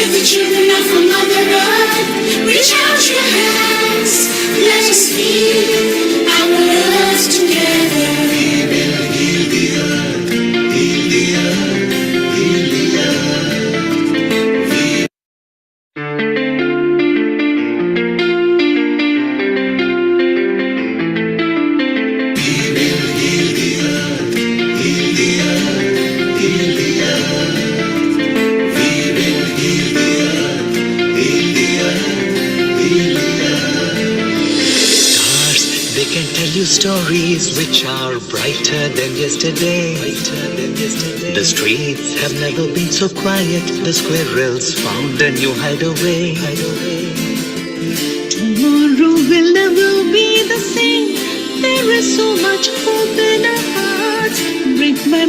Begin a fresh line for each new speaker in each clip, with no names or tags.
We're the children of a mother earth. Reach out your hands. Let us heal our earth together. We will heal the earth. Heal the earth. Heal the earth. We will heal the earth. Heal the earth. Heal the earth. We will heal the earth. Heal the earth. Heal the earth.
Stars, they can tell you stories which are brighter than yesterday. The streets have never been so quiet. The squirrels found a new hideaway.
Tomorrow will never be the same. There is so much hope in our hearts. Brick by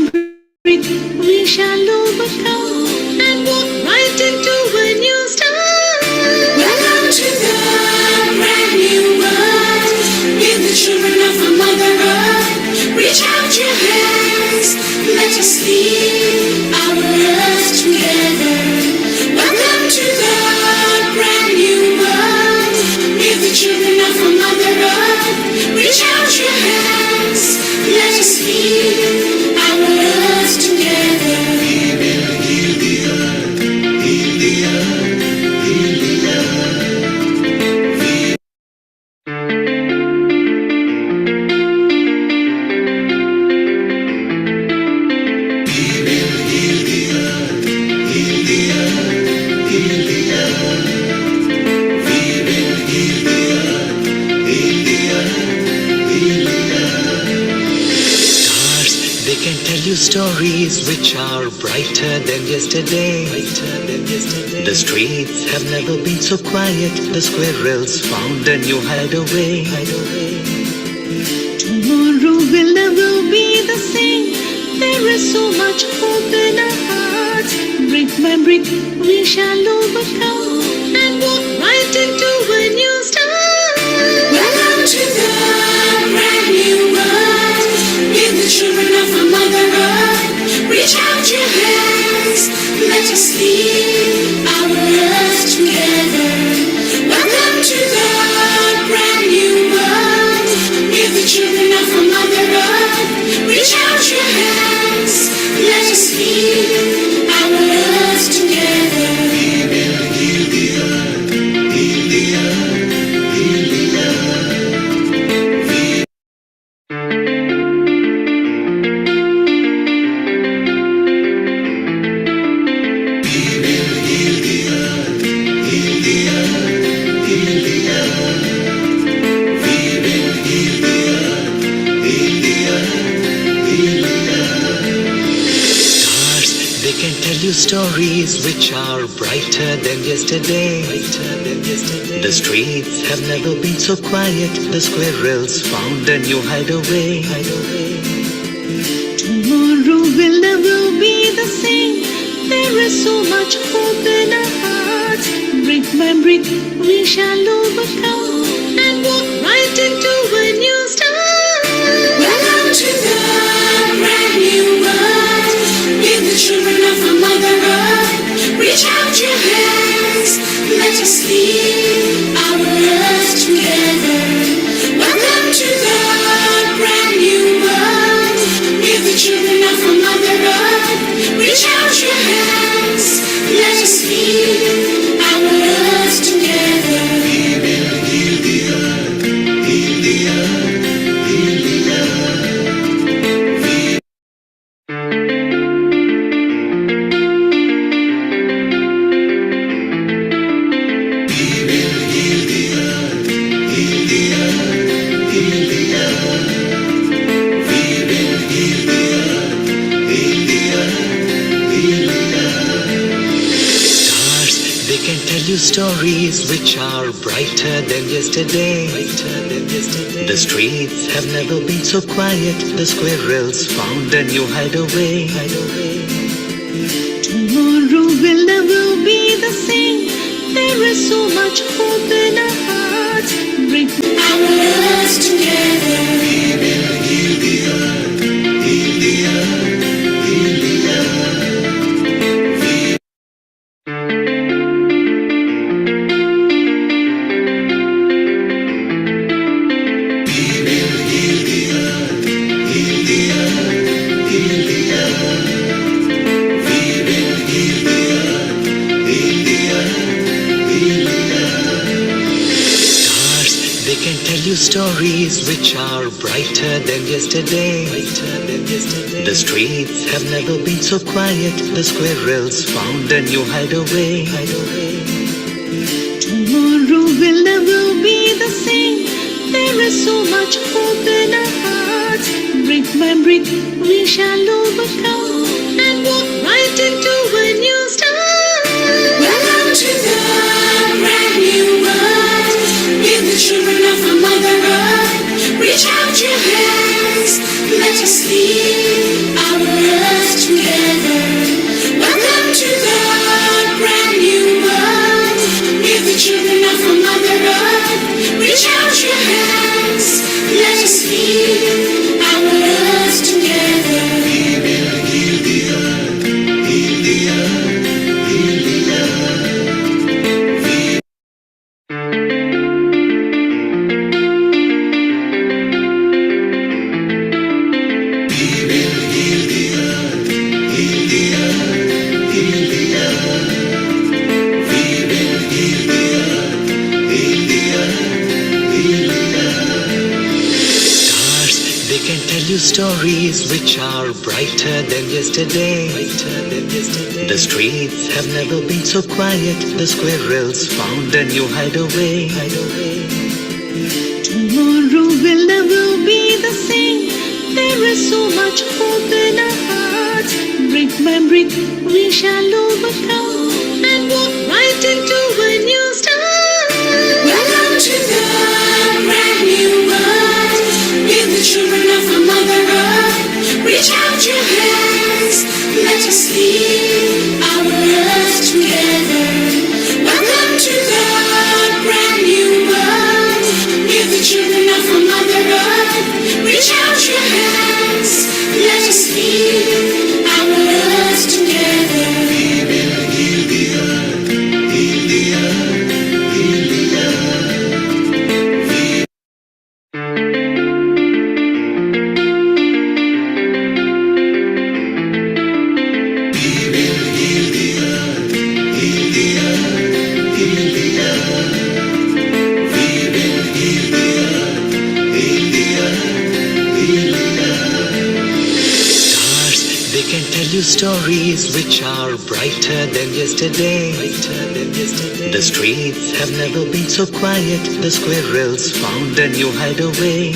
brick, we shall overcome and walk right into a new start.
Welcome to the brand new world. We're the children of a mother earth. Reach out your hands. Let us heal our earth together. Welcome to the brand new world. We're the children of a mother earth. Reach out your hands. Let us heal our earth together. We will heal the earth. Heal the earth. Heal the earth. We will heal the earth. Heal the earth. Heal the earth. We will heal the earth. Heal the earth. Heal the earth.
Stars, they can tell you stories which are brighter than yesterday. The streets have never been so quiet. The squirrels found a new hideaway.
Tomorrow will never be the same. There is so much hope in our hearts. Brick by brick, we shall overcome and walk right into a new start.
Welcome to the brand new world. We're the children of a mother earth. Reach out your hands. Let us heal our earth together. Welcome to the brand new world. We're the children of a mother earth. Reach out your hands. Let us heal our earth together. We will heal the earth. Heal the earth. Heal the earth. We will heal the earth. Heal the earth. Heal the earth. We will heal the earth. Heal the earth. Heal the earth.
Stars, they can tell you stories which are brighter than yesterday. The streets have never been so quiet. The squirrels found a new hideaway.
Tomorrow will never be the same. There is so much hope in our hearts. Brick by brick, we shall overcome and walk right into a new start.
Welcome to the brand new world. We're the children of a mother earth. Reach out your hands. Let us heal our earth together. Welcome to the brand new world. We're the children of a mother earth. Reach out your hands. Let us heal our earth together. We will heal the earth. Heal the earth. Heal the earth. We will heal the earth. Heal the earth. Heal the earth. We will heal the earth. Heal the earth. Heal the earth.
Stars, they can tell you stories which are brighter than yesterday. The streets have never been so quiet. The squirrels found a new hideaway.
Tomorrow will never be the same. There is so much hope in our hearts. Brick
our earth together. We will heal the earth. Heal the earth. Heal the earth. We
stories which are brighter than yesterday. The streets have never been so quiet. The squirrels found a new hideaway.
Tomorrow will never be the same. There is so much hope in our hearts. Brick by brick, we shall overcome and walk right into a new start.
Welcome to the brand new world. With the children of our Mother Earth, reach out your hands. Let us lead our earth together. Welcome to the brand new world. With the children of our Mother Earth, reach out your hands. Let us lead our earth together. We will heal the earth, heal the earth, heal the earth.
Stories which are brighter than yesterday. The streets have never been so quiet. The squirrels found a new hideaway.
Tomorrow will never be the same. There is so much hope in our hearts. Brick by brick, we shall overcome and walk right into a new start.
Welcome to the brand new world. With the children of our Mother Earth, reach out your hands. Let us lead our earth together. Welcome to the brand new world. With the children of our Mother Earth, reach out your hands. Let us lead our earth together. We will heal the earth, heal the earth, heal the earth.
Stories which are brighter than yesterday. The streets have never been so quiet. The squirrels found a new hideaway.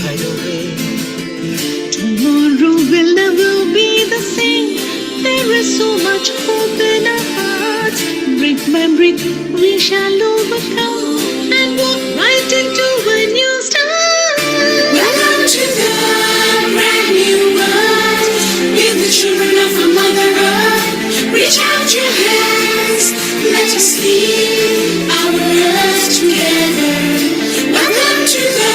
Tomorrow will never be the same. There is so much hope in our hearts. Brick by brick, we shall overcome and walk right into a new start.
Welcome to the brand new world. With the children of our Mother Earth, reach out your hands. Let us lead our earth together. Welcome to the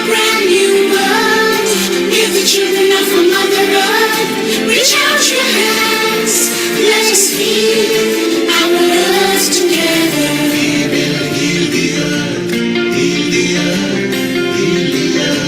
brand new world. With the children of our Mother Earth, reach out your hands. Let us lead our earth together. We will heal the earth, heal the earth, heal the earth.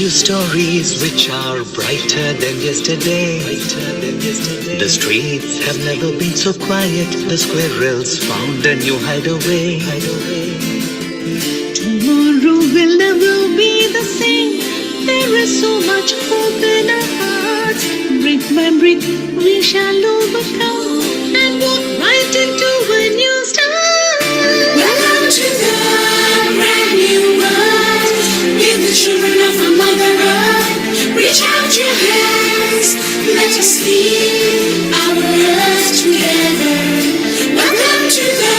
Stories which are brighter than yesterday. The streets have never been so quiet. The squirrels found a new hideaway.
Tomorrow will never be the same. There is so much hope in our hearts. Brick by brick, we shall overcome and walk right into a new start.
Welcome to the brand new world. With the children of our Mother Earth, reach out your hands. Let us lead our earth together. Welcome to the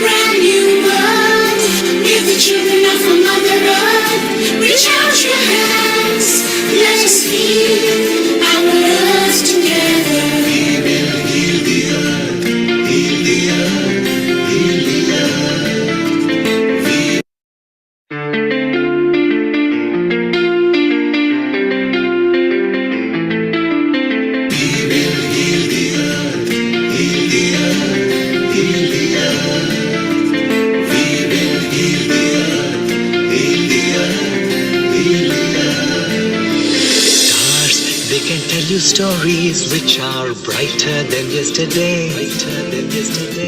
brand new world. With the children of our Mother Earth, reach out your hands. Let us lead our earth together. We will heal the earth, heal the earth, heal the earth. We
can tell you stories which are brighter than yesterday.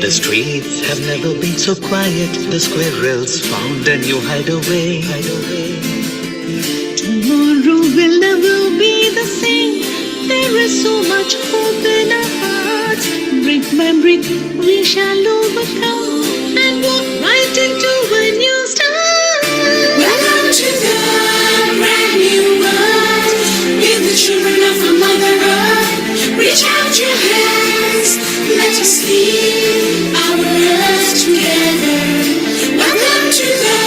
The streets have never been so quiet. The squirrels found a new hideaway.
Tomorrow will never be the same. There is so much hope in our hearts. Brick by brick, we shall overcome and walk right into a new start.
Welcome to the brand new world. With the children of a mother earth. Reach out your hands. Let us lead our earth together. Welcome to the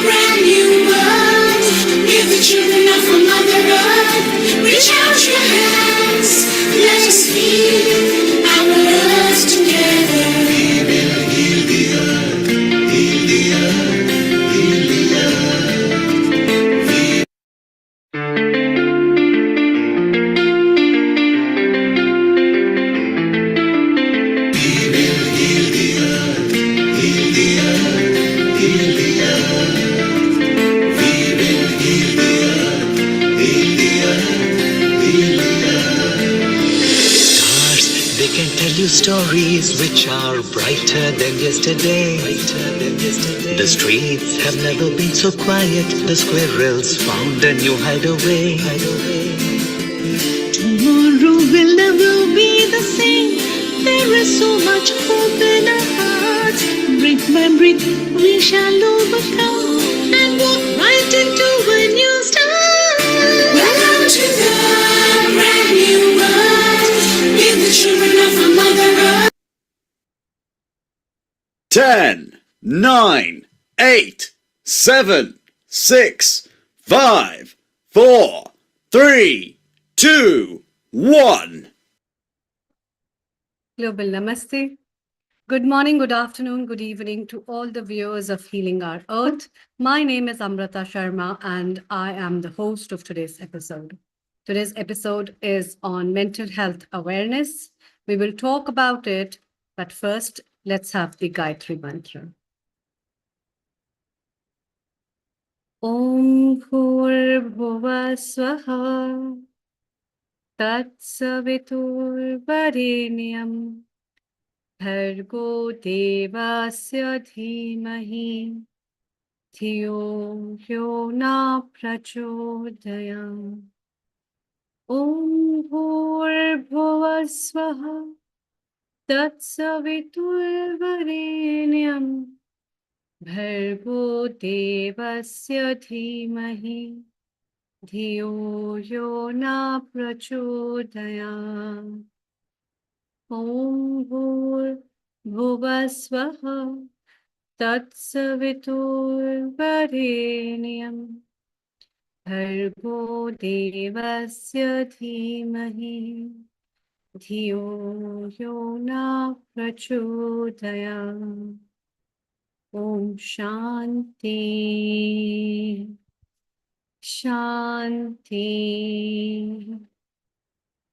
brand new world. With the children of a mother earth. Reach out your hands. Let us lead our earth together. We will heal the earth. Heal the earth. Heal the earth.
Stars, they can tell you stories which are brighter than yesterday. The streets have never been so quiet. The squirrels found a new hideaway.
Tomorrow will never be the same. There is so much hope in our hearts. Brick by brick, we shall overcome and walk right into a new start.
Welcome to the brand new world. With the children of a mother earth.
10, 9, 8, 7, 6, 5, 4, 3, 2, 1.
Global Namaste. Good morning, good afternoon, good evening to all the viewers of Healing Our Earth. My name is Amrita Sharma and I am the host of today's episode. Today's episode is on mental health awareness. We will talk about it, but first, let's have the Gayatri Mantra. Om Bhurrbhuva Swaha Tatsavitur Varenyam Bhargo Devasya Dhimahi Dhiyo Yo Na Prachodayam. Om Bhurrbhuva Swaha Tatsavitur Varenyam Bhargo Devasya Dhimahi Dhiyo Yo Na Prachodayam. Om Bhurrbhuva Swaha Tatsavitur Varenyam Bhargo Devasya Dhimahi Dhiyo Yo Na Prachodayam. Om Shanti Shanti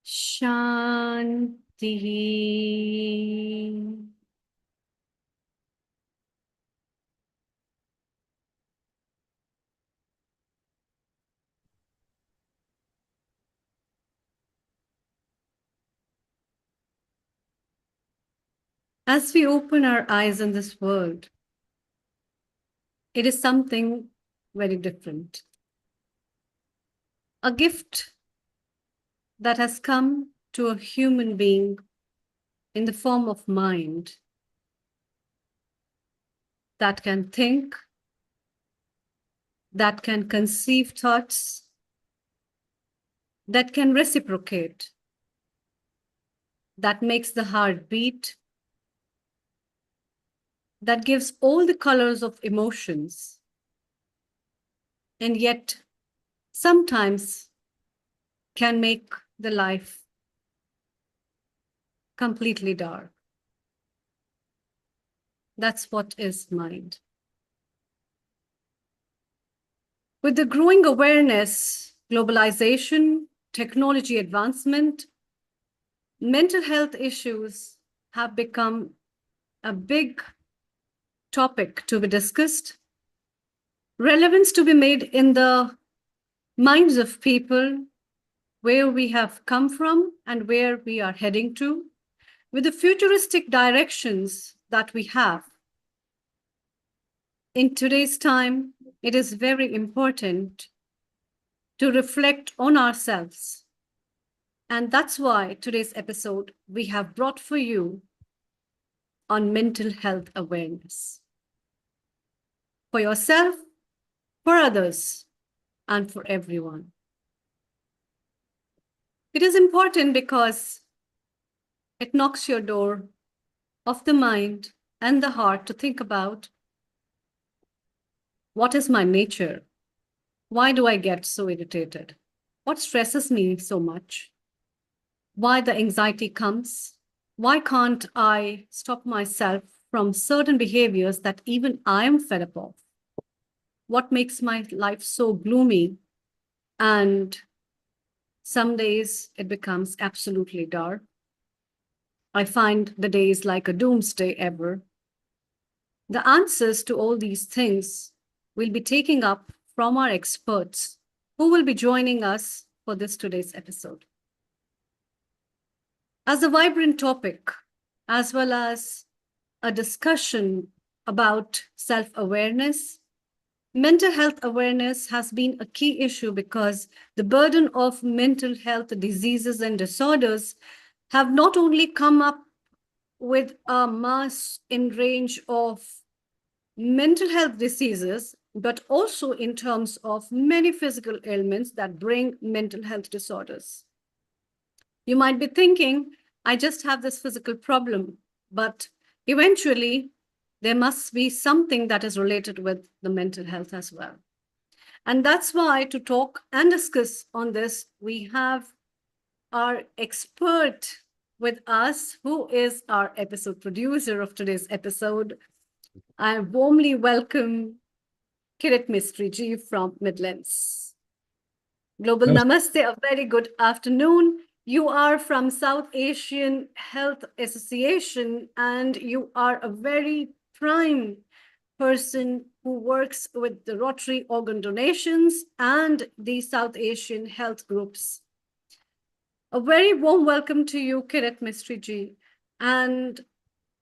Shanti. As we open our eyes in this world, it is something very different. A gift that has come to a human being in the form of mind that can think, that can conceive thoughts, that can reciprocate, that makes the heart beat, that gives all the colors of emotions, and yet sometimes can make the life completely dark. That's what is mind. With the growing awareness, globalization, technology advancement, mental health issues have become a big topic to be discussed, relevance to be made in the minds of people, where we have come from and where we are heading to, with the futuristic directions that we have. In today's time, it is very important to reflect on ourselves. And that's why today's episode we have brought for you on mental health awareness. For yourself, for others, and for everyone. It is important because it knocks your door of the mind and the heart to think about what is my nature? Why do I get so irritated? What stresses me so much? Why the anxiety comes? Why can't I stop myself from certain behaviors that even I am fed up of? What makes my life so gloomy? And some days it becomes absolutely dark. I find the days like a doomsday ever. The answers to all these things we'll be taking up from our experts who will be joining us for this today's episode. As a vibrant topic, as well as a discussion about self-awareness, mental health awareness has been a key issue because the burden of mental health diseases and disorders have not only come up with a mass in range of mental health diseases, but also in terms of many physical ailments that bring mental health disorders. You might be thinking, I just have this physical problem, but eventually there must be something that is related with the mental health as well. And that's why to talk and discuss on this, we have our expert with us, who is our episode producer of today's episode. I warmly welcome Kirit Mistry ji from Midlands. Global Namaste, a very good afternoon. You are from South Asian Health Association, and you are a very prime person who works with the Rotary organ donations and the South Asian health groups. A very warm welcome to you, Kirit Mistry ji. And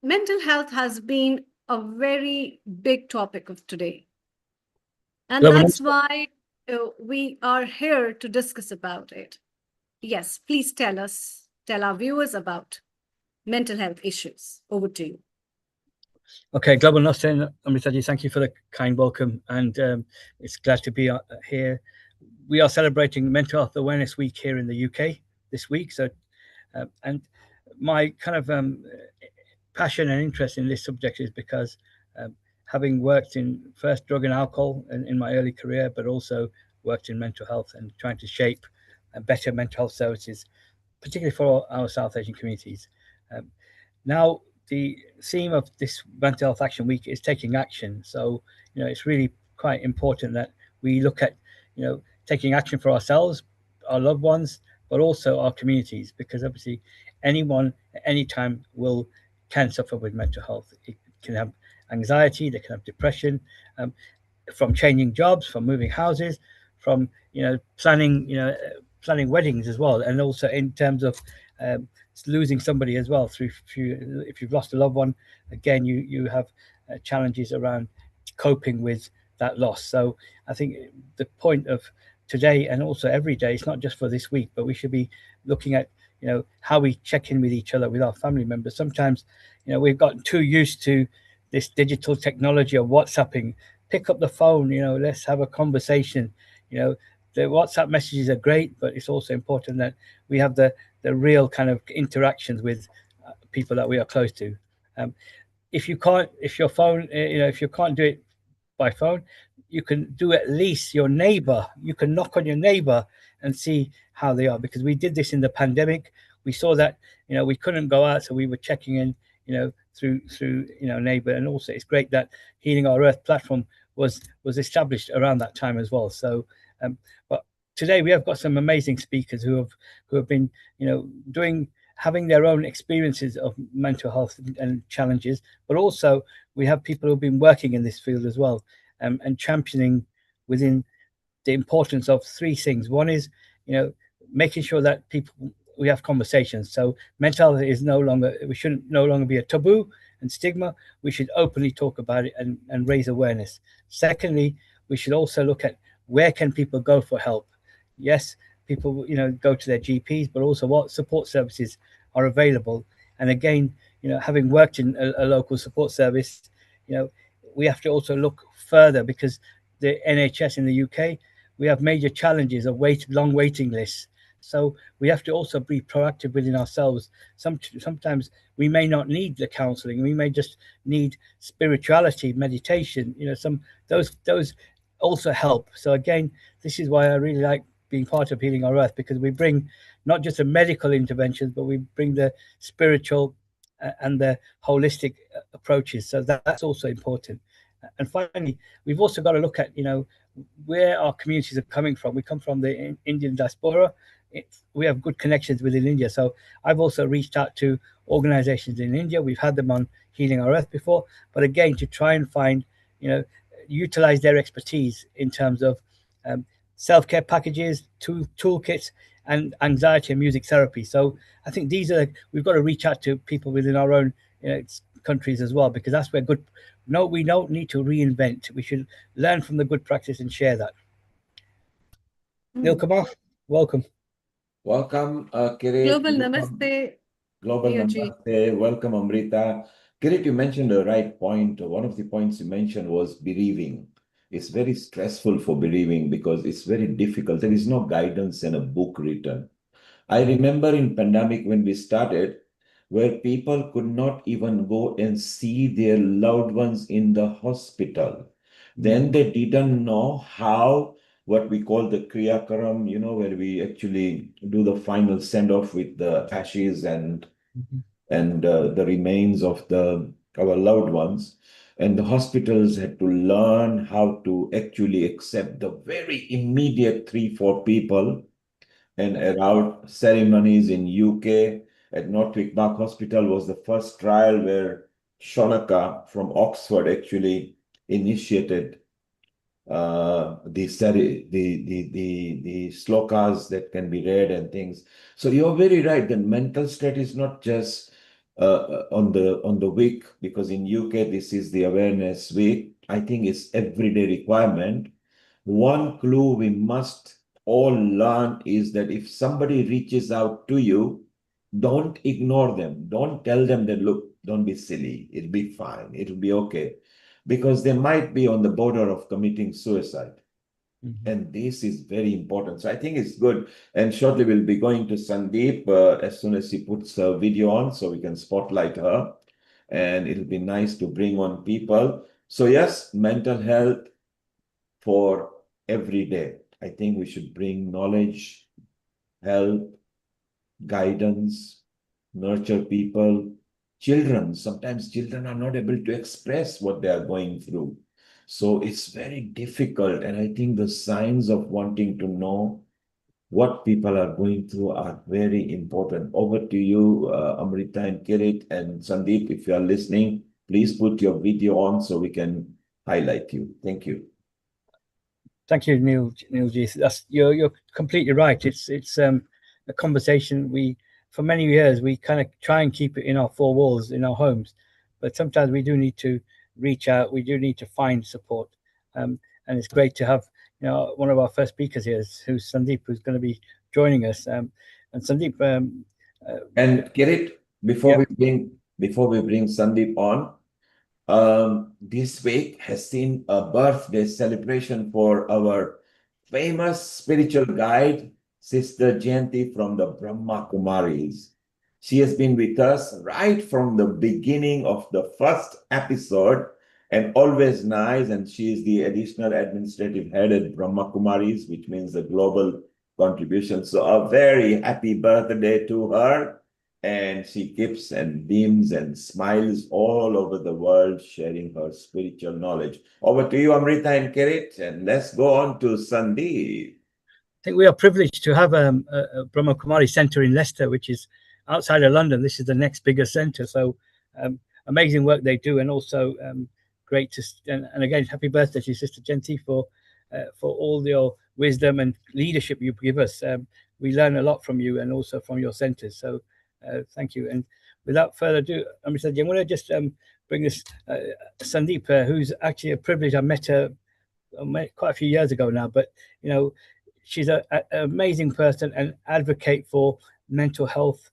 mental health has been a very big topic of today. And that's why we are here to discuss about it. Yes, please tell our viewers about mental health issues. Over to you.
Okay, Global Namaste, Amrita ji, thank you for the kind welcome, and it's glad to be here. We are celebrating Mental Health Awareness Week here in the UK this week, so and my kind of passion and interest in this subject is because having worked in first drug and alcohol in my early career, but also worked in mental health and trying to shape better mental health services, particularly for our South Asian communities. Now, the theme of this Mental Health Action Week is taking action. So, it's really quite important that we look at, taking action for ourselves, our loved ones, but also our communities, because obviously anyone at any time can suffer with mental health. It can have anxiety, they can have depression, from changing jobs, from moving houses, from planning weddings as well, and also in terms of losing somebody as well. If you've lost a loved one, again you have challenges around coping with that loss. So I think the point of today, and also every day, it's not just for this week, but we should be looking at how we check in with each other, with our family members. Sometimes we've gotten too used to this digital technology of WhatsApping. Pick up the phone, let's have a conversation. The WhatsApp messages are great, but it's also important that we have the real kind of interactions with people that we are close to. If you can't do it by phone, you can do at least your neighbor. You can knock on your neighbor and see how they are, because we did this in the pandemic. We saw that we couldn't go out, so we were checking in through neighbor. And also it's great that Healing Our Earth platform was established around that time as well. So but today we have got some amazing speakers who have been having their own experiences of mental health and challenges, but also we have people who've been working in this field as well, and championing within the importance of three things. One is making sure that we have conversations. So mental health is we shouldn't no longer be a taboo and stigma. We should openly talk about it and raise awareness. Secondly, we should also look at where can people go for help. Yes, people go to their GPs, but also what support services are available. And again, having worked in a local support service, we have to also look further, because the NHS in the UK, we have major challenges of long waiting lists. So we have to also be proactive within ourselves. Sometimes we may not need the counselling; we may just need spirituality, meditation. Those also help. So again, this is why I really like being part of Healing Our Earth, because we bring not just the medical interventions, but we bring the spiritual and the holistic approaches. So that's also important. And finally, we've also got to look at where our communities are coming from. We come from the Indian diaspora. We have good connections within India. So I've also reached out to organizations in India. We've had them on Healing Our Earth before, but again, to try and find, utilize their expertise in terms of self-care packages, toolkits, and anxiety and music therapy. So I think we've got to reach out to people within our own countries as well, because that's where we don't need to reinvent. We should learn from the good practice and share that. Neil Kumar, welcome.
Welcome, Kirit.
Global Namaste.
Global
Neoji.
Namaste. Welcome, Amrita. Kirit, you mentioned the right point. One of the points you mentioned was bereaving. It's very stressful for bereaving because it's very difficult. There is no guidance and a book written. I remember in pandemic when we started, where people could not even go and see their loved ones in the hospital. Then they didn't know how, what we call the Kriyakaram, where we actually do the final send-off with the ashes and the remains of our loved ones. And the hospitals had to learn how to actually accept the very immediate 3-4 people. And around ceremonies in UK at Northwick Park Hospital was the first trial where Shonaka from Oxford actually initiated the slokas that can be read and things. So you're very right. The mental state is not just on the week, because in UK this is the awareness week. I think it's everyday requirement. One clue we must all learn is that if somebody reaches out to you, don't ignore them. Don't tell them that, look, don't be silly. It'll be fine. It'll be okay. Because they might be on the border of committing suicide. And this is very important. So I think it's good. And shortly we'll be going to Sandeep as soon as he puts her video on, so we can spotlight her. And it'll be nice to bring on people. So yes, mental health for every day. I think we should bring knowledge, help, guidance, nurture people. Sometimes children are not able to express what they are going through. So it's very difficult. And I think the signs of wanting to know what people are going through are very important. Over to you, Amrita and Kirit and Sandeep, if you are listening, please put your video on so we can highlight you. Thank you.
Thank you, Neilji. You're completely right. It's a conversation for many years we kind of try and keep it in our four walls in our homes, but sometimes we do need to reach out. We do need to find support, and it's great to have one of our first speakers here, who's Sandeep, who's going to be joining us. And Sandeep,
and Kirit, before we bring Sandeep on. This week has seen a birthday celebration for our famous spiritual guide, Sister Jayanti from the Brahma Kumaris. She has been with us right from the beginning of the first episode and always nice. And she is the additional administrative head at Brahma Kumaris, which means the global contribution. So a very happy birthday to her. And she keeps and beams and smiles all over the world, sharing her spiritual knowledge. Over to you, Amrita and Kirit, and let's go on to Sandeep.
I think we are privileged to have a Brahma Kumari Centre in Leicester, which is outside of London. This is the next bigger centre. So amazing work they do, and also great to and again, happy birthday to Sister Jayanti for all your wisdom and leadership you give us. we learn a lot from you and also from your centres. So thank you. And without further ado, Amrita, I'm going to just bring this Sandeep, who's actually a privilege. I met her quite a few years ago now, but you know, she's an amazing person and advocate for mental health.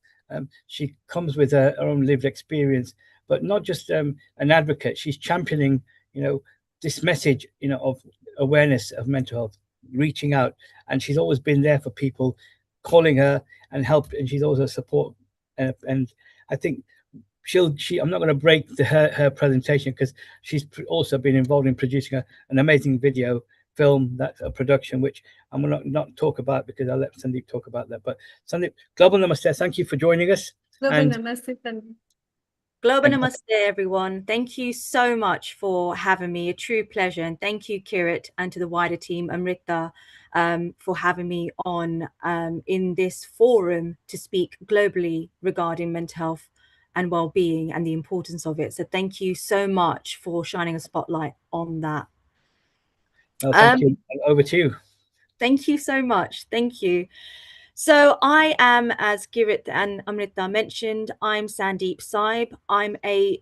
She comes with her own lived experience, but not just an advocate. She's championing, you know, this message, you know, of awareness of mental health, reaching out, and she's always been there for people, calling her and help, and she's also support. And I think I'm not going to break her presentation because she's also been involved in producing an amazing video film, that's a production which I'm going to not talk about because I'll let Sandeep talk about that. But Sandeep, Global Namaste, thank you for joining us.
Global Namaste, Sandeep.
Global Namaste, everyone. Thank you so much for having me. A true pleasure. And thank you, Kirit, and to the wider team, Amrita, for having me on in this forum to speak globally regarding mental health and well-being and the importance of it. So thank you so much for shining a spotlight on that.
Thank you. Over to you.
Thank you so much. Thank you. So I am, as Kirit and Amrita mentioned, I'm Sandeep Saib. I'm a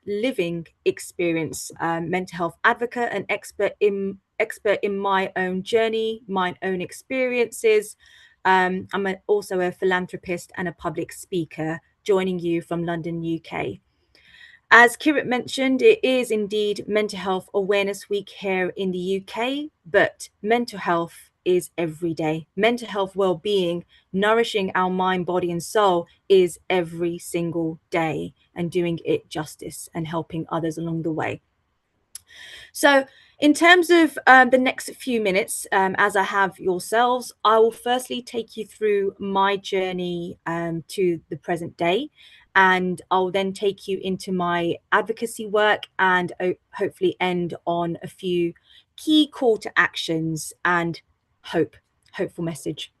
living experience mental health advocate and expert in my own journey, my own experiences. I'm also a philanthropist and a public speaker, joining you from London, UK. As Kirit mentioned, it is indeed Mental Health Awareness Week here in the UK, but mental health is every day. Mental health well-being, nourishing our mind, body and soul is every single day, and doing it justice and helping others along the way. So in terms of the next few minutes, as I have yourselves, I will firstly take you through my journey to the present day, and I'll then take you into my advocacy work and hopefully end on a few key call to actions and hopeful message.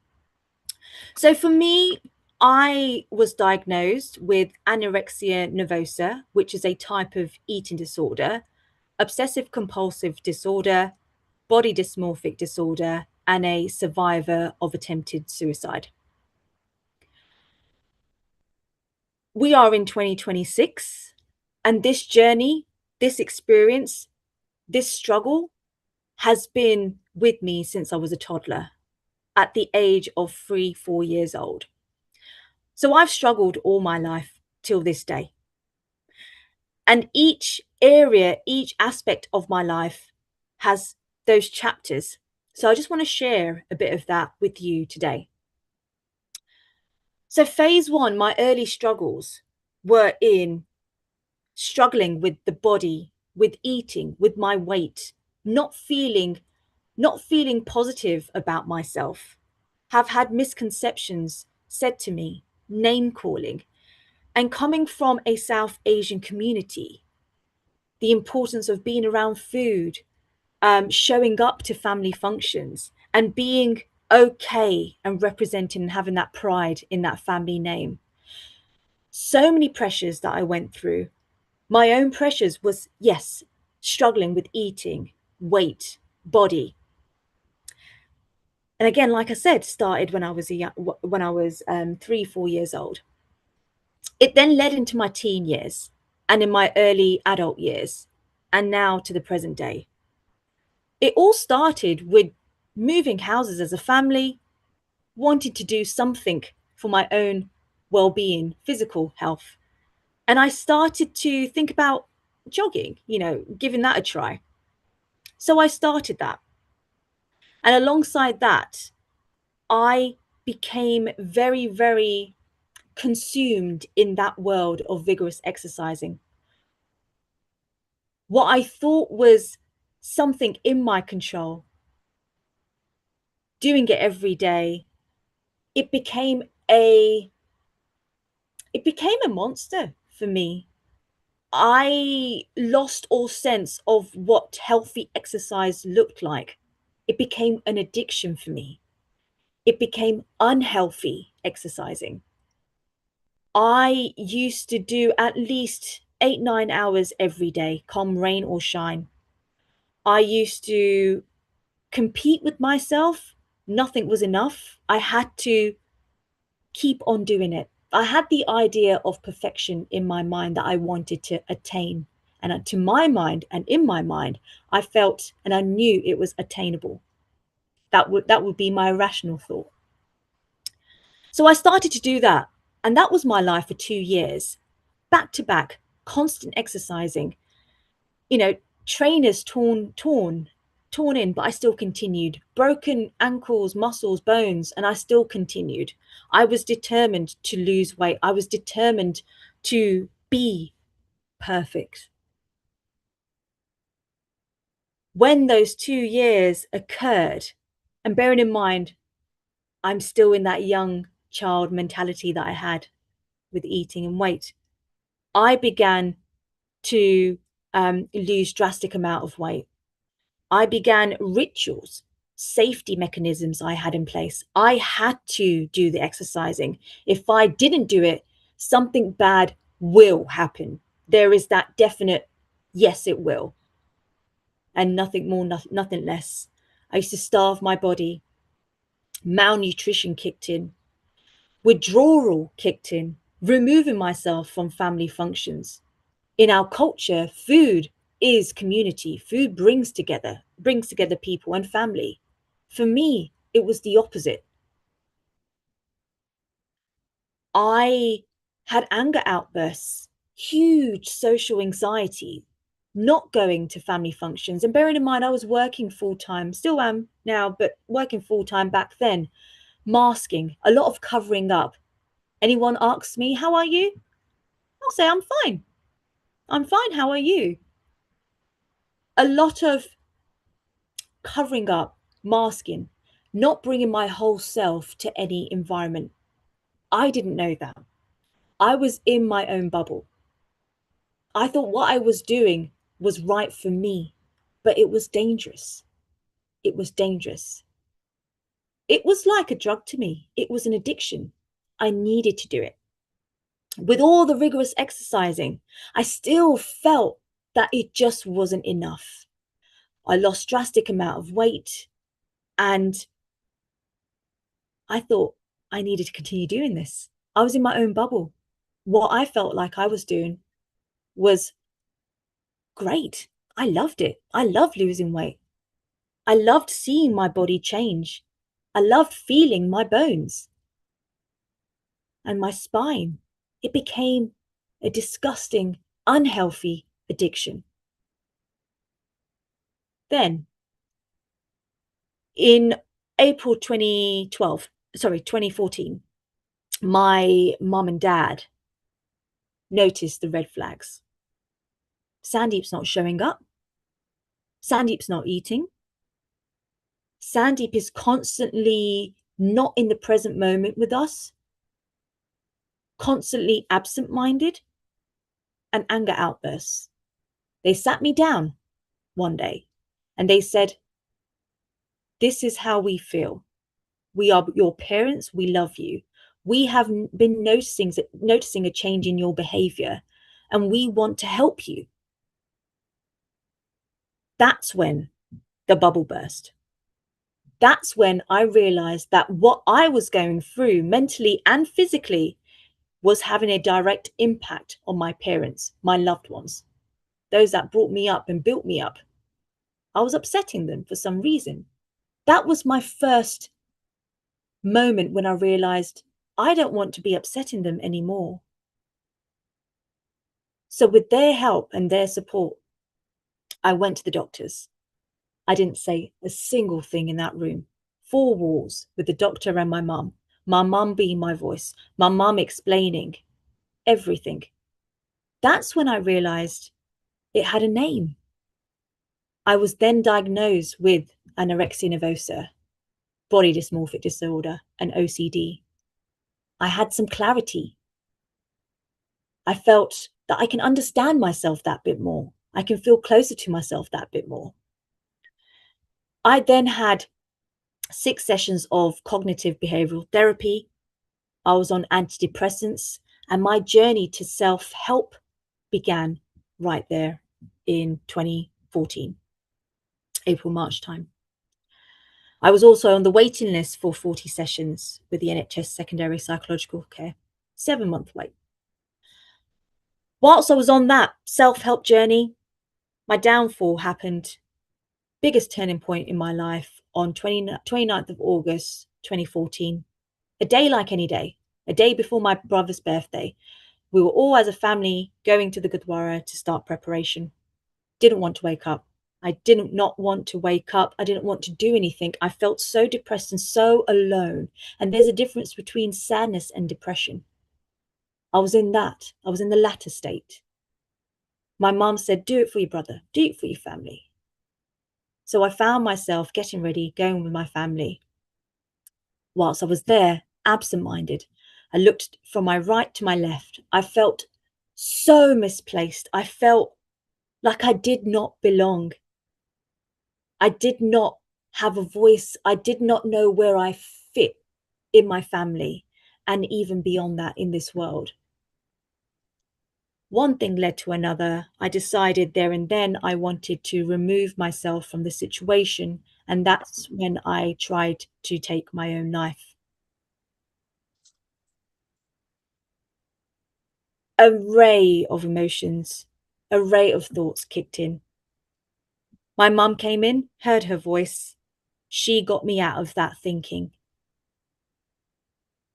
So for me, I was diagnosed with anorexia nervosa, which is a type of eating disorder, obsessive compulsive disorder, body dysmorphic disorder, and a survivor of attempted suicide. We are in 2026, and this journey, this experience, this struggle has been with me since I was a toddler at the age of 3-4 years old. So I've struggled all my life till this day. And each area, each aspect of my life has those chapters. So I just want to share a bit of that with you today. So phase 1, my early struggles were in struggling with the body, with eating, with my weight, not feeling positive about myself, have had misconceptions said to me, name calling, and coming from a South Asian community, the importance of being around food, showing up to family functions and being okay and representing and having that pride in that family name. So many pressures that I went through. My own pressures was, yes, struggling with eating, weight, body. And again, like I said, started when I was 3-4 years old. It then led into my teen years and in my early adult years, and now to the present day. It all started with moving houses as a family, wanting to do something for my own well-being, physical health. And I started to think about jogging, giving that a try. So I started that. And alongside that, I became very, very consumed in that world of vigorous exercising. What I thought was something in my control, doing it every day, it became a monster for me. I lost all sense of what healthy exercise looked like. It became an addiction for me. It became unhealthy exercising. I used to do at least 8-9 hours every day, come rain or shine. I used to compete with myself nothing was enough. I had to keep on doing it. I had the idea of perfection in my mind that I wanted to attain. And to my mind and in my mind, I felt and I knew it was attainable. That would be my rational thought. So I started to do that. And that was my life for 2 years, back to back, constant exercising. You know, trainers torn in, but I still continued. Broken ankles, muscles, bones, and I still continued. I was determined to lose weight. I was determined to be perfect. When those 2 years occurred, and bearing in mind, I'm still in that young child mentality that I had with eating and weight, I began to lose drastic amount of weight. I began rituals, safety mechanisms I had in place. I had to do the exercising. If I didn't do it, something bad will happen. There is that definite, yes, it will. And nothing more, nothing less. I used to starve my body. Malnutrition kicked in. Withdrawal kicked in, removing myself from family functions. In our culture, food is community. Food brings together people and family. For me, it was the opposite. I had anger outbursts, huge social anxiety, not going to family functions. And bearing in mind, I was working full time, still am now, but working full time back then, masking, a lot of covering up. Anyone asks me, how are you? I'll say, I'm fine. I'm fine. How are you? A lot of covering up, masking, not bringing my whole self to any environment. I didn't know that. I was in my own bubble. I thought what I was doing was right for me, but it was dangerous. It was dangerous. It was like a drug to me. It was an addiction. I needed to do it. With all the rigorous exercising, I still felt that it just wasn't enough. I lost drastic amount of weight, and I thought I needed to continue doing this. I was in my own bubble. What I felt like I was doing was great. I loved it. I loved losing weight. I loved seeing my body change. I loved feeling my bones and my spine. It became a disgusting, unhealthy addiction. Then, in April 2014, my mum and dad noticed the red flags. Sandeep's not showing up. Sandeep's not eating. Sandeep is constantly not in the present moment with us, constantly absent-minded, and anger outbursts. They sat me down one day and they said, this is how we feel. We are your parents. We love you. We have been noticing a change in your behavior, and we want to help you. That's when the bubble burst. That's when I realized that what I was going through mentally and physically was having a direct impact on my parents, my loved ones, those that brought me up and built me up. I was upsetting them for some reason. That was my first moment when I realized I don't want to be upsetting them anymore. So with their help and their support, I went to the doctors. I didn't say a single thing in that room. 4 walls with the doctor and my mum being my voice, my mum explaining everything. That's when I realized it had a name. I was then diagnosed with anorexia nervosa, body dysmorphic disorder, and OCD. I had some clarity. I felt that I can understand myself that bit more. I can feel closer to myself that bit more. I then had 6 sessions of cognitive behavioral therapy. I was on antidepressants, and my journey to self-help began right there in 2014, April, March time. I was also on the waiting list for 40 sessions with the NHS secondary psychological care, 7-month wait. Whilst I was on that self-help journey, my downfall happened. Biggest turning point in my life on 29th of August 2014. A day like any day, a day before my brother's birthday. We were all as a family going to the Gurdwara to start preparation. Didn't want to wake up. I did not want to wake up. I didn't want to do anything. I felt so depressed and so alone. And there's a difference between sadness and depression. I was in that. I was in the latter state. My mum said, do it for your brother. Do it for your family. So I found myself getting ready, going with my family. Whilst I was there, absent-minded, I looked from my right to my left. I felt so misplaced. I felt like I did not belong. I did not have a voice. I did not know where I fit in my family and even beyond that in this world. One thing led to another. I decided there and then I wanted to remove myself from the situation, and that's when I tried to take my own life. Array of emotions, array of thoughts kicked in. My mum came in, heard her voice. She got me out of that thinking.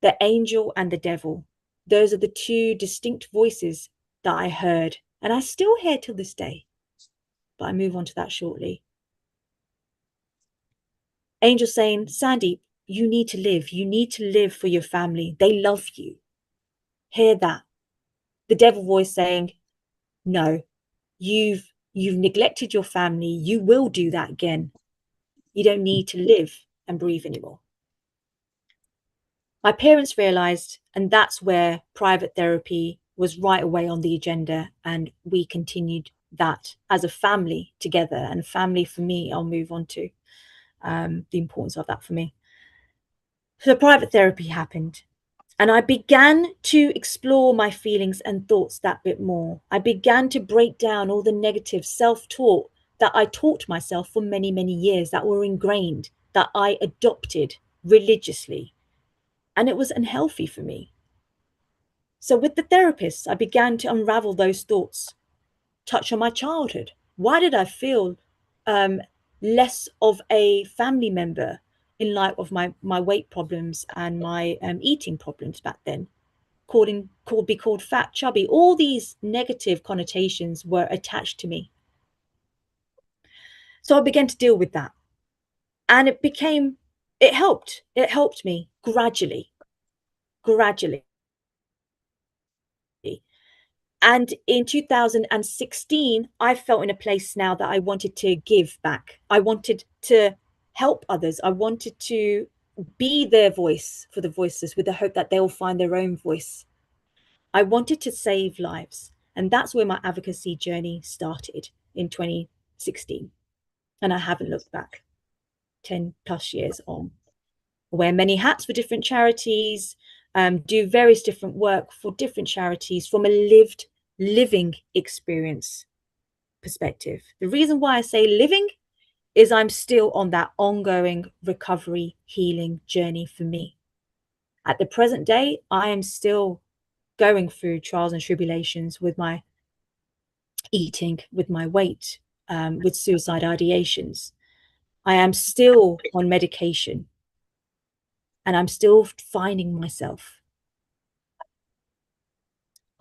The angel and the devil, those are the two distinct voices that I heard, and I still hear till this day, but I move on to that shortly. Angel saying, Sandeep, you need to live. You need to live for your family. They love you. Hear that. The devil voice saying, no, you've neglected your family. You will do that again. You don't need to live and breathe anymore. My parents realized, and that's where private therapy was right away on the agenda, and we continued that as a family together. And family for me, I'll move on to the importance of that for me. So private therapy happened, and I began to explore my feelings and thoughts that bit more. I began to break down all the negative self-talk that I taught myself for many, many years, that were ingrained, that I adopted religiously. And it was unhealthy for me. So with the therapist, I began to unravel those thoughts, touch on my childhood. Why did I feel less of a family member in light of my weight problems and my eating problems back then? Be called fat, chubby. All these negative connotations were attached to me. So I began to deal with that. And it helped. It helped me gradually. And in 2016, I felt in a place now that I wanted to give back. I wanted to help others. I wanted to be their voice for the voiceless, with the hope that they'll find their own voice. I wanted to save lives. And that's where my advocacy journey started in 2016. And I haven't looked back, 10 plus years on. I wear many hats for different charities, do various different work for different charities from a living experience perspective. The reason why I say living is I'm still on that ongoing recovery healing journey for me. At the present day, I am still going through trials and tribulations with my eating, with my weight, with suicide ideations. I am still on medication, and I'm still finding myself.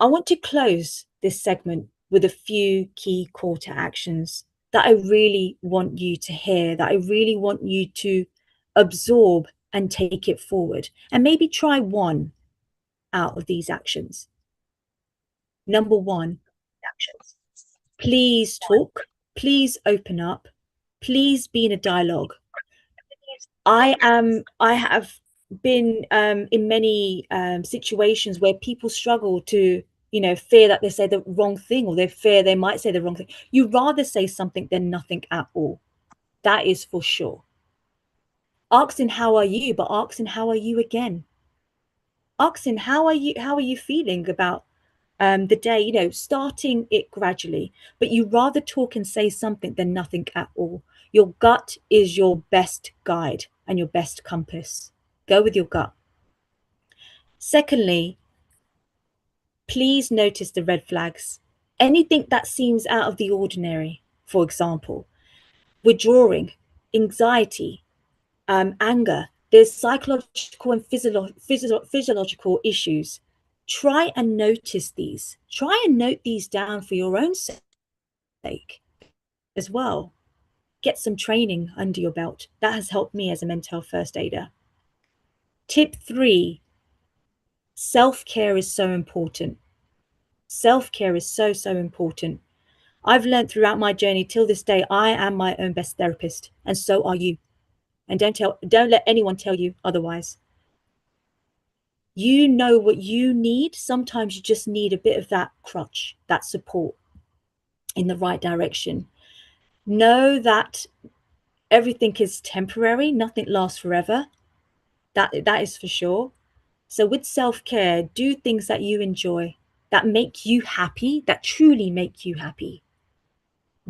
I want to close this segment with a few key call to actions that I really want you to hear, that I really want you to absorb and take it forward, and maybe try one out of these actions. Number one, please talk, please open up, please be in a dialogue. I have been in many situations where people struggle to, fear that they say the wrong thing, or they fear they might say the wrong thing. You'd rather say something than nothing at all. That is for sure. Asking how are you, but asking how are you again. Asking how are you feeling about the day, starting it gradually, but you rather talk and say something than nothing at all. Your gut is your best guide. and your best compass. Go with your gut. Secondly, please notice the red flags. Anything that seems out of the ordinary, for example, withdrawing, anxiety, anger. There's psychological and physiological issues. Try and notice these. Try and note these down for your own sake as well. Get some training under your belt. That has helped me as a mental health first aider. Tip 3, self-care is so important. Self-care is so, so important. I've learned throughout my journey till this day, I am my own best therapist, and so are you. And don't let anyone tell you otherwise. You know what you need. Sometimes you just need a bit of that crutch, that support in the right direction. Know that everything is temporary. Nothing lasts forever. That is for sure. So with self-care, do things that you enjoy, that make you happy, that truly make you happy.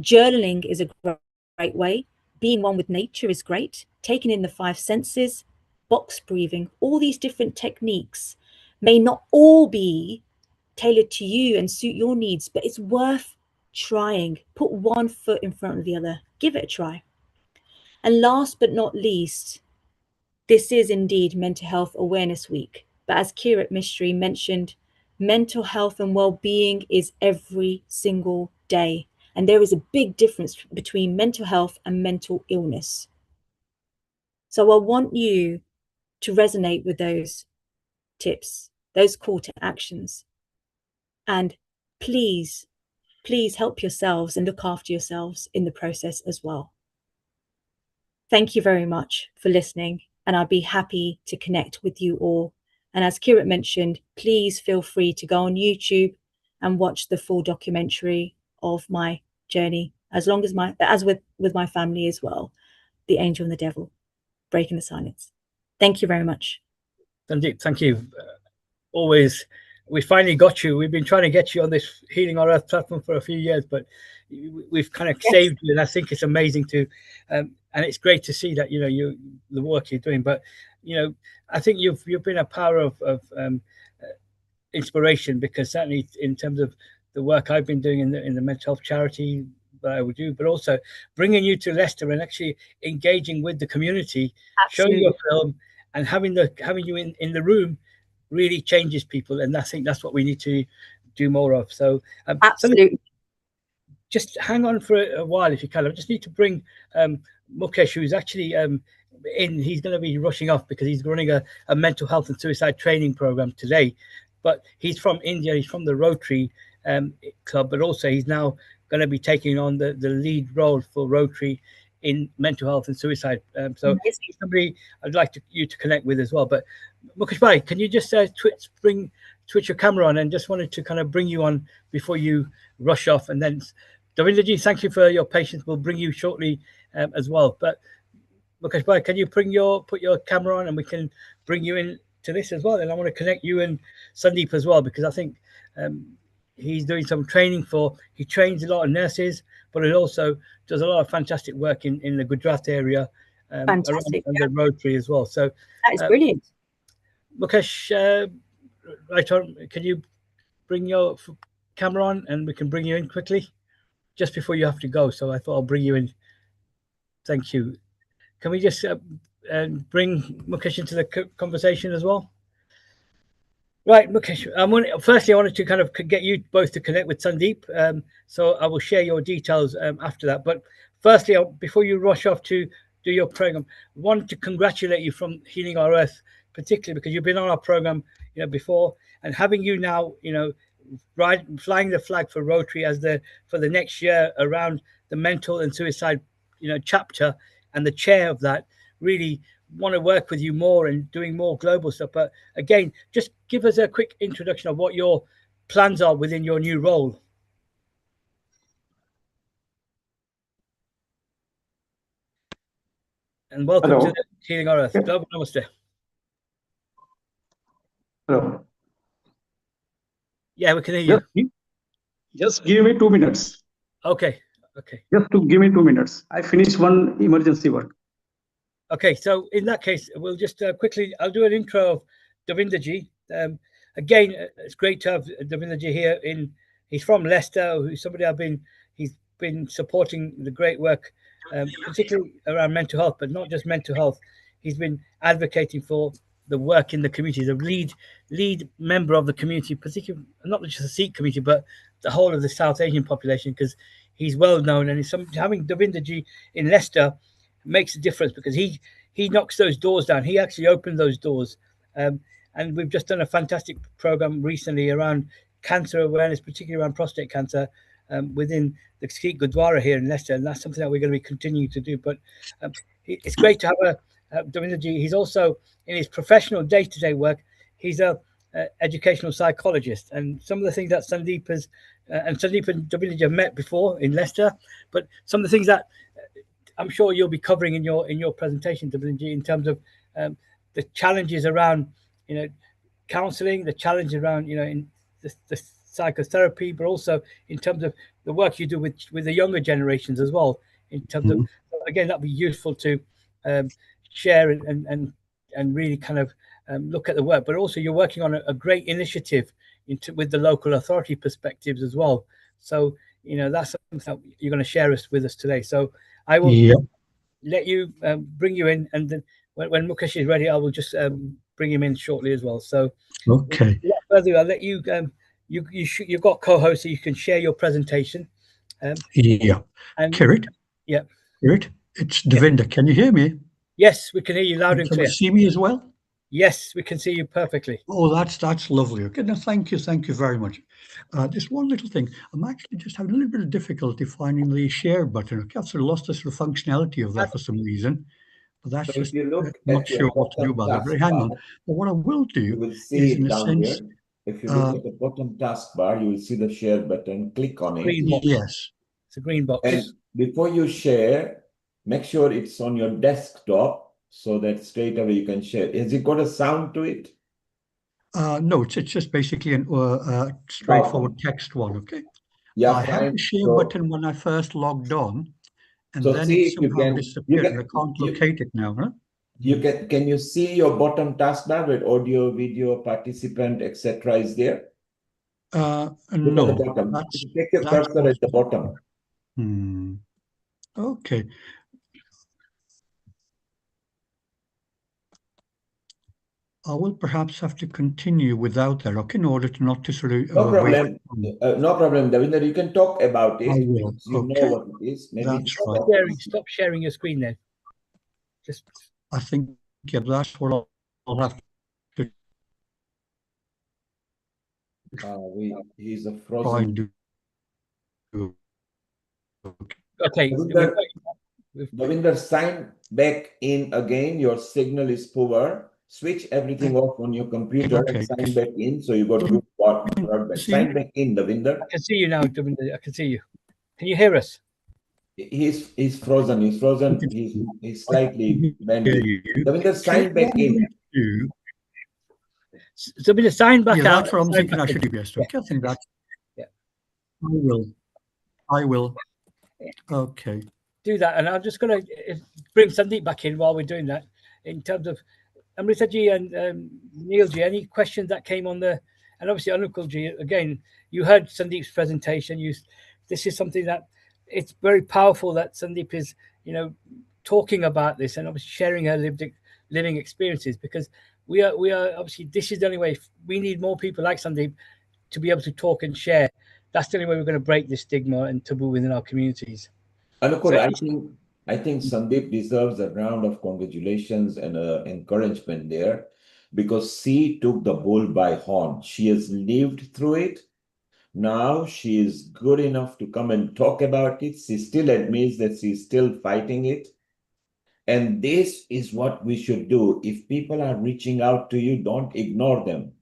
Journaling is a great way. Being one with nature is great. Taking in the 5 senses, box breathing, all these different techniques may not all be tailored to you and suit your needs, but it's worth trying. Put one foot in front of the other. Give it a try. And last but not least, this is indeed Mental Health Awareness Week. But as Kirit Mistry mentioned, mental health and well-being is every single day. And there is a big difference between mental health and mental illness. So I want you to resonate with those tips, those call to actions. And please, please help yourselves and look after yourselves in the process as well. Thank you very much for listening, and I'd be happy to connect with you all. And as Kirit mentioned, please feel free to go on YouTube and watch the full documentary of my journey, as with my family as well, The Angel and the Devil, Breaking the Silence. Thank you very much.
Sandeep, thank you. Always, we finally got you. We've been trying to get you on this Healing Our Earth platform for a few years, but we've kind of saved you, and I think it's amazing to, and it's great to see that the work you're doing. But I think you've been a power of inspiration, because certainly in terms of the work I've been doing in the mental health charity that I would do, but also bringing you to Leicester and actually engaging with the community,
Absolutely.
showing your film and having you in the room really changes people, and I think that's what we need to do more of. So
absolutely.
Just hang on for a while if you can. I just need to bring Mukesh, who's actually in. He's going to be rushing off because he's running a mental health and suicide training program today, but he's from India. He's from the Rotary Club, but also he's now going to be taking on the lead role for Rotary in mental health and suicide. So he's somebody I'd like you to connect with as well. But Mukesh bhai, can you just switch your camera on, and just wanted to kind of bring you on before you rush off. And then Davinder ji, thank you for your patience. We'll bring you shortly as well. But Mukesh bhai, can you put your camera on and we can bring you in to this as well? And I want to connect you and Sandeep as well, because I think he's doing some training he trains a lot of nurses, but he also does a lot of fantastic work in the Gujarat area, around the Rotary as well. So
that is brilliant.
Mukesh, right on, can you bring your camera on and we can bring you in quickly just before you have to go? So I thought I'll bring you in. Thank you. Can we just bring Mukesh into the conversation as well? Right, Mukesh, firstly, I wanted to kind of get you both to connect with Sandeep. So I will share your details after that. But firstly, before you rush off to do your program, I wanted to congratulate you from Healing Our Earth, particularly because you've been on our program before, and having you now flying the flag for Rotary for the next year around the mental and suicide chapter, and the chair of that. Really want to work with you more and doing more global stuff. But again, just give us a quick introduction of what your plans are within your new role. And welcome to Healing Our Earth. Global Namaste.
Hello.
Yeah, we can hear you.
Just give me 2 minutes.
Okay.
Just to give me 2 minutes. I finished one emergency work.
Okay, so in that case, we'll just quickly, I'll do an intro of Davinder ji. Again, it's great to have Davinder ji here. He's from Leicester, who's somebody he's been supporting the great work, particularly around mental health, but not just mental health. He's been advocating for the work in the community, the lead member of the community, particularly not just the Sikh community, but the whole of the South Asian population, because he's well known, and having Davinder ji in Leicester makes a difference because he knocks those doors down. He actually opened those doors, and we've just done a fantastic program recently around cancer awareness, particularly around prostate cancer, within the Sikh Gurdwara here in Leicester, and that's something that we're going to be continuing to do. But it's great to have Davinder ji. He's also in his professional day-to-day work. He's a educational psychologist, and some of the things that Sandeep has and Sandeep and Davinder ji have met before in Leicester, but some of the things that I'm sure you'll be covering in your presentation, Davinder ji, in terms of the challenges around, counselling, the challenge around, in the psychotherapy, but also in terms of the work you do with the younger generations as well. In terms of, again, that'd be useful to share and really kind of look at the work. But also, you're working on a great initiative with the local authority perspectives as well. So that's something that you're going to share with us today. So I will let you bring you in, and then when Mukesh is ready, I will just bring him in shortly as well. So,
okay.
Without further ado, I'll let you. You've got co-host, so you can share your presentation.
And
Kirit.
Yeah. Kirit, it's Davinder. Yeah. Can you hear me?
Yes, we can hear you loud and clear.
Can you see me as well?
Yes, we can see you perfectly.
Oh, that's lovely. Okay, no, thank you very much. Just one little thing. I'm actually just having a little bit of difficulty finding the share button. Okay, I've sort of lost the sort of functionality of that for some reason. But that's
so
just
if you look
not sure what to do about it. But hang on. But what I will do is, in a sense,
here. If you look at the bottom taskbar, you will see the share button. Click on it.
Yes,
it's a green box.
And before you share, make sure it's on your desktop, so that straight away you can share. Has it got a sound to it?
No, it's just basically a straightforward text one. Okay.
Yeah,
I had the share button when I first logged on, and then it somehow disappeared, and I can't locate it now. Huh?
Can you see your bottom taskbar with audio, video, participant, etc. is there?
No.
Look at the bottom. Take your cursor at the bottom.
Okay. I will perhaps have to continue without that, okay, in order to not to sort of...
No problem. No problem, Davinder. You can talk about it.
I will.
You know what it is. Maybe
that's right.
Stop sharing your screen then. Just.
I think, yeah, that's what I'll have to...
He's a frozen...
Okay.
Davinder, sign back in again. Your signal is poor. Switch everything off on your computer and sign back in, so you got good broadband. Sign back in, Davinder.
I can see you now, Davinder. I can see you. Can you hear us?
He's frozen. He's frozen. He's slightly bendy. Davinder, sign back in.
Davinder, sign back out.
That's what I'm thinking I should do best. Okay, I think that's...
Yeah.
I will. Okay.
Do that, and I'm just going to bring Sandeep back in while we're doing that. In terms of Amrita ji and Neil ji, any questions that came on the, and obviously Anukul ji, again, you heard Sandeep's presentation. This is something that it's very powerful that Sandeep is, talking about this and obviously sharing her living experiences, because we are obviously, this is the only way. We need more people like Sandeep to be able to talk and share. That's the only way we're going to break this stigma and taboo within our communities.
Anukul, I think Sandeep deserves a round of congratulations and encouragement there, because she took the bull by horn. She has lived through it. Now she is good enough to come and talk about it. She still admits that she's still fighting it. And this is what we should do. If people are reaching out to you, don't ignore them.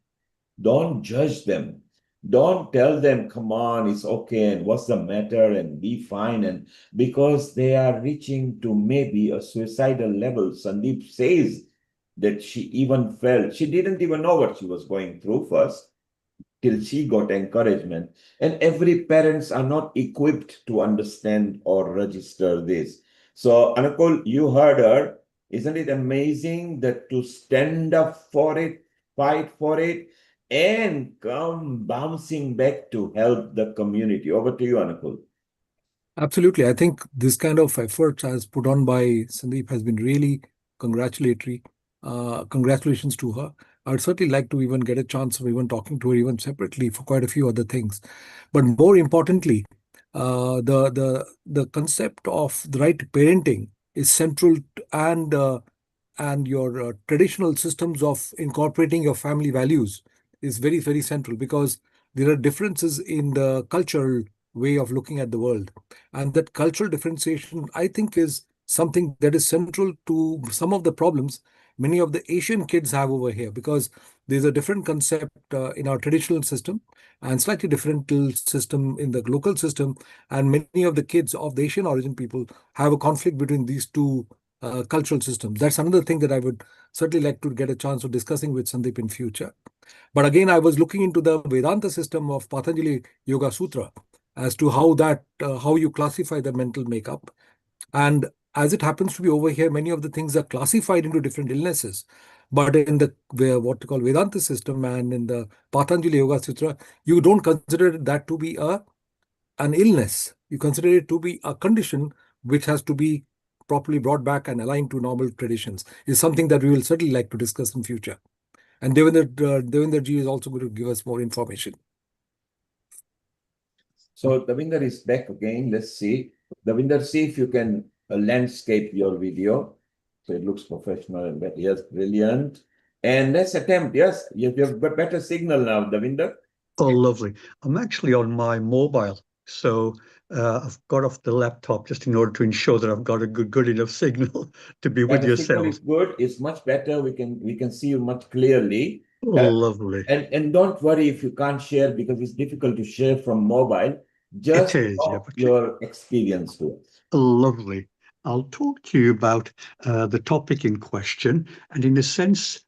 Don't judge them. Don't tell them, come on, it's okay, and what's the matter, and be fine. And because they are reaching to maybe a suicidal level. Sandeep says that she even felt, she didn't even know what she was going through first, till she got encouragement. And every parents are not equipped to understand or register this. So, Anukul, you heard her. Isn't it amazing that to stand up for it, fight for it, and come bouncing back to help the community? Over to you, Anukul.
Absolutely. I think this kind of effort as put on by Sandeep has been really congratulatory. Congratulations to her. I'd certainly like to even get a chance of even talking to her even separately for quite a few other things. But more importantly, the concept of the right to parenting is central and your traditional systems of incorporating your family values is very, very central because there are differences in the cultural way of looking at the world. And that cultural differentiation, I think, is something that is central to some of the problems many of the Asian kids have over here because there's a different concept in our traditional system and slightly different system in the local system. And many of the kids of the Asian origin people have a conflict between these two cultural systems. That's another thing that I would certainly like to get a chance of discussing with Sandeep in future. But again, I was looking into the Vedanta system of Patanjali Yoga Sutra as to how you classify the mental makeup. And as it happens to be over here, many of the things are classified into different illnesses. But in what we call Vedanta system and in the Patanjali Yoga Sutra, you don't consider that to be an illness. You consider it to be a condition which has to be properly brought back and aligned to normal traditions. Is something that we will certainly like to discuss in future. And Davinder ji is also going to give us more information.
So Davinder is back again. Let's see. Davinder, see if you can landscape your video. So it looks professional and better. Yes, brilliant. And let's attempt. Yes, you have got better signal now, Davinder.
Oh, lovely. I'm actually on my mobile, so I've got off the laptop just in order to ensure that I've got a good enough signal to be with
the signal
yourself.
is good. It's much better. We can see you much clearly.
Oh, lovely.
And don't worry if you can't share because it's difficult to share from mobile. Just
It is, yeah,
talk
but
your experience to us.
lovely. I'll talk to you about the topic in question, and in a sense,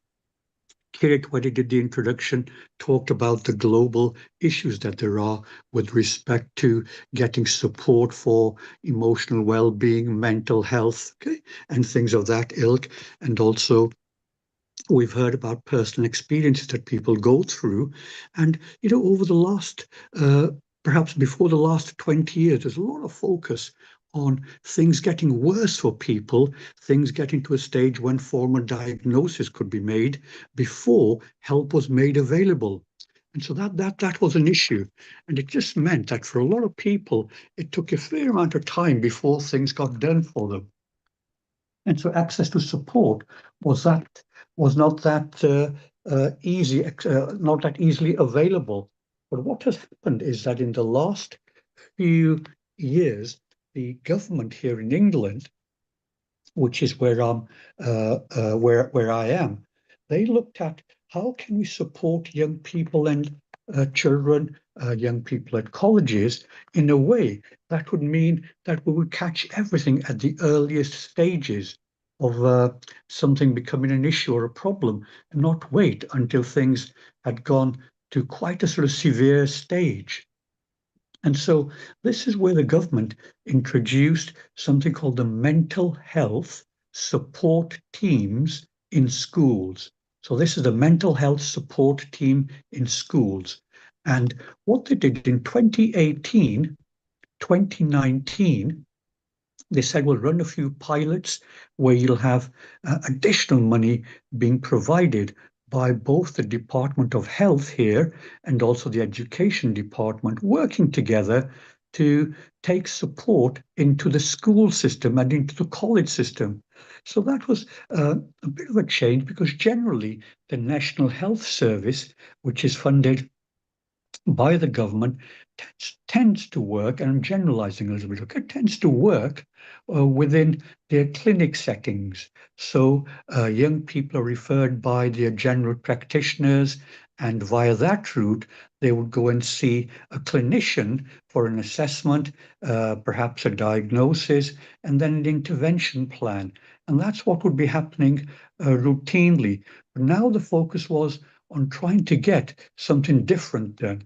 Kirit, when he did the introduction, talked about the global issues that there are with respect to getting support for emotional well-being, mental health, okay, and things of that ilk. And also, we've heard about personal experiences that people go through. And, over the last, perhaps before the last 20 years, there's a lot of focus on things getting worse for people, things getting to a stage when formal diagnosis could be made before help was made available. And so that was an issue. And it just meant that for a lot of people, it took a fair amount of time before things got done for them. And so access to support was not that easy, not that easily available. But what has happened is that in the last few years, the government here in England, which is where I am, they looked at how can we support young people and children, young people at colleges in a way that would mean that we would catch everything at the earliest stages of something becoming an issue or a problem, and not wait until things had gone to quite a sort of severe stage. And so this is where the government introduced something called the mental health support teams in schools. So this is the mental health support team in schools. And what they did in 2018, 2019, they said, we'll run a few pilots where you'll have additional money being provided by both the Department of Health here and also the Education Department working together to take support into the school system and into the college system. So that was a bit of a change because generally the National Health Service, which is funded by the government, tends to work, and I'm generalizing a little bit, okay, tends to work within their clinic settings. So young people are referred by their general practitioners, and via that route, they would go and see a clinician for an assessment, perhaps a diagnosis, and then an intervention plan. And that's what would be happening routinely. But now the focus was on trying to get something different done.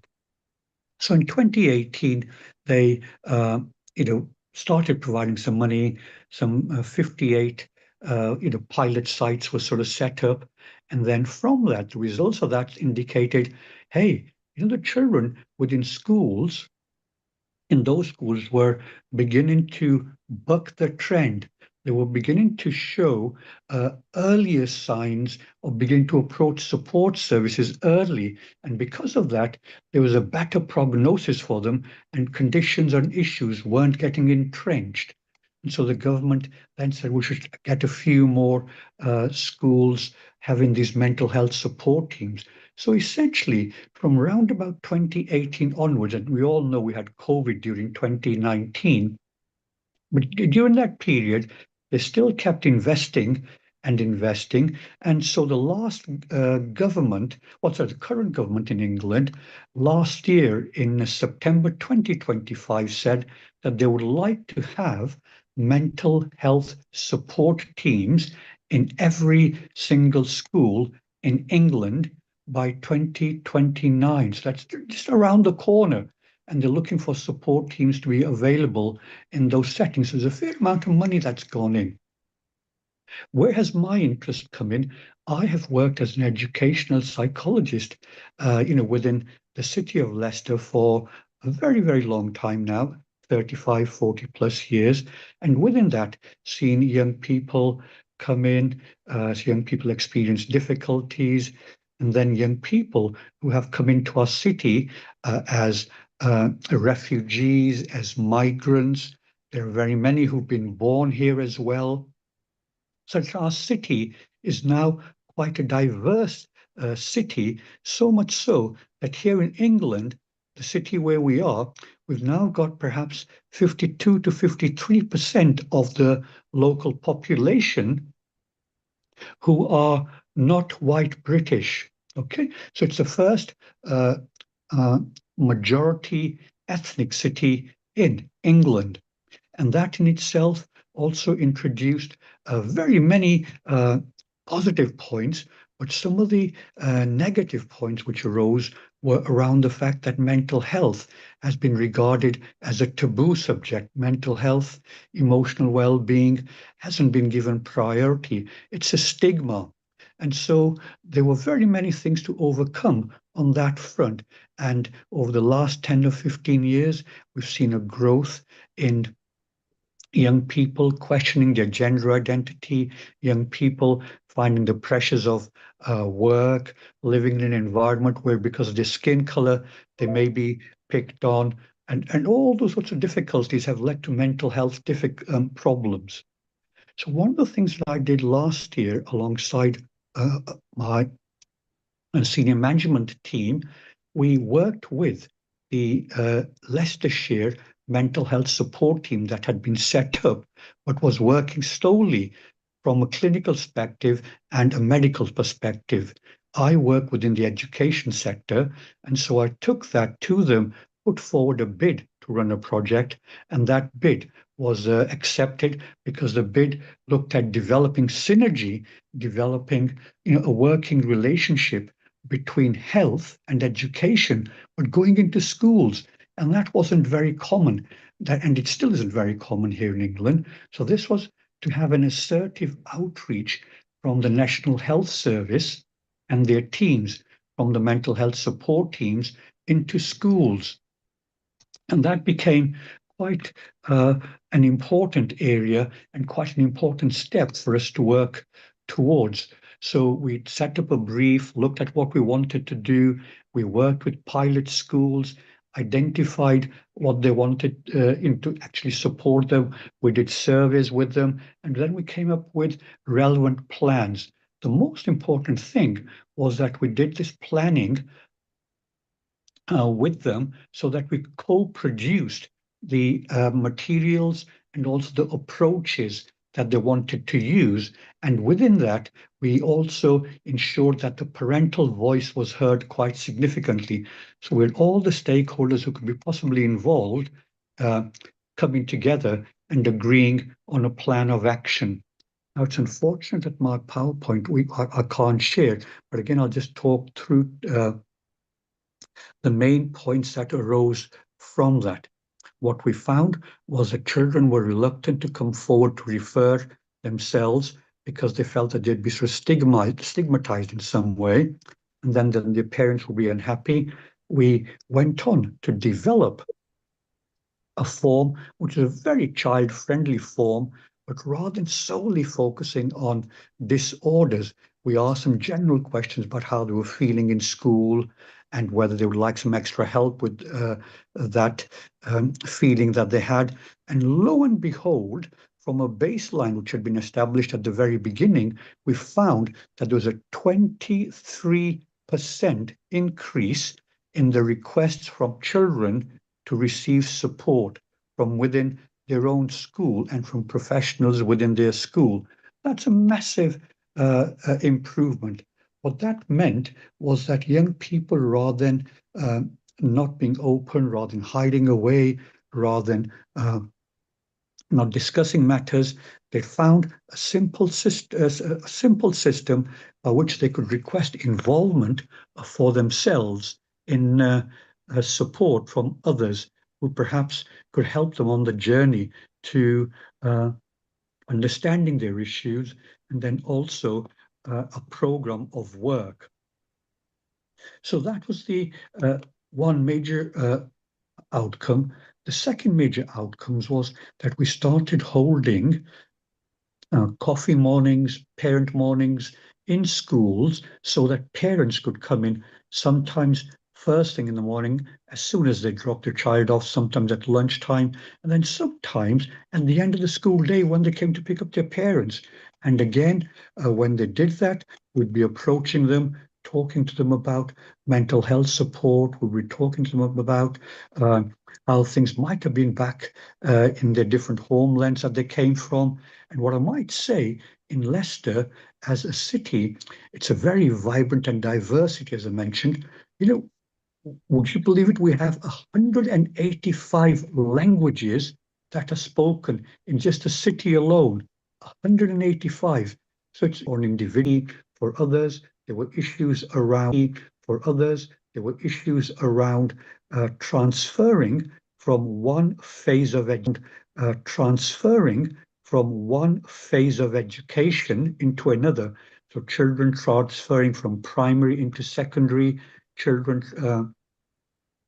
So in 2018, they started providing some money, some 58 pilot sites were sort of set up. And then from that, the results of that indicated, hey, the children within schools, in those schools, were beginning to buck the trend. They were beginning to show earlier signs of beginning to approach support services early. And because of that, there was a better prognosis for them, and conditions and issues weren't getting entrenched. And so the government then said we should get a few more schools having these mental health support teams. So essentially, from around about 2018 onwards, and we all know we had COVID during 2019, but during that period, they still kept investing and investing. And so the last government, the current government in England, last year in September 2025 said that they would like to have mental health support teams in every single school in England by 2029. So that's just around the corner. And they're looking for support teams to be available in those settings. There's a fair amount of money that's gone in. Where has my interest come in? I have worked as an educational psychologist, within the city of Leicester for a very, very long time now, 35, 40 plus years. And within that, seen young people come in, young people experience difficulties, and then young people who have come into our city as refugees, as migrants. There are very many who've been born here as well. So our city is now quite a diverse city, so much so that here in England, the city where we are, we've now got perhaps 52 to 53% of the local population who are not white British. Okay, so it's the first majority ethnic city in England. And that in itself also introduced very many positive points, but some of the negative points which arose were around the fact that mental health has been regarded as a taboo subject. Mental health, emotional well-being hasn't been given priority. It's a stigma. And so there were very many things to overcome on that front. And over the last 10 or 15 years, we've seen a growth in young people questioning their gender identity, young people finding the pressures of work, living in an environment where because of their skin color, they may be picked on, and all those sorts of difficulties have led to mental health problems. So one of the things that I did last year alongside my senior management team, we worked with the Leicestershire mental health support team that had been set up, but was working solely from a clinical perspective and a medical perspective. I work within the education sector, and so I took that to them, put forward a bid to run a project, and that bid was accepted because the bid looked at developing synergy, developing a working relationship between health and education, but going into schools. And that wasn't very common, and it still isn't very common here in England. So this was to have an assertive outreach from the National Health Service and their teams, from the mental health support teams, into schools. And that became quite an important area and quite an important step for us to work towards. So we set up a brief, looked at what we wanted to do. We worked with pilot schools, identified what they wanted to actually support them. We did surveys with them, and then we came up with relevant plans. The most important thing was that we did this planning with them so that we co-produced the materials and also the approaches that they wanted to use. And within that, we also ensured that the parental voice was heard quite significantly. So with all the stakeholders who could be possibly involved coming together and agreeing on a plan of action. Now, it's unfortunate that my PowerPoint, I can't share, but again, I'll just talk through the main points that arose from that. What we found was that children were reluctant to come forward to refer themselves because they felt that they'd be sort of stigmatized in some way, and then their parents would be unhappy. We went on to develop a form which is a very child-friendly form, but rather than solely focusing on disorders, we asked some general questions about how they were feeling in school and whether they would like some extra help with that feeling that they had. And lo and behold, from a baseline which had been established at the very beginning, we found that there was a 23% increase in the requests from children to receive support from within their own school and from professionals within their school. That's a massive improvement. What that meant was that young people, rather than not being open, rather than hiding away, rather than not discussing matters, they found a simple system by which they could request involvement for themselves in support from others who perhaps could help them on the journey to understanding their issues, and then also a program of work. So that was the one major outcome. The second major outcomes was that we started holding coffee mornings, parent mornings in schools so that parents could come in, sometimes first thing in the morning, as soon as they drop their child off, sometimes at lunchtime, and then sometimes at the end of the school day when they came to pick up their parents. And again, when they did that, we'd be approaching them, talking to them about mental health support. We'd be talking to them about how things might have been back in their different homelands that they came from. And what I might say, in Leicester, as a city, it's a very vibrant and diverse city, as I mentioned. You know, would you believe it? We have 185 languages that are spoken in just a city alone. 185. So it's for an individual. For others, there were issues around. For others, there were issues around transferring from one phase of education into another. So children transferring from primary into secondary, children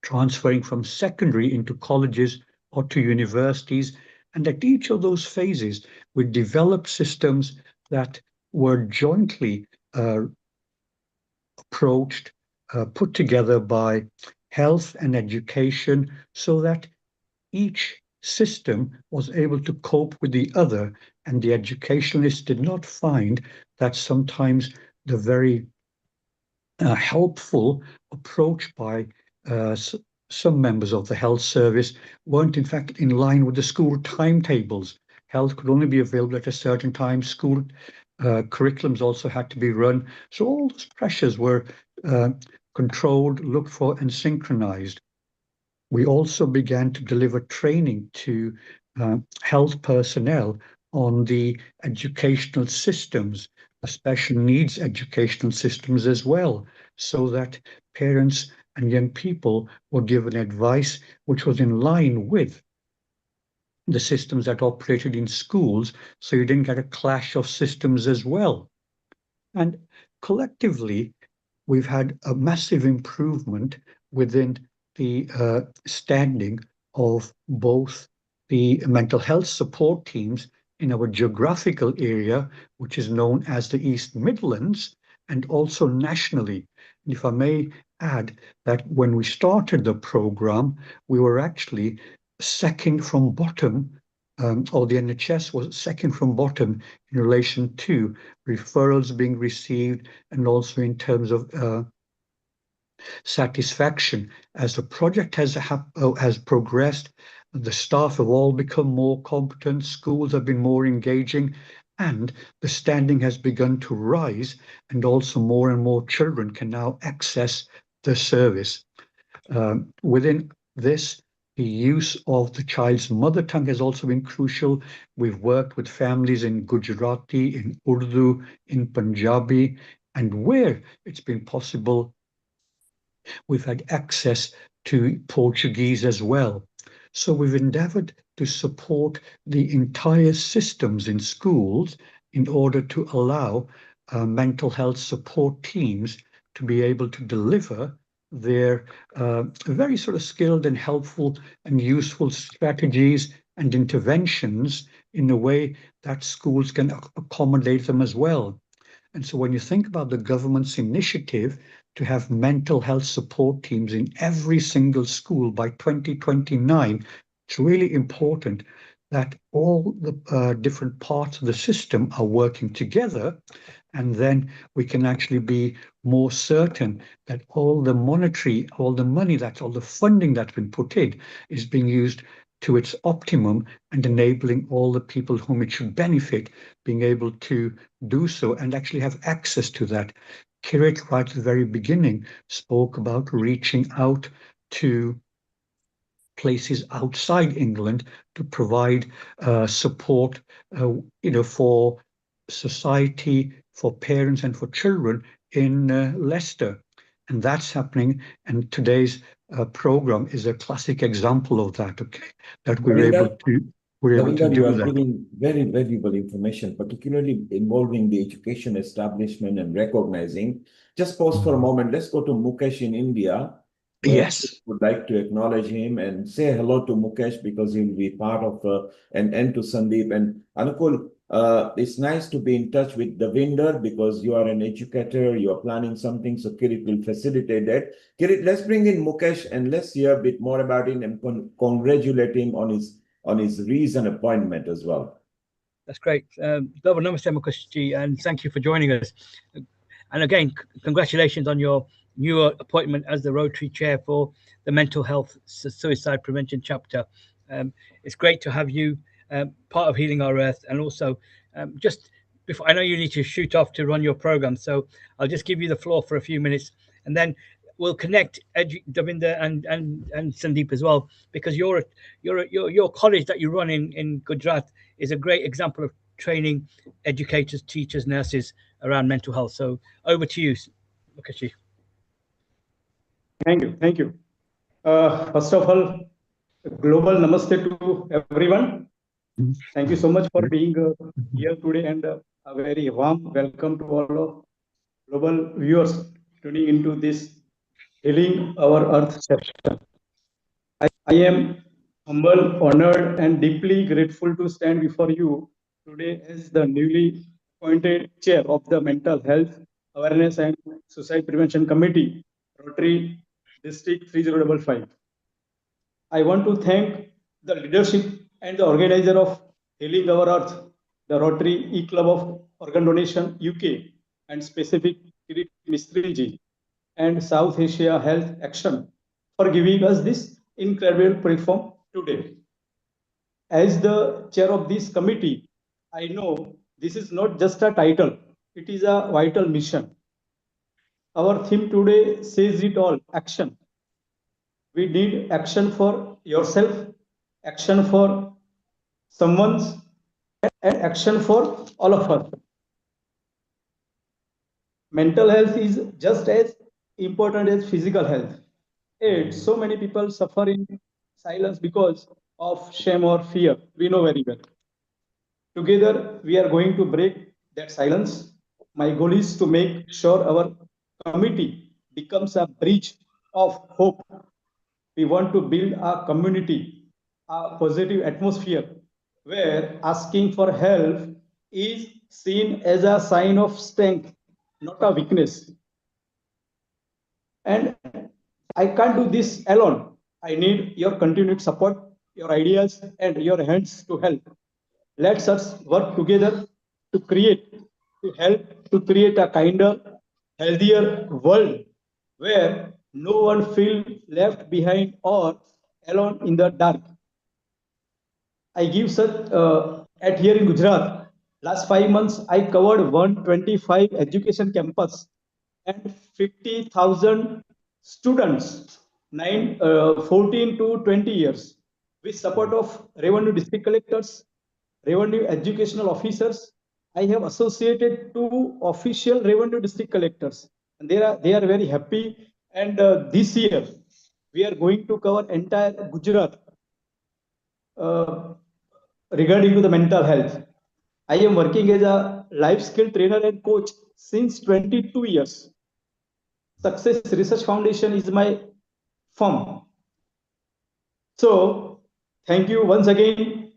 transferring from secondary into colleges or to universities. And at each of those phases, we developed systems that were jointly approached, put together by health and education, so that each system was able to cope with the other, and the educationalists did not find that sometimes the very helpful approach by some members of the health service weren't in fact in line with the school timetables. Health could only be available at a certain time. School curriculums also had to be run. So all those pressures were controlled, looked for, and synchronized. We also began to deliver training to health personnel on the educational systems, special needs educational systems as well, so that parents and young people were given advice which was in line with the systems that operated in schools, so you didn't get a clash of systems as well. And collectively, we've had a massive improvement within the standing of both the mental health support teams in our geographical area, which is known as the East Midlands, and also nationally. And if I may add that when we started the program, we were actually second from bottom, or the NHS was second from bottom in relation to referrals being received, and also in terms of satisfaction. As the project has progressed, the staff have all become more competent, schools have been more engaging, and the standing has begun to rise, and also more and more children can now access the service. Within this, the use of the child's mother tongue has also been crucial. We've worked with families in Gujarati, in Urdu, in Punjabi, and where it's been possible, we've had access to Portuguese as well. So we've endeavored to support the entire systems in schools in order to allow mental health support teams to be able to deliver their very sort of skilled and helpful and useful strategies and interventions in a way that schools can accommodate them as well. And so when you think about the government's initiative to have mental health support teams in every single school by 2029, it's really important that all the different parts of the system are working together, and then we can actually be more certain that all the money, all the funding that's been put in is being used to its optimum and enabling all the people whom it should benefit being able to do so and actually have access to that. Kirit, right at the very beginning, spoke about reaching out to places outside England to provide support, for society, for parents, and for children in Leicester, and that's happening. And today's program is a classic example of that. Okay, that
Davinder,
we're able to
Davinder, you
do
are
that.
giving very valuable information, particularly involving the education establishment and recognizing. Just pause for a moment. Let's go to Mukesh in India.
Yes.
Would like to acknowledge him and say hello to Mukesh because he'll be part of and to Sandeep and Anukul. It's nice to be in touch with Davinder because you are an educator, you are planning something, so Kirit will facilitate that. Kirit, let's bring in Mukesh and let's hear a bit more about him and congratulate him on his recent appointment as well.
That's great. Namaste, Mukesh, and thank you for joining us. And again, congratulations on your new appointment as the Rotary Chair for the Mental Health Suicide Prevention Chapter. It's great to have you part of Healing Our Earth, and also just before, I know you need to shoot off to run your program, so I'll just give you the floor for a few minutes, and then we'll connect Davinder and Sandeep as well, because your college that you run in Gujarat is a great example of training educators, teachers, nurses around mental health. So over to you, Mukesh.
Thank you. First of all, global namaste to everyone. Thank you so much for being here today, and a very warm welcome to all of global viewers tuning into this Healing Our Earth session. I am humble, honored, and deeply grateful to stand before you today as the newly appointed chair of the Mental Health Awareness and Suicide Prevention Committee, Rotary District 3055. I want to thank the leadership and the organizer of Healing Our Earth, the Rotary E-Club of Organ Donation UK, and specific Kirit Mistry ji and South Asia Health Action for giving us this incredible platform today. As the chair of this committee, I know this is not just a title, it is a vital mission. Our theme today says it all: action. We need action for yourself, action for someone's, and action for all of us. Mental health is just as important as physical health. And so many people suffer in silence because of shame or fear. We know very well. Together, we are going to break that silence. My goal is to make sure our committee becomes a bridge of hope. We want to build a community, a positive atmosphere where asking for help is seen as a sign of strength, not a weakness. And I can't do this alone. I need your continued support, your ideas, and your hands to help. Let us work together to help to create a kinder, healthier world where no one feels left behind or alone in the dark. I give such at here in Gujarat. Last 5 months, I covered 125 education campus and 50,000 students, 14 to 20 years, with support of revenue district collectors, revenue educational officers. I have associated 2 official revenue district collectors, and they are very happy. And this year, we are going to cover entire Gujarat regarding to the mental health. I am working as a life skill trainer and coach since 22 years. Success Research Foundation is my firm. So thank you once again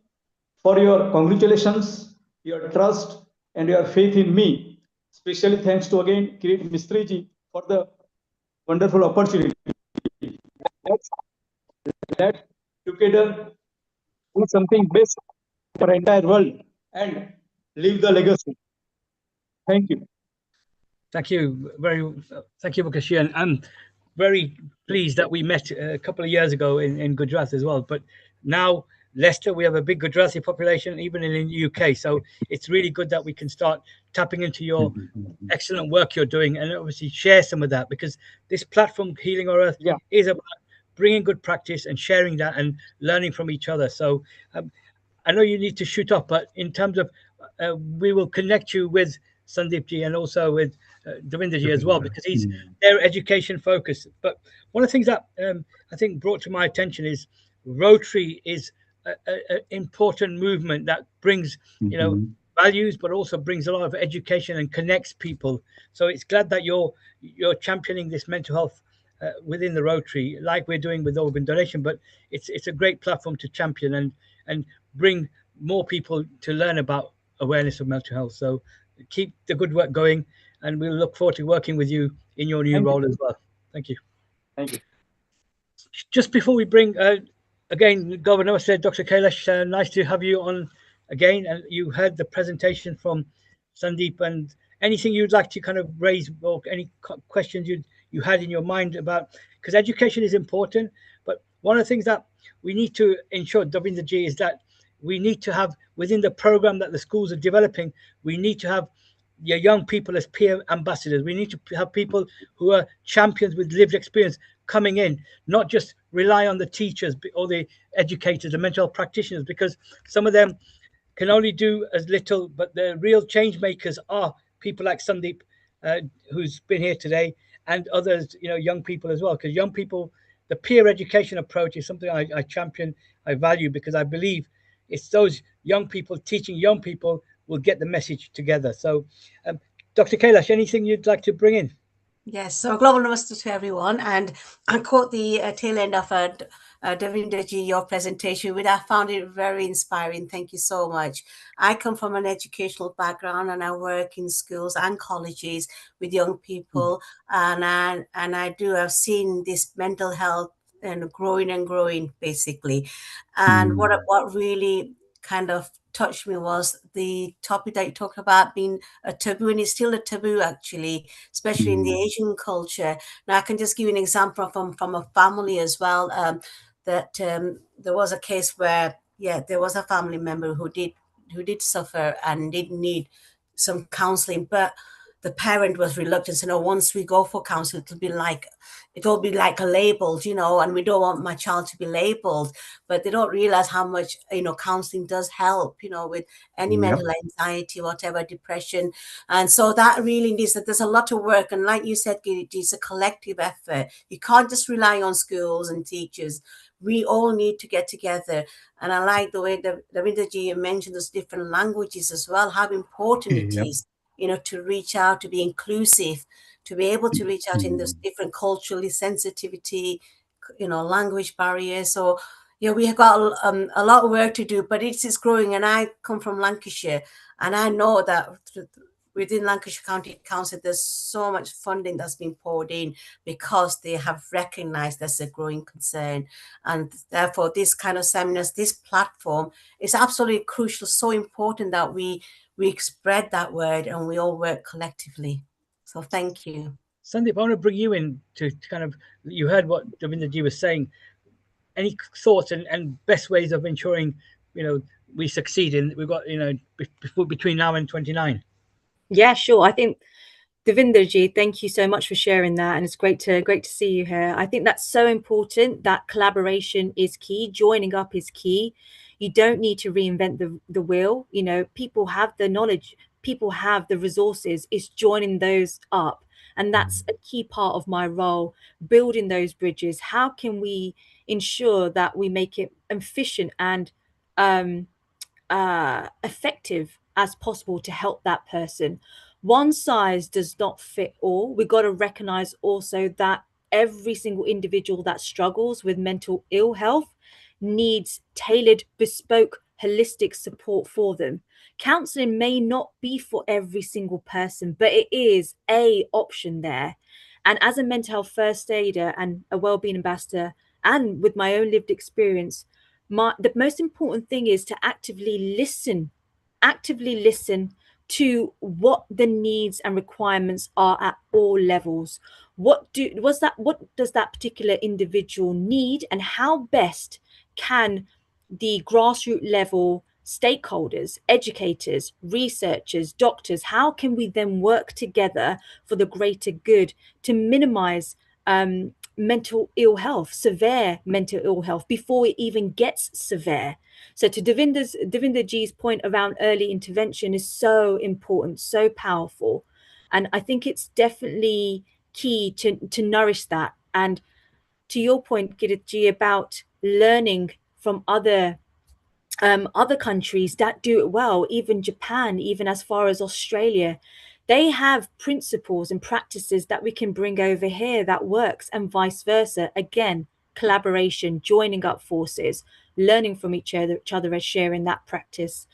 for your congratulations, your trust, and your faith in me. Especially thanks to again Kirit Mistry ji for the wonderful opportunity. Let's together do something best for the entire world and leave the legacy. Thank you.
Thank you thank you, Mukesh. And I'm very pleased that we met a couple of years ago in Gujarat as well. But now Leicester, we have a big Gujarati population, even in the UK. So it's really good that we can start tapping into your excellent work you're doing and obviously share some of that, because this platform, Healing Our Earth, is about bringing good practice and sharing that and learning from each other. So I know you need to shoot off, but in terms of we will connect you with Sandeep ji and also with Davinder ji as well, because he's their education focus. But one of the things that I think brought to my attention is Rotary is an important movement that brings, you know, values, but also brings a lot of education and connects people. So it's glad that you're championing this mental health within the Rotary, like we're doing with Organ Donation. But it's a great platform to champion and bring more people to learn about awareness of mental health. So keep the good work going, and we'll look forward to working with you in your new role as well. Thank you.
Thank you.
Just before we bring again, Governor said, Dr. Kailash, nice to have you on again. And you heard the presentation from Sandeep, and anything you'd like to kind of raise, or any questions you had in your mind about, because education is important. But one of the things that we need to ensure, Davinder ji, is that we need to have within the program that the schools are developing, we need to have your young people as peer ambassadors. We need to have people who are champions with lived experience coming in, not just rely on the teachers or the educators, the mental health practitioners, because some of them can only do as little, but the real change makers are people like Sandeep, who's been here today, and others, you know, young people as well. Because young people, the peer education approach is something I champion, I value, because I believe it's those young people teaching young people will get the message together. So, Dr. Kailash, anything you'd like to bring in?
Yes, so global namaste to everyone. And I caught the tail end of Davinder ji, your presentation, which I found it very inspiring. Thank you so much. I come from an educational background, and I work in schools and colleges with young people. And I've seen this mental health and growing, basically. And what really kind of touched me was the topic that you talked about being a taboo, and it's still a taboo, actually, especially in the Asian culture. Now, I can just give you an example from a family as well. That there was a case where, there was a family member who did suffer and did need some counseling, but the parent was reluctant. So, once we go for counseling, it'll be like a label, and we don't want my child to be labeled. But they don't realize how much, counseling does help, with any mental anxiety, whatever, depression. And so that really needs that. There's a lot of work. And like you said, it's a collective effort. You can't just rely on schools and teachers. We all need to get together. And I like the way that Davinder ji mentioned those different languages as well, how important it is, to reach out, to be inclusive, to be able to reach out in those different culturally sensitivity, language barriers. So, we have got a lot of work to do, but it's growing. And I come from Lancashire, and I know that within Lancashire County Council, there's so much funding that's been poured in because they have recognized there's a growing concern. And therefore, this kind of seminars, this platform is absolutely crucial, so important that we spread that word and we all work collectively. So thank you.
Sandeep, I want to bring you in to kind of, you heard what Davinder ji was saying. Any thoughts and best ways of ensuring, we succeed in, we've got, between now and 29?
Yeah, sure. I think Davinder ji, thank you so much for sharing that, and it's great to see you here. I think that's so important. That collaboration is key. Joining up is key. You don't need to reinvent the wheel. People have the knowledge, people have the resources. It's joining those up, and that's a key part of my role. Building those bridges. How can we ensure that we make it efficient and effective as possible to help that person. One size does not fit all. We've got to recognize also that every single individual that struggles with mental ill health needs tailored, bespoke, holistic support for them. Counseling may not be for every single person, but it is a option there. And as a mental health first aider and a wellbeing ambassador, and with my own lived experience, the most important thing is to actively listen to what the needs and requirements are at all levels. What does that particular individual need, and how best can the grassroots level stakeholders, educators, researchers, doctors, how can we then work together for the greater good to minimize mental ill health, severe mental ill health, before it even gets severe? So to Davinder G's point around early intervention is so important, so powerful. And I think it's definitely key to nourish that. And to your point, Kirit Ji, about learning from other countries that do it well, even Japan, even as far as Australia, they have principles and practices that we can bring over here that works, and vice versa. Again, collaboration, joining up forces, learning from each other as sharing that practice.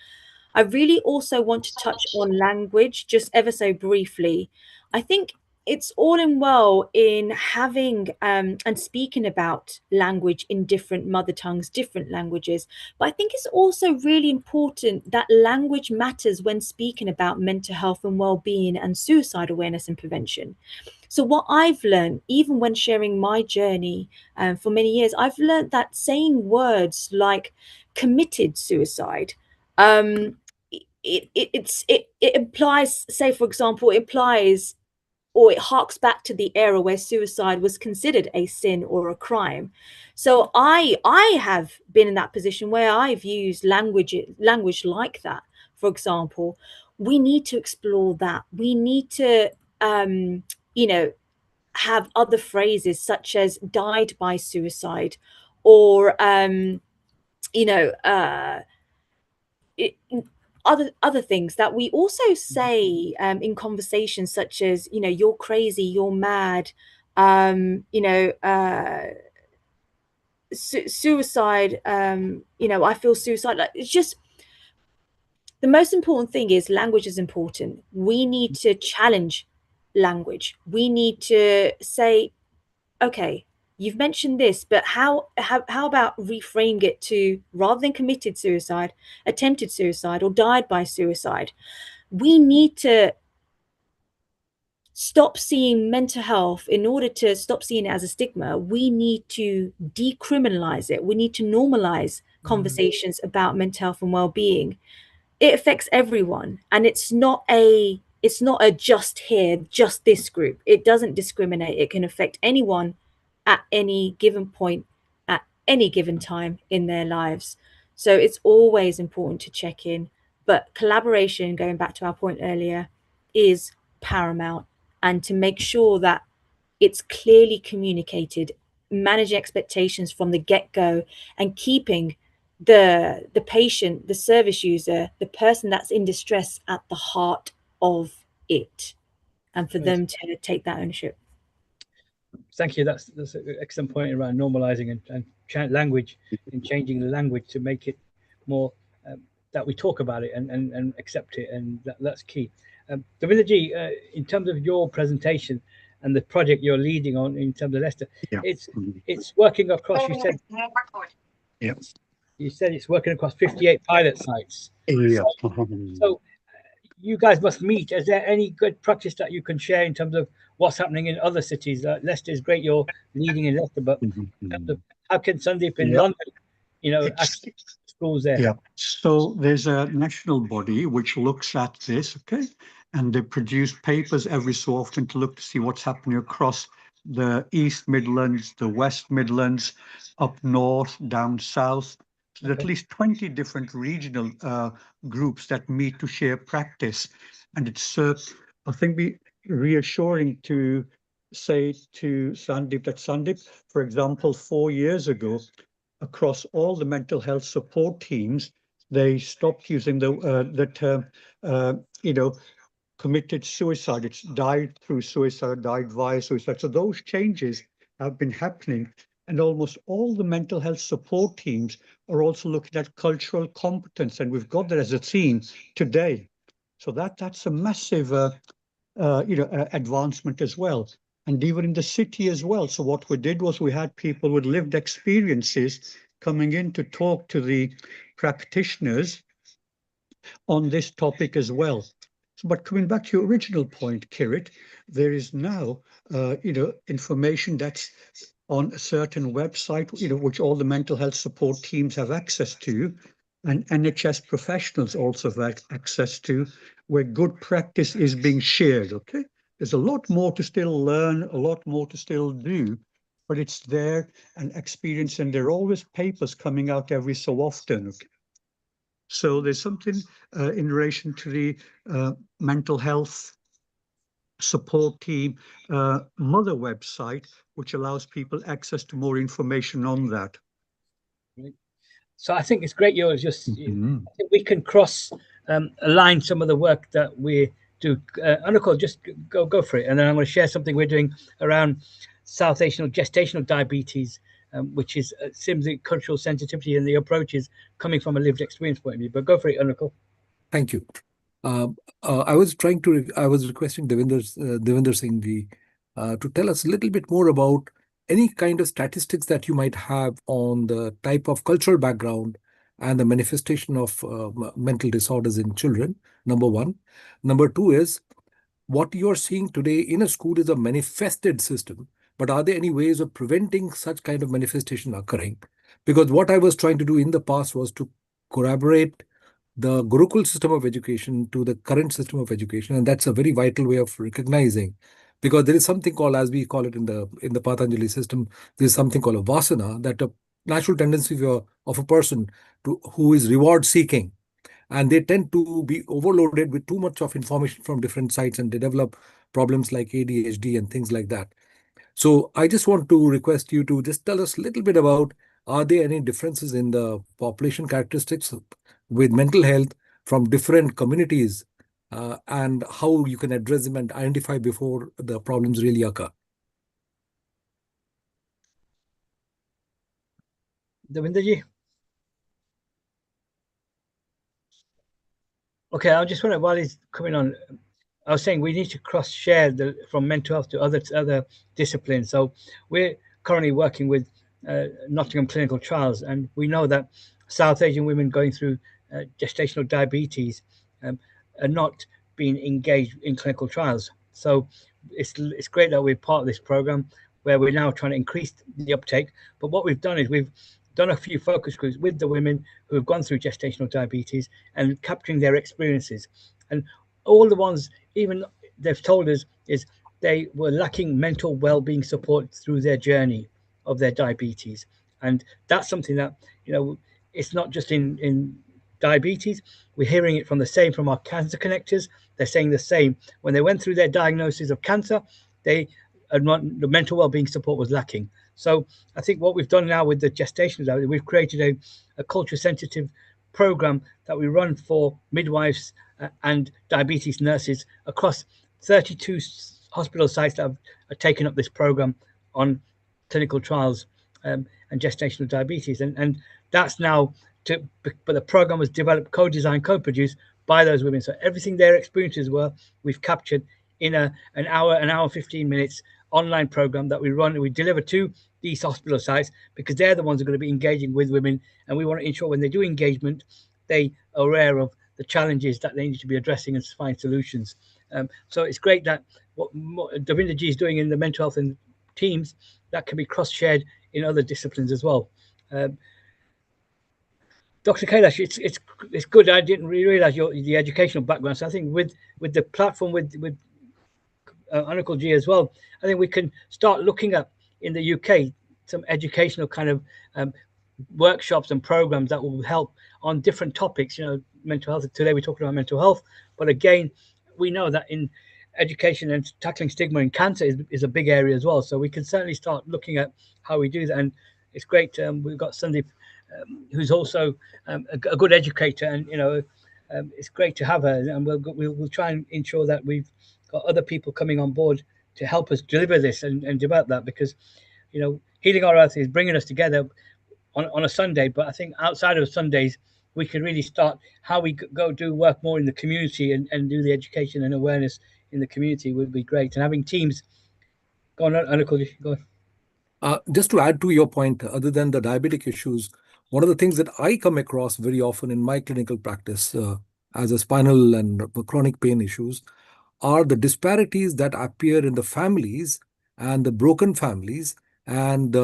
I really also want to touch on language just ever so briefly. I think it's all in well in having and speaking about language in different mother tongues, different languages. But I think it's also really important that language matters when speaking about mental health and well-being and suicide awareness and prevention. So what I've learned, even when sharing my journey for many years, I've learned that saying words like committed suicide, it implies, say for example, it implies, or it harks back to the era where suicide was considered a sin or a crime. So I have been in that position where I've used language like that. For example, we need to explore that. We need to have other phrases such as died by suicide, or it, other things that we also say in conversations, such as you're crazy, you're mad, suicide, I feel suicide. Like, it's just, the most important thing is language is important. We need to challenge language. We need to say, okay, you've mentioned this, but how about reframe it to, rather than committed suicide, attempted suicide, or died by suicide? We need to stop seeing mental health. In order to stop seeing it as a stigma, we need to decriminalize it. We need to normalize conversations about mental health and well-being. It affects everyone, and it's not a just here, just this group. It doesn't discriminate. It can affect anyone at any given point, at any given time in their lives. So it's always important to check in. But collaboration, going back to our point earlier, is paramount, and to make sure that it's clearly communicated, managing expectations from the get-go, and keeping the patient, the service user, the person that's in distress at the heart of it, and for them to take that ownership.
Thank you. That's an excellent point around normalizing and language, and changing the language to make it more that we talk about it and accept it, and that's key. Davinder Ji, in terms of your presentation and the project you're leading on in terms of Leicester, it's working across. You said it's working across 58 pilot sites. So you guys must meet. Is there any good practice that you can share in terms of what's happening in other cities? Leicester is great, you're leading in Leicester, but how can Sandeep in London, access schools there?
Yeah. So there's a national body which looks at this, okay? And they produce papers every so often to look to see what's happening across the East Midlands, the West Midlands, up north, down south. So there's at least 20 different regional groups that meet to share practice. And it's, I think, be reassuring to say to Sandeep that Sandeep, for example, 4 years ago, across all the mental health support teams, They stopped using the term, committed suicide. It's died through suicide, died via suicide. So those changes have been happening. And almost all the mental health support teams are also looking at cultural competence. And we've got that as a theme today. So that's a massive, advancement as well. And even in the city as well. So what we did was we had people with lived experiences coming in to talk to the practitioners on this topic as well. But coming back to your original point, Kirit, there is now, information that's on a certain website, which all the mental health support teams have access to, and NHS professionals also have access to, where good practice is being shared. Okay, there's a lot more to still learn, a lot more to still do, but it's there and experience, and there are always papers coming out every so often. Okay? So there's something in relation to the mental health support team mother website, which allows people access to more information on that.
So I think it's great you're just, I think we can cross align some of the work that we do. Anukul, just go for it. And then I'm going to share something we're doing around South Asian gestational diabetes, which is seems the cultural sensitivity and the approaches coming from a lived experience point of view. But go for it, Anukul.
Thank you. I was requesting Davinder Singh ji to tell us a little bit more about any kind of statistics that you might have on the type of cultural background and the manifestation of mental disorders in children, number one. Number two is, what you're seeing today in a school is a manifested system, but are there any ways of preventing such kind of manifestation occurring? Because what I was trying to do in the past was to corroborate the Gurukul system of education to the current system of education, and that's a very vital way of recognizing, because there is something called, as we call it in the Patanjali system, there is something called a vasana, that a natural tendency of a person who is reward seeking, and they tend to be overloaded with too much of information from different sites, and they develop problems like ADHD and things like that. So I just want to request you to just tell us a little bit about, are there any differences in the population characteristics with mental health from different communities, and how you can address them and identify before the problems really occur?
Davinder ji. Okay, I just want to, while he's coming on, I was saying we need to cross-share from mental health to other disciplines. So we're currently working with Nottingham clinical trials, and we know that South Asian women going through gestational diabetes are not being engaged in clinical trials. So it's great that we're part of this program where we're now trying to increase the uptake. But what we've done is we've done a few focus groups with the women who have gone through gestational diabetes and capturing their experiences. And all the ones, even they've told us, is they were lacking mental well-being support through their journey of their diabetes. And that's something that, it's not just in diabetes. We're hearing it from our cancer connectors. They're saying the same. When they went through their diagnosis of cancer, the mental well-being support was lacking. So I think what we've done now with the gestational, we've created a culture-sensitive program that we run for midwives and diabetes nurses across 32 hospital sites that have taken up this program on clinical trials and gestational diabetes. And that's now, but the program was developed, co-designed, co-produced by those women. So everything their experiences were, we've captured in an hour 15 minutes online program that we run. We deliver to these hospital sites because they're the ones who are going to be engaging with women, and we want to ensure when they do engagement, they are aware of the challenges that they need to be addressing and find solutions. So it's great that what Davinder ji is doing in the mental health and teams, that can be cross-shared in other disciplines as well. Dr. Kailash, it's good. I didn't realize the educational background. So I think with the platform with Anukul ji as well, I think we can start looking at in the UK some educational kind of workshops and programs that will help on different topics. Mental health. Today we're talking about mental health, but again, we know that in education and tackling stigma in cancer is a big area as well. So we can certainly start looking at how we do that. And it's great. We've got Sandeep who's also a good educator, and it's great to have her, and we'll try and ensure that we've got other people coming on board to help us deliver this and develop that, because Healing Our Earth is bringing us together on a Sunday, but I think outside of Sundays we can really start how we go do work more in the community and do the education and awareness in the community would be great, and having teams. Go on, Anukul, go on.
Just to add to your point, other than the diabetic issues, one of the things that I come across very often in my clinical practice as a spinal and chronic pain issues are the disparities that appear in the families and the broken families and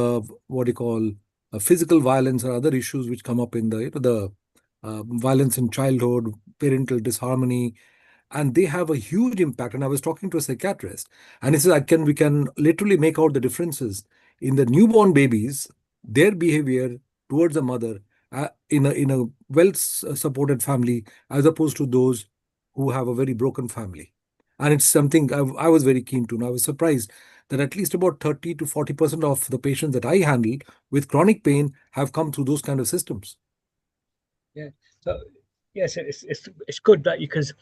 what you call physical violence or other issues which come up in the violence in childhood, parental disharmony, and they have a huge impact. And I was talking to a psychiatrist, and he said, we can literally make out the differences in the newborn babies, their behavior towards the mother in a well supported family, as opposed to those who have a very broken family. And it's something I was very keen to know. I was surprised that at least about 30 to 40% of the patients that I handle with chronic pain have come through those kind of systems.
Yeah. So yes, it's good that because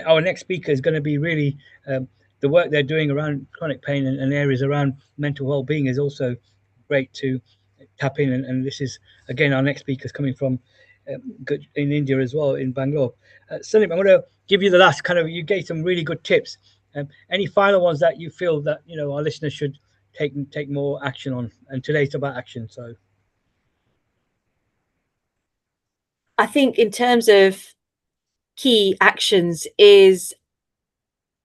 our next speaker is going to be really the work they're doing around chronic pain and areas around mental well-being is also great to tap in. And this is again our next speaker is coming from in India as well, in Bangalore. Sandeep, I'm going to give you the last you gave some really good tips. Any final ones that you feel that our listeners should take more action on? And today's about action, so.
I think in terms of key actions is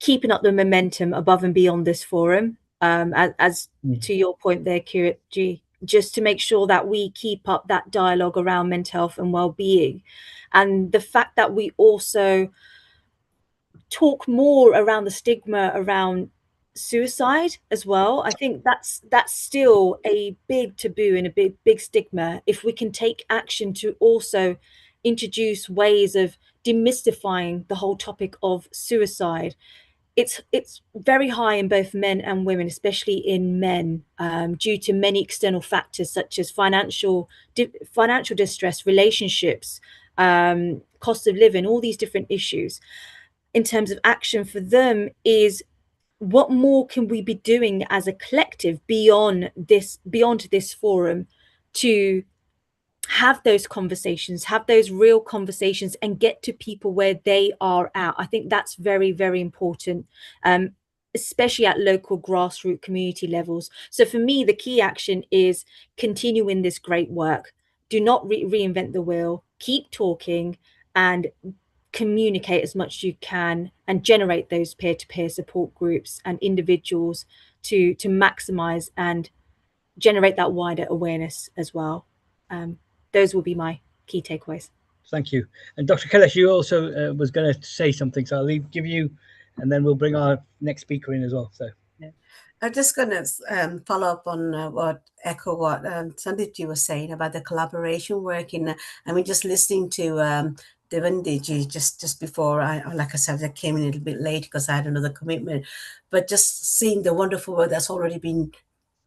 keeping up the momentum above and beyond this forum. As to your point there, Kirit G, just to make sure that we keep up that dialogue around mental health and well-being, and the fact that we also talk more around the stigma around suicide as well. I think that's still a big taboo and a big stigma. If we can take action to also introduce ways of demystifying the whole topic of suicide, it's very high in both men and women, especially in men, due to many external factors such as financial distress, relationships, cost of living, all these different issues. In terms of action for them is what more can we be doing as a collective beyond this forum to have those conversations, have those real conversations and get to people where they are at. I think that's very, very important, especially at local grassroots community levels. So for me, the key action is continuing this great work. Do not reinvent the wheel, keep talking and communicate as much as you can and generate those peer-to-peer support groups and individuals to maximize and generate that wider awareness as well. Those will be my key takeaways.
Thank you. And Dr. Kailash, you also was going to say something, so I'll give you, and then we'll bring our next speaker in as well. So
yeah. I'm just going to follow up on echo what Sandeep was saying about the collaboration working. I mean, just listening to Davinder just before like I said, I came in a little bit late because I had another commitment, but just seeing the wonderful work that's already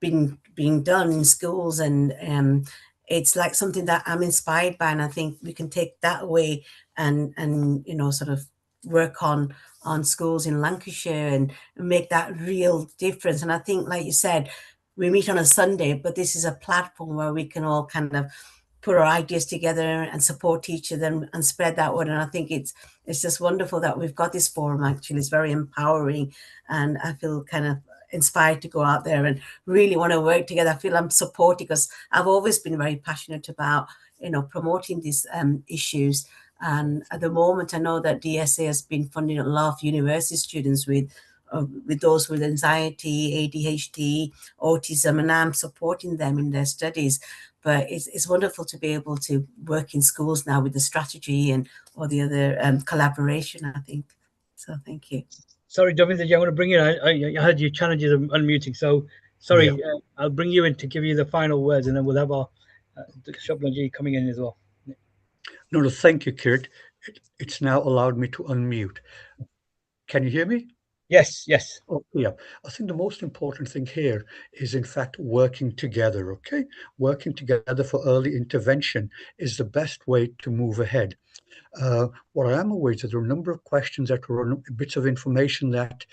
being done in schools, and it's like something that I'm inspired by, and I think we can take that away and sort of work on schools in Lancashire and make that real difference. And I think, like you said, we meet on a Sunday, but this is a platform where we can all kind of put our ideas together and support each other and spread that word. And I think it's just wonderful that we've got this forum. Actually, it's very empowering, and I feel kind of inspired to go out there and really want to work together. I feel I'm supported because I've always been very passionate about promoting these issues. And at the moment, I know that DSA has been funding a lot of university students with those with anxiety, ADHD, autism, and I'm supporting them in their studies. But it's wonderful to be able to work in schools now with the strategy and all the other collaboration, I think. So thank you.
Sorry, Davinder, I want to bring you in. I had your challenges of unmuting. So sorry, yeah. I'll bring you in to give you the final words, and then we'll have our Sharma coming in as well.
No, thank you, Kirit. It's now allowed me to unmute. Can you hear me?
Yes, yes.
Oh, yeah. I think the most important thing here is, in fact, working together, okay? Working together for early intervention is the best way to move ahead. What I am aware is that there are a number of questions that were bits of information that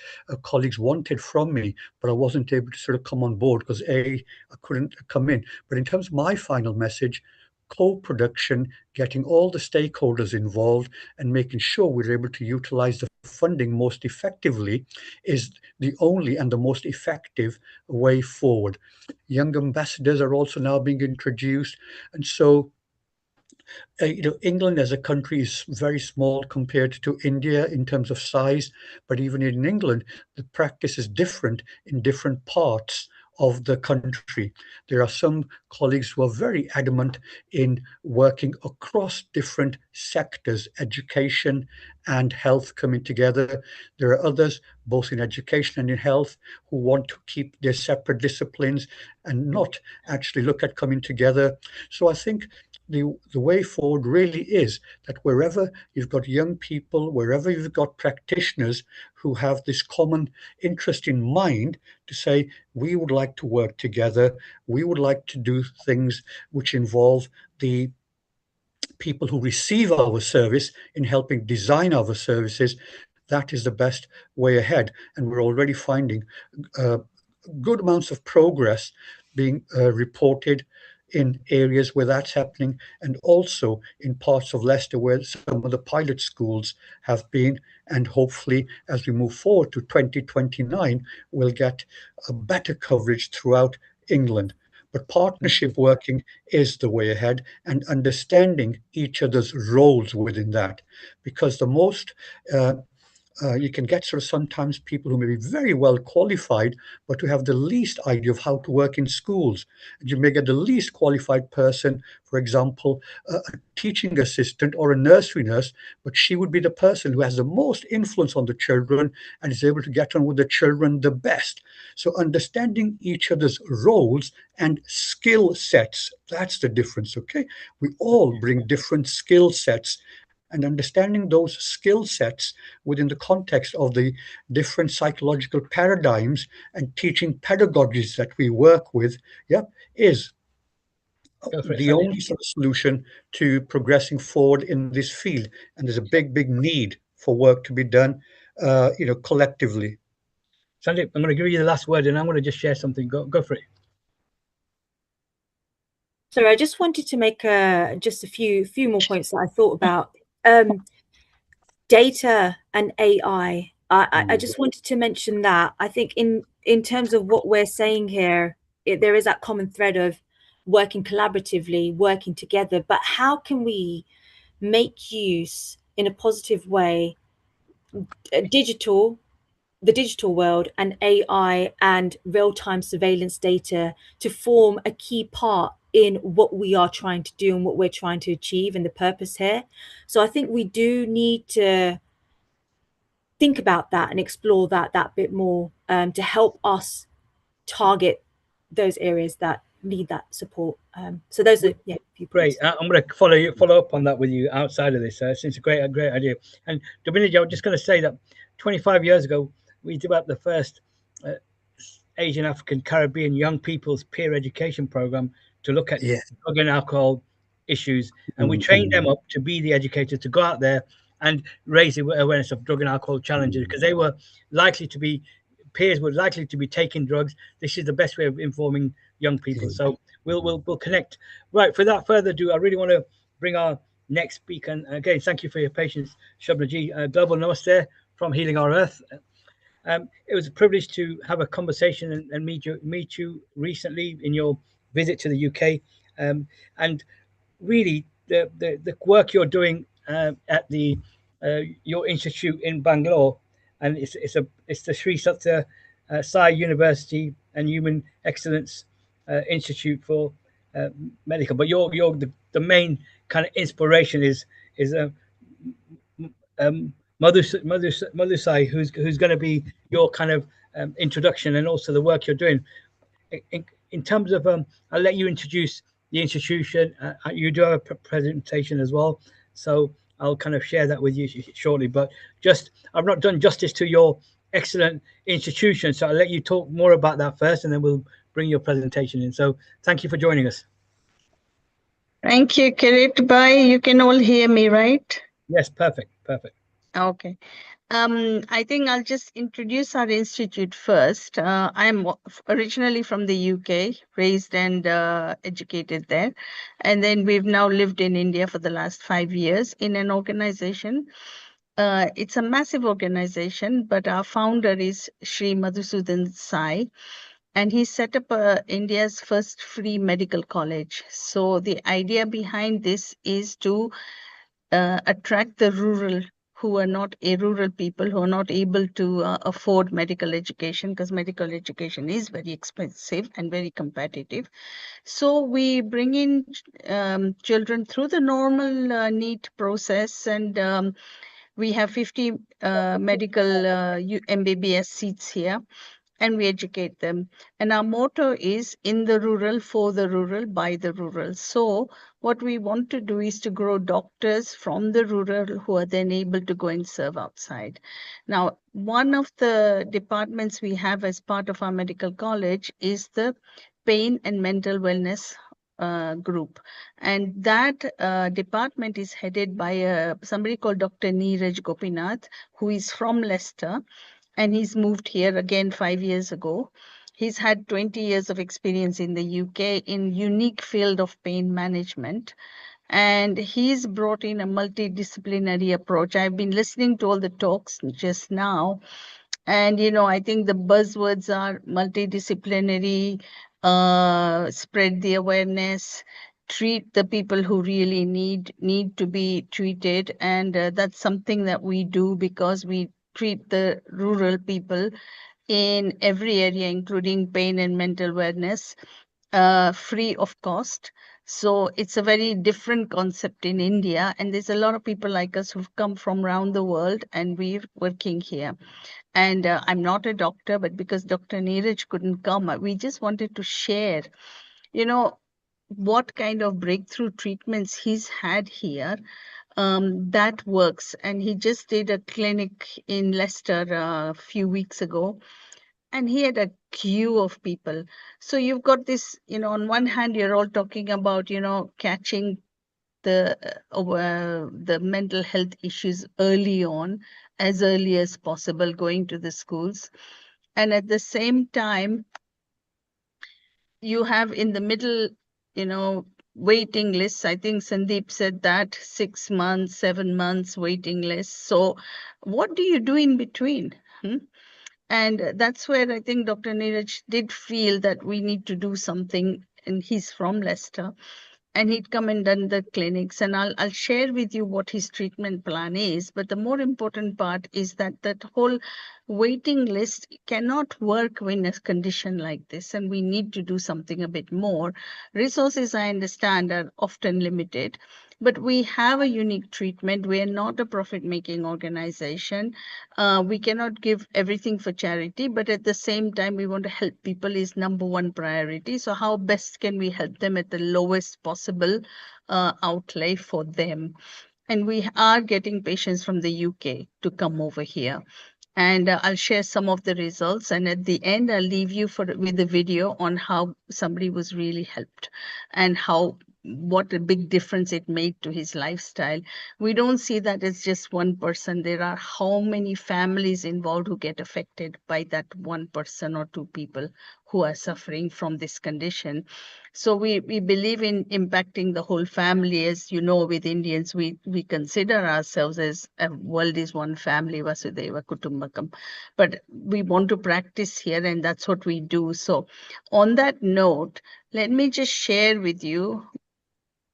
colleagues wanted from me, but I wasn't able to sort of come on board because I couldn't come in. But in terms of my final message, co-production, getting all the stakeholders involved and making sure we're able to utilize the funding most effectively is the only and the most effective way forward. Young ambassadors are also now being introduced, and so England as a country is very small compared to India in terms of size, but even in England, the practice is different in different parts of the country. There are some colleagues who are very adamant in working across different sectors, education and health coming together. There are others, both in education and in health, who want to keep their separate disciplines and not actually look at coming together. So I think the way forward really is that wherever you've got young people, wherever you've got practitioners who have this common interest in mind to say, we would like to work together, we would like to do things which involve the people who receive our service in helping design our services, that is the best way ahead. And we're already finding good amounts of progress being reported in areas where that's happening, and also in parts of Leicester where some of the pilot schools have been. And hopefully, as we move forward to 2029, we'll get a better coverage throughout England. But partnership working is the way ahead, and understanding each other's roles within that, because the most you can get sort of sometimes people who may be very well qualified, but who have the least idea of how to work in schools. And you may get the least qualified person, for example, a teaching assistant or a nursery nurse, but she would be the person who has the most influence on the children and is able to get on with the children the best. So understanding each other's roles and skill sets, that's the difference, okay? We all bring different skill sets, and understanding those skill sets within the context of the different psychological paradigms and teaching pedagogies that we work with, is the only sort of solution to progressing forward in this field. And there's a big, big need for work to be done, collectively.
Sandeep, I'm going to give you the last word, and I'm going to just share something. Go for it.
Sorry, I just wanted to make just a few more points that I thought about. Data and AI. I just wanted to mention that. I think in terms of what we're saying here, there is that common thread of working collaboratively, working together. But how can we make use in a positive way the digital world and AI and real-time surveillance data to form a key part in what we are trying to do and what we're trying to achieve and the purpose here. So I think we do need to think about that and explore that bit more to help us target those areas that need that support. So those are
great. I'm going to follow up on that with you outside of this. It's a great idea. And Davinder, I'm just going to say that 25 years ago, we developed the first Asian, African, Caribbean young people's peer education program to look at drug and alcohol issues. And we trained them up to be the educators to go out there and raise the awareness of drug and alcohol challenges, because they were likely to be, peers were likely to be taking drugs. This is the best way of informing young people. So we'll connect. Right, without further ado, I really want to bring our next speaker. And again, thank you for your patience, Shabnaji. Global Namaste from Healing Our Earth. It was a privilege to have a conversation and meet you recently in your visit to the UK. And really, the work you're doing at the your institute in Bangalore, and it's the Sri S.A.H.A University and Human Excellence Institute for Medical. But the main kind of inspiration is Madhusai, who's going to be your kind of introduction, and also the work you're doing. In terms of, I'll let you introduce the institution. You do have a presentation as well, so I'll kind of share that with you shortly. But just, I've not done justice to your excellent institution. So I'll let you talk more about that first, and then we'll bring your presentation in. So thank you for joining us.
Thank you, Kirit. Bye. You can all hear me, right?
Yes, perfect, perfect.
Okay. I think I'll just introduce our institute first. I'm originally from the UK, raised and educated there. And then we've now lived in India for the last 5 years in an organization. It's a massive organization, but our founder is Sri Madhusudan Sai, and he set up India's first free medical college. So the idea behind this is to attract the rural who are not rural people who are not able to afford medical education, because medical education is very expensive and very competitive. So we bring in children through the normal NEET process, and we have 50 medical MBBS seats here, and we educate them. And our motto is in the rural, for the rural, by the rural. So what we want to do is to grow doctors from the rural who are then able to go and serve outside. Now, one of the departments we have as part of our medical college is the pain and mental wellness group. And that department is headed by somebody called Dr. Neeraj Gopinath, who is from Leicester, and he's moved here again 5 years ago. He's had 20 years of experience in the UK in unique field of pain management. And he's brought in a multidisciplinary approach. I've been listening to all the talks just now. And, I think the buzzwords are multidisciplinary, spread the awareness, treat the people who really need to be treated. And that's something that we do, because we treat the rural people in every area, including pain and mental wellness, free of cost. So it's a very different concept in India. And there's a lot of people like us who've come from around the world, and we're working here. And I'm not a doctor, but because Dr. Neeraj couldn't come, we just wanted to share, what kind of breakthrough treatments he's had here that works. And he just did a clinic in Leicester a few weeks ago, and he had a queue of people. So you've got this, on one hand, you're all talking about, catching the mental health issues early on, as early as possible, going to the schools. And at the same time, you have in the middle, waiting lists. I think Sandeep said that 6 months, 7 months waiting lists. So what do you do in between? And that's where I think Dr. Neeraj did feel that we need to do something. And he's from Leicester, and he'd come and done the clinics. And I'll share with you what his treatment plan is. But the more important part is that that whole waiting list cannot work in a condition like this. And we need to do something a bit more. Resources, I understand, are often limited. But we have a unique treatment. We are not a profit-making organization. We cannot give everything for charity, but at the same time, we want to help people is number one priority. So how best can we help them at the lowest possible outlay for them? And we are getting patients from the UK to come over here. And I'll share some of the results. And at the end, I'll leave you with a video on how somebody was really helped and what a big difference it made to his lifestyle. We don't see that as just one person. There are how many families involved who get affected by that one person or two people who are suffering from this condition. So we believe in impacting the whole family. As you know, with Indians, we consider ourselves as a world is one family, Vasudhaiva Kutumbakam. But we want to practice here, and that's what we do. So on that note, let me just share with you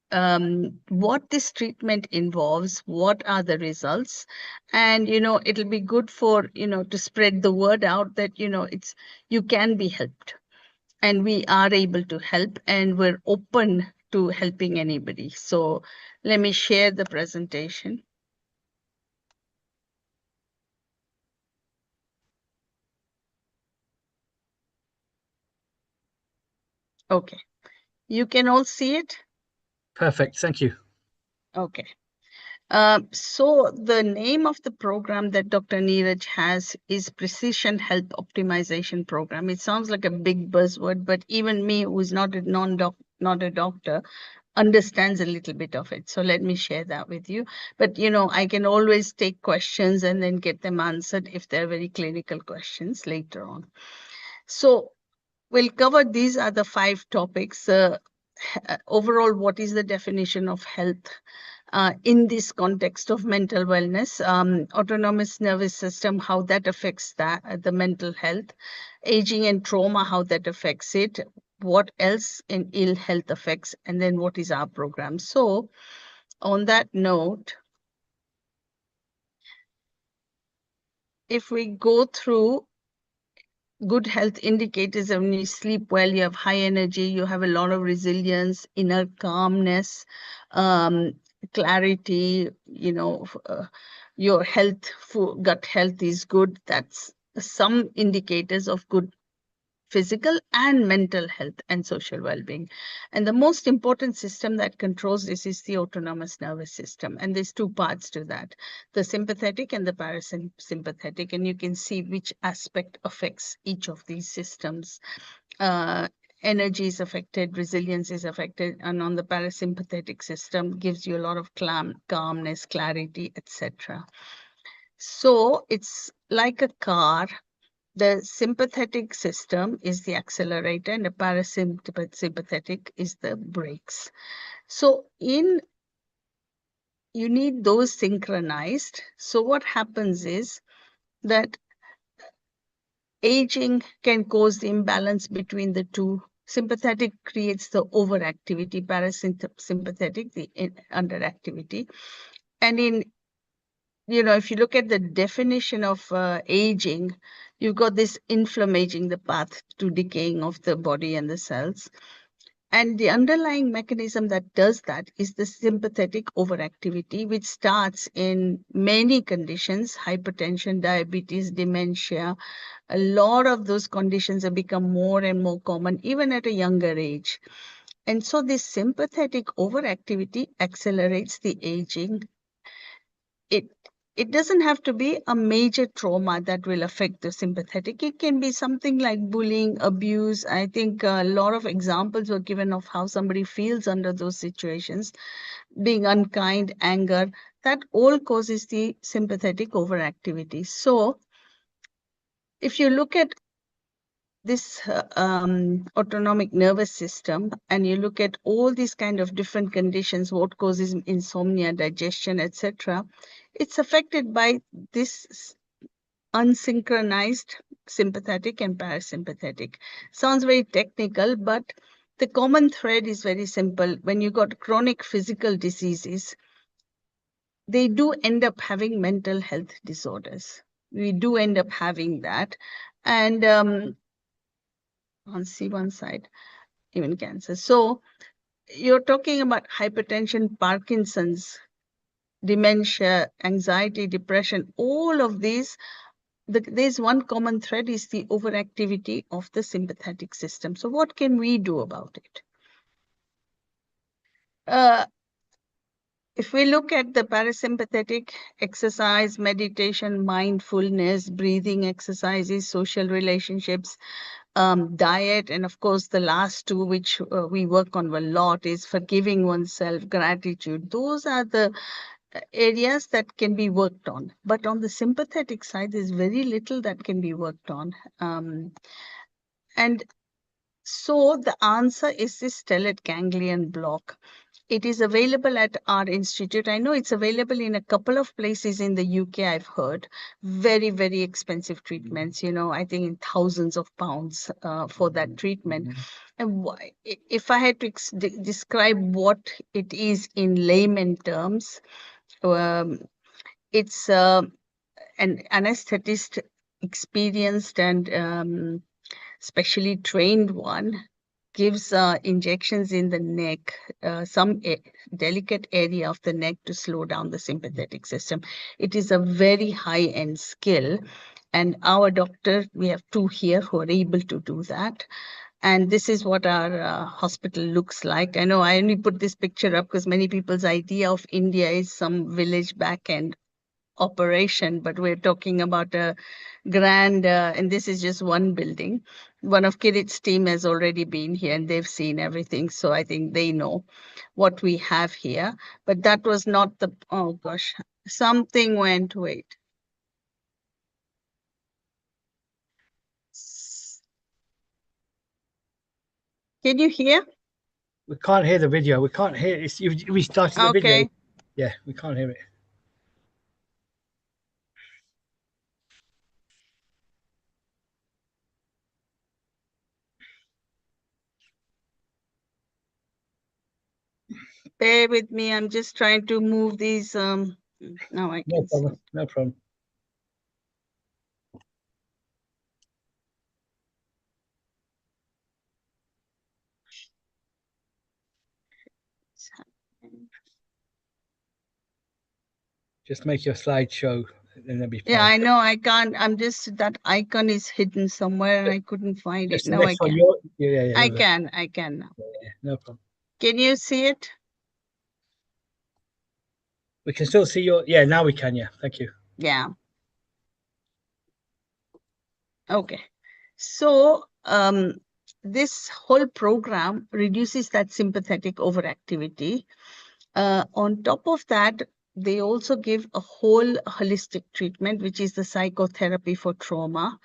what this treatment involves, what are the results, and it'll be good for to spread the word out that you can be helped, and we are able to help, and we're open to helping anybody. So let me share the presentation. Okay, you can all see it?
Perfect, thank you.
Okay. So the name of the program that Dr. Neeraj has is Precision Health Optimization Program. It sounds like a big buzzword, but even me, who is not a doctor, understands a little bit of it. So let me share that with you. But I can always take questions and then get them answered if they're very clinical questions later on. So we'll cover these are the 5 topics. Overall, what is the definition of health? In this context of mental wellness, autonomous nervous system, how that affects the mental health, aging and trauma, how that affects it, what else in ill health affects, and then what is our program. So on that note, if we go through good health indicators, when you sleep well, you have high energy, you have a lot of resilience, inner calmness, clarity, your health, gut health is good. That's some indicators of good physical and mental health and social well-being. And the most important system that controls this is the autonomous nervous system. And there's 2 parts to that, the sympathetic and the parasympathetic. And you can see which aspect affects each of these systems. Energy is affected, resilience is affected, and on the parasympathetic system gives you a lot of calmness, clarity, etc. So it's like a car. The sympathetic system is the accelerator and the parasympathetic is the brakes. So you need those synchronized. So what happens is that aging can cause the imbalance between the 2. Sympathetic creates the overactivity, parasympathetic the underactivity. And if you look at the definition of aging, you've got this inflammation, the path to decaying of the body and the cells. And the underlying mechanism that does that is the sympathetic overactivity, which starts in many conditions, hypertension, diabetes, dementia. A lot of those conditions have become more and more common, even at a younger age. And so this sympathetic overactivity accelerates the aging. It doesn't have to be a major trauma that will affect the sympathetic. It can be something like bullying, abuse. I think a lot of examples were given of how somebody feels under those situations, being unkind, anger. That all causes the sympathetic overactivity. So if you look at this autonomic nervous system and you look at all these kind of different conditions, what causes insomnia, digestion, etc., it's affected by this unsynchronized sympathetic and parasympathetic. Sounds very technical, but the common thread is very simple. When you got chronic physical diseases, they do end up having mental health disorders. We do end up having that. And on one side, even cancer. So you're talking about hypertension, Parkinson's, dementia, anxiety, depression, all of these. There's one common thread is the overactivity of the sympathetic system. So what can we do about it? If we look at the parasympathetic, exercise, meditation, mindfulness, breathing exercises, social relationships, diet, and of course the last 2 which we work on a lot is forgiving oneself, gratitude. Those are the areas that can be worked on. But on the sympathetic side, there's very little that can be worked on. And so the answer is this stellate ganglion block. It is available at our institute. I know it's available in a couple of places in the UK, I've heard. Very, very expensive treatments, I think in thousands of pounds for that treatment. And if I had to describe what it is in layman terms, it's an anesthetist, experienced and specially trained one, gives injections in the neck, some delicate area of the neck to slow down the sympathetic system. It is a very high-end skill. And our doctor, we have 2 here who are able to do that. And this is what our hospital looks like. I know I only put this picture up because many people's idea of India is some village back end operation, but we're talking about a grand, and this is just one building. One of Kirit's team has already been here and they've seen everything. So I think they know what we have here. But that was not the, oh gosh, something went, wait. Can you hear?
We can't hear the video. We can't hear it. You restarted the video.
Okay.
Yeah, we can't hear it.
Bear with me. I'm just trying to move these. Now I
No
can see.
problem. No problem. Just make your slideshow, and that'll be fine.
Yeah, I know. I can't. I'm just, that icon is hidden somewhere and I couldn't find it.
Just
Now I
select on
can.
your, yeah.
I can now.
Yeah, no problem.
Can you see it?
We can still see your, yeah, now we can, yeah. Thank you.
Yeah. Okay. So this whole program reduces that sympathetic overactivity. On top of that, they also give a whole holistic treatment, which is the psychotherapy for trauma.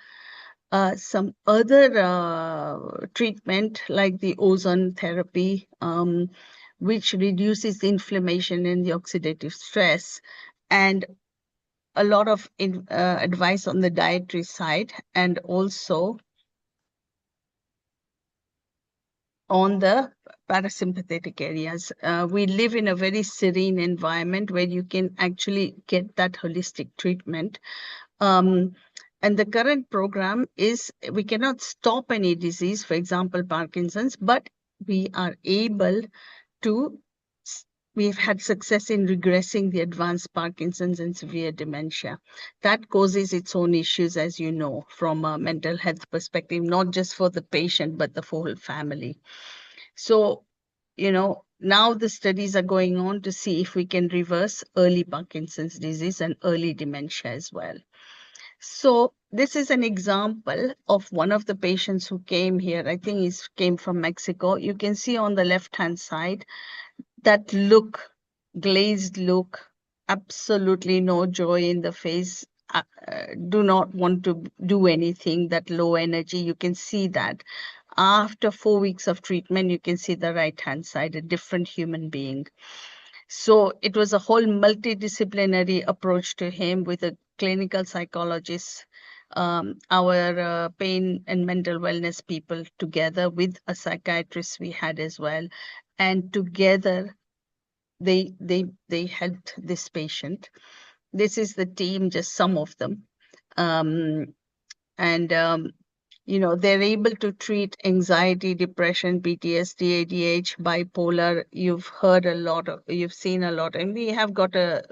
Some other treatment like the ozone therapy, which reduces the inflammation and the oxidative stress, and a lot of advice on the dietary side, and also on the parasympathetic areas. We live in a very serene environment where you can actually get that holistic treatment. And the current program is, we cannot stop any disease, for example, Parkinson's, but we are able to, we've had success in regressing the advanced Parkinson's and severe dementia. That causes its own issues, as you know, from a mental health perspective, not just for the patient, but the whole family. So, you know, now the studies are going on to see if we can reverse early Parkinson's disease and early dementia as well. So this is an example of one of the patients who came here. I think he came from Mexico. You can see on the left-hand side, that look, glazed look, absolutely no joy in the face, do not want to do anything, that low energy. You can see that. After 4 weeks of treatment, you can see the right-hand side, a different human being. So it was a whole multidisciplinary approach to him with a clinical psychologist, our pain and mental wellness people together with a psychiatrist we had as well. And together they helped this patient. This is the team, just some of them. You know, they're able to treat anxiety, depression, PTSD, ADHD, bipolar. You've heard a lot of, you've seen a lot, and we have got a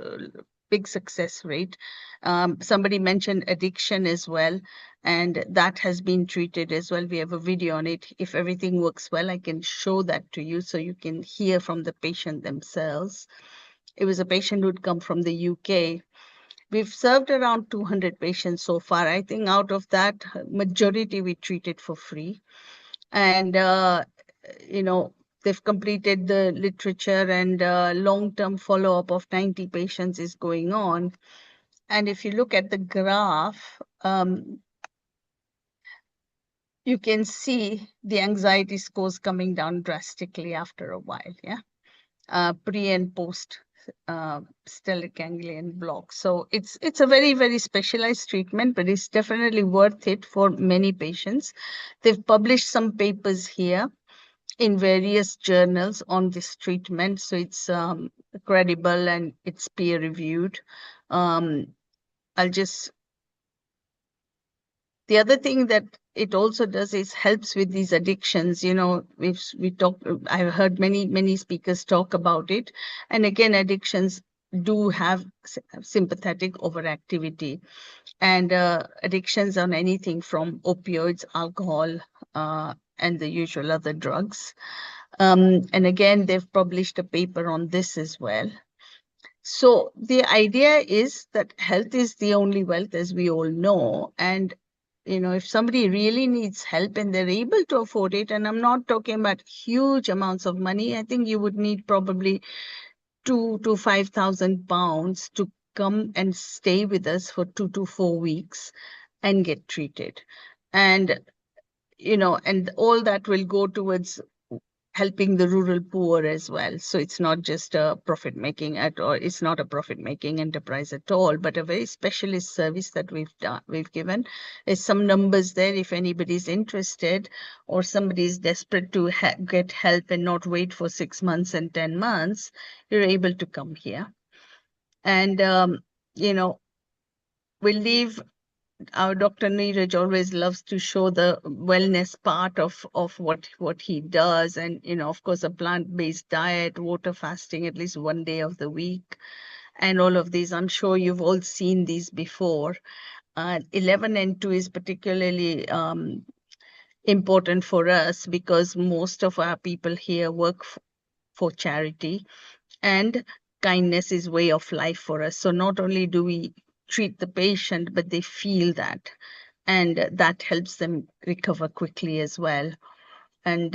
big success rate. Somebody mentioned addiction as well, and that has been treated as well. We have a video on it. If everything works well, I can show that to you so you can hear from the patient themselves. It was a patient who'd come from the UK. We've served around 200 patients so far. I think out of that, majority we treated for free. And, you know, they've completed the literature, and long-term follow-up of 90 patients is going on. And if you look at the graph, you can see the anxiety scores coming down drastically after a while, yeah? Pre and post stellar ganglion block. So it's a very, very specialized treatment, but it's definitely worth it for many patients. They've published some papers here in various journals on this treatment. So it's credible and it's peer reviewed. The other thing that it also does is helps with these addictions. You know, I've heard many speakers talk about it. And again, addictions do have sympathetic overactivity, and addictions on anything from opioids, alcohol, and the usual other drugs. And again, they've published a paper on this as well. So the idea is that health is the only wealth, as we all know. And, if somebody really needs help and they're able to afford it, and I'm not talking about huge amounts of money, I think you would need probably £2,000 to £5,000 to come and stay with us for 2 to 4 weeks and get treated. And, and all that will go towards helping the rural poor as well. So it's not just a profit-making it's not a profit-making enterprise at all, but a very specialist service that we've given. There's some numbers there if anybody's interested, or somebody's desperate to get help and not wait for 6 months and 10 months, you're able to come here. And, we'll leave. Our Dr. Neeraj always loves to show the wellness part of what he does. And, of course, a plant-based diet, water fasting at least 1 day of the week, and all of these. I'm sure you've all seen these before. 11 and 2 is particularly important for us because most of our people here work for charity, and kindness is way of life for us. So not only do we treat the patient, but they feel that, and that helps them recover quickly as well. And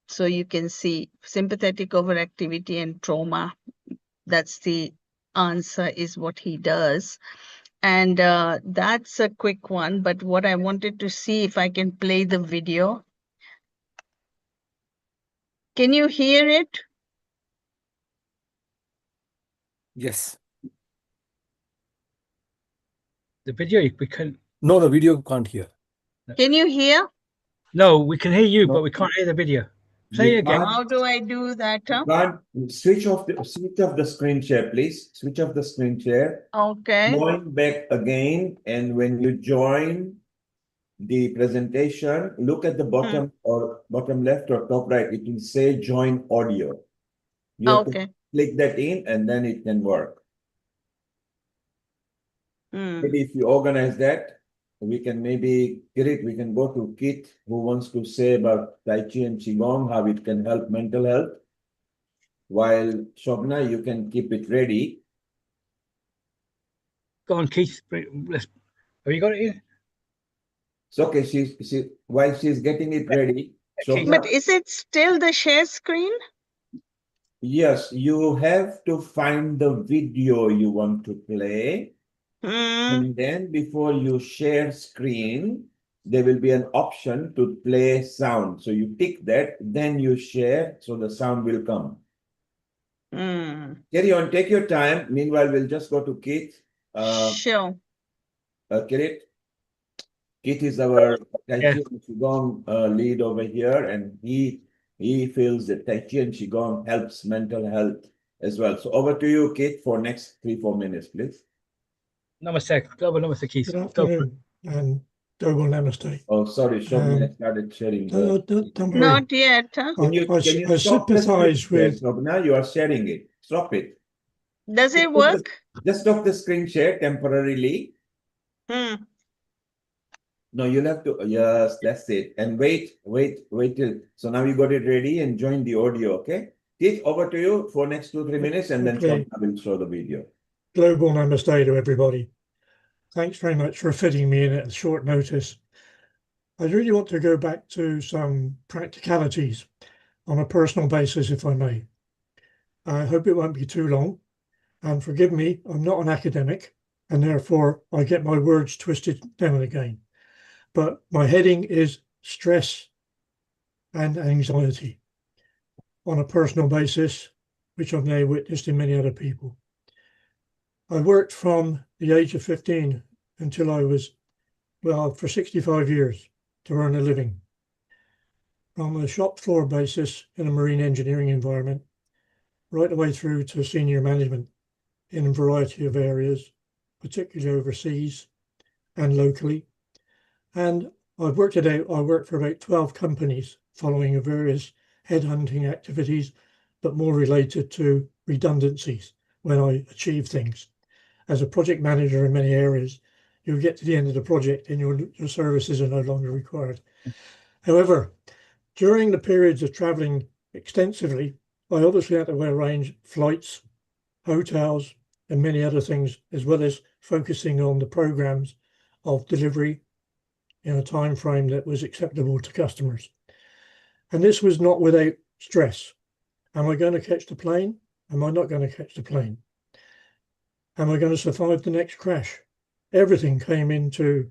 so you can see sympathetic overactivity and trauma. That's the answer, is what he does. And that's a quick one. But what I wanted to see if I can play the video. Can you hear it?
Yes.
The video, we can.
No, the video can't hear.
Can you hear?
No, we can hear you, but we can't hear the video. Say it again.
How do I do that?
Switch off the screen share, please. Switch off the screen share.
Okay.
Join back again, and when you join the presentation, look at the bottom or bottom left or top right. It will say join audio. You have to click that in, and then it can work. Maybe if you organize that, we can Kirit, we can go to Kit, who wants to say about Tai Chi and Qigong, how it can help mental health. While Shobna, you can keep it ready.
Go on, Keith. Have you got it here?
It's okay. While she's getting it ready. Shobna,
but is it still the share screen?
Yes, you have to find the video you want to play. And then before you share screen, there will be an option to play sound. So you tick that, then you share, so the sound will come. Carry on, take your time. Meanwhile, we'll just go to Keith.
Sure.
Kirit. Keith is our Tai Chi and Qigong lead over here, and he feels that Tai Chi and Qigong helps mental health as well. So over to you, Keith, for next 3-4 minutes, please.
Namaste. Global Namaste, Keith.
Good afternoon and Global Namaste.
Oh, sorry, Shobna started sharing.
Don't worry.
Not yet.
Can you stop
sympathize with.
Shobna, you are sharing it. Stop it.
Does it work?
Just stop the screen share temporarily. No, you'll have to. Yes, that's it. And wait till. So now you got it ready and join the audio. Okay, Keith, over to you for next 2-3 minutes, and then Shobna will show the video.
Global Namaste to everybody. Thanks very much for fitting me in at short notice. I really want to go back to some practicalities on a personal basis, if I may. I hope it won't be too long. And forgive me, I'm not an academic, and therefore I get my words twisted now and again. But my heading is stress and anxiety on a personal basis, which I've now witnessed in many other people. I worked from the age of 15 until I was, for 65 years to earn a living. From a shop floor basis in a marine engineering environment, right the way through to senior management in a variety of areas, particularly overseas and locally. And I worked for about 12 companies following various headhunting activities, but more related to redundancies when I achieved things. As a project manager in many areas, you get to the end of the project and your services are no longer required. However, During the periods of traveling extensively, I obviously had to arrange flights, hotels, and many other things, as well as focusing on the programs of delivery in a time frame that was acceptable to customers. And this was not without stress. Am I going to catch the plane? Am I not going to catch the plane? Am I going to survive the next crash? Everything came into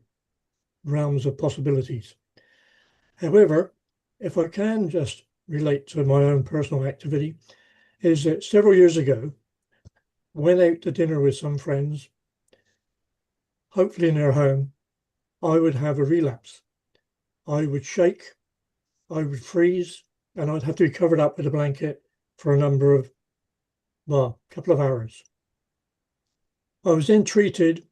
realms of possibilities. However, if I can just relate to my own personal activity, is that several years ago, went out to dinner with some friends, hopefully in their home, I would have a relapse. I would shake, I would freeze, and I'd have to be covered up with a blanket for a number of, well, a couple of hours. I was then treated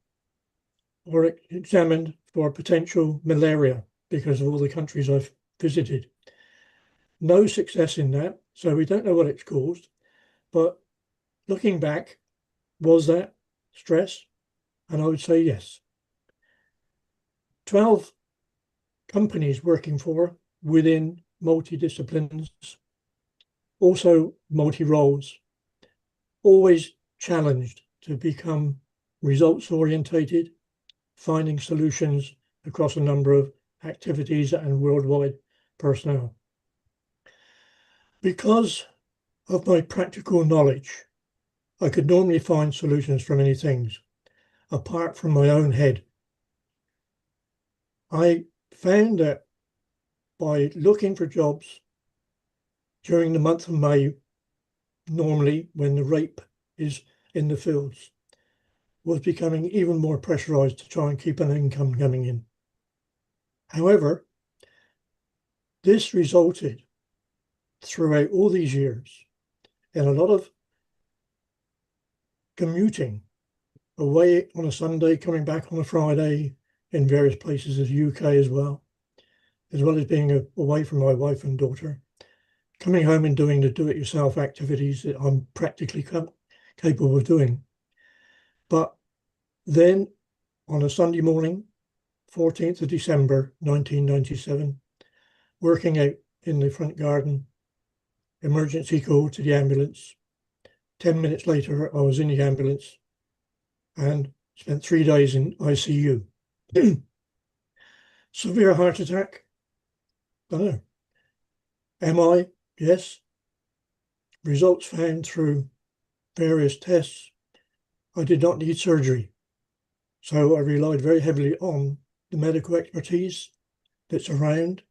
or examined for potential malaria because of all the countries I've visited. No success in that, so we don't know what it's caused. But looking back, was that stress? And I would say yes. 12 companies working for within multidisciplines, also multi-roles, always challenged to become results orientated, finding solutions across a number of activities and worldwide personnel. Because of my practical knowledge, I could normally find solutions for many things, apart from my own head. I found that by looking for jobs during the month of May, normally when the rape is in the fields, was becoming even more pressurized to try and keep an income coming in. However, this resulted throughout all these years in a lot of commuting away on a Sunday, coming back on a Friday in various places of the UK as well as being away from my wife and daughter, coming home and doing the do-it-yourself activities that I'm practically capable of doing. But then on a Sunday morning, 14th of December, 1997, working out in the front garden, emergency call to the ambulance. 10 minutes later, I was in the ambulance and spent 3 days in ICU. Severe heart attack? Don't know. MI? Yes. Results found through various tests. I did not need surgery. So I relied very heavily on the medical expertise that's around,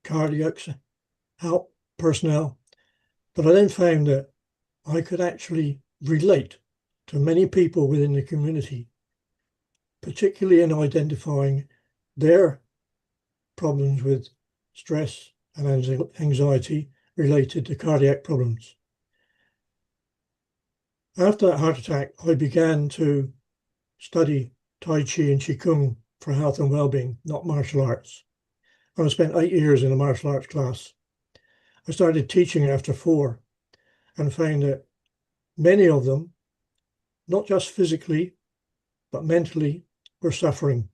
cardiac help personnel. But I then found that I could actually relate to many people within the community, particularly in identifying their problems with stress and anxiety related to cardiac problems. After that heart attack, I began to study Tai Chi and Qigong for health and well-being, not martial arts. And I spent 8 years in a martial arts class. I started teaching after 4 and found that many of them, not just physically, but mentally, were suffering.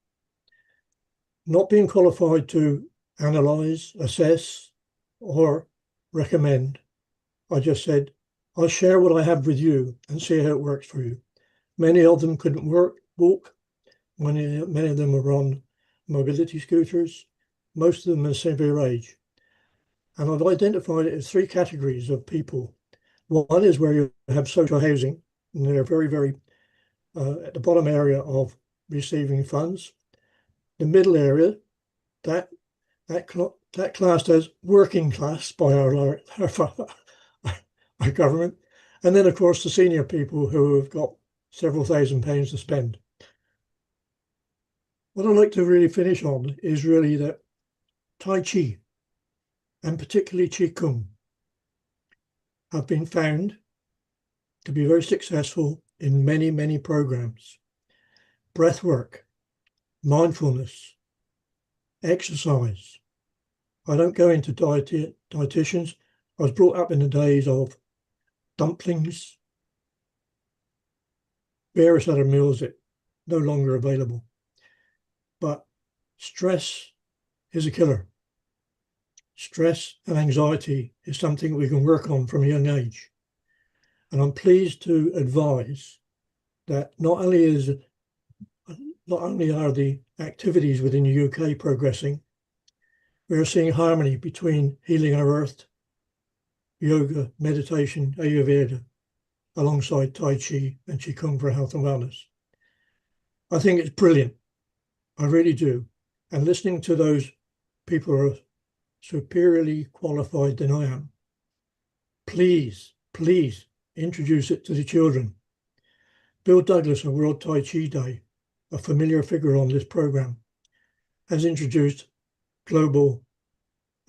Not being qualified to analyze, assess, or recommend, I just said, I'll share what I have with you and see how it works for you. Many of them couldn't walk. Many of them were on mobility scooters, most of them in severe age. And I've identified it as 3 categories of people. One is where you have social housing, and they're very, very at the bottom area of receiving funds. The middle area, that classed as working class by our government. And then, of course, the senior people who have got several £1,000s to spend. What I'd like to really finish on is really that Tai Chi, and particularly Qigong, have been found to be very successful in many, many programs. Breath work, mindfulness, exercise. I don't go into dietitians. I was brought up in the days of dumplings, various other meals that no longer available. But stress is a killer. stress and anxiety is something we can work on from a young age. And I'm pleased to advise that not only are the activities within the UK progressing, we are seeing harmony between healing our earth, yoga, meditation, Ayurveda, alongside Tai Chi and Qigong for health and wellness. I think it's brilliant. I really do. And listening to those people who are superiorly qualified than I am, please introduce it to the children. Bill Douglas on World Tai Chi Day, a familiar figure on this program, has introduced global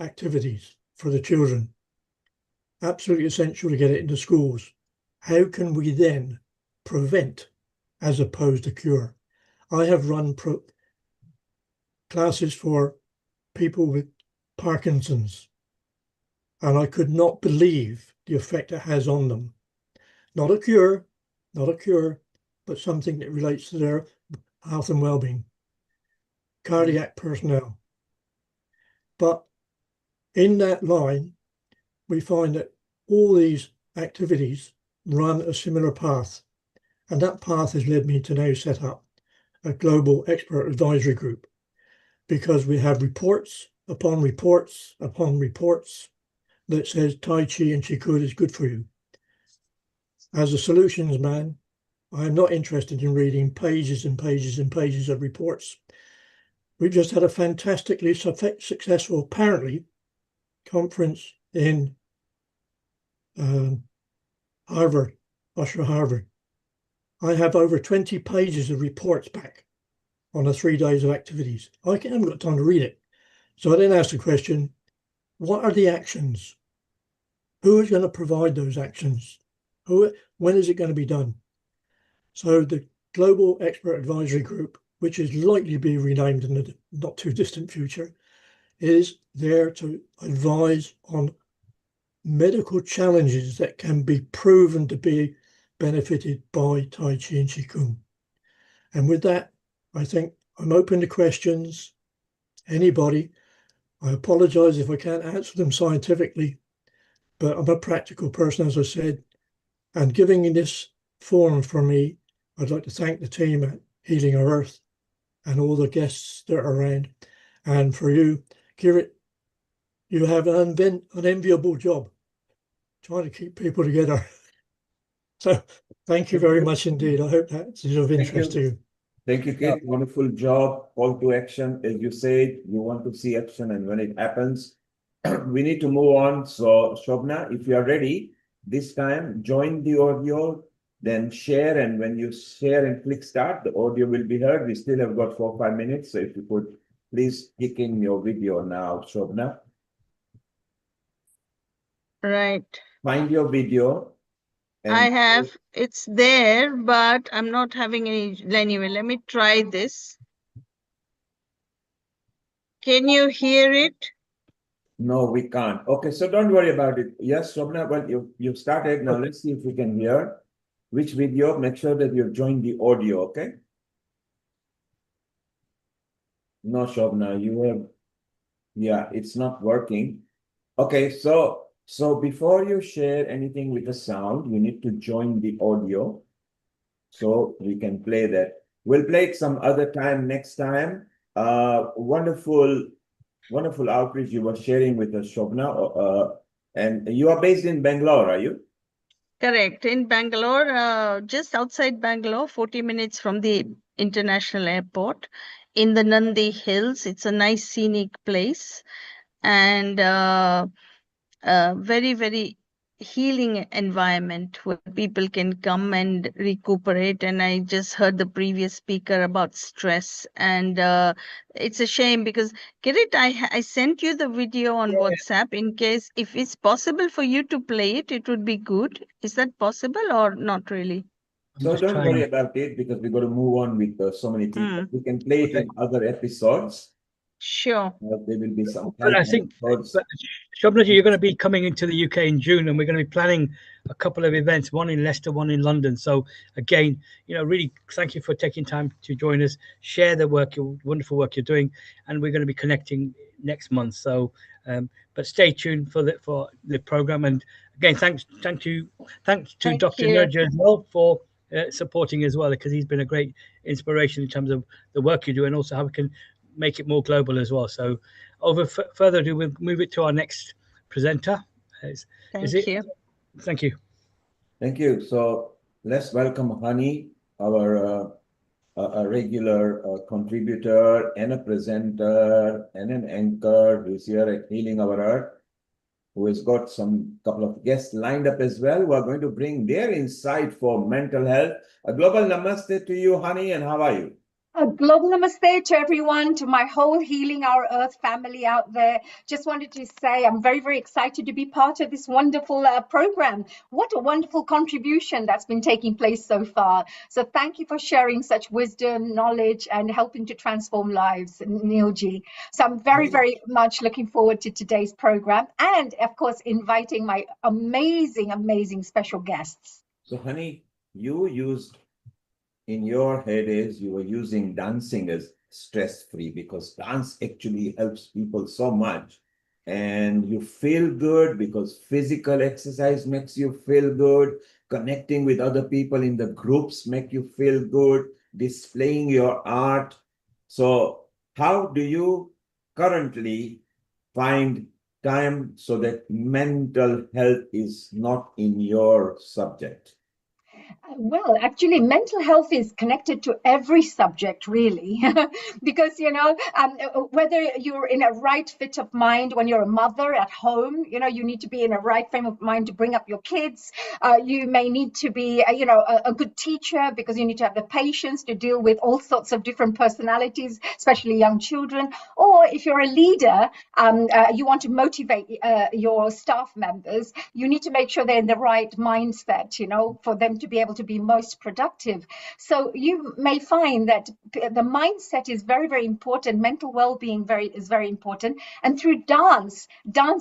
activities for the children. Absolutely essential to get it into schools. How can we then prevent as opposed to cure? I have run classes for people with Parkinson's, and I could not believe the effect it has on them. Not a cure, but something that relates to their health and well-being. Cardiac personnel. But in that line, we find that all these activities run a similar path. And that path has led me to now set up a global expert advisory group, because we have reports upon reports upon reports that says Tai Chi and Qigong is good for you. As a solutions man, I am not interested in reading pages and pages and pages of reports. We just had a fantastically successful, apparently, conference in Harvard, Harvard. I have over 20 pages of reports back on the 3 days of activities. I haven't got time to read it. So I then asked the question, what are the actions? Who is going to provide those actions? When is it going to be done? So the Global Expert Advisory Group, which is likely to be renamed in the not too distant future, is there to advise on medical challenges that can be proven to be benefited by Tai Chi and Qigong. And with that, I think I'm open to questions. Anybody. I apologize if I can't answer them scientifically, but I'm a practical person, as I said, and giving this forum for me, I'd like to thank the team at Healing Our Earth and all the guests that are around. And for you, Kirit, you have an unenviable job trying to keep people together. So thank you very much indeed. I hope that's of interest to you.
Thank you, Kate. Wonderful job. Call to action. As you said, you want to see action, and when it happens, we need to move on. So, Shobna, if you are ready, this time join the audio, then share. And when you share and click start, the audio will be heard. We still have got 4 or 5 minutes. So if you could please kick in your video now, Shobna.
Right.
Find your video.
I have, it's there, but I'm not having any, anyway, let me try this. Can you hear it?
No, we can't. Okay, so don't worry about it. Yes, Shobna, well, you've started. Now let's see if we can hear which video. Make sure that you've joined the audio, okay? No, Shobna, you have, yeah, it's not working. Okay, so before you share anything with the sound, you need to join the audio so we can play that. We'll play it some other time next time. Wonderful outreach you were sharing with us, Shobna. And you are based in Bangalore, are you?
Correct. In Bangalore, just outside Bangalore, 40 minutes from the international airport in the Nandi Hills. It's a nice scenic place and very, very healing environment where people can come and recuperate. And I just heard the previous speaker about stress, and it's a shame because Kirit, I sent you the video on WhatsApp in case if it's possible for you to play it, it would be good. Is that possible or not really?
So don't worry about it because we're going to move on with so many things. We can play it in other episodes.
Sure.
There will be some
But I
help
think,
towards.
but Shobnaji, you're going to be coming into the UK in June, and we're going to be planning a couple of events, one in Leicester, one in London. So again, really thank you for taking time to join us, share the work, your wonderful work you're doing, and we're going to be connecting next month. So, but stay tuned for the program. And again, thanks to
Thank
Dr.
you.
Nurja as well for supporting as well, because he's been a great inspiration in terms of the work you do, and also how we can make it more global as well. So further ado, we'll move it to our next presenter.
Thank you.
Thank you.
Thank you. So let's welcome Hani, our a regular contributor and a presenter and an anchor who's here at Healing Our Earth, who has got some couple of guests lined up as well, who are going to bring their insight for mental health. A global namaste to you, Hani, and how are you?
A global namaste to everyone, to my whole Healing Our Earth family out there. Just wanted to say I'm very, very excited to be part of this wonderful program. What a wonderful contribution that's been taking place so far. So thank you for sharing such wisdom, knowledge, and helping to transform lives, Neilji. So I'm very, very much looking forward to today's program, and of course, inviting my amazing, amazing special guests.
So, Hani, you used in your head is you were using dancing as stress-free, because dance actually helps people so much, and you feel good because physical exercise makes you feel good, connecting with other people in the groups make you feel good, displaying your art. So how do you currently find time so that mental health is not in your subject?
Well, actually, mental health is connected to every subject, really, because, whether you're in a right fit of mind when you're a mother at home, you need to be in a right frame of mind to bring up your kids. You may need to be, a good teacher, because you need to have the patience to deal with all sorts of different personalities, especially young children. Or if you're a leader, you want to motivate your staff members, you need to make sure they're in the right mindset, for them to be able to be most productive. So you may find that the mindset is very, very important. Mental well-being is very important. And through dance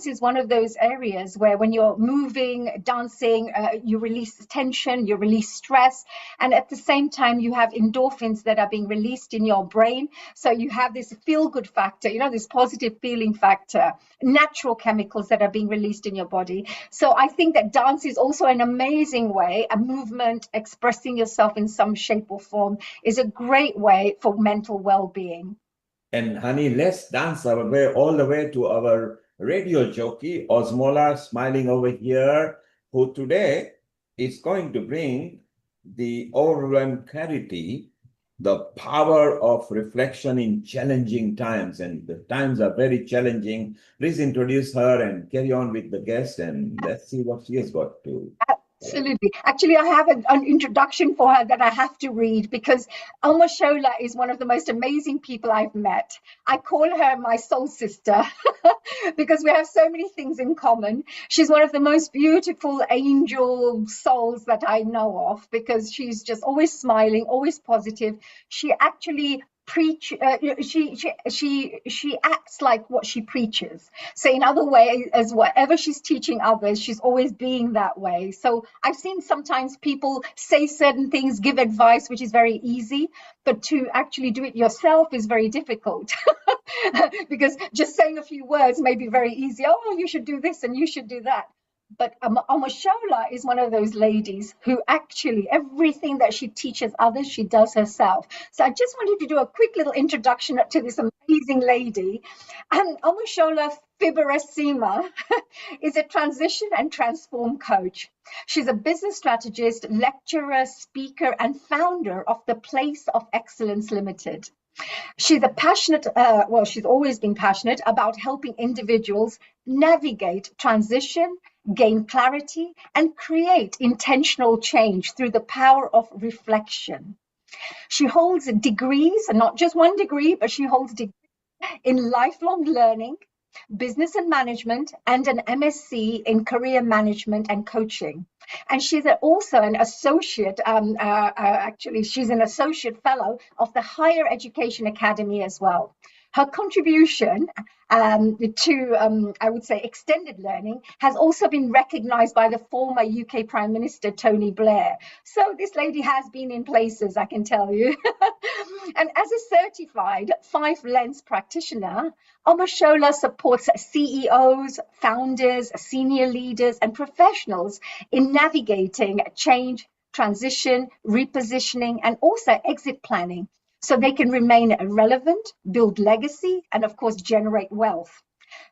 is one of those areas where when you're moving, dancing, you release tension, you release stress. And at the same time, you have endorphins that are being released in your brain. So you have this feel-good factor, this positive feeling factor, natural chemicals that are being released in your body. So I think that dance is also an amazing way, a movement, expressing yourself in some shape or form is a great way for mental well-being.
And Hani, let's dance our way all the way to our radio jockey, Osmola, smiling over here, who today is going to bring the overwhelmed clarity, the power of reflection in challenging times. And the times are very challenging. Please introduce her and carry on with the guest, and let's see what she has got to.
Absolutely. Actually, I have an introduction for her that I have to read, because Alma Shola is one of the most amazing people I've met. I call her my soul sister because we have so many things in common. She's one of the most beautiful angel souls that I know of, because she's just always smiling, always positive. She actually she acts like what she preaches. So in other ways, as whatever she's teaching others, she's always being that way. So I've seen sometimes people say certain things, give advice, which is very easy, but to actually do it yourself is very difficult. Because just saying a few words may be very easy. Oh, you should do this and you should do that. But Shola is one of those ladies who actually everything that she teaches others, she does herself. So I just wanted to do a quick little introduction to this amazing lady. And Shola Fiberesima is a transition and transform coach. She's a business strategist, lecturer, speaker, and founder of the Place of Excellence Limited. She's a passionate, she's always been passionate about helping individuals navigate transition, gain clarity, and create intentional change through the power of reflection. She holds degrees, and not just one degree, but she holds degrees in lifelong learning, business and management, and an MSc in career management and coaching. And she's also an associate, she's an associate fellow of the Higher Education Academy as well. Her contribution to, I would say, extended learning has also been recognised by the former UK Prime Minister, Tony Blair. So this lady has been in places, I can tell you. And as a certified 5-lens practitioner, Omosola supports CEOs, founders, senior leaders, and professionals in navigating change, transition, repositioning, and also exit planning, so they can remain relevant, build legacy, and of course, generate wealth.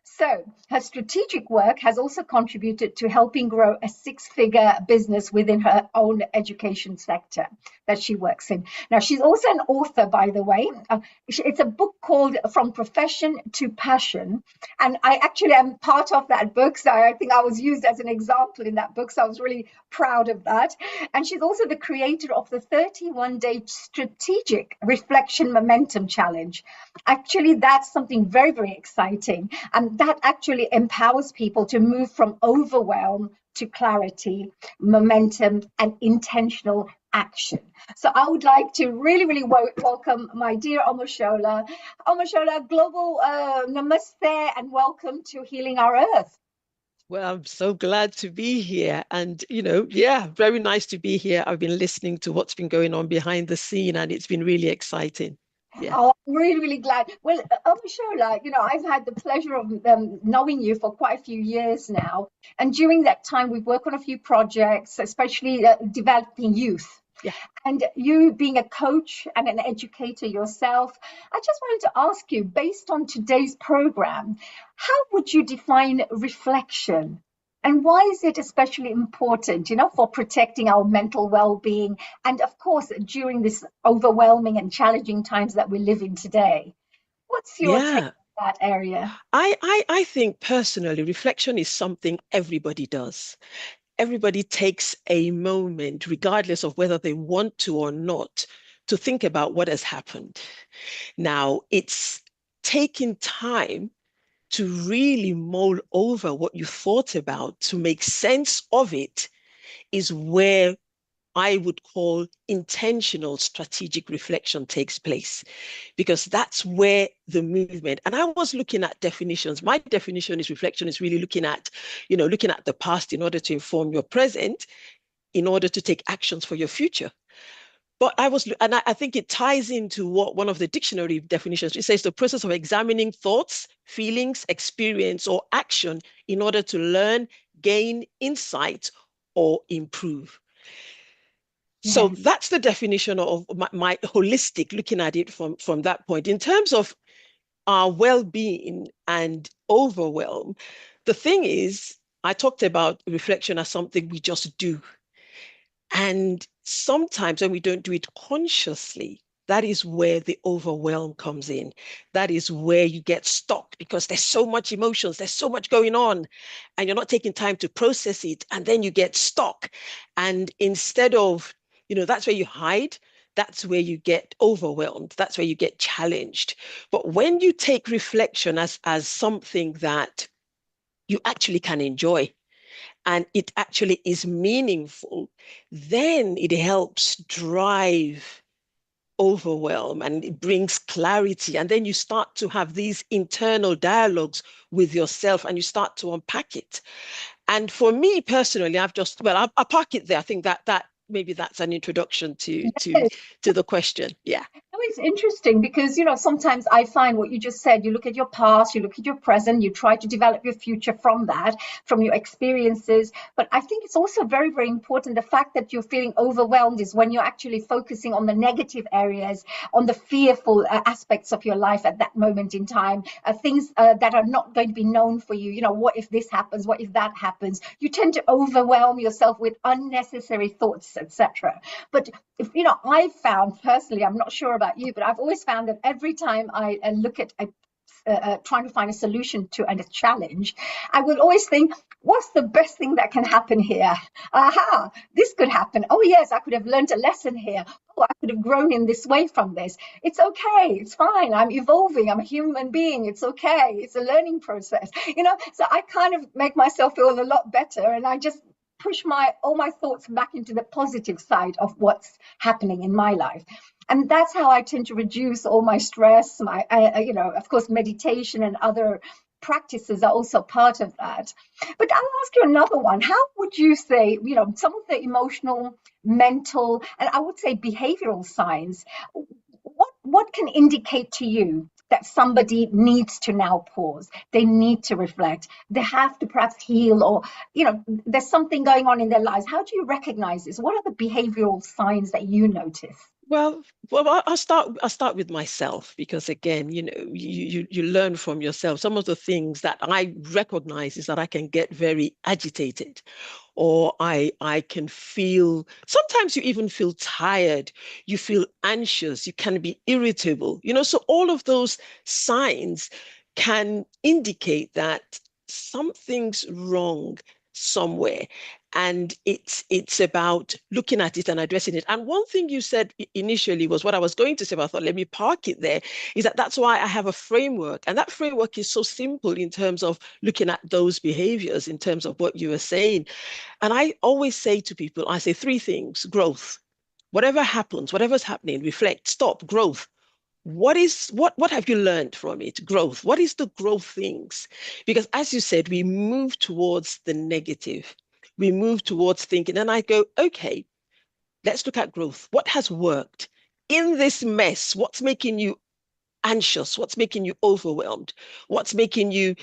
So her strategic work has also contributed to helping grow a 6-figure business within her own education sector that she works in. Now, she's also an author, by the way. It's a book called From Profession to Passion. And I actually am part of that book. So I think I was used as an example in that book. So I was really proud of that. And she's also the creator of the 31-day strategic reflection momentum challenge. Actually, that's something very, very exciting. And that actually empowers people to move from overwhelm to clarity, momentum, and intentional action. So I would like to really, really welcome my dear Omosola. Omosola, global namaste and welcome to Healing Our Earth.
Well, I'm so glad to be here. And, yeah, very nice to be here. I've been listening to what's been going on behind the scene, and it's been really exciting. Yeah.
Oh, I'm really, really glad. Well, Omosola, I've had the pleasure of knowing you for quite a few years now. And during that time, we've worked on a few projects, especially developing youth.
Yeah.
And you being a coach and an educator yourself, I just wanted to ask you, based on today's program, how would you define reflection? And why is it especially important, for protecting our mental well-being? And of course, during this overwhelming and challenging times that we live in today. What's your take on that area?
I think personally, reflection is something everybody does. Everybody takes a moment, regardless of whether they want to or not, to think about what has happened. Now, it's taking time to really mull over what you thought about, to make sense of it, is where I would call intentional strategic reflection takes place, because that's where the movement, and I was looking at definitions. My definition is reflection is really looking at the past in order to inform your present, in order to take actions for your future. But I think it ties into what one of the dictionary definitions, it says the process of examining thoughts, feelings, experience, or action in order to learn, gain insight, or improve. Yes. So that's the definition of my holistic, looking at it from that point. In terms of our well-being and overwhelm, the thing is, I talked about reflection as something we just do. And sometimes when we don't do it consciously, that is where the overwhelm comes in. That is where you get stuck, because there's so much emotions, there's so much going on, and you're not taking time to process it, and then you get stuck. And instead of, that's where you hide, that's where you get overwhelmed, that's where you get challenged. But when you take reflection as something that you actually can enjoy, and it actually is meaningful, then it helps drive overwhelm and it brings clarity. And then you start to have these internal dialogues with yourself and you start to unpack it. And for me personally, I'll park it there. I think that maybe that's an introduction to the question. Yeah.
It's interesting because, sometimes I find what you just said, you look at your past, you look at your present, you try to develop your future from that, from your experiences. But I think it's also very, very important. The fact that you're feeling overwhelmed is when you're actually focusing on the negative areas, on the fearful aspects of your life at that moment in time, things that are not going to be known for you. What if this happens? What if that happens? You tend to overwhelm yourself with unnecessary thoughts, etc. But if, I've found personally, I'm not sure about you, but I've always found that every time I look at trying to find a solution to a challenge, I will always think, what's the best thing that can happen here? Aha, this could happen. Oh yes, I could have learned a lesson here. Oh, I could have grown in this way from this. It's okay, it's fine. I'm evolving, I'm a human being. It's okay, it's a learning process. So I kind of make myself feel a lot better, and I just push all my thoughts back into the positive side of what's happening in my life. And that's how I tend to reduce all my stress. Of course, meditation and other practices are also part of that. But I'll ask you another one. How would you say, some of the emotional, mental, and I would say behavioral signs, what can indicate to you that somebody needs to now pause, they need to reflect, they have to perhaps heal, or there's something going on in their lives? How do you recognize this? What are the behavioral signs that you notice?
Well, I'll start with myself, because again, you learn from yourself. Some of the things that I recognize is that I can get very agitated, or I can feel, sometimes you even feel tired, you feel anxious, you can be irritable, so all of those signs can indicate that something's wrong somewhere. And it's about looking at it and addressing it. And one thing you said initially was what I was going to say, but I thought, let me park it there, is that's why I have a framework. And that framework is so simple in terms of looking at those behaviors, in terms of what you were saying. And I always say to people, I say three things: growth. Whatever happens, whatever's happening, reflect, stop, growth. What have you learned from it? Growth. What is the growth things? Because as you said, we move towards the negative. We move towards thinking, and I go, okay, let's look at growth. What has worked in this mess? What's making you anxious? What's making you overwhelmed? What's making you,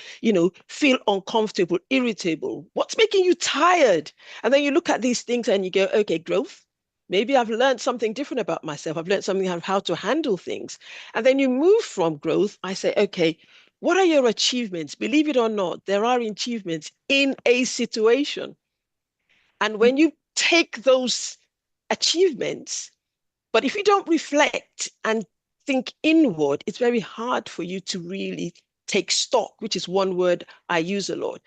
feel uncomfortable, irritable? What's making you tired? And then you look at these things and you go, okay, growth. Maybe I've learned something different about myself. I've learned something of how to handle things. And then you move from growth. I say, okay, what are your achievements? Believe it or not, there are achievements in a situation. And when you take those achievements, but if you don't reflect and think inward, it's very hard for you to really take stock, which is one word I use a lot,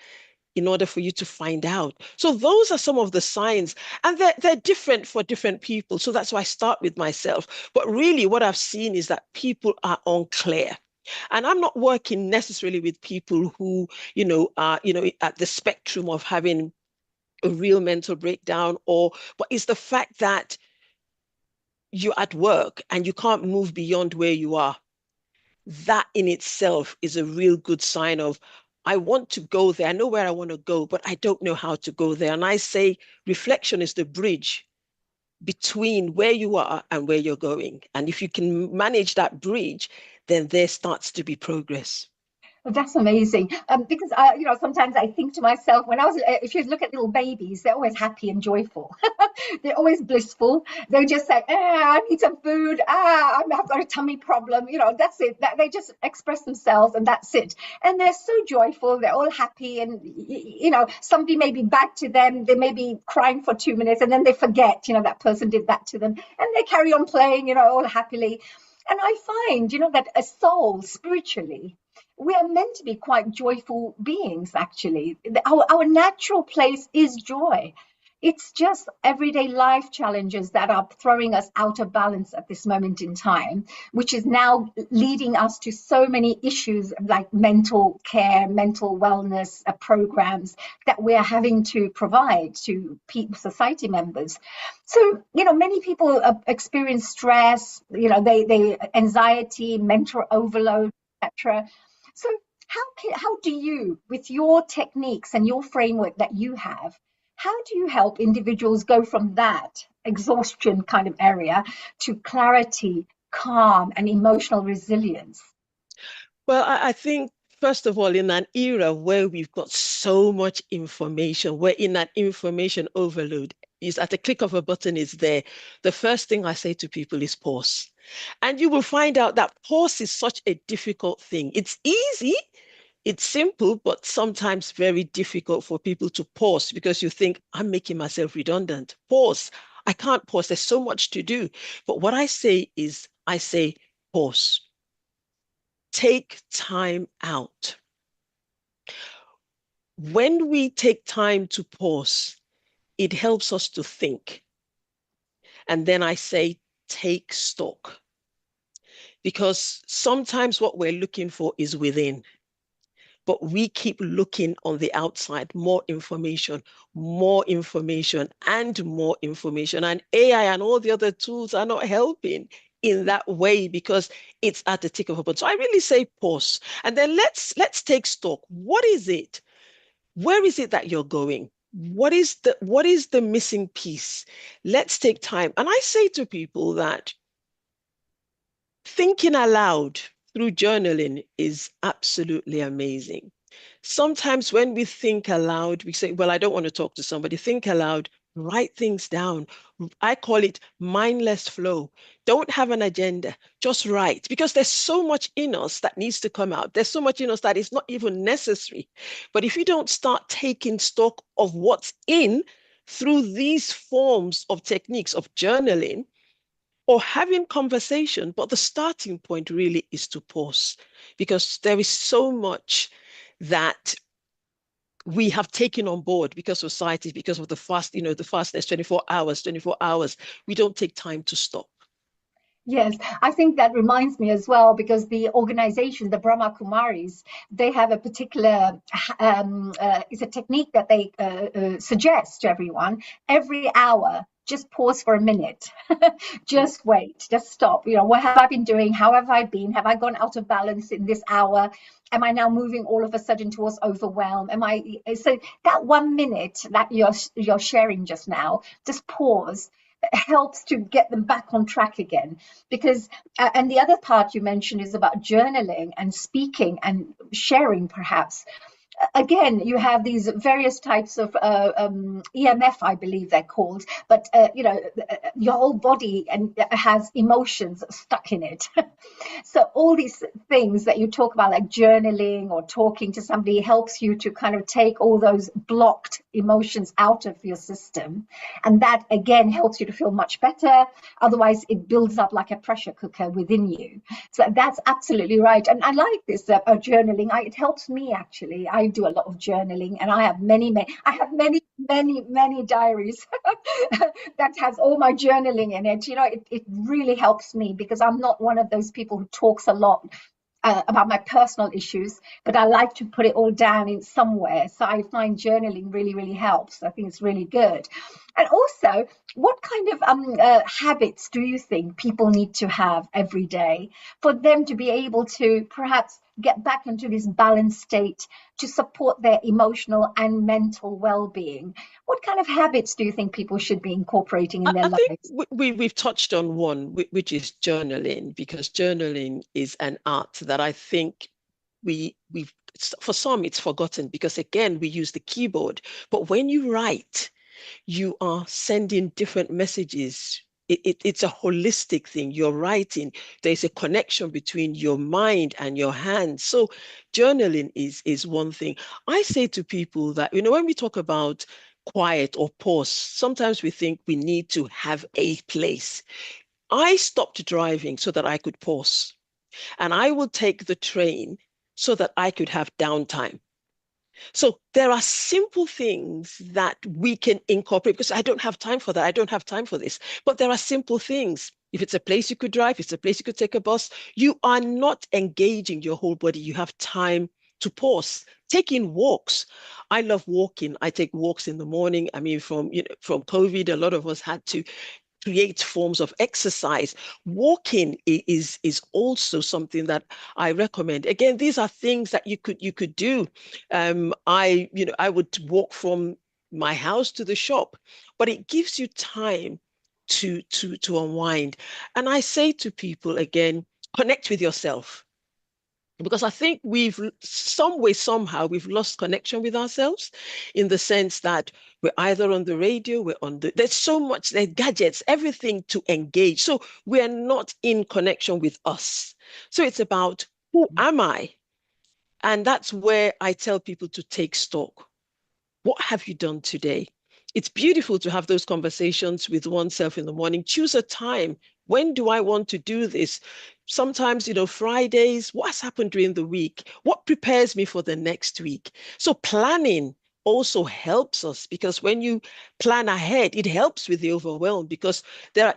in order for you to find out. So those are some of the signs, and they're different for different people. So that's why I start with myself. But really what I've seen is that people are unclear. And I'm not working necessarily with people who, are, at the spectrum of having a real mental breakdown, but it's the fact that you're at work and you can't move beyond where you are. That in itself is a real good sign of, I want to go there. I know where I want to go, but I don't know how to go there. And I say reflection is the bridge between where you are and where you're going. And if you can manage that bridge, then there starts to be progress.
That's amazing. Because sometimes I think to myself, if you look at little babies, they're always happy and joyful. They're always blissful. They'll just say, I need some food. I've got a tummy problem. That's it. They just express themselves and that's it. And they're so joyful. They're all happy. And, somebody may be bad to them. They may be crying for 2 minutes and then they forget, that person did that to them. And they carry on playing, all happily. And I find, that a soul spiritually, we are meant to be quite joyful beings, actually. Our natural place is joy. It's just everyday life challenges that are throwing us out of balance at this moment in time, which is now leading us to so many issues like mental care, mental wellness programs that we're having to provide to society members. So, many people experience stress, they anxiety, mental overload, etc. So how do you, with your techniques and your framework that you have, how do you help individuals go from that exhaustion kind of area to clarity, calm, and emotional resilience?
Well, I think, first of all, in an era where we've got so much information, we're in an information overload. Is at the click of a button is there. The first thing I say to people is pause. And you will find out that pause is such a difficult thing. It's easy, it's simple, but sometimes very difficult for people to pause because you think, I'm making myself redundant. Pause. I can't pause. There's so much to do. But what I say is, pause. Take time out. When we take time to pause, it helps us to think. And then I say, take stock. Because sometimes what we're looking for is within. but we keep looking on the outside, more information, and more information. And AI and all the other tools are not helping in that way because it's at the tick of a button. So I really say pause. And then let's take stock. What is it? Where is it that you're going? What is the missing piece? Let's take time. And I say to people that thinking aloud through journaling is absolutely amazing. Sometimes when we think aloud, we say, well, I don't want to talk to somebody. Think aloud, write things down. I call it mindless flow. Don't have an agenda, just write, because there's so much in us that needs to come out. There's so much in us that is not even necessary. But if you don't start taking stock of what's in through these forms of techniques of journaling, or having conversation, but the starting point really is to pause, because there is so much that we have taken on board because society, because of the fastness, 24 hours, we don't take time to stop.
Yes, I think that reminds me as well, because the organization, the Brahma Kumaris, they have a particular, it's a technique that they suggest to everyone. Every hour, just pause for a minute, just wait, just stop. What have I been doing? How have I been? Have I gone out of balance in this hour? Am I now moving all of a sudden towards overwhelm? So that 1 minute that you're sharing just now, just pause, helps to get them back on track again. Because and the other part you mentioned is about journaling and speaking and sharing, perhaps. Again, you have these various types of EMF, I believe they're called, but your whole body has emotions stuck in it. So all these things that you talk about, like journaling or talking to somebody, helps you to kind of take all those blocked emotions out of your system. And that, again, helps you to feel much better. Otherwise, it builds up like a pressure cooker within you. So that's absolutely right. And I like this journaling. It helps me, actually. I do a lot of journaling, and I have many diaries that has all my journaling in it. It really helps me, because I'm not one of those people who talks a lot about my personal issues, but I like to put it all down in somewhere. So I find journaling really, really helps. I think it's really good. And also, what kind of habits do you think people need to have every day for them to be able to perhaps get back into this balanced state to support their emotional and mental well-being? What kind of habits do you think people should be incorporating in their lives?
I think we've touched on one, which is journaling, because journaling is an art that I think we've, for some, it's forgotten, because again, we use the keyboard. But when you write, you are sending different messages. It's a holistic thing. You're writing. There's a connection between your mind and your hands. So journaling is one thing. I say to people that, when we talk about quiet or pause, sometimes we think we need to have a place. I stopped driving so that I could pause. And I will take the train so that I could have downtime. So there are simple things that we can incorporate, because I don't have time for that. I don't have time for this. But there are simple things. If it's a place you could drive, if it's a place you could take a bus, you are not engaging your whole body. You have time to pause. Taking walks. I love walking. I take walks in the morning. I mean, from COVID, a lot of us had to create forms of exercise. Walking is also something that I recommend. Again, these are things that you could do. I would walk from my house to the shop, but it gives you time to unwind. And I say to people, again, connect with yourself. Because I think somehow we've lost connection with ourselves, in the sense that we're either on the radio, there's so much, there's gadgets, everything to engage. So we are not in connection with us. So it's about, who am I? And that's where I tell people to take stock. What have you done today? It's beautiful to have those conversations with oneself in the morning. Choose a time. When do I want to do this? Sometimes, Fridays, what's happened during the week? What prepares me for the next week? So planning also helps us, because when you plan ahead, it helps with the overwhelm, because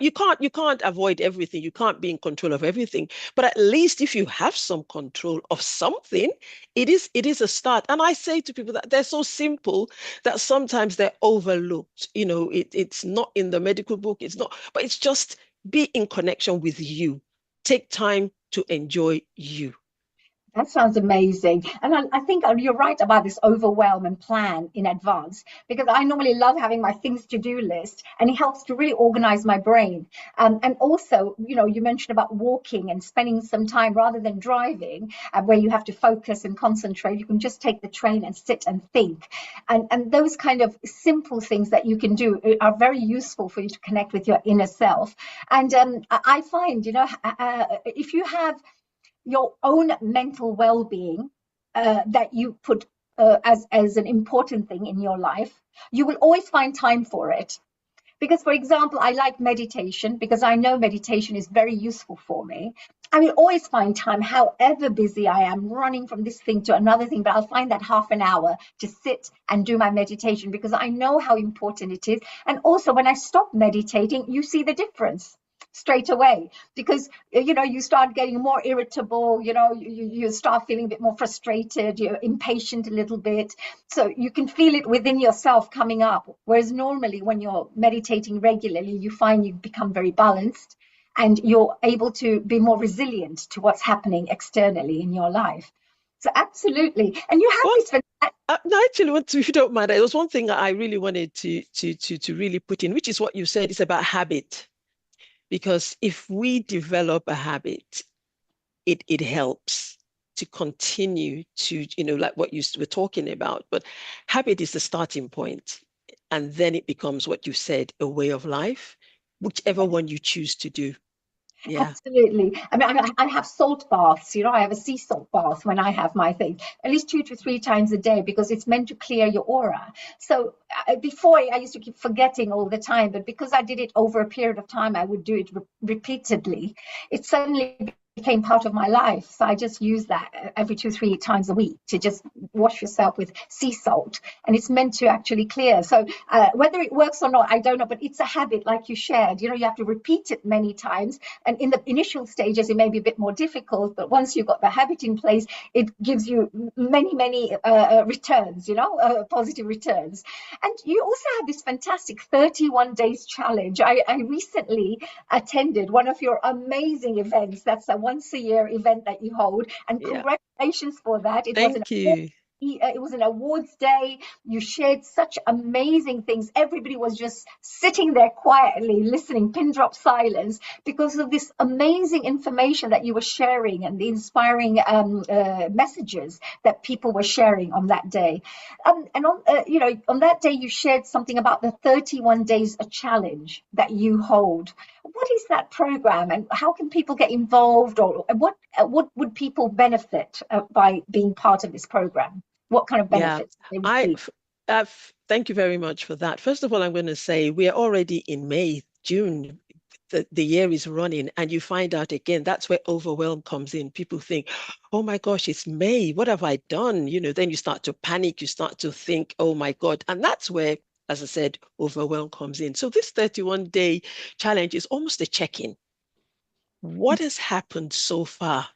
you can't avoid everything. You can't be in control of everything. But at least if you have some control of something, it is a start. And I say to people that they're so simple that sometimes they're overlooked. It's not in the medical book, it's not, but it's just be in connection with you. Take time to enjoy you.
That sounds amazing. And I think you're right about this overwhelm and plan in advance, because I normally love having my things to do list, and it helps to really organize my brain. And also, you mentioned about walking and spending some time rather than driving, where you have to focus and concentrate. You can just take the train and sit and think. And those kind of simple things that you can do are very useful for you to connect with your inner self. And I find, if you have your own mental well-being that you put as an important thing in your life, you will always find time for it. Because, for example, I like meditation because I know meditation is very useful for me. I will always find time, however busy I am, running from this thing to another thing, but I'll find that half an hour to sit and do my meditation because I know how important it is. And also, when I stop meditating, you see the difference straight away, because you start getting more irritable, you start feeling a bit more frustrated, you're impatient a little bit, so you can feel it within yourself coming up. Whereas normally when you're meditating regularly, you find you become very balanced and you're able to be more resilient to what's happening externally in your life. So absolutely. And you have
no, actually, if you don't mind, there was one thing I really wanted to really put in, which is what you said. It's about habit. Because if we develop a habit, it helps to continue to, like what you were talking about. But habit is the starting point. And then it becomes what you said, a way of life, whichever one you choose to do. Yeah.
Absolutely. I mean, I have salt baths, I have a sea salt bath when I have my thing, at least 2 to 3 times a day, because it's meant to clear your aura. So before I used to keep forgetting all the time, but because I did it over a period of time, I would do it repeatedly. It suddenly became part of my life. So I just use that every 2, 3 times a week to just wash yourself with sea salt. And it's meant to actually clear. So whether it works or not, I don't know, but it's a habit like you shared. You have to repeat it many times. And in the initial stages, it may be a bit more difficult, but once you've got the habit in place, it gives you many, many returns, positive returns. And you also have this fantastic 31 days challenge. I recently attended one of your amazing events. That's a once a year event that you hold. And congratulations for that.
Thank you.
It was an awards day. You shared such amazing things. Everybody was just sitting there quietly listening, pin drop silence, because of this amazing information that you were sharing and the inspiring messages that people were sharing on that day. And on that day, you shared something about the 31 days a challenge that you hold. What is that program, and how can people get involved, or what would people benefit by being part of this program? What kind of benefits they receive?
Thank you very much for that. First of all, I'm going to say we are already in May, June. The year is running, and you find out again, that's where overwhelm comes in. People think, oh my gosh, it's May. What have I done? Then you start to panic. You start to think, oh my God. And that's where, as I said, overwhelm comes in. So this 31-day challenge is almost a check-in. What has happened so far?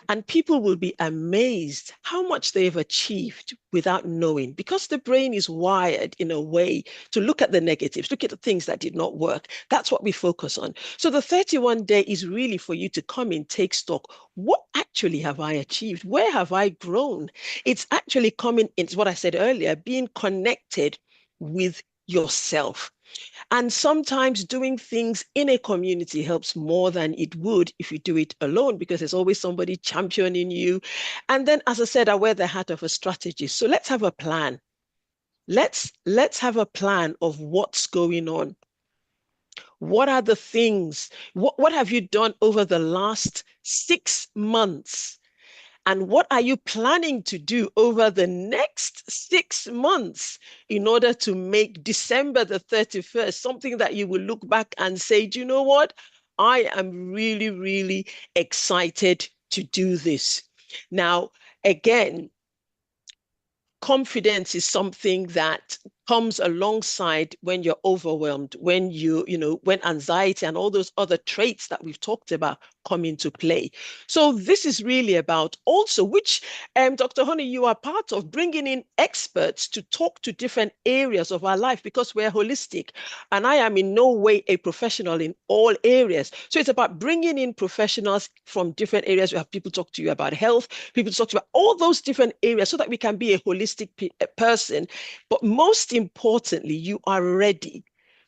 And people will be amazed how much they've achieved without knowing, because the brain is wired in a way to look at the negatives, look at the things that did not work. That's what we focus on. So the 31 day is really for you to come in, take stock. What actually have I achieved? Where have I grown? It's actually coming, it's what I said earlier, being connected with yourself. And sometimes doing things in a community helps more than it would if you do it alone, because there's always somebody championing you. And then, as I said, I wear the hat of a strategist. So let's have a plan. Let's have a plan of what's going on. What are the things? What have you done over the last 6 months? And what are you planning to do over the next 6 months in order to make December the 31st something that you will look back and say, do you know what? I am really, really excited to do this. Now, again, confidence is something that comes alongside when you're overwhelmed, when when anxiety and all those other traits that we've talked about come into play. So this is really about also, which Dr. Honey, you are part of, bringing in experts to talk to different areas of our life, because we're holistic, and I am in no way a professional in all areas. So it's about bringing in professionals from different areas. We have people talk to you about health, people talk to you about all those different areas, so that we can be a holistic person. But most importantly, you are ready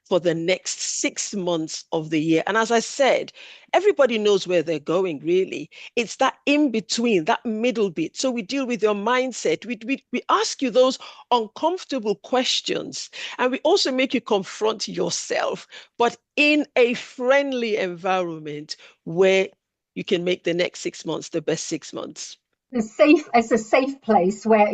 for the next 6 months of the year. And as I said, everybody knows where they're going, really. It's that in between, that middle bit. So we deal with your mindset. We ask you those uncomfortable questions, and we also make you confront yourself, but in a friendly environment where you can make the next 6 months the best 6 months.
It's a safe place where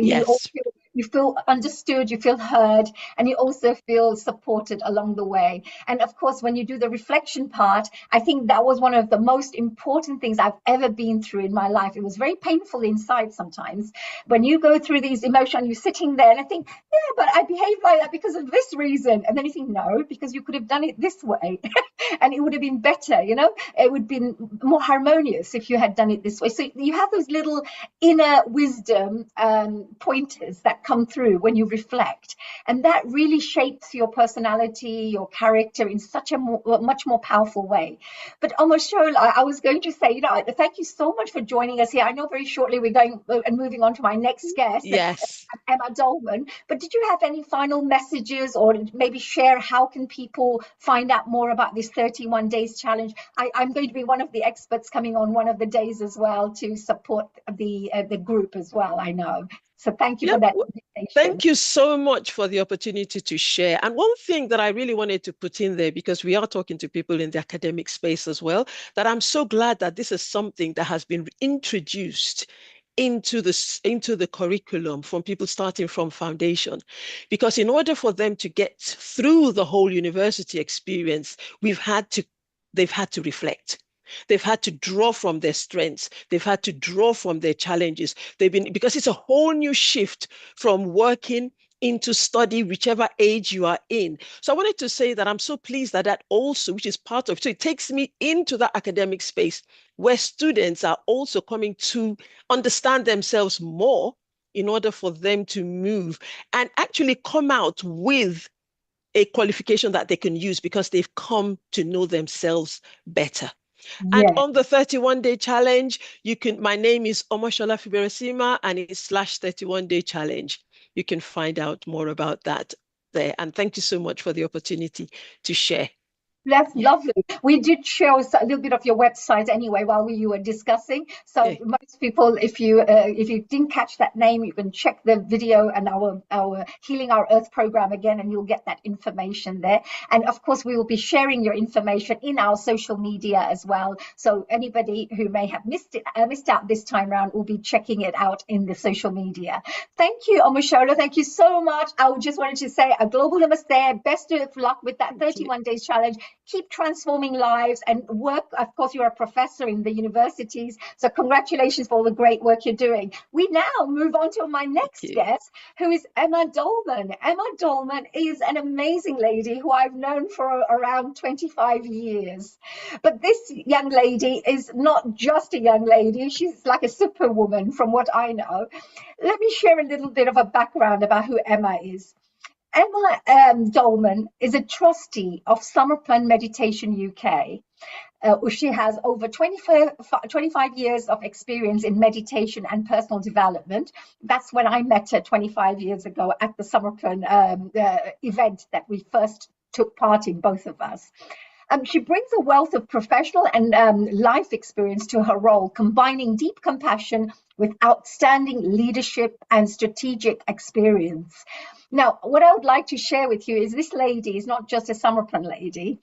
you feel understood, you feel heard, and you also feel supported along the way. And of course, when you do the reflection part, I think that was one of the most important things I've ever been through in my life. It was very painful inside sometimes. When you go through these emotions, you're sitting there and I think, yeah, but I behaved like that because of this reason. And then you think, no, because you could have done it this way. And it would have been better, it would have been more harmonious if you had done it this way. So you have those little inner wisdom pointers that come through when you reflect, and that really shapes your personality, your character in such a much more powerful way. But Omosola, I was going to say, thank you so much for joining us here. I know very shortly we're going and moving on to my next guest,
yes,
Emma Dolman. But did you have any final messages, or maybe share how can people find out more about this 31 days challenge? I'm going to be one of the experts coming on one of the days as well to support the group as well, I know. So thank you for that invitation.
Thank you so much for the opportunity to share. And one thing that I really wanted to put in there, because we are talking to people in the academic space as well, that I'm so glad that this is something that has been introduced into the curriculum from people starting from foundation. Because in order for them to get through the whole university experience, they've had to reflect. They've had to draw from their strengths. They've had to draw from their challenges. Because it's a whole new shift from working into study, whichever age you are in. So I wanted to say that I'm so pleased that also, which is part of it, so it takes me into that academic space where students are also coming to understand themselves more in order for them to move and actually come out with a qualification that they can use because they've come to know themselves better. And on the 31-day challenge, my name is Omosola Fiberesima, and it's /31-day challenge. You can find out more about that there. And thank you so much for the opportunity to share.
That's lovely. We did show a little bit of your website anyway while you were discussing. So most people, if you didn't catch that name, you can check the video and our Healing Our Earth program again, and you'll get that information there. And of course, we will be sharing your information in our social media as well. So anybody who may have missed out this time around will be checking it out in the social media. Thank you, Omosola. Thank you so much. I just wanted to say a global namaste. Best of luck with that 31 days challenge. Keep transforming lives and work. Of course, you're a professor in the universities, so congratulations for all the great work you're doing. We now move on to my next guest, who is Emma Dolman. Emma Dolman is an amazing lady who I've known for around 25 years. But this young lady is not just a young lady. She's like a superwoman from what I know. Let me share a little bit of a background about who Emma is. Emma Dolman is a trustee of Summer Plan Meditation UK. She has over 25 years of experience in meditation and personal development. That's when I met her 25 years ago at the Summer Plan event that we first took part in, both of us. She brings a wealth of professional and life experience to her role, combining deep compassion with outstanding leadership and strategic experience. Now, what I would like to share with you is this lady is not just a Summer Plan lady.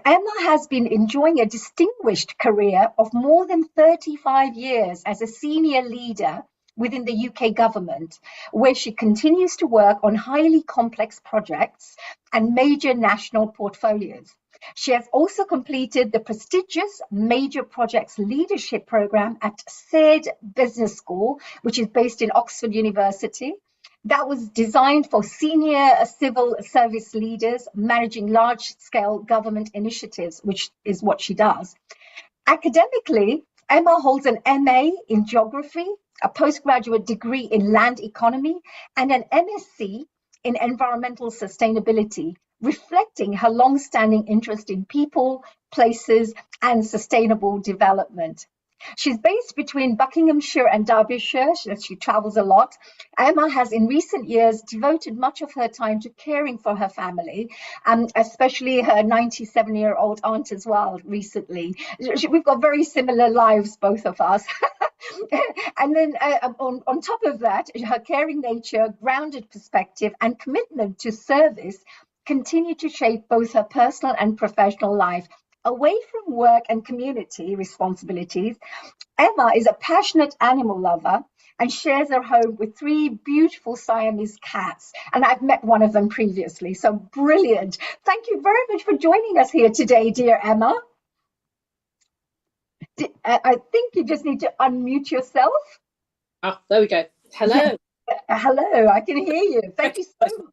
Emma has been enjoying a distinguished career of more than 35 years as a senior leader within the UK government, where she continues to work on highly complex projects and major national portfolios. She has also completed the prestigious Major Projects Leadership Program at S.A.H.A Business School, which is based in Oxford University. that was designed for senior civil service leaders managing large-scale government initiatives, which is what she does. Academically, Emma holds an MA in geography, a postgraduate degree in land economy, and an MSc in environmental sustainability, reflecting her long-standing interest in people, places, and sustainable development. She's based between Buckinghamshire and Derbyshire. She travels a lot. Emma has in recent years devoted much of her time to caring for her family, especially her 97-year-old aunt as well recently. We've got very similar lives, both of us. And then on top of that, her caring nature, grounded perspective, and commitment to service continue to shape both her personal and professional life. Away from work and community responsibilities, Emma is a passionate animal lover and shares her home with 3 beautiful Siamese cats. And I've met one of them previously, so brilliant. Thank you very much for joining us here today, dear Emma. I think you just need to unmute yourself.
Ah, there we go. Hello.
Hello, I can hear you. Thank you so much.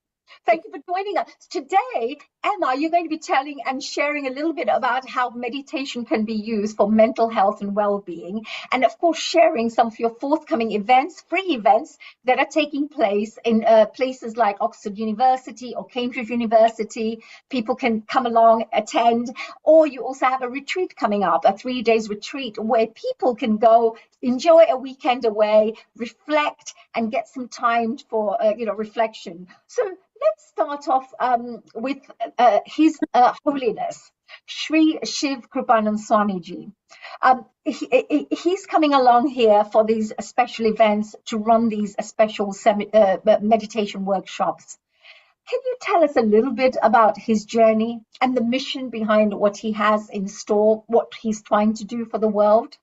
Thank you for joining us. Today, Emma, you're going to be telling and sharing a little bit about how meditation can be used for mental health and well-being. And of course, sharing some of your forthcoming events, free events that are taking place in places like Oxford University or Cambridge University. People can come along, attend, or you also have a retreat coming up, a 3-day retreat where people can go enjoy a weekend away, reflect, and get some time for reflection. So let's start off with His Holiness, Sri Shiv Kripanand Swamiji. He's coming along here for these special events to run these special meditation workshops. Can you tell us a little bit about his journey and the mission behind what he has in store, what he's trying to do for the world?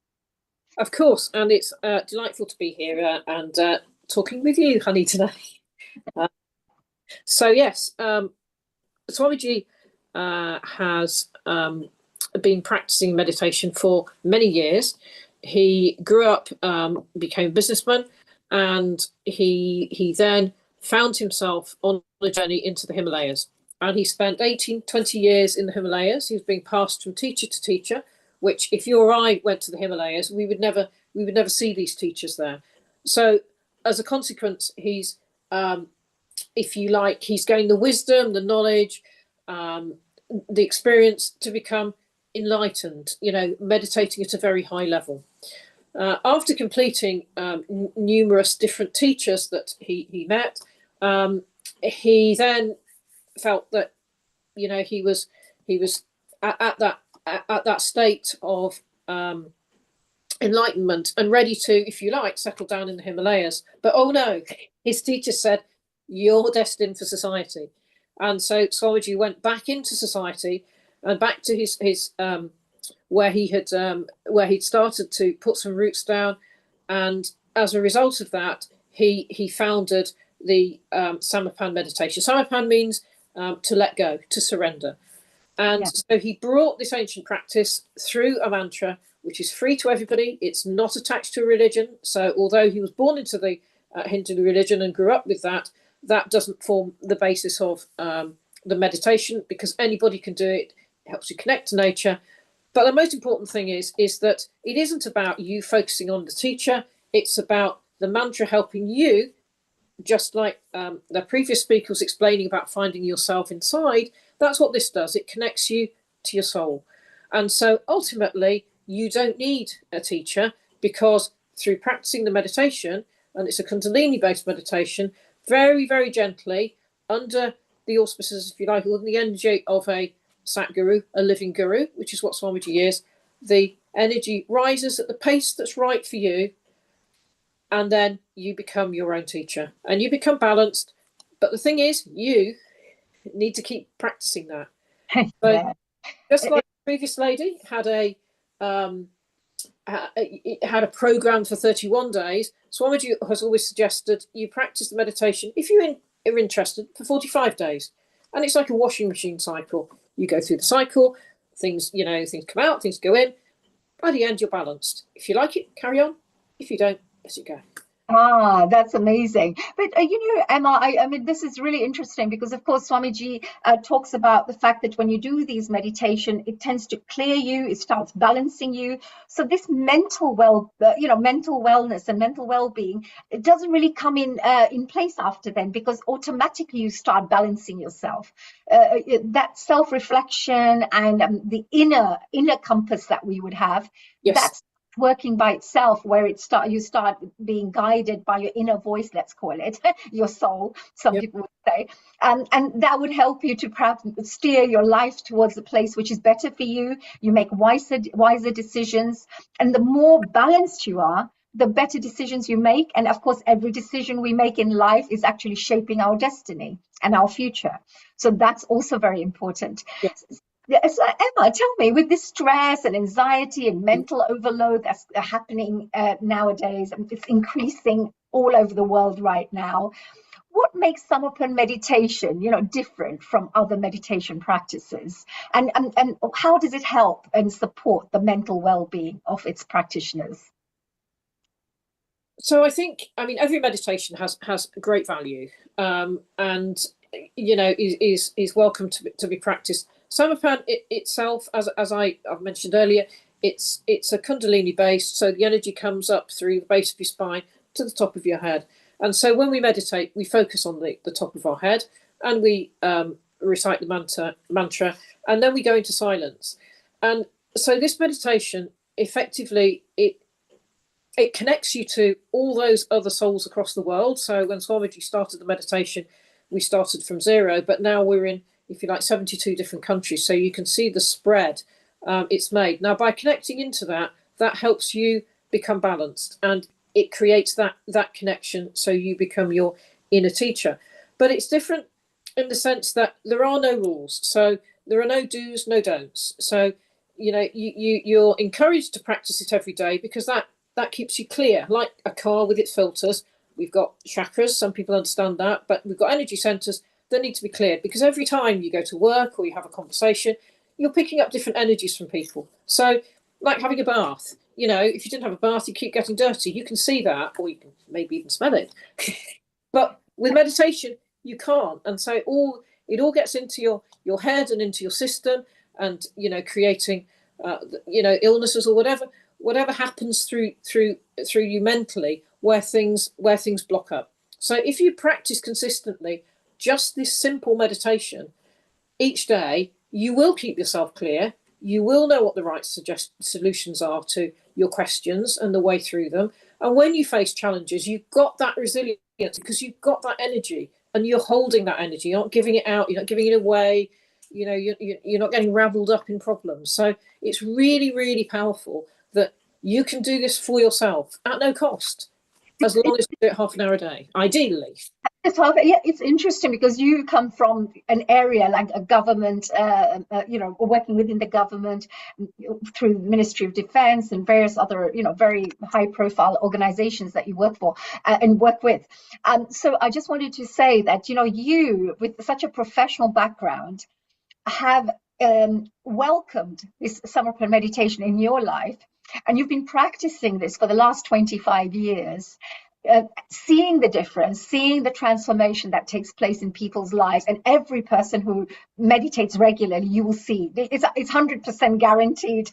Of course, and it's delightful to be here and talking with you, honey, today. So yes, Swamiji has been practicing meditation for many years. He grew up, became a businessman, and he then found himself on a journey into the Himalayas. And he spent 20 years in the Himalayas. He was being passed from teacher to teacher, which if you or I went to the Himalayas, we would never see these teachers there. So as a consequence, he's if you like, he's gained the wisdom, the knowledge, the experience to become enlightened, meditating at a very high level. After completing numerous different teachers that he met, he then felt that, he was at that state of enlightenment and ready to, if you like, settle down in the Himalayas. But oh no, his teacher said, "You're destined for society." And so Swamiji went back into society and back to his where he'd started to put some roots down. And as a result of that, he founded the Samapan meditation. Samapan means to let go, to surrender. And so he brought this ancient practice through a mantra, which is free to everybody. It's not attached to a religion. So although he was born into the Hindu religion and grew up with that, that doesn't form the basis of the meditation, because anybody can do it. It helps you connect to nature. But the most important thing is that it isn't about you focusing on the teacher. It's about the mantra helping you, just like the previous speaker was explaining about finding yourself inside. That's what this does. It connects you to your soul. And so ultimately, you don't need a teacher, because through practicing the meditation, and it's a Kundalini-based meditation, very, very gently, under the auspices, if you like, or the energy of a Satguru, a living guru, which is what Swamiji is, the energy rises at the pace that's right for you, and then you become your own teacher, and you become balanced. But the thing is, you need to keep practicing that. So, just like the previous lady had a program for 31 days, Swamiji has always suggested you practice the meditation, if you are interested, for 45 days. And it's like a washing machine cycle. You go through the cycle, things come out, things go in. By the end, you're balanced. If you like it, carry on. If you don't, let it go.
Ah, that's amazing. But Emma, I mean, this is really interesting because, of course, Swamiji talks about the fact that when you do these meditation, it tends to clear you, it starts balancing you. So this mental mental wellness and mental well-being, it doesn't really come in place after then, because automatically you start balancing yourself. That self-reflection and the inner compass that we would have,
Yes.
that's working by itself, where you start being guided by your inner voice, let's call it your soul, some
Yep.
people would say, and that would help you to perhaps steer your life towards a place which is better for you. You make wiser decisions, and the more balanced you are, the better decisions you make. And of course, every decision we make in life is actually shaping our destiny and our future. So that's also very important.
Yes.
So Emma, tell me, with this stress and anxiety and mental overload that's happening nowadays, and it's increasing all over the world right now, what makes Samarpan meditation, different from other meditation practices? And how does it help and support the mental well-being of its practitioners?
So I think, every meditation has great value, and is welcome to be practiced. Samarpan itself, as I've mentioned earlier, it's a Kundalini based, so the energy comes up through the base of your spine to the top of your head. And so when we meditate, we focus on the top of our head, and we recite the mantra, and then we go into silence. And so this meditation, effectively, it connects you to all those other souls across the world. So when Swamiji started the meditation, we started from 0, but now we're in, if you like, 72 different countries. So you can see the spread it's made. Now, by connecting into that helps you become balanced, and it creates that connection, so you become your inner teacher. But it's different in the sense that there are no rules. So there are no do's, no don'ts. So, you're encouraged to practice it every day, because that keeps you clear, like a car with its filters. We've got chakras, some people understand that, but we've got energy centers that need to be cleared, because every time you go to work or you have a conversation, you're picking up different energies from people. So, like having a bath, if you didn't have a bath, you keep getting dirty. You can see that, or you can maybe even smell it. But with meditation, you can't. And so it all gets into your head and into your system, and, creating, illnesses or whatever happens through you mentally, where things block up. So if you practice consistently just this simple meditation each day, you will keep yourself clear. You will know what the right solutions are to your questions and the way through them. And when you face challenges, you've got that resilience, because you've got that energy, and you're holding that energy. You're not giving it out. You're not giving it away. You're not getting raveled up in problems. So it's really, really powerful that you can do this for yourself at no cost, as long as you do it half an hour a day, ideally.
Yeah, it's interesting because you come from an area like a government, working within the government through the Ministry of Defense and various other, very high-profile organizations that you work for and work with. So I just wanted to say that, you, with such a professional background, have welcomed this Samarpan meditation in your life, and you've been practicing this for the last 25 years. Seeing the difference, seeing the transformation that takes place in people's lives, and every person who meditates regularly, you will see it's 100% guaranteed.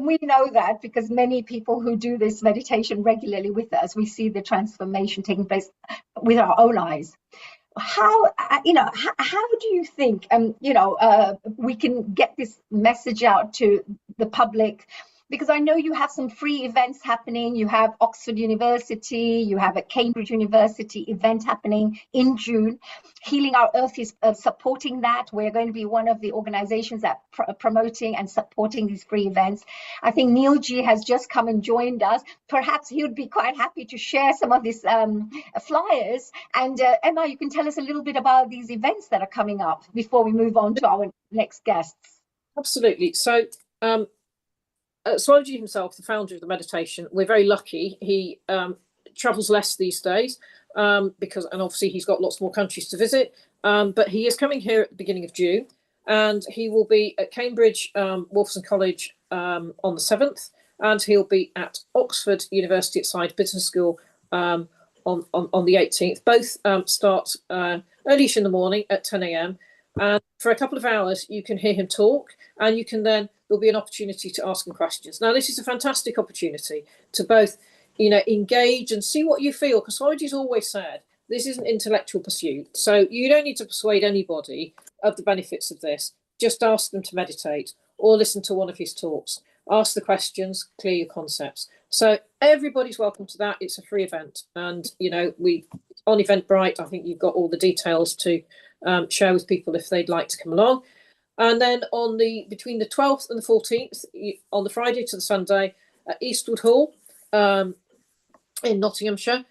We know that because many people who do this meditation regularly with us, we see the transformation taking place with our own eyes. How do you think we can get this message out to the public? Because I know you have some free events happening. You have Oxford University, you have a Cambridge University event happening in June. Healing Our Earth is supporting that. We're going to be one of the organizations that promoting and supporting these free events. I think Neil G has just come and joined us. Perhaps he would be quite happy to share some of these flyers. And Emma, you can tell us a little bit about these events that are coming up before we move on to our next guests.
Absolutely. So, Swamiji himself, the founder of the meditation, we're very lucky. He travels less these days and obviously he's got lots more countries to visit. But he is coming here at the beginning of June, and he will be at Cambridge Wolfson College on the 7th, and he'll be at Oxford University at Side Business School on the 18th. Both start early-ish in the morning at 10 a.m. And for a couple of hours, you can hear him talk, and you can then, there'll be an opportunity to ask him questions. Now, this is a fantastic opportunity to both, engage and see what you feel, because Swamiji's always said, this is an intellectual pursuit. So you don't need to persuade anybody of the benefits of this. Just ask them to meditate or listen to one of his talks. Ask the questions, clear your concepts. So everybody's welcome to that. It's a free event. And, we on Eventbrite, I think you've got all the details to share with people if they'd like to come along. And then between the 12th and the 14th, on the Friday to the Sunday, at Eastwood Hall in Nottinghamshire,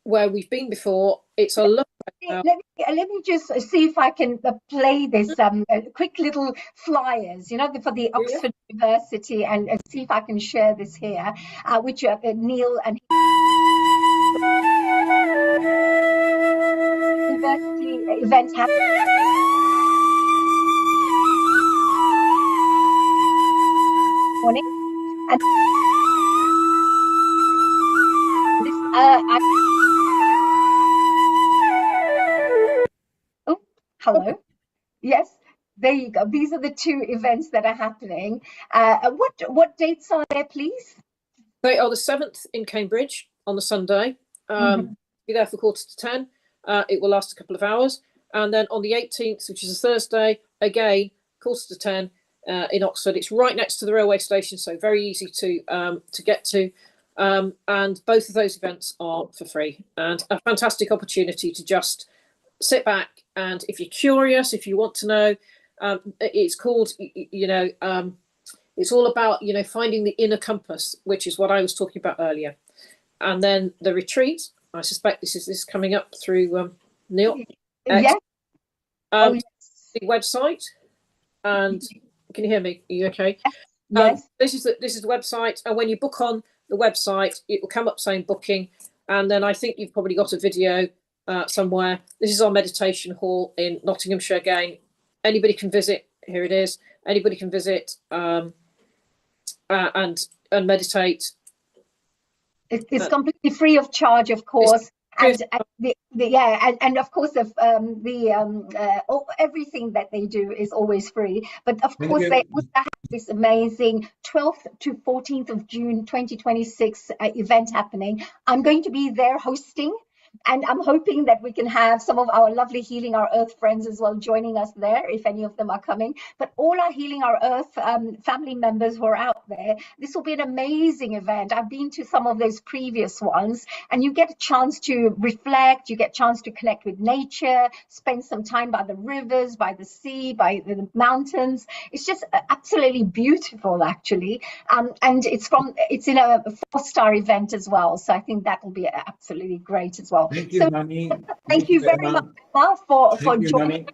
where we've been before. It's a lovely.
Let me just see if I can play this quick little flyers, for the Oxford University, and see if I can share this here, which Neil and University event happening. Morning. And this, oh, hello. Yes, there you go. These are the two events that are happening. What dates are there, please?
They are the 7th in Cambridge on the Sunday. Be there for 9:45. It will last a couple of hours. And then on the 18th, which is a Thursday, again, 9:45 in Oxford. It's right next to the railway station, so very easy to get to. And both of those events are for free, and a fantastic opportunity to just sit back. And if you're curious, if you want to know, it's called, it's all about, finding the inner compass, which is what I was talking about earlier. And then the retreat, I suspect this is coming up through Neil.
Yes.
The website. And can you hear me? Are you okay?
Yes.
This is the website, and when you book on the website, it will come up saying booking, and then I think you've probably got a video somewhere. This is our meditation hall in Nottinghamshire again. Anybody can visit. Here it is. Anybody can visit and meditate.
It's completely free of charge, of course. And of course, everything that they do is always free. But of course, they also have this amazing 12th to 14th of June 2026 event happening. I'm going to be there hosting. And I'm hoping that we can have some of our lovely Healing Our Earth friends as well joining us there, if any of them are coming. But all our Healing Our Earth family members who are out there, this will be an amazing event. I've been to some of those previous ones, and you get a chance to reflect, you get a chance to connect with nature, spend some time by the rivers, by the sea, by the mountains. It's just absolutely beautiful, actually. And it's in a 4-star event as well. So I think that will be absolutely great as well.
Thank you, honey.
Thank you very much, Emma, for joining.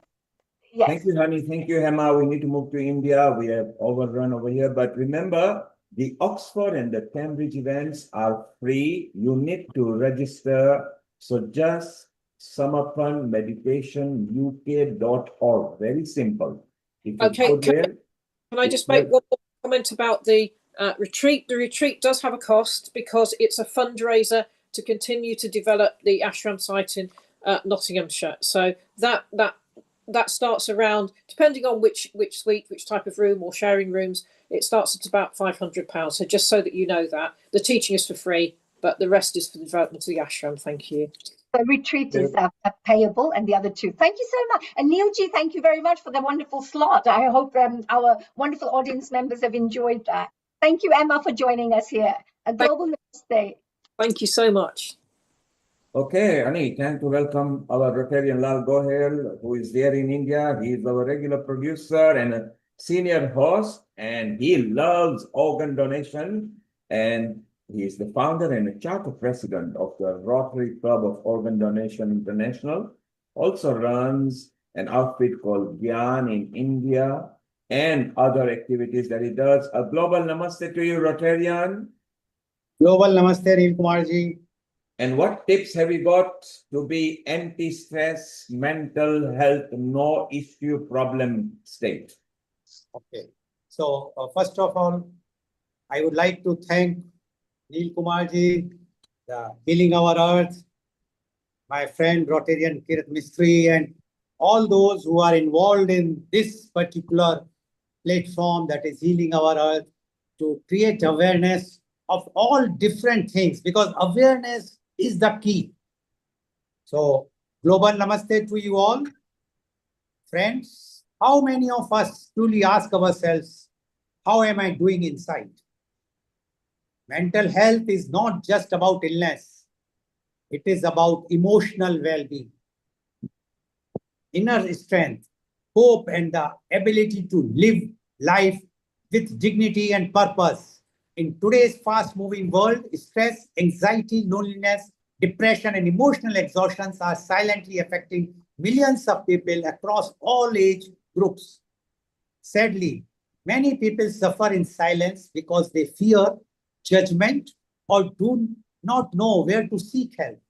Yes.
Thank you, honey. Thank you, Emma. We need to move to India. We have overrun over here. But remember, the Oxford and the Cambridge events are free. You need to register. So just samapanmeditationuk.org. Very simple.
Okay. Can I just make one more comment about the retreat? The retreat does have a cost because it's a fundraiser to continue to develop the ashram site in Nottinghamshire. So that starts around, depending on which suite, which type of room or sharing rooms, it starts at about £500. So just so that you know that. The teaching is for free, but the rest is for the development of the ashram. Thank you.
The retreat is payable, and the other two. Thank you so much. And Neilji, thank you very much for the wonderful slot. I hope our wonderful audience members have enjoyed that. Thank you, Emma, for joining us here. A global namaste.
Thank you so much.
Okay, Ani, time to welcome our Rotarian Lal Gohel, who is there in India. He is our regular producer and a senior host, and he loves organ donation. And he is the founder and a charter president of the Rotary Club of Organ Donation International. Also runs an outfit called Gyan in India and other activities that he does. A global namaste to you, Rotarian.
Global namaste, Neil Kumar ji.
And what tips have you got to be anti-stress, mental health, no issue problem state?
Okay. So first of all, I would like to thank Neil Kumar ji the Healing Our Earth, my friend Rtn Mistry, and all those who are involved in this particular platform that is Healing Our Earth, to create awareness of all different things, because awareness is the key. So, global namaste to you all. Friends, how many of us truly ask ourselves, how am I doing inside? Mental health is not just about illness. It is about emotional well-being, inner strength, hope, and the ability to live life with dignity and purpose. In today's fast-moving world, stress, anxiety, loneliness, depression, and emotional exhaustion are silently affecting millions of people across all age groups. Sadly, many people suffer in silence because they fear judgment or do not know where to seek help.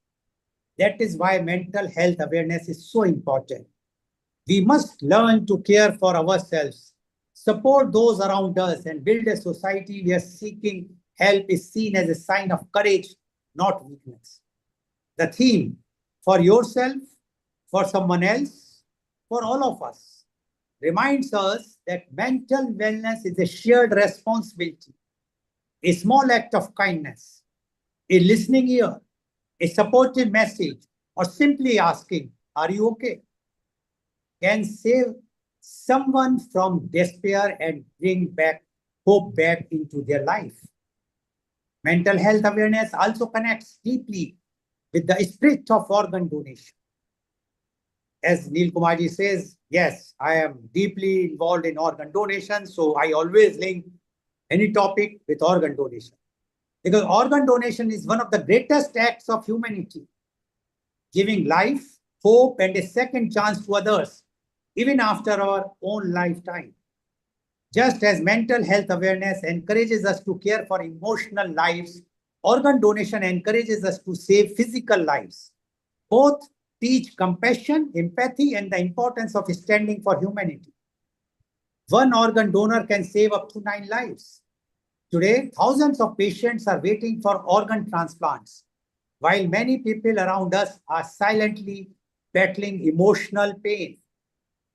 That is why mental health awareness is so important. We must learn to care for ourselves, support those around us, and build a society where seeking help is seen as a sign of courage, not weakness. The theme, for yourself, for someone else, for all of us, reminds us that mental wellness is a shared responsibility, a small act of kindness, a listening ear, a supportive message, or simply asking, are you okay? Can save someone from despair and bring back hope back into their life. Mental health awareness also connects deeply with the spirit of organ donation. As Neil Kumarji says, yes, I am deeply involved in organ donation, so I always link any topic with organ donation. Because organ donation is one of the greatest acts of humanity, giving life, hope, and a second chance to others, even after our own lifetime. Just as mental health awareness encourages us to care for emotional lives, organ donation encourages us to save physical lives. Both teach compassion, empathy, and the importance of standing for humanity. One organ donor can save up to 9 lives. Today, thousands of patients are waiting for organ transplants, while many people around us are silently battling emotional pain.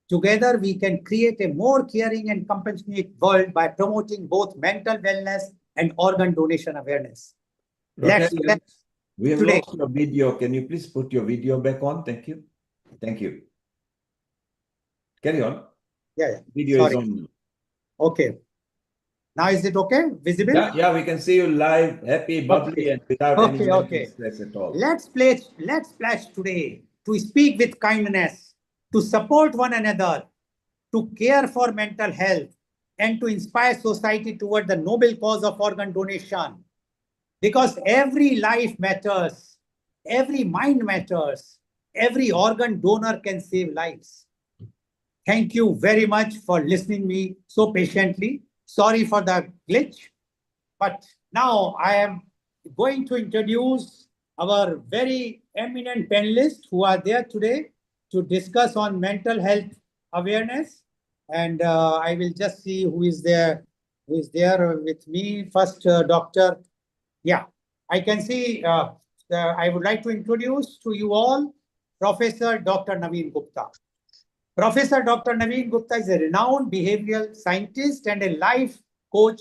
Together, we can create a more caring and compassionate world by promoting both mental wellness and organ donation awareness. Let's
we have
today.
lost your video. Can you please put your video back on? Thank you. Thank you. Carry on.
Yeah.
Video
Sorry.
is on.
Okay. Now is it okay? Visible?
Yeah, we can see you live, happy, bubbly, and without any mental stress at all.
Let's pledge today to speak with kindness, to support one another, to care for mental health, and to inspire society toward the noble cause of organ donation. Because every life matters, every mind matters, every organ donor can save lives. Thank you very much for listening me so patiently. Sorry for the glitch, but now I am going to introduce our very eminent panelists who are there today to discuss on mental health awareness. And I will just see who is there with me. First, Dr. Yeah, I can see, I would like to introduce to you all Professor Dr. Naveen Gupta. Professor Dr. Naveen Gupta is a renowned behavioral scientist and a life coach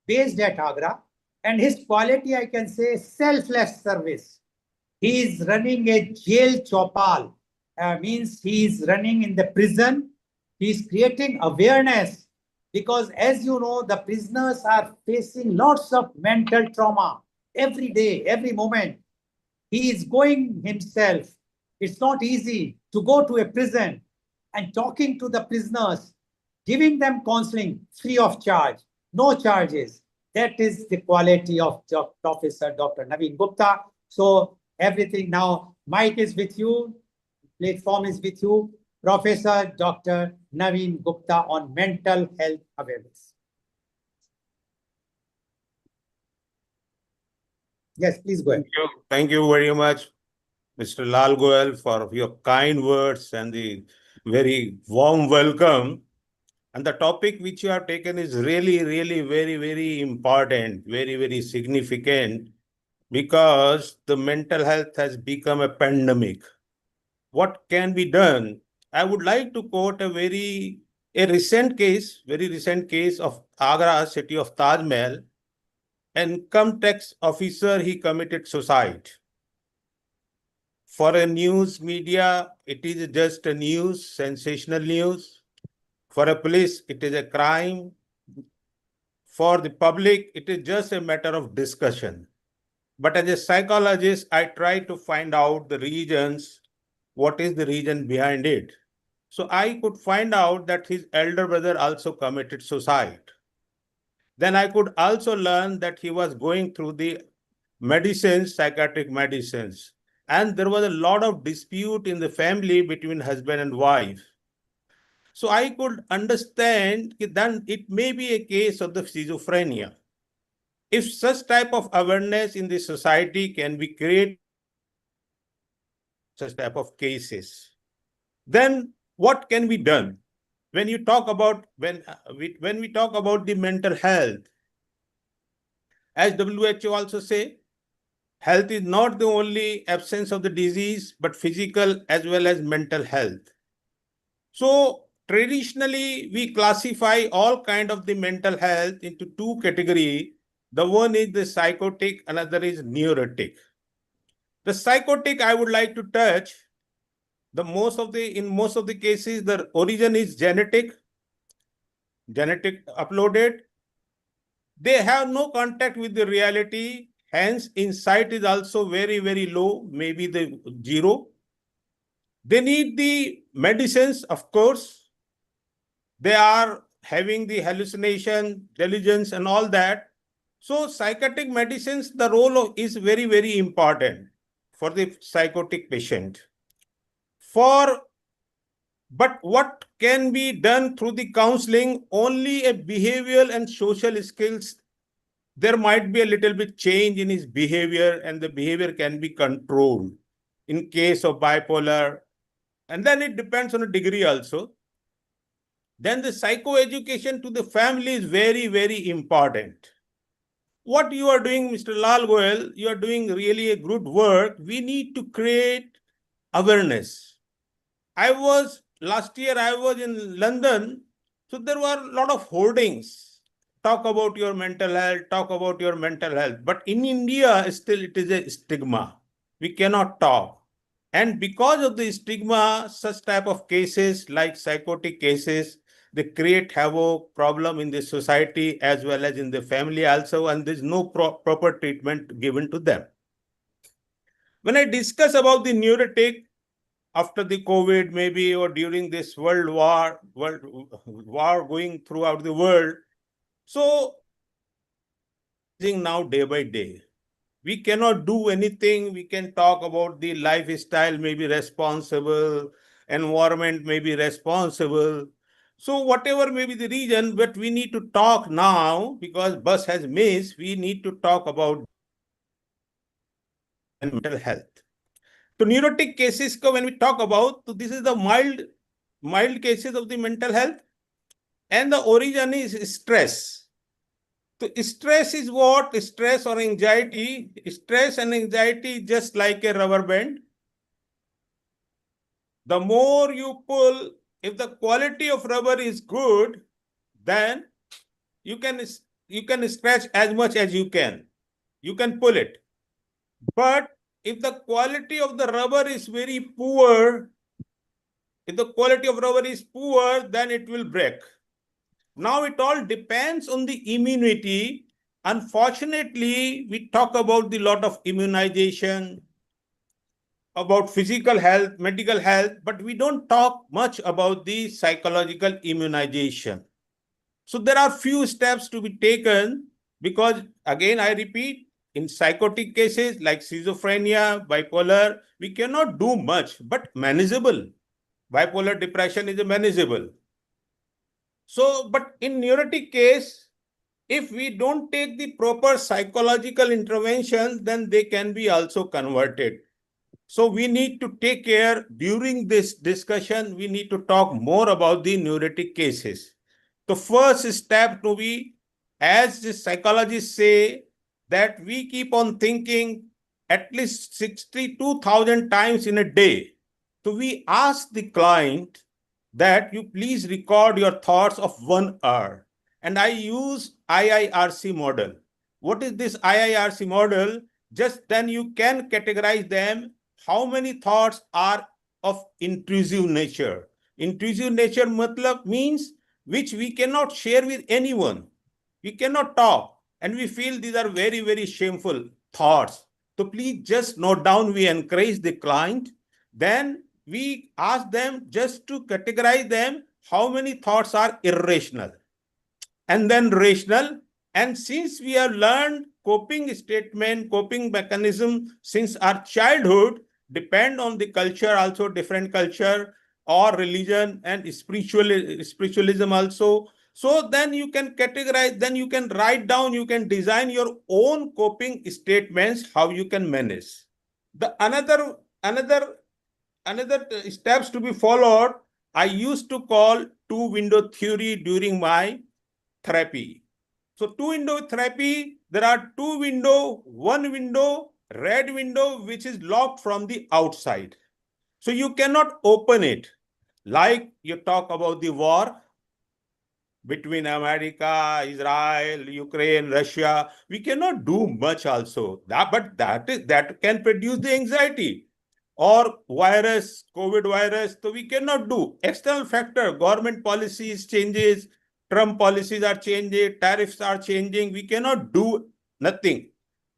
based at Agra. And his quality, I can say, selfless service. He is running a jail chopal, means he is running in the prison. He is creating awareness because, as you know, the prisoners are facing lots of mental trauma every day, every moment. He is going himself. It's not easy to go to a prison and talking to the prisoners, giving them counseling free of charge, no charges. That is the quality of Professor Dr. Naveen Gupta. So everything now, mic is with you, platform is with you. Professor Dr. Naveen Gupta on mental health awareness. Yes, please go ahead.
Thank you very much, Mr. Lal Goel, for your kind words and the very warm welcome. And the topic which you have taken is really, really very, very important, very, very significant. because the mental health has become a pandemic. What can be done? I would like to quote a very recent case of Agra, city of Taj Mahal. An income tax officer, he committed suicide. For a news media, it is just a news, sensational news. For a police, it is a crime. For the public, it is just a matter of discussion. But as a psychologist, I try to find out the reasons, what is the reason behind it. So I could find out that his elder brother also committed suicide. Then I could also learn that he was going through the medicines, psychiatric medicines. And there was a lot of dispute in the family between husband and wife. So I could understand that then it may be a case of the schizophrenia. If such type of awareness in the society can be created, such type of cases, then what can be done? When you talk about when we talk about the mental health, as WHO also say, health is not the only absence of the disease, but physical as well as mental health. So traditionally, we classify all kind of the mental health into two categories. The one is the psychotic, another is neurotic. The psychotic I would like to touch. In most of the cases, the origin is genetic uploaded. They have no contact with the reality. Hence, insight is also very, very low, maybe the zero. They need the medicines, of course. They are having the hallucination, delusions, and all that. So, psychiatric medicines, the role is very, very important for the psychotic patient. But what can be done through the counseling? Only a behavioral and social skills. There might be a little bit change in his behavior, and the behavior can be controlled in case of bipolar. And then it depends on a degree also. Then the psychoeducation to the family is very, very important. What you are doing, Mr. Lal Goel, you are doing really a good work. We need to create awareness. Last year I was in London, so there were a lot of hoardings. Talk about your mental health, talk about your mental health. But in India, still it is a stigma. We cannot talk. And because of the stigma, such type of cases like psychotic cases, they create havoc, problem in the society as well as in the family also, and there's no proper treatment given to them. When I discuss about the neurotic, after the COVID maybe, or during this world war going throughout the world, so now day by day, we cannot do anything. We can talk about the lifestyle may be responsible, environment may be responsible. So whatever may be the reason, but we need to talk now because bus has missed. We need to talk about mental health. So neurotic cases, when we talk about, so this is the mild cases of the mental health, and the origin is stress. So stress is what? Stress or anxiety. Stress and anxiety just like a rubber band. The more you pull, if the quality of rubber is good, then you can scratch as much as you can. You can pull it. But if the quality of the rubber is very poor, then it will break. Now it all depends on the immunity. Unfortunately, we talk about the lot of immunization, about physical health, medical health, but we don't talk much about the psychological immunization. So there are few steps to be taken because, again, I repeat, in psychotic cases like schizophrenia, bipolar, we cannot do much, but manageable. Bipolar depression is manageable. So, but in neurotic case, if we don't take the proper psychological interventions, then they can be also converted. So we need to take care during this discussion, we need to talk more about the neurotic cases. The first step to be, as the psychologists say, that we keep on thinking at least 62,000 times in a day. So we ask the client that you please record your thoughts of 1 hour. And I use IIRC model. What is this IIRC model? Just then you can categorize them. How many thoughts are of intrusive nature? Intrusive nature matlab means which we cannot share with anyone. We cannot talk. And we feel these are very, very shameful thoughts. So please just note down, we encourage the client. Then we ask them just to categorize them, how many thoughts are irrational and then rational. And since we have learned coping statement, coping mechanism since our childhood, depend on the culture, also different culture or religion and spiritualism also. So then you can categorize, then you can write down, you can design your own coping statements, how you can manage. The another steps to be followed, I used to call two window theory during my therapy. So two window therapy, there are two window, one window, red window, which is locked from the outside. So you cannot open it. Like you talk about the war between America, Israel, Ukraine, Russia, we cannot do much also. But that can produce the anxiety. Or virus, COVID virus, so we cannot do. External factor, government policies changes, Trump policies are changing, tariffs are changing, we cannot do nothing.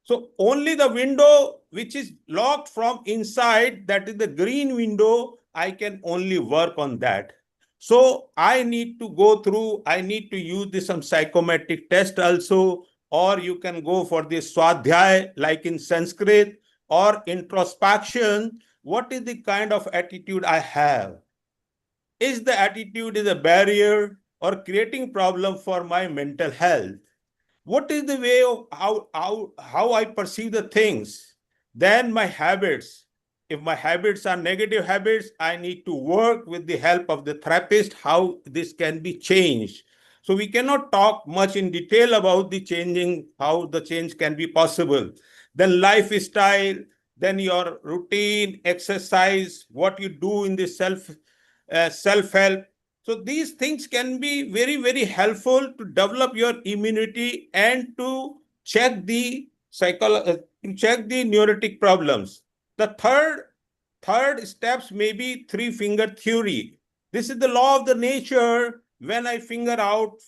So only the window which is locked from inside, that is the green window, I can only work on that. So I need to go through, I need to use this some psychometric test also, or you can go for the swadhyay like in Sanskrit, or introspection. What is the kind of attitude I have? Is the attitude is a barrier or creating problem for my mental health? What is the way of how I perceive the things? Then my habits. If my habits are negative habits, I need to work with the help of the therapist, how this can be changed. So we cannot talk much in detail about the changing, how the change can be possible. Then lifestyle, then your routine, exercise, what you do in the self-help. So these things can be very, very helpful to develop your immunity and to check the neurotic problems. The third steps may be three-finger theory. This is the law of the nature. When I finger out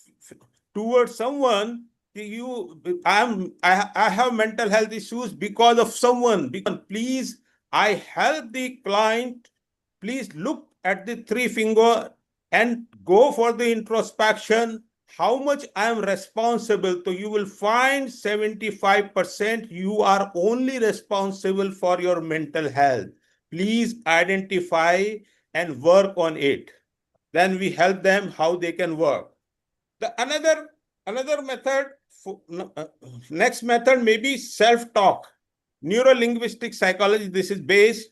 towards someone, I have mental health issues because of someone. Please, I help the client. Please look at the three finger and go for the introspection. How much I am responsible? So you will find 75% you are only responsible for your mental health. Please identify and work on it. Then we help them how they can work. The another method, next method may be self-talk. Neuro-linguistic psychology, this is based.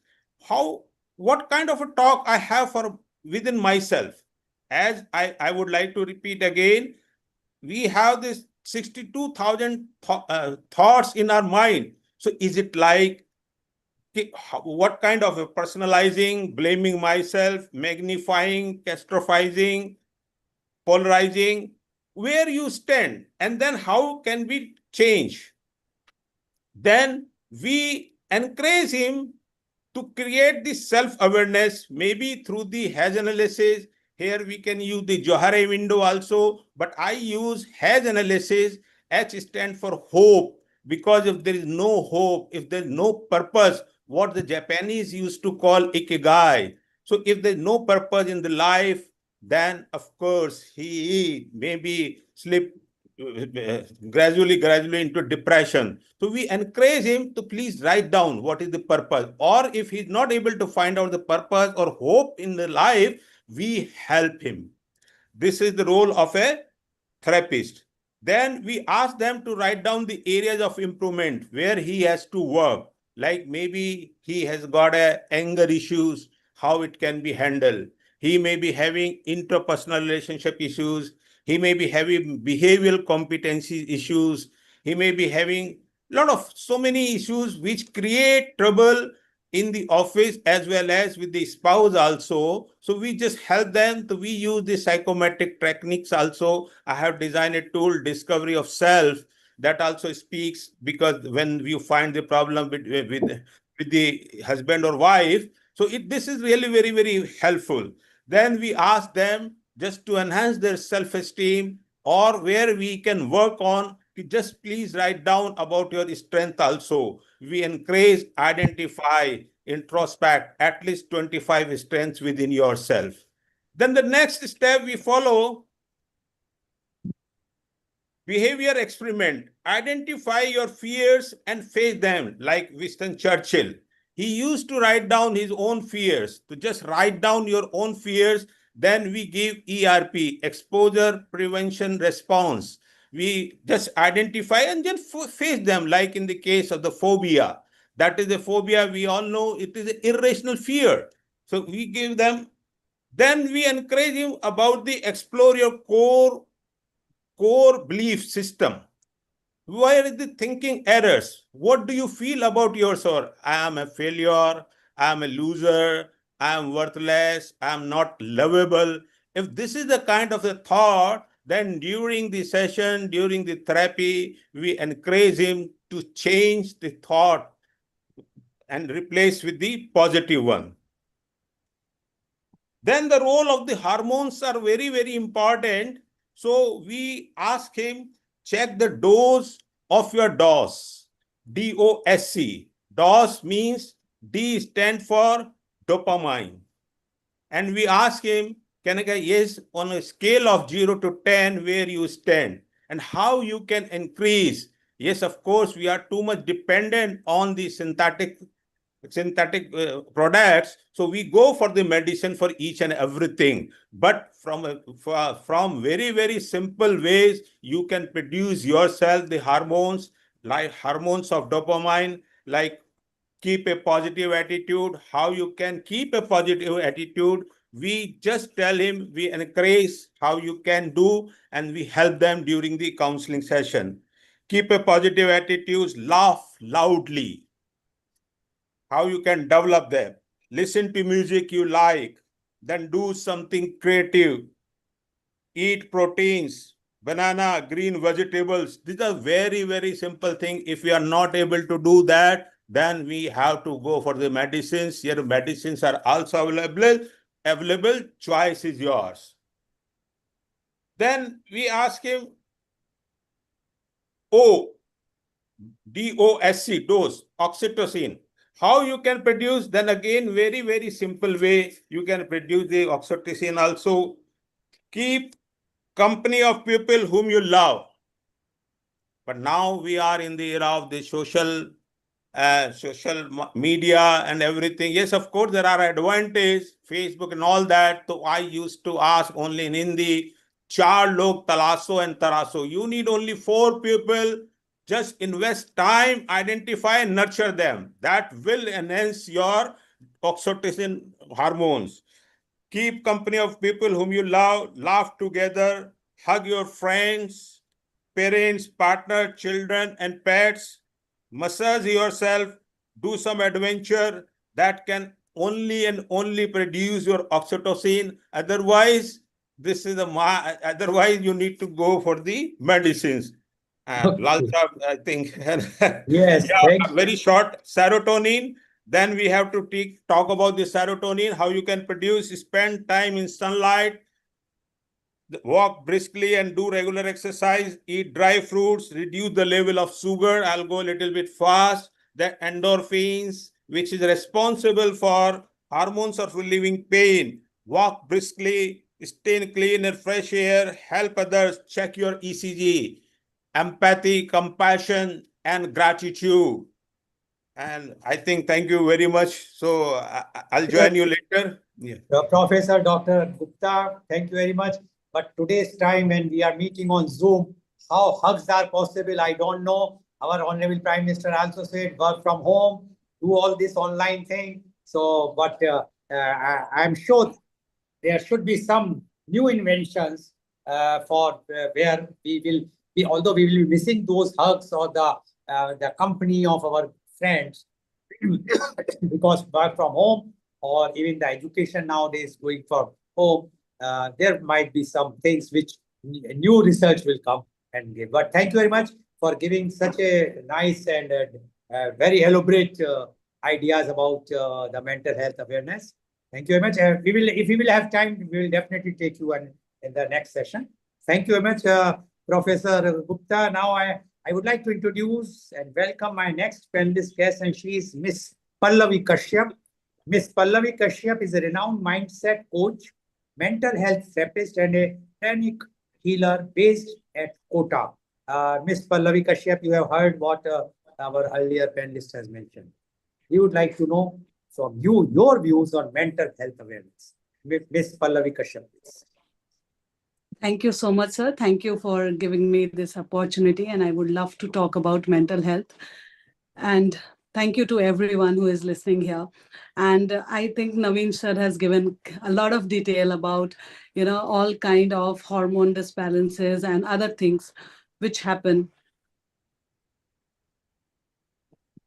What kind of a talk I have for within myself. As I would like to repeat again, we have this 62,000 thoughts in our mind. So is it like, what kind of a personalizing, blaming myself, magnifying, catastrophizing, polarizing, where you stand, and then how can we change? Then we encourage him to create this self-awareness, maybe through the H.A.J analysis. Here we can use the Johari window also, but I use H.A.J analysis. H stands for hope, because if there is no hope, if there is no purpose, what the Japanese used to call ikigai. So if there is no purpose in the life, then of course he maybe slip gradually into depression. So we encourage him to please write down what is the purpose, or if he's not able to find out the purpose or hope in the life, we help him. This is the role of a therapist. Then we ask them to write down the areas of improvement where he has to work. Like maybe he has got anger issues, how it can be handled. He may be having interpersonal relationship issues. He may be having behavioral competency issues. He may be having so many issues which create trouble in the office as well as with the spouse also. So we just help them. We use the psychometric techniques also. I have designed a tool, Discovery of Self, that also speaks, because when you find the problem with the husband or wife, so this is really very, very helpful. Then we ask them just to enhance their self-esteem, or where we can work on, just please write down about your strength also. We encourage, identify, introspect at least 25 strengths within yourself. Then the next step we follow, behavior experiment. Identify your fears and face them, like Winston Churchill. He used to write down his own fears. To just write down your own fears, then we give ERP, exposure prevention response. We just identify and then face them, like in the case of the phobia. That is a phobia, we all know it is an irrational fear. So we give them, then we encourage him about the explore your core belief system. Where is the thinking errors? What do you feel about yourself? I am a failure, I am a loser, I am worthless, I am not lovable. If this is the kind of a thought, then during the session, during the therapy, we encourage him to change the thought and replace with the positive one. Then the role of the hormones are very, very important. So we ask him, check the dose of your DOS, DOSC. DOS means D stand for dopamine. And we ask him, can I get yes on a scale of 0 to 10 where you stand and how you can increase. Yes, of course, we are too much dependent on the synthetic products, so we go for the medicine for each and everything. But from very, very simple ways, you can produce yourself the hormones, like hormones of dopamine, like keep a positive attitude. How you can keep a positive attitude, we just tell him, we encourage how you can do, and we help them during the counseling session. Keep a positive attitude, laugh loudly. How you can develop them. Listen to music you like, then do something creative. Eat proteins, banana, green vegetables. These are very, very simple things. If we are not able to do that, then we have to go for the medicines. Your medicines are also available. Choice is yours. Then we ask him, DOSC, dose, oxytocin. How you can produce? Then again, very, very simple way you can produce the oxytocin also. Keep company of people whom you love. But now we are in the era of the social media and everything. Yes, of course, there are advantages, Facebook and all that. So I used to ask only in Hindi, char log talaso and taraso. You need only 4 people. Just invest time, identify and nurture them. That will enhance your oxytocin hormones. Keep company of people whom you love, laugh together, hug your friends, parents, partner, children, and pets. Massage yourself, do some adventure. That can only and only produce your oxytocin. Otherwise, otherwise you need to go for the medicines. Lal Saab, I think.
Yes,
yeah, very short. Serotonin. Then we have to talk about the serotonin, how you can produce, spend time in sunlight, walk briskly and do regular exercise, eat dry fruits, reduce the level of sugar. I'll go a little bit fast. The endorphins, which is responsible for hormones of relieving pain. Walk briskly, stay in clean and fresh air, help others, check your ECG. Empathy, compassion, and gratitude. And I think, thank you very much. So I'll join you later. Yeah.
Professor Dr. Gupta, thank you very much. But today's time when we are meeting on Zoom, how hugs are possible, I don't know. Our Honorable Prime Minister also said work from home, do all this online thing. So, but I'm sure there should be some new inventions for where we will be, although we will be missing those hugs or the the company of our friends, because work from home or even the education nowadays going from home, there might be some things which new research will come and give. But thank you very much for giving such a nice and very elaborate ideas about the mental health awareness. Thank you very much. If we will have time, we will definitely take you in the next session. Thank you very much, Professor Gupta. Now I would like to introduce and welcome my next panelist guest, and she is Miss Pallavi Kashyap. Miss Pallavi Kashyap is a renowned mindset coach, mental health therapist, and a technique healer based at Kota. Miss Pallavi Kashyap, you have heard what our earlier panelist has mentioned. We would like to know from you your views on mental health awareness. Miss Pallavi Kashyap, please.
Thank you so much, sir. Thank you for giving me this opportunity, and I would love to talk about mental health. And thank you to everyone who is listening here. And I think Naveen sir has given a lot of detail about, all kind of hormone disbalances and other things which happen.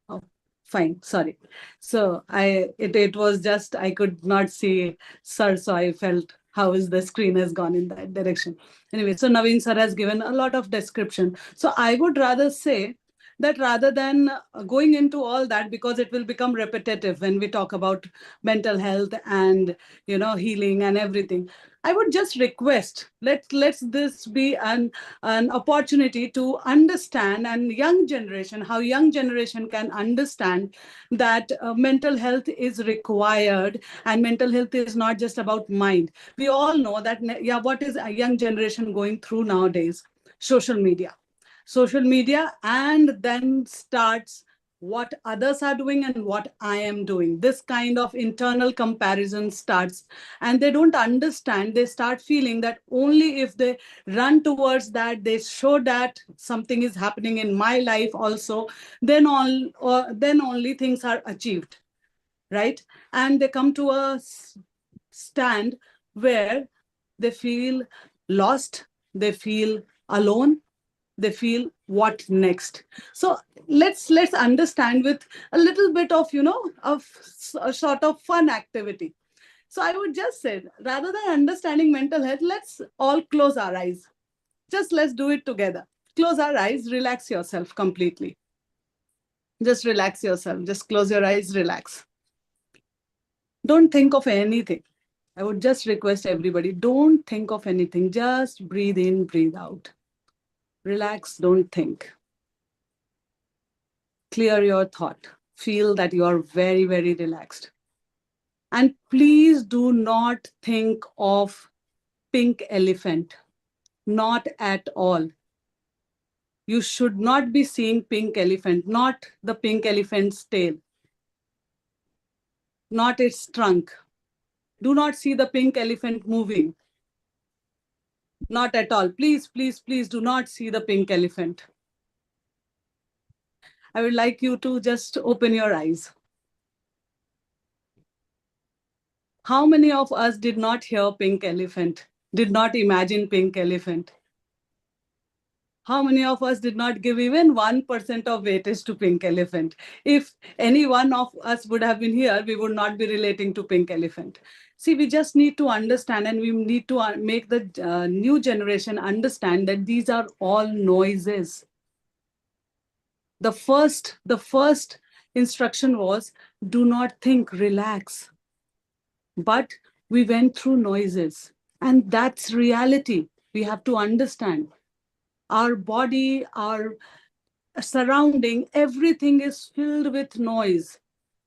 Oh, fine, sorry. So it was just, I could not see sir, so I felt how is the screen has gone in that direction. Anyway, so Naveen sir has given a lot of description. So I would rather say that rather than going into all that, because it will become repetitive when we talk about mental health and healing and everything, I would just request, let's this be an opportunity to understand, and how young generation can understand that mental health is required, and mental health is not just about mind. We all know that, what is a young generation going through nowadays? Social media, and then starts what others are doing and what I am doing. This kind of internal comparison starts, and they don't understand. They start feeling that only if they run towards that, they show that something is happening in my life also, then only things are achieved, right? And they come to a stand where they feel lost, they feel alone, they feel what next. So let's understand with a little bit of of a sort of fun activity. So I would just say, rather than understanding mental health, let's all close our eyes. Just let's do it together. Close our eyes, relax yourself completely. Just relax yourself. Just close your eyes, relax. Don't think of anything. I would just request everybody, don't think of anything. Just breathe in, breathe out. Relax, don't think. Clear your thought. Feel that you are very, very relaxed. And please do not think of pink elephant. Not at all. You should not be seeing pink elephant, not the pink elephant's tail, not its trunk. Do not see the pink elephant moving. Not at all. Please, please, please do not see the pink elephant. I would like you to just open your eyes. How many of us did not hear pink elephant, did not imagine pink elephant? How many of us did not give even 1% of weightage to pink elephant? If any one of us would have been here, we would not be relating to pink elephant. See, we just need to understand, and we need to make the new generation understand that these are all noises. The first instruction was, do not think, relax. But we went through noises, and that's reality. We have to understand. Our body, our surrounding, everything is filled with noise.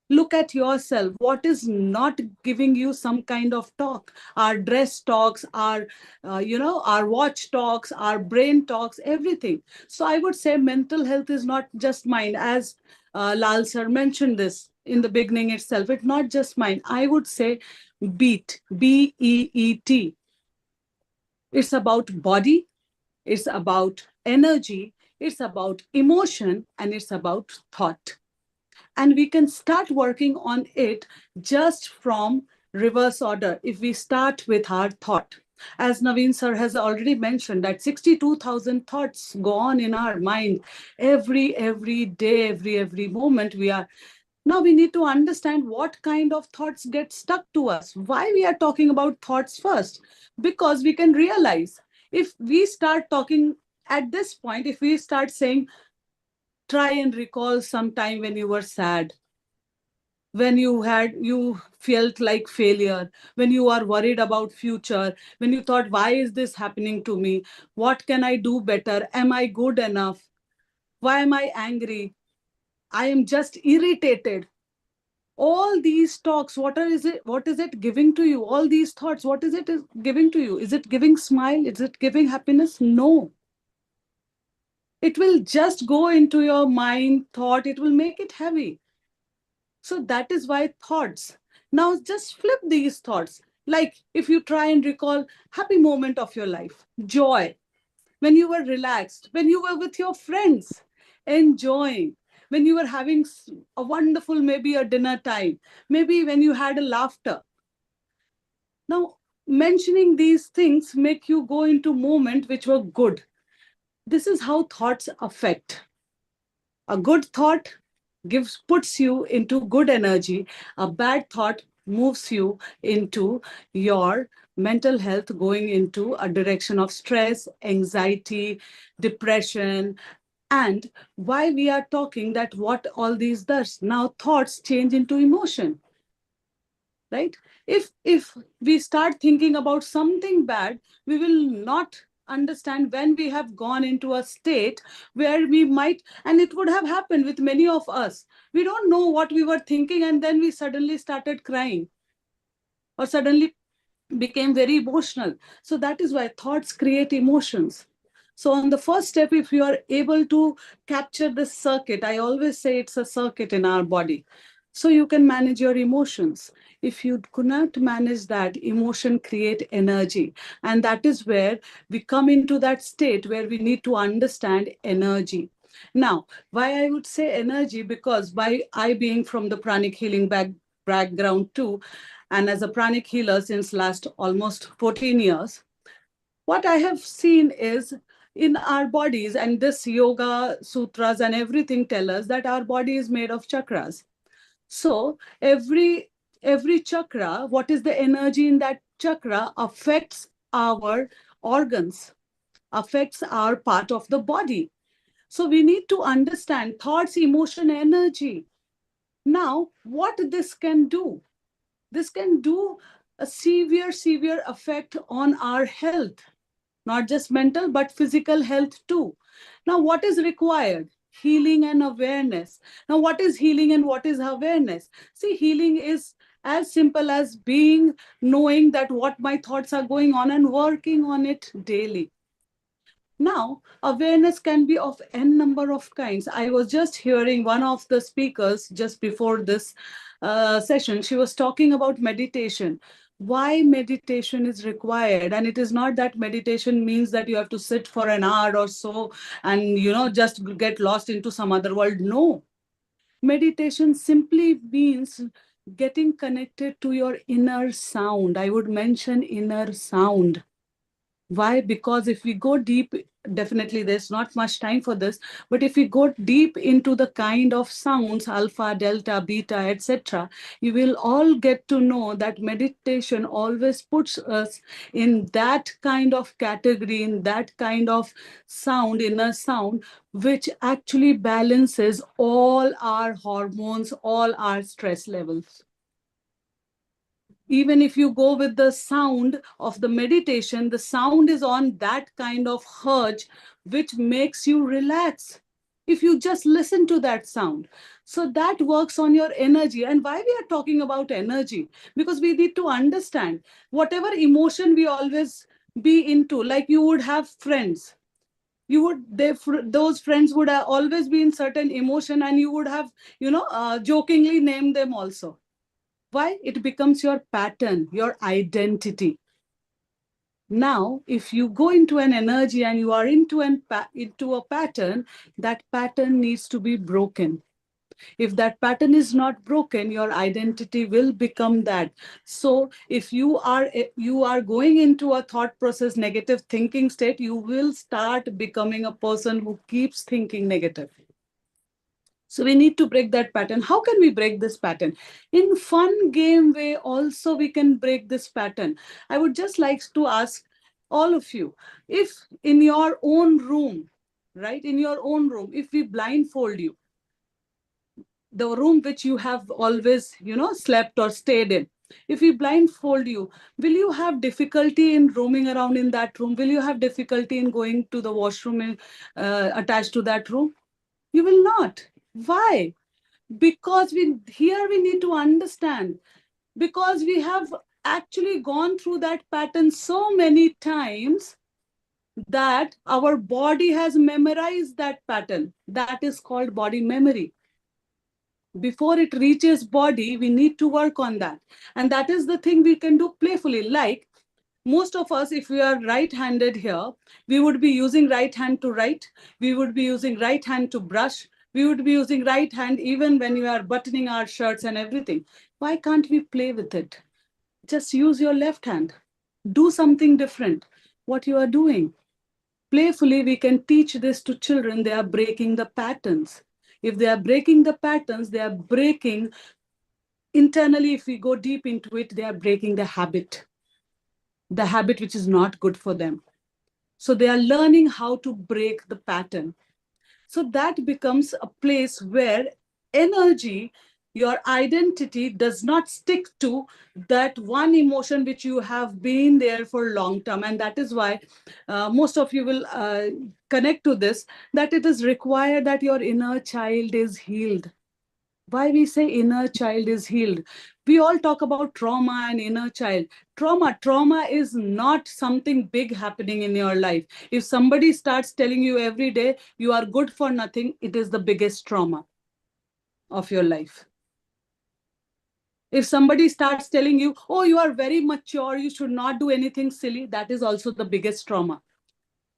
Look at yourself. What is not giving you some kind of talk? Our dress talks, our watch talks, our brain talks, everything. So I would say mental health is not just mind. As Lal sir mentioned this in the beginning itself, it's not just mind. I would say BEET, BEET. It's about body, it's about energy, it's about emotion, and it's about thought. And we can start working on it just from reverse order. If we start with our thought, As Naveen sir has already mentioned, that 62,000 thoughts go on in our mind every day, every moment we are. Now we need to understand what kind of thoughts get stuck to us. Why we are talking about thoughts first? Because we can realize if we start talking at this point, if we start saying, try and recall some time when you were sad, when you felt like failure, when you are worried about future, when you thought, why is this happening to me? What can I do better? Am I good enough? Why am I angry? I am just irritated. All these talks, what is it giving to you? All these thoughts, what is it giving to you? Is it giving smile? Is it giving happiness? No. It will just go into your mind, thought, it will make it heavy. So that is why thoughts. Now just flip these thoughts. Like if you try and recall happy moment of your life, joy, when you were relaxed, when you were with your friends, enjoying, when you were having a wonderful, maybe a dinner time, maybe when you had a laughter. Now, mentioning these things make you go into moment which were good. This is how thoughts affect. A good thought puts you into good energy. A bad thought moves you into your mental health, going into a direction of stress, anxiety, depression. And why we are talking that what all these does. Now thoughts change into emotion, right? If we start thinking about something bad, we will not understand when we have gone into a state where we might, and it would have happened with many of us, we don't know what we were thinking, and then we suddenly started crying or suddenly became very emotional. So that is why thoughts create emotions. So on the first step, if you are able to capture this circuit, I always say it's a circuit in our body. So you can manage your emotions. If you could not manage that, emotion create energy. And that is where we come into that state where we need to understand energy. Now, why I would say energy, because by I being from the pranic healing background too, and as a pranic healer since last almost 14 years, what I have seen is in our bodies, and this yoga sutras and everything tell us that our body is made of chakras. So every chakra, what is the energy in that chakra affects our organs, affects our part of the body. So we need to understand thoughts, emotion, energy. Now, what this can do? This can do a severe effect on our health, not just mental, but physical health too. Now, what is required? Healing and awareness. Now, what is healing and what is awareness? See, healing is as simple as knowing that what my thoughts are going on and working on it daily. Now, awareness can be of n number of kinds. I was just hearing one of the speakers just before this session. She was talking about meditation. Why meditation is required? And it is not that meditation means that you have to sit for an hour or so and, just get lost into some other world. No. Meditation simply means getting connected to your inner sound. I would mention inner sound. Why? Because if we go deep, definitely there's not much time for this, but if we go deep into the kind of sounds, alpha, delta, beta, etc., you will all get to know that meditation always puts us in that kind of category, in that kind of sound, inner sound, which actually balances all our hormones, all our stress levels. Even if you go with the sound of the meditation, the sound is on that kind of hertz which makes you relax. If you just listen to that sound. So that works on your energy. And why we are talking about energy? Because we need to understand whatever emotion we always be into, like you would have friends. Those friends would have always be in certain emotion, and you would have, jokingly named them also. Why? It becomes your pattern, your identity. Now, if you go into an energy and you are into a pattern, that pattern needs to be broken.
If that pattern is not broken, your identity will become that. So if you are going into a thought process, negative thinking state, you will start becoming a person who keeps thinking negative. So we need to break that pattern. How can we break this pattern? In fun game way, also we can break this pattern. I would just like to ask all of you, if in your own room, right, in your own room, if we blindfold you, the room which you have always, slept or stayed in, if we blindfold you, will you have difficulty in roaming around in that room? Will you have difficulty in going to the washroom attached to that room? You will not. Why? Because we need to understand, because we have actually gone through that pattern so many times that our body has memorized that pattern. That is called body memory. Before it reaches body, we need to work on that. And that is the thing we can do playfully. Like most of us, if we are right-handed here, we would be using right hand to write. We would be using right hand to brush. We would be using right hand even when we are buttoning our shirts and everything. Why can't we play with it? Just use your left hand. Do something different. What you are doing. Playfully, we can teach this to children. They are breaking the patterns. If they are breaking the patterns, they are breaking internally. If we go deep into it, they are breaking the habit which is not good for them. So they are learning how to break the pattern. So that becomes a place where energy, your identity does not stick to that one emotion which you have been there for long term. And that is why most of you will connect to this, that it is required that your inner child is healed. Why we say inner child is healed? We all talk about trauma and inner child. Trauma is not something big happening in your life. If somebody starts telling you every day you are good for nothing, it is the biggest trauma of your life. If somebody starts telling you, oh, you are very mature, you should not do anything silly, that is also the biggest trauma.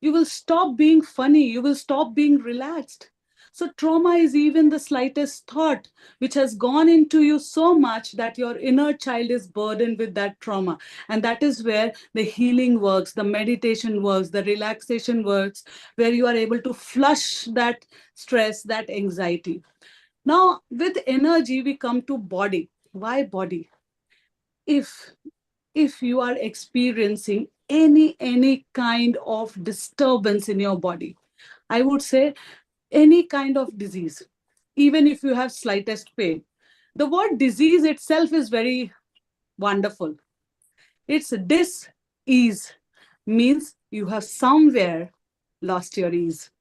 You will stop being funny, you will stop being relaxed. So trauma is even the slightest thought which has gone into you so much that your inner child is burdened with that trauma. And that is where the healing works, the meditation works, the relaxation works, where you are able to flush that stress, that anxiety. Now, with energy, we come to body. Why body? If you are experiencing any kind of disturbance in your body, I would say any kind of disease, even if you have slightest pain. The word disease itself is very wonderful. It's dis-ease, means you have somewhere lost your ease.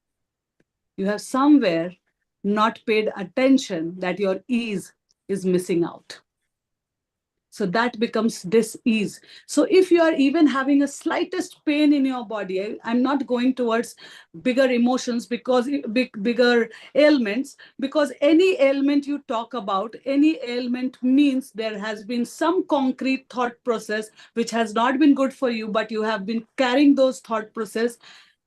You have somewhere not paid attention that your ease is missing out. So that becomes dis-ease. So if you are even having a slightest pain in your body, I'm not going towards bigger emotions, because bigger ailments, because any ailment you talk about, any ailment means there has been some concrete thought process which has not been good for you, but you have been carrying those thought process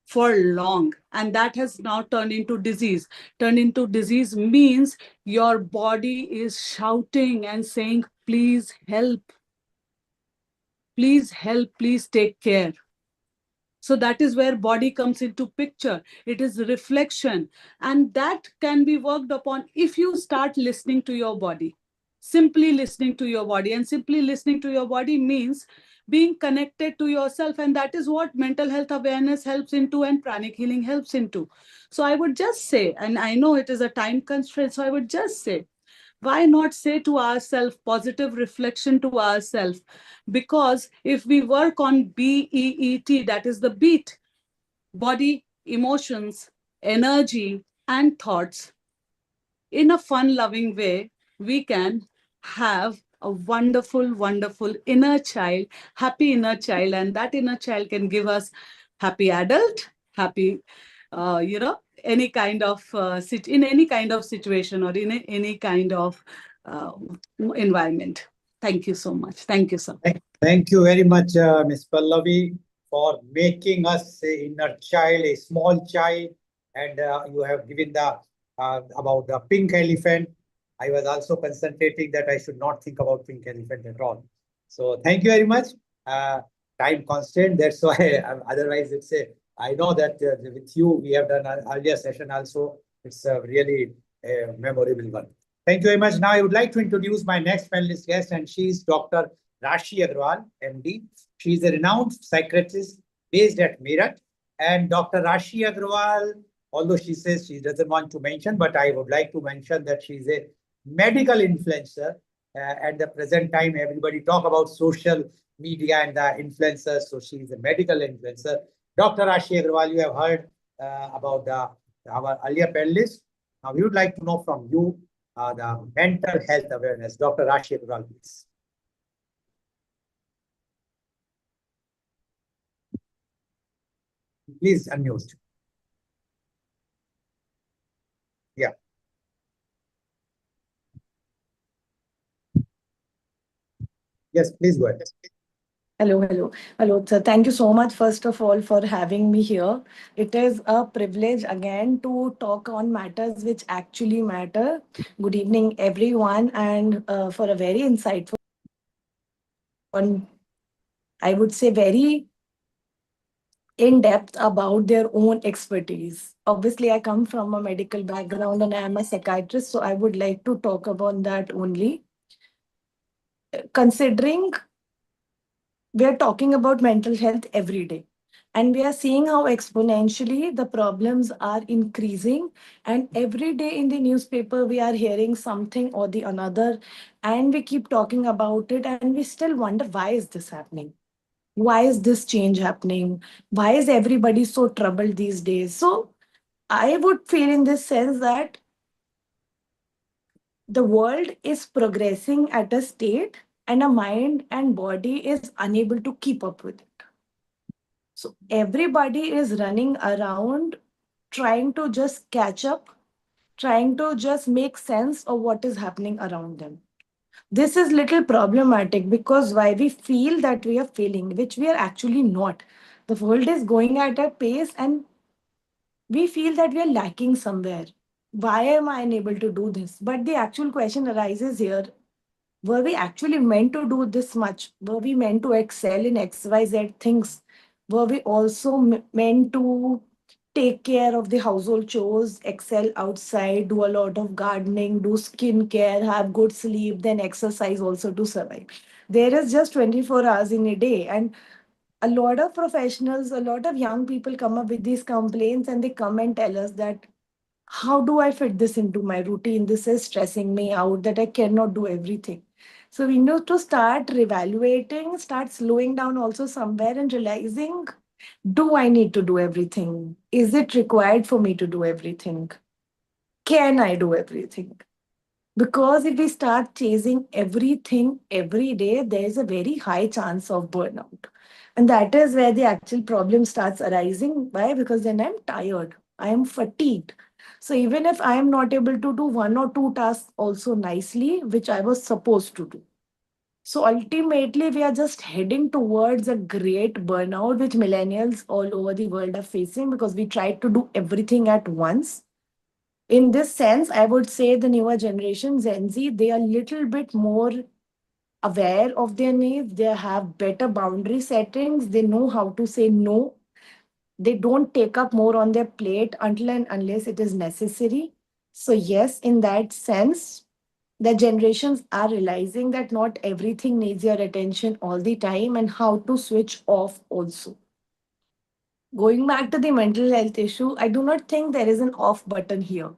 for long, and that has now turned into disease. Turned into disease means your body is shouting and saying, please help, please take care. So that is where body comes into picture. It is reflection, and that can be worked upon if you start listening to your body. Simply listening to your body, and simply listening to your body means being connected to yourself, and that is what mental health awareness helps into and pranic healing helps into. So I would just say, and I know it is a time constraint, so I would just say, why not say to ourselves, positive reflection to ourselves? Because if we work on BEET, that is the beat, body, emotions, energy, and thoughts, in a fun, loving way, we can have a wonderful, wonderful inner child, happy inner child, and that inner child can give us happy adult, happy, any kind of in any kind of situation or in any kind of environment. Thank you so much. Thank you, sir.
Thank you very much, Ms. Pallavi, for making us a inner child, a small child, and you have given the about the pink elephant. I was also concentrating that I should not think about pink elephant at all. So thank you very much. Time constant. That's why. Otherwise, it's a. I know that with you we have done an earlier session also. It's a really memorable one. Thank you very much. Now I would like to introduce my next panelist guest, and she is Dr. Rashi Agrawal, MD. She is a renowned psychiatrist based at Meerut. And Dr. Rashi Agrawal, although she says she doesn't want to mention, but I would like to mention that she is a medical influencer. At the present time, everybody talk about social media and the influencers. So she is a medical influencer. Dr. Rashi Agrawal, you have heard about our earlier panelists. Now we would like to know from you the mental health awareness. Dr. Rashi Agrawal, please. Please unmute. Yeah. Yes, please go ahead.
Hello. So thank you so much, first of all, for having me here. It is a privilege again to talk on matters which actually matter. Good evening, everyone, and for a very insightful, I would say, very in depth about their own expertise. Obviously, I come from a medical background and I am a psychiatrist, so I would like to talk about that only. Considering we are talking about mental health every day, and we are seeing how exponentially the problems are increasing. And every day in the newspaper, we are hearing something or the another, and we keep talking about it, and we still wonder, why is this happening? Why is this change happening? Why is everybody so troubled these days? So I would feel in this sense that the world is progressing at a state and a mind and body is unable to keep up with it. So everybody is running around trying to just catch up, trying to just make sense of what is happening around them. This is little problematic because why we feel that we are failing, which we are actually not. The world is going at a pace and we feel that we are lacking somewhere. Why am I unable to do this? But the actual question arises here. Were we actually meant to do this much? Were we meant to excel in XYZ things? Were we also meant to take care of the household chores, excel outside, do a lot of gardening, do skincare, have good sleep, then exercise also to survive? There is just 24 hours in a day. And a lot of professionals, a lot of young people come up with these complaints and they come and tell us that, how do I fit this into my routine? This is stressing me out that I cannot do everything. So we need to start reevaluating, start slowing down also somewhere and realizing, do I need to do everything? Is it required for me to do everything? Can I do everything? Because if we start chasing everything every day, there is a very high chance of burnout. And that is where the actual problem starts arising. Why? Because then I'm tired. I am fatigued. So even if I am not able to do one or two tasks also nicely, which I was supposed to do. So ultimately, we are just heading towards a great burnout, which millennials all over the world are facing because we try to do everything at once. In this sense, I would say the newer generation, Gen Z, they are a little bit more aware of their needs. They have better boundary settings. They know how to say no. They don't take up more on their plate until and unless it is necessary. So yes, in that sense, the generations are realizing that not everything needs your attention all the time and how to switch off also. Going back to the mental health issue, I do not think there is an off button here.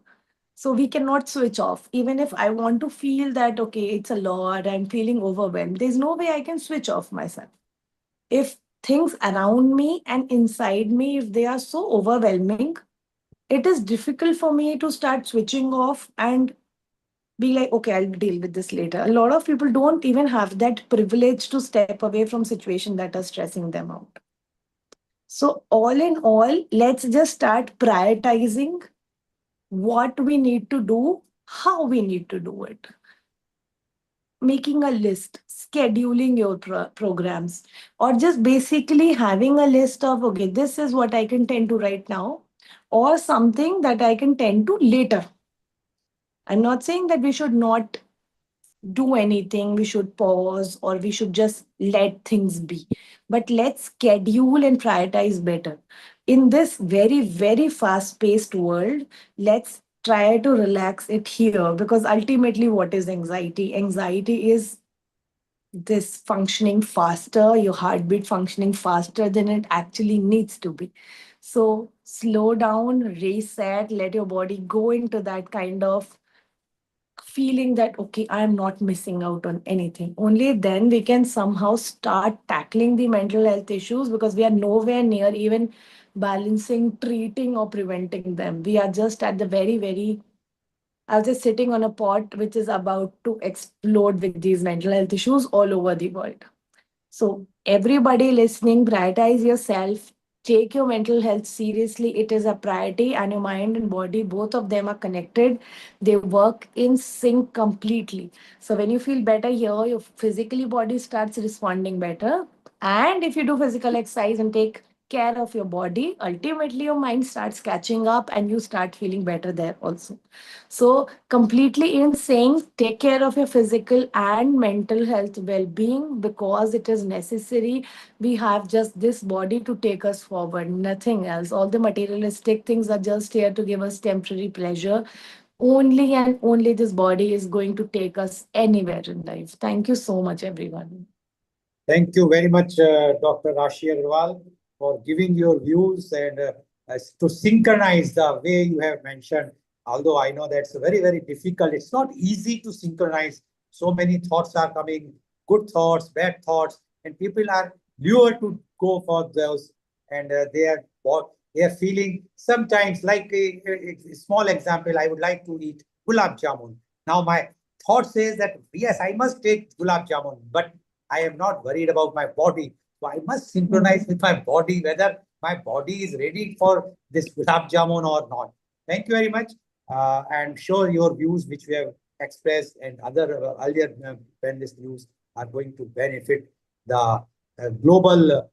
So we cannot switch off. Even if I want to feel that, okay, it's a lot, I'm feeling overwhelmed, there's no way I can switch off myself. If things around me and inside me, if they are so overwhelming, it is difficult for me to start switching off and be like, okay, I'll deal with this later. A lot of people don't even have that privilege to step away from situations that are stressing them out. So all in all, let's just start prioritizing what we need to do, how we need to do it. Making a list, scheduling your programs, or just basically having a list of, okay, this is what I can tend to right now, or something that I can tend to later. I'm not saying that we should not do anything, we should pause, or we should just let things be. But let's schedule and prioritize better. In this very, very fast paced world, let's try to relax it here, because ultimately, what is anxiety? Anxiety is this functioning faster, your heartbeat functioning faster than it actually needs to be. So slow down, reset, let your body go into that kind of feeling that, okay, I'm not missing out on anything. Only then we can somehow start tackling the mental health issues, because we are nowhere near even balancing, treating, or preventing them. We are just at the very, very, I was just sitting on a pot which is about to explode with these mental health issues all over the world. So, everybody listening, prioritize yourself. Take your mental health seriously. It is a priority, and your mind and body, both of them are connected. They work in sync completely. So, when you feel better here, your physically body starts responding better. And if you do physical exercise and take care of your body, ultimately your mind starts catching up and you start feeling better there also. So, completely in saying, take care of your physical and mental health well being, because it is necessary. We have just this body to take us forward, nothing else. All the materialistic things are just here to give us temporary pleasure. Only and only this body is going to take us anywhere in life. Thank you so much, everyone.
Thank you very much, Dr. Rashi Agarwal, for giving your views and to synchronize the way you have mentioned. Although I know that's very, very difficult. It's not easy to synchronize. So many thoughts are coming, good thoughts, bad thoughts, and people are lured to go for those, and they are feeling sometimes like a small example. I would like to eat gulab jamun. Now my thought says that yes, I must take gulab jamun, but I am not worried about my body. So I must synchronize with my body, whether my body is ready for this gulab jamun or not. Thank you very much. I'm sure your views, which we have expressed, and other earlier panelist views, are going to benefit the global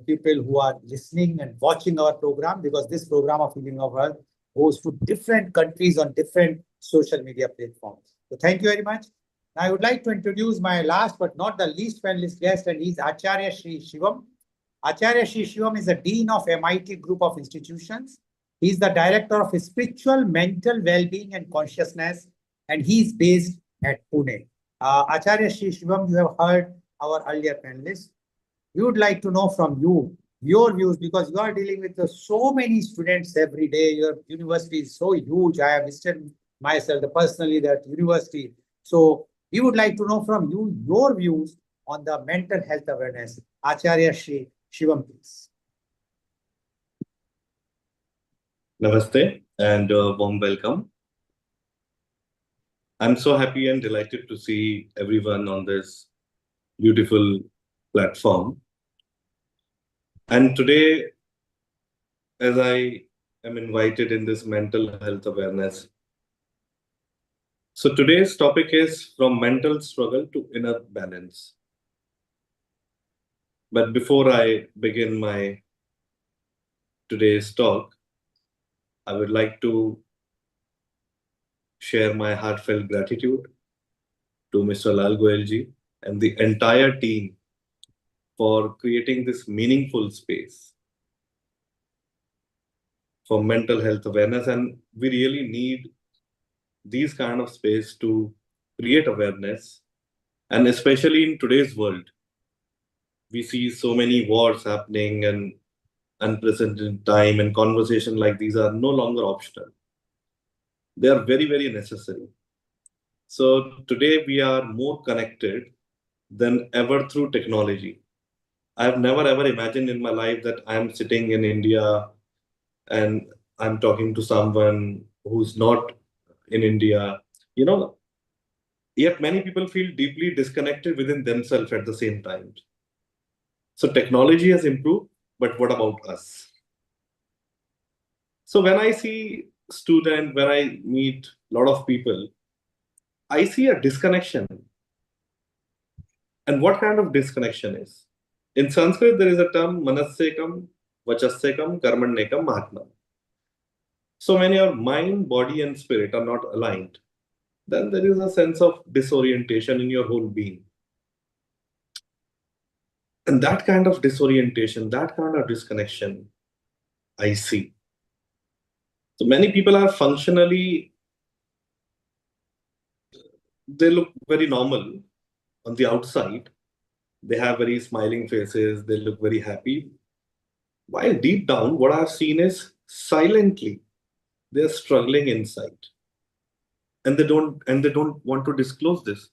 people who are listening and watching our program, because this program of Healing of Health goes to different countries on different social media platforms. So thank you very much. Now, I would like to introduce my last but not the least panelist guest, and he's Acharya Sri Shivam. Acharya Sri Shivam is a Dean of MIT Group of Institutions. He's the Director of Spiritual, Mental Well-being and Consciousness, and he's based at Pune. Acharya Sri Shivam, you have heard our earlier panelists. We would like to know from you your views, because you are dealing with so many students every day. Your university is so huge. I have visited myself personally that university. So we would like to know from you your views on the mental health awareness. Acharya Sri Shivam, please.
Namaste and warm welcome. I'm so happy and delighted to see everyone on this beautiful platform. And today, as I am invited in this mental health awareness, so today's topic is from mental struggle to inner balance. But before I begin my today's talk, I would like to share my heartfelt gratitude to Mr. Lal Goyalji and the entire team for creating this meaningful space for mental health awareness. And we really need these kind of space to create awareness. And especially in today's world, we see so many wars happening and unprecedented time, and conversation like these are no longer optional. They are very, very necessary. So today we are more connected than ever through technology. I've never ever imagined in my life that I'm sitting in India and I'm talking to someone who's not in India. Yet many people feel deeply disconnected within themselves at the same time. So technology has improved, but what about us? So when I see students, when I meet a lot of people, I see a disconnection. And what kind of disconnection is? In Sanskrit, there is a term, manassekam, vachassekam, karmannekam, mahatma. So when your mind, body, and spirit are not aligned, then there is a sense of disorientation in your whole being. And that kind of disorientation, that kind of disconnection, I see. So many people are functionally, they look very normal on the outside. They have very smiling faces, they look very happy. While deep down, what I've seen is silently, they're struggling inside. And they don't want to disclose this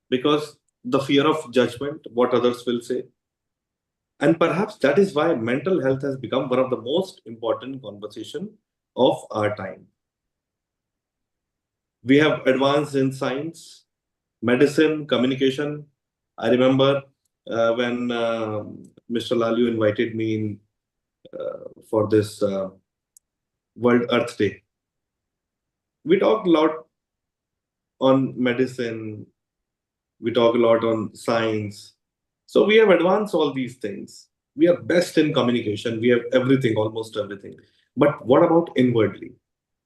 because the fear of judgment, what others will say. And perhaps that is why mental health has become one of the most important conversation of our time. We have advanced in science, medicine, communication. I remember when Mr. Lalu invited me for this World Earth Day. We talked a lot on medicine, we talk a lot on science. So we have advanced all these things. We are best in communication. We have everything, almost everything. But what about inwardly?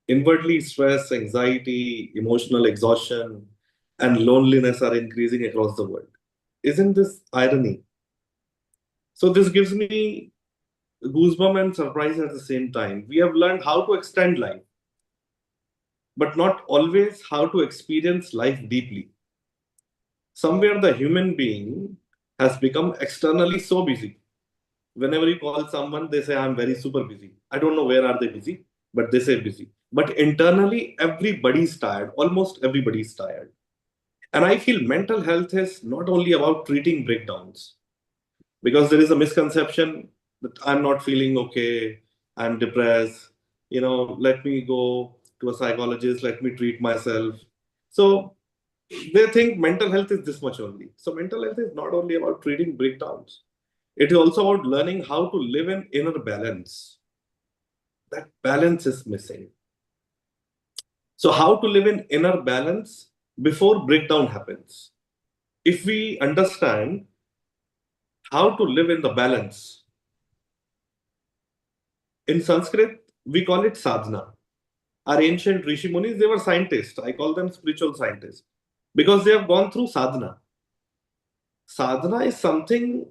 Inwardly, stress, anxiety, emotional exhaustion, and loneliness are increasing across the world. Isn't this irony? So this gives me goosebumps and surprise at the same time. We have learned how to extend life, but not always how to experience life deeply. Somewhere the human being has become externally so busy. Whenever you call someone, they say, I'm very super busy. I don't know where are they busy, but they say busy. But internally, everybody's tired. Almost everybody's tired. And I feel mental health is not only about treating breakdowns, because there is a misconception that I'm not feeling okay, I'm depressed, let me go to a psychologist, let me treat myself. So they think mental health is this much only. So mental health is not only about treating breakdowns. It is also about learning how to live in inner balance. That balance is missing. So how to live in inner balance before breakdown happens? If we understand how to live in the balance, in Sanskrit, we call it sadhana. Our ancient Rishi Munis, they were scientists. I call them spiritual scientists because they have gone through sadhana. Sadhana is something,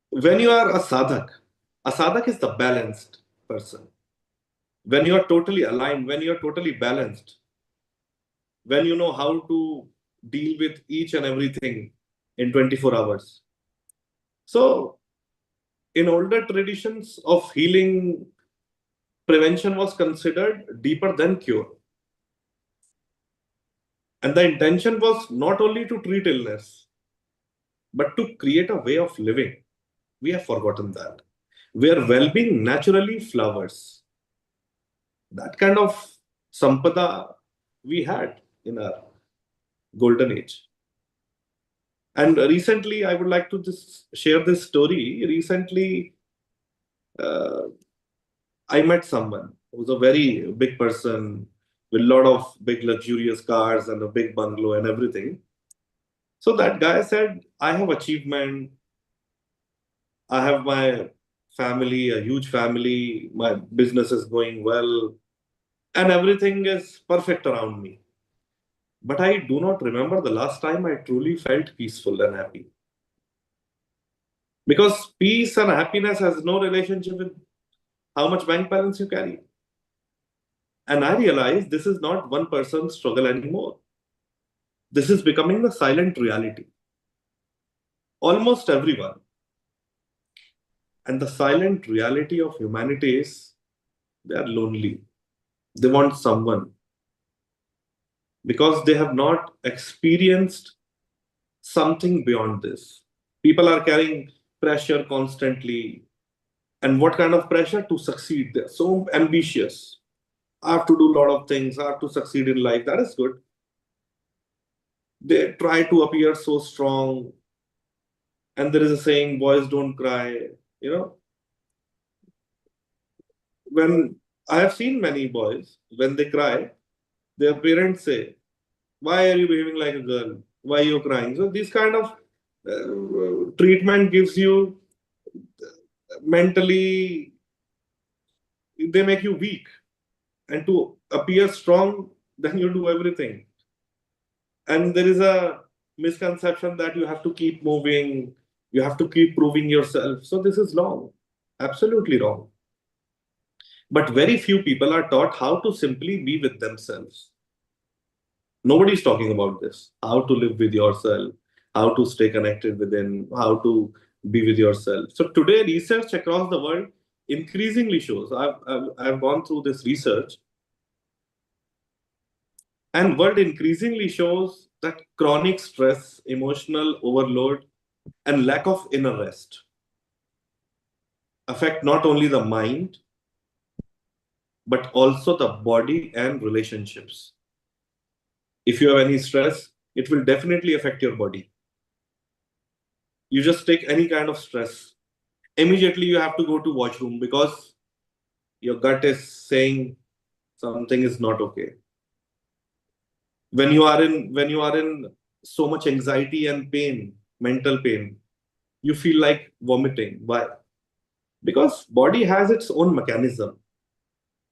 when you are a sadhak is the balanced person. When you are totally aligned, when you are totally balanced, when you know how to deal with each and everything in 24 hours. So in older traditions of healing, prevention was considered deeper than cure. And the intention was not only to treat illness, but to create a way of living. We have forgotten that. Where well-being naturally flowers. That kind of sampada we had in our golden age. And recently, I would like to just share this story. Recently, I met someone who was a very big person with a lot of big luxurious cars and a big bungalow and everything. So that guy said, I have achievement. I have my family, a huge family. My business is going well. And everything is perfect around me. But I do not remember the last time I truly felt peaceful and happy. Because peace and happiness has no relationship with how much bank balance you carry. And I realized this is not one person's struggle anymore. This is becoming the silent reality. Almost everyone. And the silent reality of humanity is they are lonely. They want someone. Because they have not experienced something beyond this. People are carrying pressure constantly. And what kind of pressure? To succeed. They're so ambitious. I have to do a lot of things. I have to succeed in life. That is good. They try to appear so strong. And there is a saying, boys don't cry. When I have seen many boys, when they cry, their parents say, why are you behaving like a girl? Why are you crying? So this kind of treatment gives you mentally, they make you weak. And to appear strong, then you do everything. And there is a misconception that you have to keep moving, you have to keep proving yourself. So this is wrong, absolutely wrong. But very few people are taught how to simply be with themselves. Nobody's talking about this, how to live with yourself, how to stay connected within, how to be with yourself. So today, research across the world increasingly shows, I've gone through this research, and world increasingly shows that chronic stress, emotional overload, and lack of inner rest affect not only the mind, but also the body and relationships. If you have any stress, it will definitely affect your body. You just take any kind of stress, immediately you have to go to washroom because your gut is saying something is not okay. When you are in so much anxiety and pain, mental pain, you feel like vomiting. Why? Because body has its own mechanism.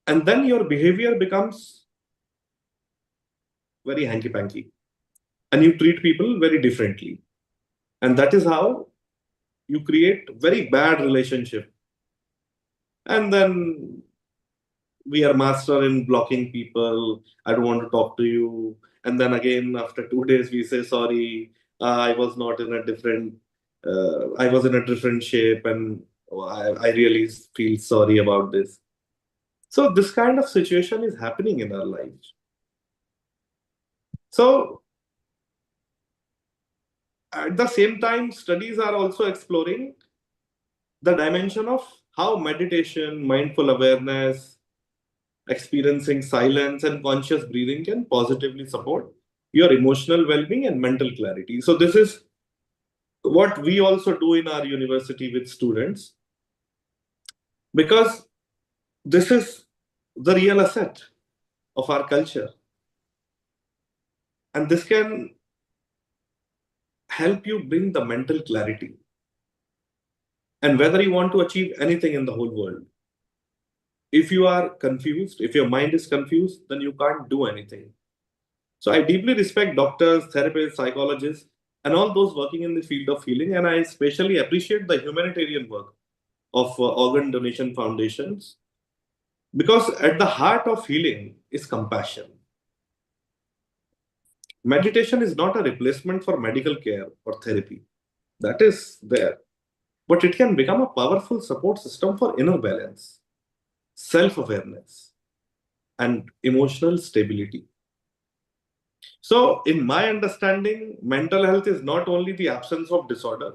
And then your behavior becomes very hanky-panky. And you treat people very differently. And that is how you create very bad relationship. And then we are master in blocking people. I don't want to talk to you. And then again, after 2 days, we say, sorry, I was not in a different, I was in a different shape. And I really feel sorry about this. So this kind of situation is happening in our lives. So at the same time, studies are also exploring the dimension of how meditation, mindful awareness, experiencing silence and conscious breathing can positively support your emotional well-being and mental clarity. So this is what we also do in our university with students, because this is the real asset of our culture. And this can help you bring the mental clarity. And whether you want to achieve anything in the whole world, if you are confused, if your mind is confused, then you can't do anything. So I deeply respect doctors, therapists, psychologists, and all those working in the field of healing. And I especially appreciate the humanitarian work of organ donation foundations, because at the heart of healing is compassion. Meditation is not a replacement for medical care or therapy. That is there. But it can become a powerful support system for inner balance, self-awareness, and emotional stability. So, in my understanding, mental health is not only the absence of disorder,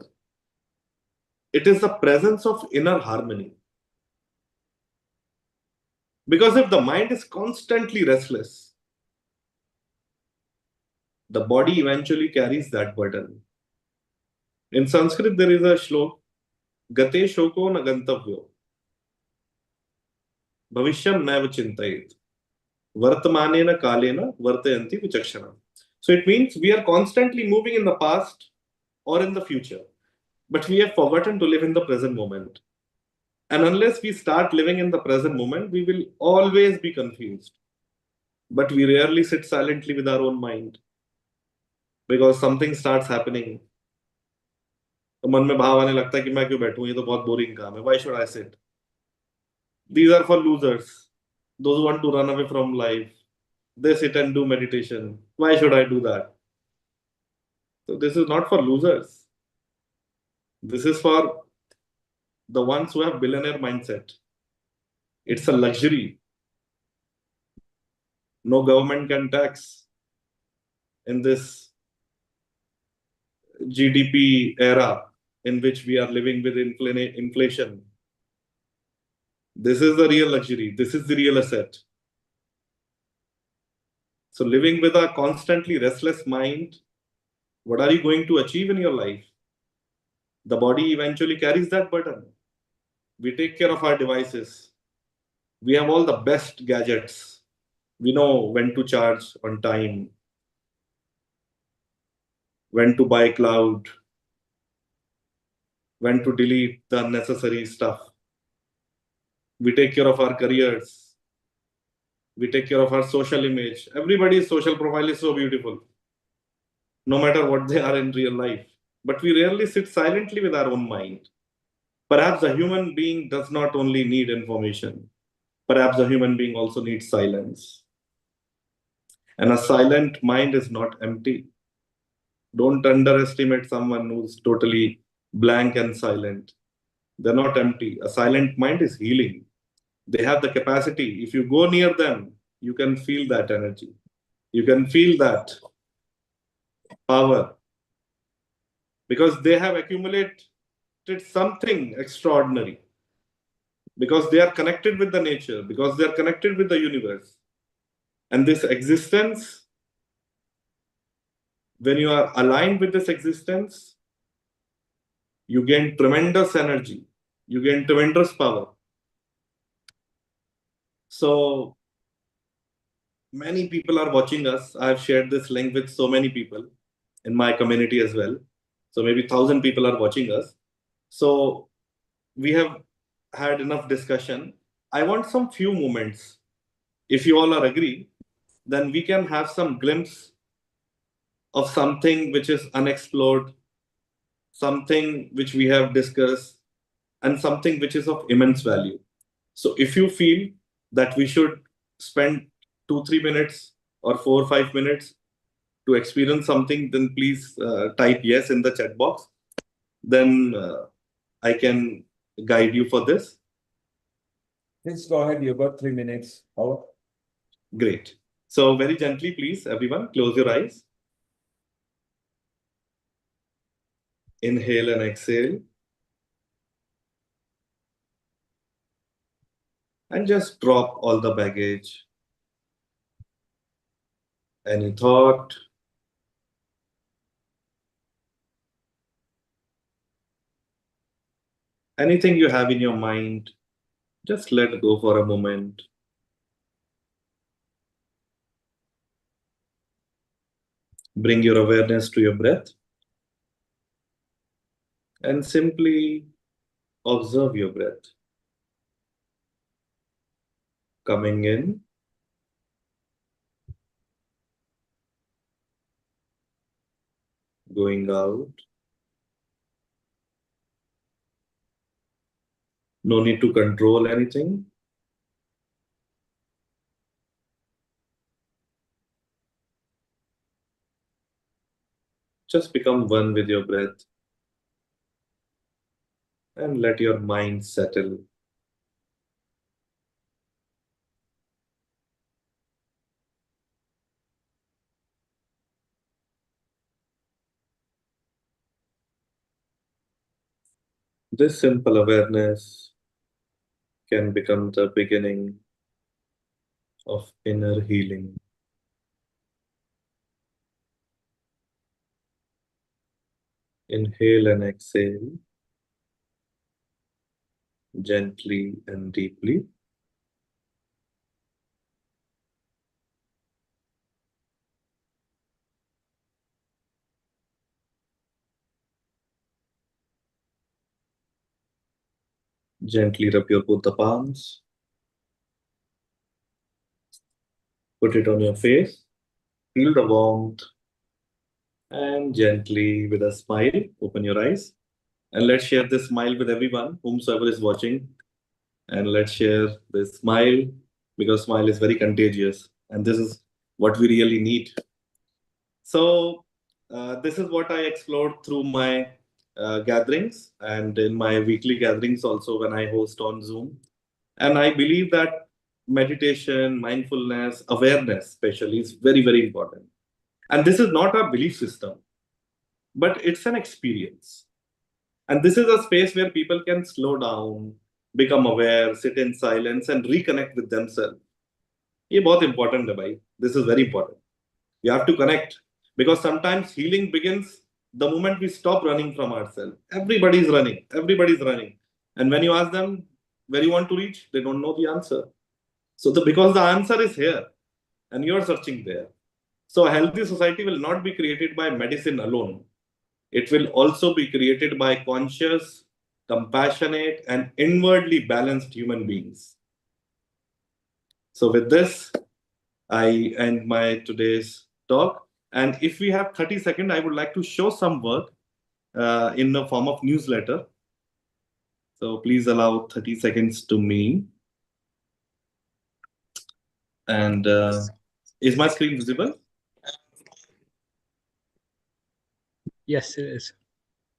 it is the presence of inner harmony. Because if the mind is constantly restless, the body eventually carries that burden. In Sanskrit, there is a shlok, Gate shoko na gantavyo, bhavishyam naiva chintayet, vartamanena kalena vartayanti vichakshana. So it means we are constantly moving in the past or in the future, but we have forgotten to live in the present moment. And unless we start living in the present moment, we will always be confused. But we rarely sit silently with our own mind, because something starts happening. तो मन में भाव आने लगता है कि मैं क्यों बैठूं, ये तो बहुत बोरिंग काम है. Why should I sit? These are for losers. Those who want to run away from life, they sit and do meditation. Why should I do that? So this is not for losers. This is for the ones who have billionaire mindset. It's a luxury. No government can tax in this GDP era in which we are living with inflation. This is the real luxury. This is the real asset. So living with a constantly restless mind, what are you going to achieve in your life? The body eventually carries that burden. We take care of our devices. We have all the best gadgets. We know when to charge on time, when to buy cloud, when to delete the unnecessary stuff. We take care of our careers. We take care of our social image. Everybody's social profile is so beautiful, no matter what they are in real life. But we rarely sit silently with our own mind. Perhaps a human being does not only need information. Perhaps a human being also needs silence. And a silent mind is not empty. Don't underestimate someone who's totally blank and silent. They're not empty. A silent mind is healing. They have the capacity. If you go near them, you can feel that energy. You can feel that power because they have accumulated something extraordinary. Because they are connected with the nature, because they are connected with the universe. And this existence, when you are aligned with this existence, you gain tremendous energy, you gain tremendous power. So many people are watching us. I have shared this link with so many people in my community as well. So maybe 1,000 people are watching us. So we have had enough discussion. I want some few moments. If you all are agree, then we can have some glimpse of something which is unexplored, something which we have discussed, and something which is of immense value. So if you feel that we should spend 2-3 minutes or 4-5 minutes to experience something, then please type yes in the chat box. Then I can guide you for this.
Please go ahead. You've got 3 minutes. Over.
Great. So very gently, please, everyone, close your eyes. Inhale and exhale. And just drop all the baggage. Any thought, anything you have in your mind, just let go for a moment. Bring your awareness to your breath and simply observe your breath. Coming in, going out. No need to control anything. Just become one with your breath and let your mind settle. This simple awareness can become the beginning of inner healing. Inhale and exhale, gently and deeply. Gently rub your both the palms. Put it on your face. Feel the warmth. And gently, with a smile, open your eyes. And let's share this smile with everyone, whomsoever is watching. And let's share this smile, because smile is very contagious. And this is what we really need. So this is what I explored through my gatherings and in my weekly gatherings also when I host on Zoom. And I believe that meditation, mindfulness, awareness especially is very, very important. And this is not a belief system, but it's an experience. And this is a space where people can slow down, become aware, sit in silence, and reconnect with themselves. ये बहुत important है भाई. This is very important. We have to connect, because sometimes healing begins the moment we stop running from ourselves. Everybody's running. Everybody's running. And when you ask them where you want to reach, they don't know the answer. So because the answer is here and you're searching there. So a healthy society will not be created by medicine alone. It will also be created by conscious, compassionate, and inwardly balanced human beings. So with this, I end my today's talk. And if we have 30 seconds, I would like to show some work in the form of newsletter. So please allow 30 seconds to me. And is my screen visible?
Yes, it is.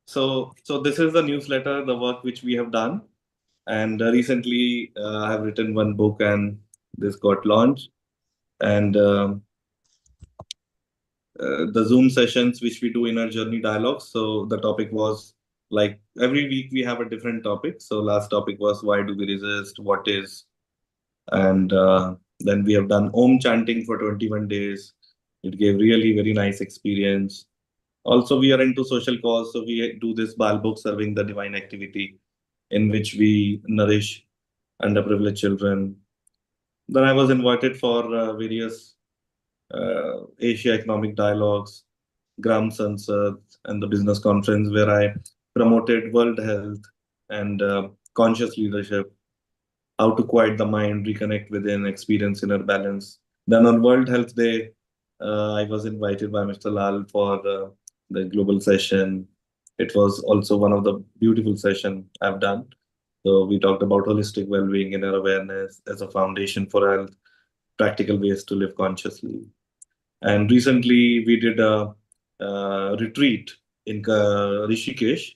So this is the newsletter, the work which we have done. And recently I have written one book and this got launched. And the Zoom sessions which we do in our journey dialogues. So the topic was like every week we have a different topic. So last topic was why do we resist? What is? And then we have done Om chanting for 21 days. It gave really very nice experience. Also, we are into social cause. So we do this Bal book serving the divine activity in which we nourish underprivileged children. Then I was invited for various Asia Economic Dialogues, Gram Sansad, and the business conference where I promoted world health and conscious leadership, how to quiet the mind, reconnect within, experience inner balance. Then on World Health Day, I was invited by Mr. Lal for the global session. It was also one of the beautiful sessions I've done. So we talked about holistic well-being, inner awareness as a foundation for health, practical ways to live consciously. And recently we did a retreat in Rishikesh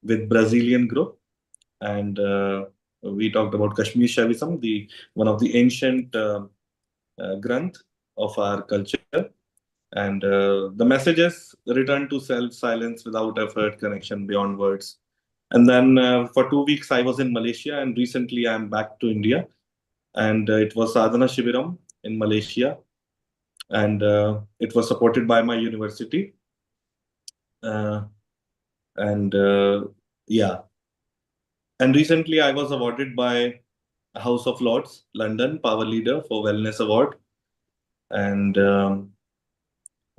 with Brazilian group, and we talked about Kashmir Shaivism, one of the ancient granth of our culture. And the messages: return to self, silence without effort, connection beyond words. And then for 2 weeks I was in Malaysia, and recently I'm back to India, and it was Sadhana Shibiram in Malaysia, and it was supported by my university. And yeah, and recently I was awarded by House of Lords, London, Power Leader for Wellness Award. And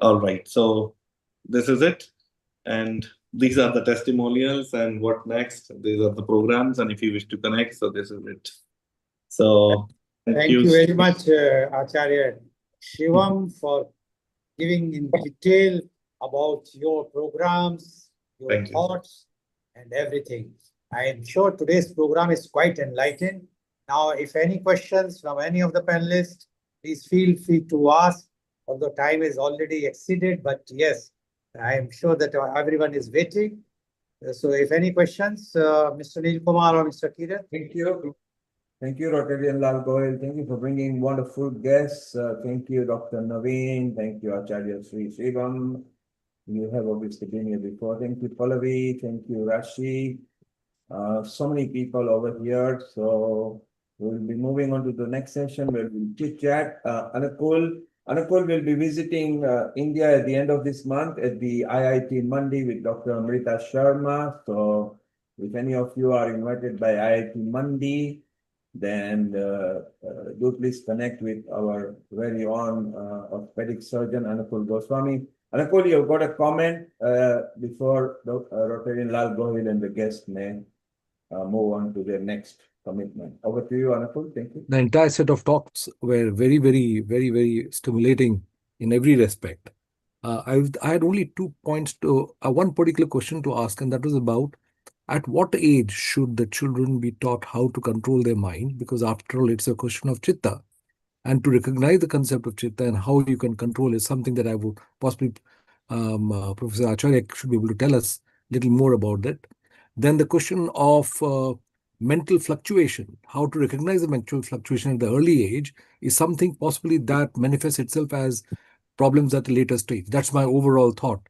all right, so this is it. And these are the testimonials and what next. These are the programs. And if you wish to connect, so this is it. So
thank you very much, Acharya Shivam, for giving in detail about your programs, your thoughts, and everything. I am sure today's program is quite enlightening. Now, if any questions from any of the panelists, please feel free to ask, although time is already exceeded, but yes, I am sure that everyone is waiting. So if any questions, Mr. Neil Kumar or Mr. Kirit?
Thank you. Thank you, Rtn Lal Goyal. Thank you for bringing wonderful guests. Thank you, Dr. Naveen. Thank you, Acharya Sri Shivam. You have obviously been here before. Thank you, Pallavi. Thank you, Rashi. So many people over here. So we'll be moving on to the next session where we'll chit chat. Anukul will be visiting India at the end of this month at the IIT Mandi with Dr. Amrita Sharma. So if any of you are invited by IIT Mandi, then do please connect with our very own orthopedic surgeon, Anukul Goswami. Anukul, you've got a comment before Rtn Lal Goyal and the guest may move on to their next commitment. Over to you, Anukul. Thank you.
The entire set of talks were very, very, very, very stimulating in every respect. I had only 2 points to one particular question to ask, and that was about at what age should the children be taught how to control their mind? Because after all, it's a question of chitta. And to recognize the concept of chitta and how you can control is something that I would possibly, Professor Acharya should be able to tell us a little more about that. Then the question of mental fluctuation, how to recognize the mental fluctuation at the early age is something possibly that manifests itself as problems at a later stage. That's my overall thought.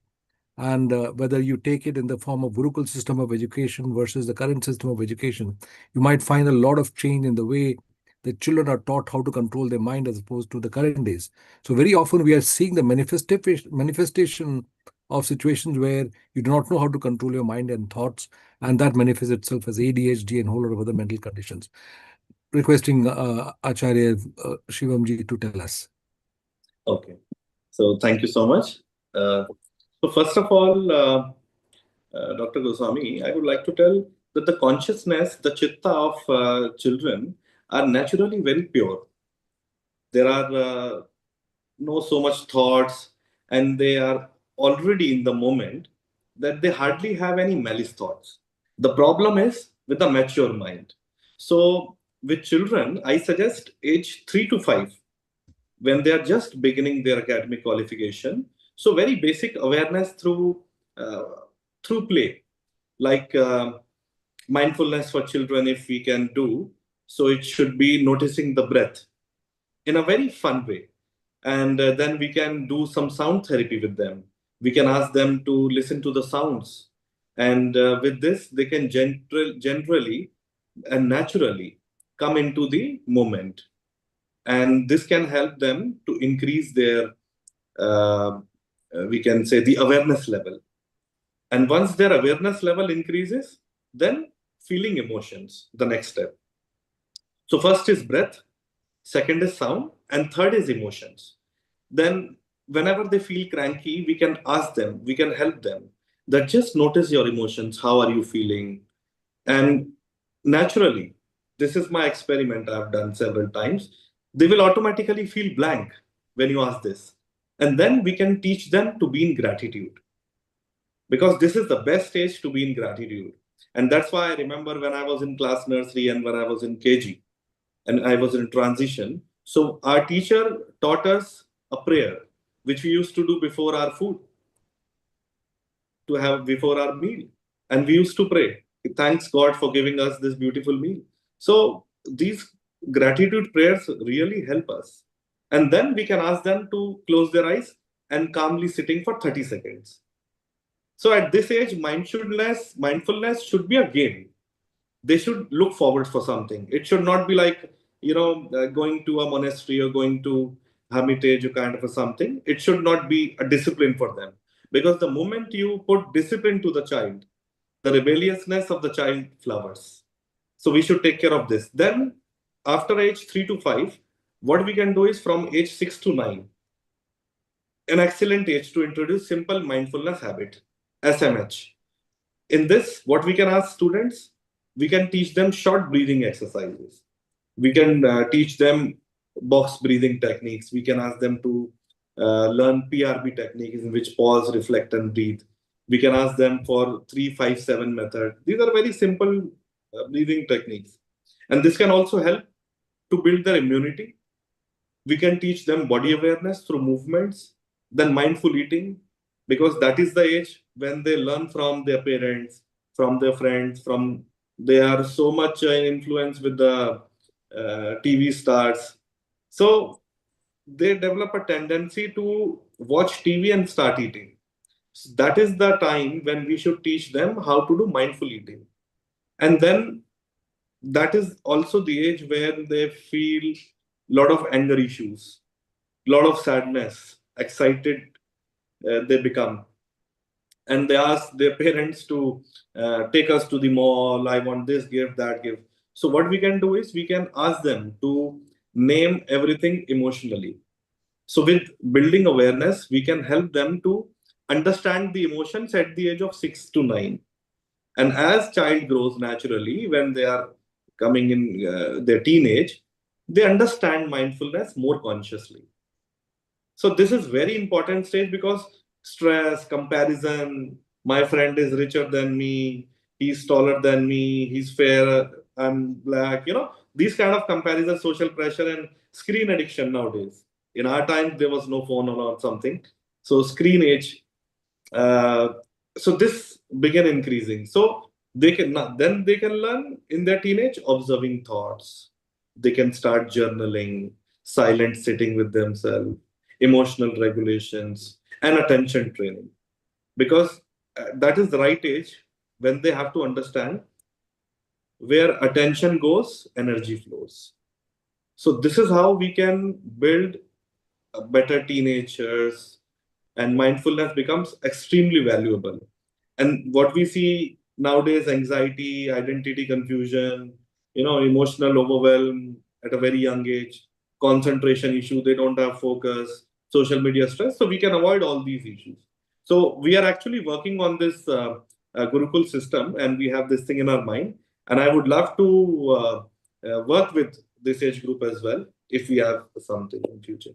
And whether you take it in the form of Gurukul system of education versus the current system of education, you might find a lot of change in the way the children are taught how to control their mind as opposed to the current days. So very often we are seeing the manifestation of situations where you do not know how to control your mind and thoughts, and that manifests itself as ADHD and a whole lot of other mental conditions. Requesting Acharya Shivamji to tell us.
Okay. So thank you so much. So first of all, Dr. Goswami, I would like to tell that the consciousness, the chitta of children are naturally very pure. There are no so much thoughts, and they are already in the moment that they hardly have any malice thoughts. The problem is with the mature mind. So with children, I suggest age 3 to 5, when they are just beginning their academic qualification. So very basic awareness through play, like mindfulness for children, if we can do. So it should be noticing the breath in a very fun way. And then we can do some sound therapy with them. We can ask them to listen to the sounds. And with this, they can generally and naturally come into the moment. And this can help them to increase their, we can say, the awareness level. And once their awareness level increases, then feeling emotions, the next step. So first is breath, second is sound, and third is emotions. Then whenever they feel cranky, we can ask them, we can help them, that just notice your emotions, how are you feeling? And naturally, this is my experiment I've done several times, they will automatically feel blank when you ask this. And then we can teach them to be in gratitude, because this is the best stage to be in gratitude. And that's why I remember when I was in class nursery and when I was in KG and I was in transition. So our teacher taught us a prayer, which we used to do before our food, to have before our meal. And we used to pray, thanks God for giving us this beautiful meal. So these gratitude prayers really help us. And then we can ask them to close their eyes and calmly sitting for 30 seconds. So at this age, mindfulness should be a game. They should look forward for something. It should not be like, going to a monastery or going to hermitage or kind of a something. It should not be a discipline for them. Because the moment you put discipline to the child, the rebelliousness of the child flowers. So we should take care of this. Then after age 3 to 5, what we can do is from age 6 to 9, an excellent age to introduce simple mindfulness habit, S.A.H. In this, what we can ask students, we can teach them short breathing exercises. We can teach them box breathing techniques. We can ask them to learn PRB techniques, in which pause, reflect, and breathe. We can ask them for 3-5-7 method. These are very simple breathing techniques. And this can also help to build their immunity. We can teach them body awareness through movements, then mindful eating, because that is the age when they learn from their parents, from their friends, they are so much influenced with the TV stars. So they develop a tendency to watch TV and start eating. So that is the time when we should teach them how to do mindful eating. And then that is also the age where they feel a lot of anger issues, a lot of sadness, excited they become. And they ask their parents to take us to the mall, I want this gift, that gift. So what we can do is we can ask them to name everything emotionally. So with building awareness, we can help them to understand the emotions at the age of 6 to 9. And as child grows naturally, when they are coming in their teenage, they understand mindfulness more consciously. So this is very important stage, because stress, comparison, my friend is richer than me, he's taller than me, he's fair, I'm black, these kind of comparison, social pressure, and screen addiction nowadays. In our time, there was no phone or something. So screen age. So this began increasing. So they can learn in their teenage observing thoughts. They can start journaling, silent sitting with themselves, emotional regulations, and attention training. Because that is the right age when they have to understand where attention goes, energy flows. So this is how we can build better teenagers, and mindfulness becomes extremely valuable. And what we see nowadays, anxiety, identity confusion, emotional overwhelm at a very young age, concentration issue, they don't have focus, social media stress. So we can avoid all these issues. So we are actually working on this Gurukul system, and we have this thing in our mind. And I would love to work with this age group as well. if we have something in future.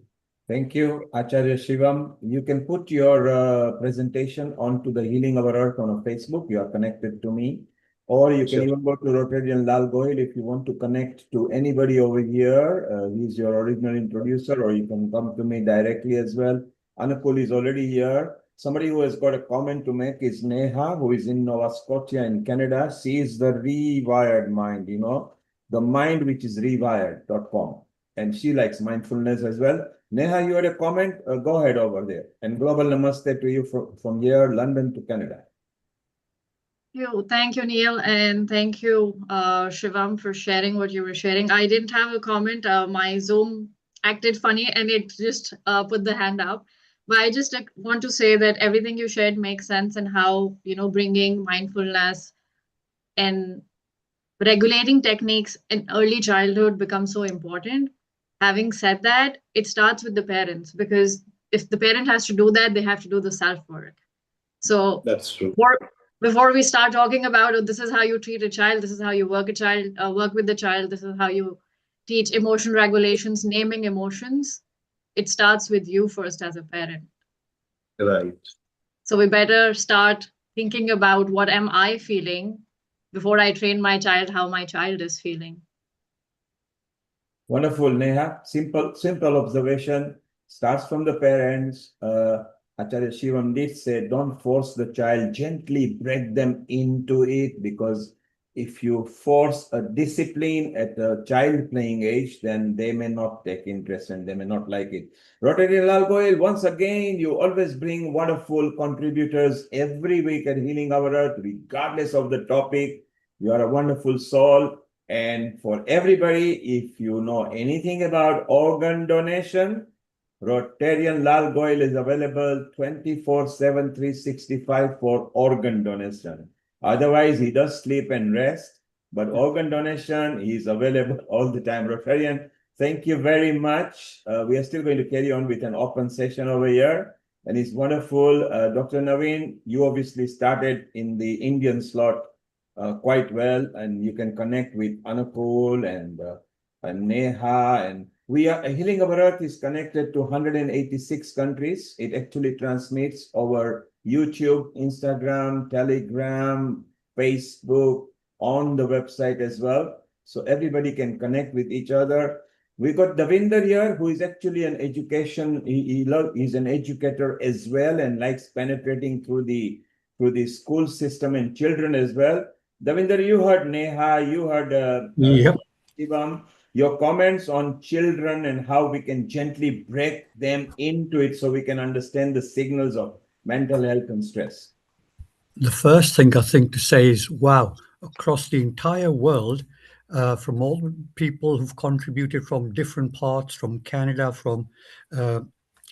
Thank you, Acharya Shivam. You can put your presentation onto the Healing Our Earth on a Facebook. You are connected to me. Or you can even go to Rotarian Lal Goyal if you want to connect to anybody over here. He's your original introducer, or you can come to me directly as well. Anupul is already here. Somebody who has got a comment to make is Neha, who is in Nova Scotia in Canada. She is the rewired mind, the mind which is rewired.com. And she likes mindfulness as well. Neha, you had a comment? Go ahead over there. And global namaste to you from here, London to Canada.
Thank you, Neil, and thank you, Shivam, for sharing what you were sharing. I didn't have a comment. My Zoom acted funny and it just put the hand up. But I just want to say that everything you shared makes sense, and how, bringing mindfulness and regulating techniques in early childhood becomes so important. Having said that, it starts with the parents, because if the parent has to do that, they have to do the self-work. So
that's true.
Before we start talking about, this is how you treat a child, this is how you work with the child, this is how you teach emotion regulations, naming emotions, it starts with you first as a parent.
Right.
So we better start thinking about what am I feeling before I train my child how my child is feeling.
Wonderful, Neha. Simple observation. Starts from the parents. Acharya Shivam did say, don't force the child, gently break them into it, because if you force a discipline at a child playing age, then they may not take interest and they may not like it. Rotary Lal Goyal, once again, you always bring wonderful contributors every week at Healing Our Earth, regardless of the topic. You are a wonderful soul. And for everybody, if you know anything about organ donation, Rotarian Lal Goyal is available 24/7, 365 for organ donation. Otherwise, he does sleep and rest, but organ donation, he's available all the time. Rotarian, thank you very much. We are still going to carry on with an open session over here, and it's wonderful. Dr. Naveen, you obviously started in the Indian slot quite well, and you can connect with Anupul and Neha, and we are Healing Our Earth is connected to 186 countries. It actually transmits over YouTube, Instagram, Telegram, Facebook, on the website as well. So everybody can connect with each other. We got Davinder here, who is actually an he's an educator as well, and likes penetrating through the school system and children as well. Davinder, you heard Neha, you heard Shivam. Your comments on children and how we can gently break them into it so we can understand the signals of mental health and stress.
The first thing I think to say is, wow, across the entire world, from all the people who've contributed from different parts, from Canada, from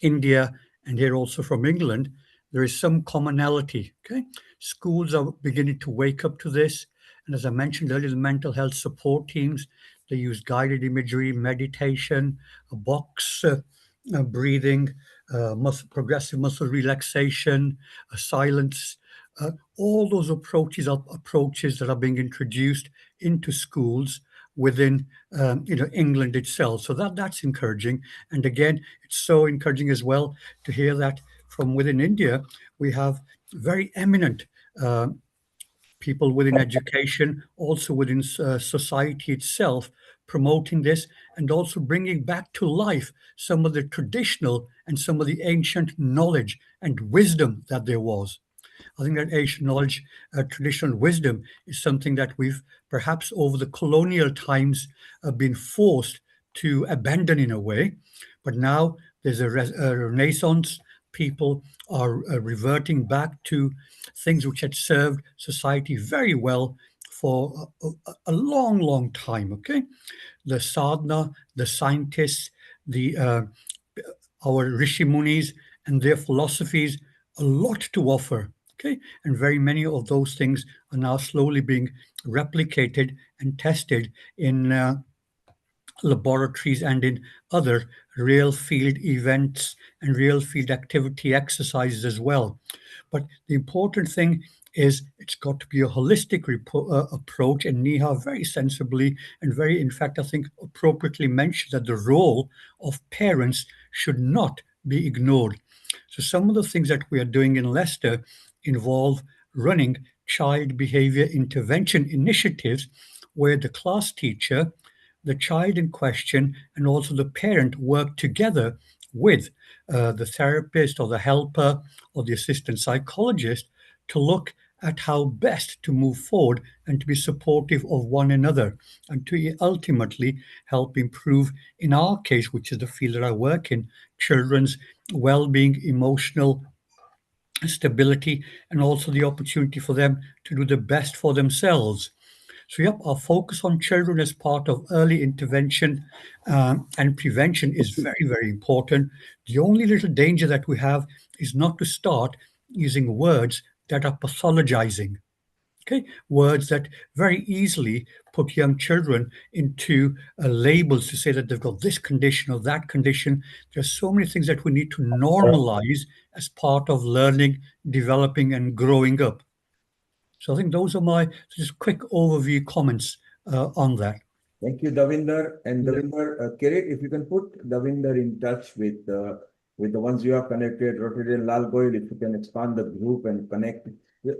India, and here also from England, there is some commonality. Okay, schools are beginning to wake up to this. And as I mentioned earlier, the mental health support teams, they use guided imagery, meditation, a box breathing, progressive muscle relaxation, silence. All those approaches are approaches that are being introduced into schools within England itself. So that's encouraging. And again, it's so encouraging as well to hear that from within India, we have very eminent people within education, also within society itself, promoting this and also bringing back to life some of the traditional and some of the ancient knowledge and wisdom that there was. I think that ancient knowledge, traditional wisdom, is something that we've perhaps over the colonial times been forced to abandon in a way. But now there's a renaissance. People are reverting back to things which had served society very well for a long, long time. Okay, the sadhana, the scientists, our rishi munis and their philosophies, a lot to offer. Okay, and very many of those things are now slowly being replicated and tested in laboratories and in other real field events and real field activity exercises as well. But the important thing is it's got to be a holistic approach, and Neha very sensibly and very, in fact, I think appropriately mentioned that the role of parents should not be ignored. So some of the things that we are doing in Leicester involve running child behavior intervention initiatives where the class teacher, the child in question, and also the parent work together with the therapist or the helper or the assistant psychologist to look at how best to move forward and to be supportive of one another and to ultimately help improve, in our case, which is the field that I work in, children's well-being, emotional stability, and also the opportunity for them to do the best for themselves. So, yep, our focus on children as part of early intervention and prevention is very, very important. The only little danger that we have is not to start using words that are pathologizing. Okay, words that very easily put young children into labels to say that they've got this condition or that condition. There's so many things that we need to normalize as part of learning, developing, and growing up. So I think those are my just quick overview comments on that.
Thank you, Davinder. And Davinder, Kirit, if you can put Davinder in touch with the ones you are connected, Rotary and Lalgoil, if you can expand the group and connect.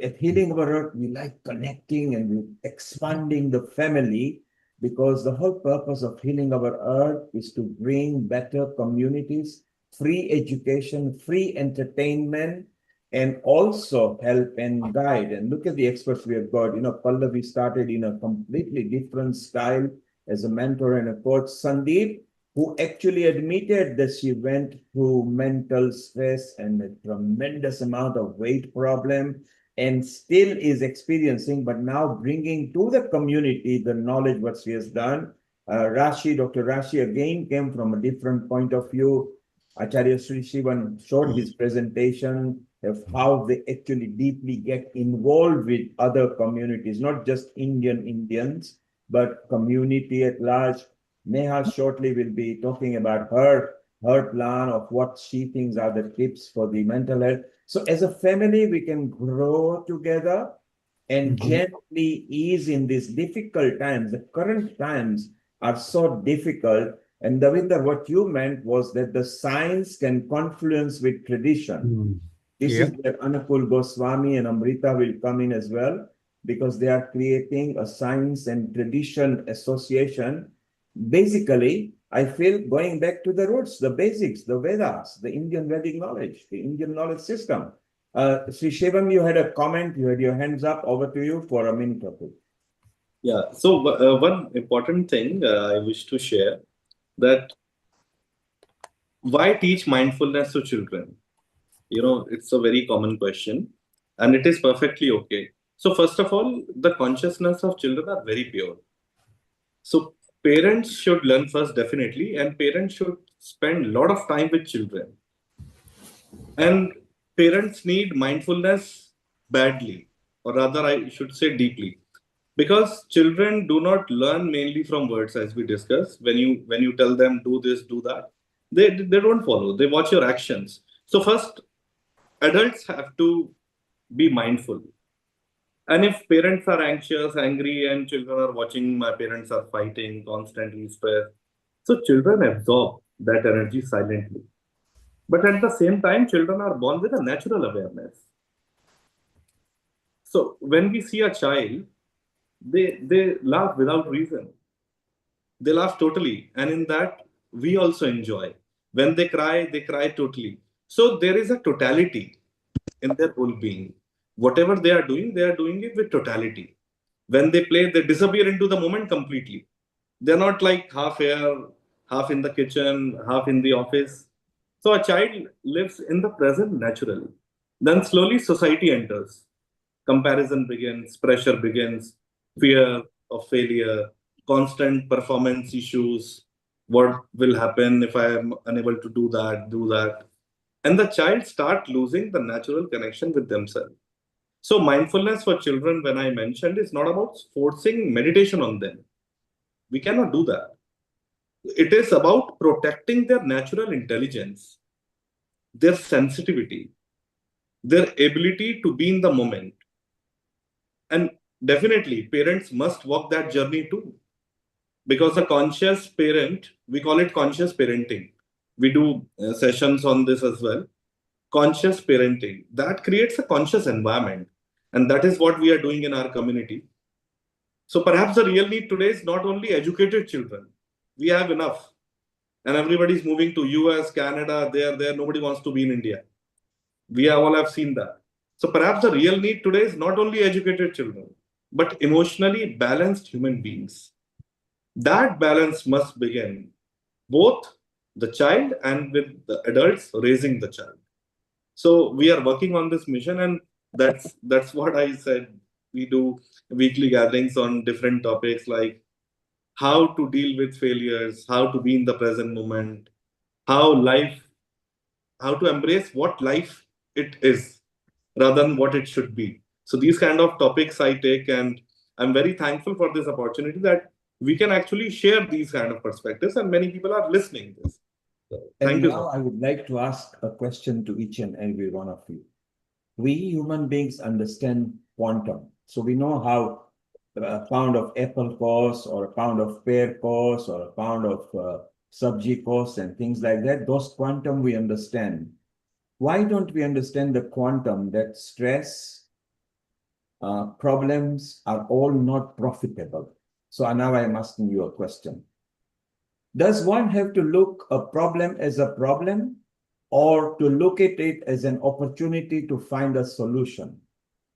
At Healing Our Earth, we like connecting and expanding the family, because the whole purpose of Healing Our Earth is to bring better communities, free education, free entertainment, and also help and guide. And look at the experts we have got. Pallavi started in a completely different style as a mentor and a coach. Sandeep, who actually admitted that she went through mental stress and a tremendous amount of weight problem and still is experiencing, but now bringing to the community the knowledge what she has done. Dr. Rashi again came from a different point of view. Acharya Sri Shivan showed his presentation of how they actually deeply get involved with other communities, not just Indians, but community at large. Neha shortly will be talking about her plan of what she thinks are the tips for the mental health. So as a family, we can grow together and gently ease in these difficult times. The current times are so difficult. And Davinder, what you meant was that the science can confluence with tradition. This is where Anupul Goswami and Amrita will come in as well, because they are creating a science and tradition association. Basically, I feel going back to the roots, the basics, the Vedas, the Indian Vedic knowledge, the Indian knowledge system. Sri Shivam, you had a comment, you had your hands up. Over to you for a minute or two.
Yeah, so one important thing I wish to share, that why teach mindfulness to children? It's a very common question, and it is perfectly okay. So first of all, the consciousness of children are very pure. So parents should learn first, definitely, and parents should spend a lot of time with children. And parents need mindfulness badly, or rather I should say deeply, because children do not learn mainly from words, as we discussed. When you tell them do this, do that, they don't follow. They watch your actions. So first, adults have to be mindful. And if parents are anxious, angry, and children are watching, my parents are fighting, constantly stressed, so children absorb that energy silently. But at the same time, children are born with a natural awareness. So when we see a child, they laugh without reason. They laugh totally. And in that, we also enjoy. When they cry totally. So there is a totality in their whole being. Whatever they are doing it with totality. When they play, they disappear into the moment completely. They're not like half here, half in the kitchen, half in the office. So a child lives in the present naturally. Then slowly society enters. Comparison begins, pressure begins, fear of failure, constant performance issues. What will happen if I am unable to do that? And the child start losing the natural connection with themselves. So mindfulness for children, when I mentioned, is not about forcing meditation on them. We cannot do that. It is about protecting their natural intelligence, their sensitivity, their ability to be in the moment. And definitely parents must walk that journey too. Because a conscious parent, we call it conscious parenting. We do sessions on this as well. Conscious parenting, that creates a conscious environment. And that is what we are doing in our community. So perhaps the real need today is not only educated children. We have enough. And everybody's moving to US, Canada, there. Nobody wants to be in India. We all have seen that. So perhaps the real need today is not only educated children, but emotionally balanced human beings. That balance must begin both the child and with the adults raising the child. So we are working on this mission, and that's what I said. We do weekly gatherings on different topics like how to deal with failures, how to be in the present moment, how to embrace what life it is rather than what it should be. So these kind of topics I take, and I'm very thankful for this opportunity that we can actually share these kind of perspectives, and many people are listening to this. So, thank you.
Now I would like to ask a question to each and every one of you. We human beings understand quantum. So we know how a pound of apple costs, or a pound of pear costs, or a pound of sabji costs and things like that. Those quantum we understand. Why don't we understand the quantum that stress, problems are all not profitable? So now I'm asking you a question. Does one have to look a problem as a problem, or to look at it as an opportunity to find a solution?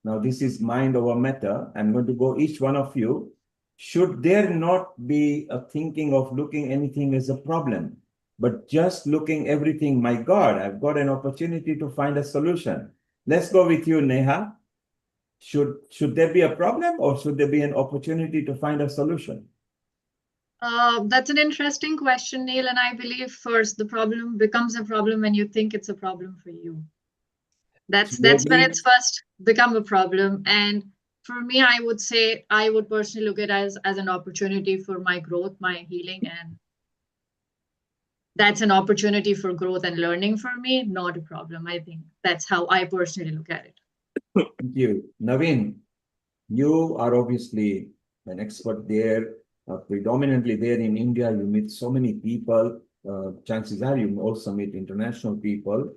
Now, this is mind over matter. I'm going to go each one of you. Should there not be a thinking of looking anything as a problem, but just looking everything, my God, I've got an opportunity to find a solution. Let's go with you, Neha. Should there be a problem, or should there be an opportunity to find a solution?
That's an interesting question, Neil. And I believe first the problem becomes a problem when you think it's a problem for you. That's when it's first become a problem. And for me, I would say I would personally look at it as an opportunity for my growth, my healing, and that's an opportunity for growth and learning for me, not a problem. I think that's how I personally look at it.
Thank you. Naveen, you are obviously an expert there, predominantly there in India. You meet so many people. Chances are you also meet international people.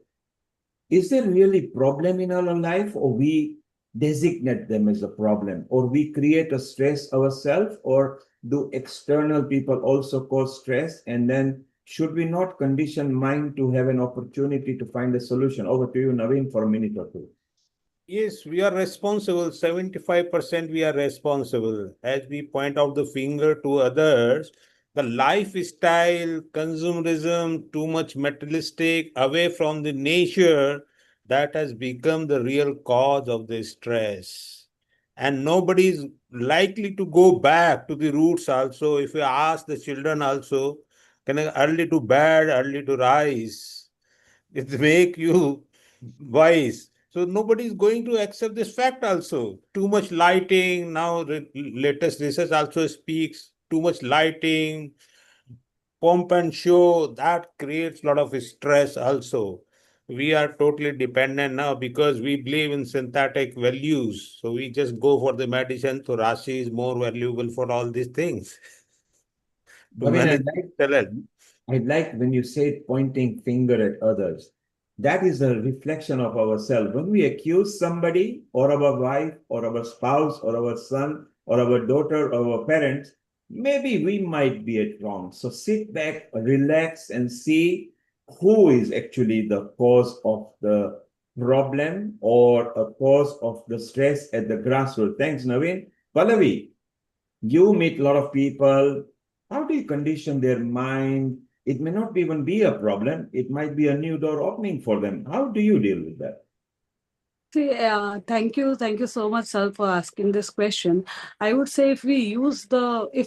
Is there really a problem in our life, or we designate them as a problem, or we create a stress ourselves, or do external people also cause stress? And then should we not condition mind to have an opportunity to find a solution? Over to you, Naveen, for a minute or two.
Yes, we are responsible. 75% we are responsible. As we point out the finger to others, the lifestyle, consumerism, too much materialistic, away from the nature, that has become the real cause of the stress. And nobody is likely to go back to the roots also. If you ask the children also, can I early to bed, early to rise? It make you wise. So nobody is going to accept this fact also. Too much lighting, now latest research also speaks, too much lighting, pomp and show, that creates a lot of stress also. We are totally dependent now because we believe in synthetic values. So we just go for the medicine. So Rashi is more valuable for all these things.
I like when you say pointing finger at others. That is a reflection of ourselves. When we accuse somebody, or our wife, or our spouse, or our son, or our daughter, or our parents, maybe we might be at wrong. So sit back, relax, and see who is actually the cause of the problem or a cause of the stress at the grassroots. Thanks, Naveen. Pallavi, you meet a lot of people. How do you condition their mind? It may not even be a problem. It might be a new door opening for them. How do you deal with that?
See, thank you so much, sir, for asking this question. I would say if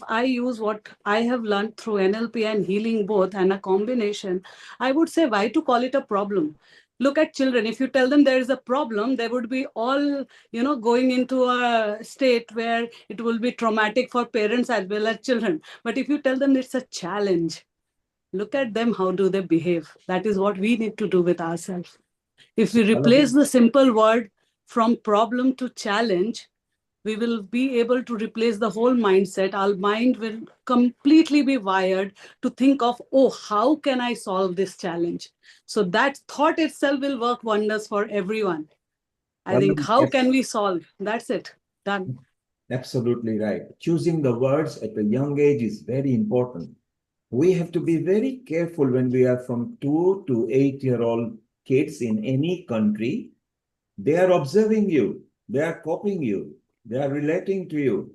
I use what I have learned through NLP and healing both and a combination, I would say why to call it a problem? Look at children. If you tell them there is a problem, they would be all, going into a state where it will be traumatic for parents as well as children. But if you tell them it's a challenge, look at them, how do they behave? That is what we need to do with ourselves. If we replace the simple word from problem to challenge,
we will be able to replace the whole mindset. Our mind will completely be wired to think of, oh, how can I solve this challenge? So that thought itself will work wonders for everyone. I think, how can we solve? That's it. Done.
Absolutely right. Choosing the words at a young age is very important. We have to be very careful when we are from 2 to 8-year-old kids in any country. They are observing you, they are copying you, they are relating to you.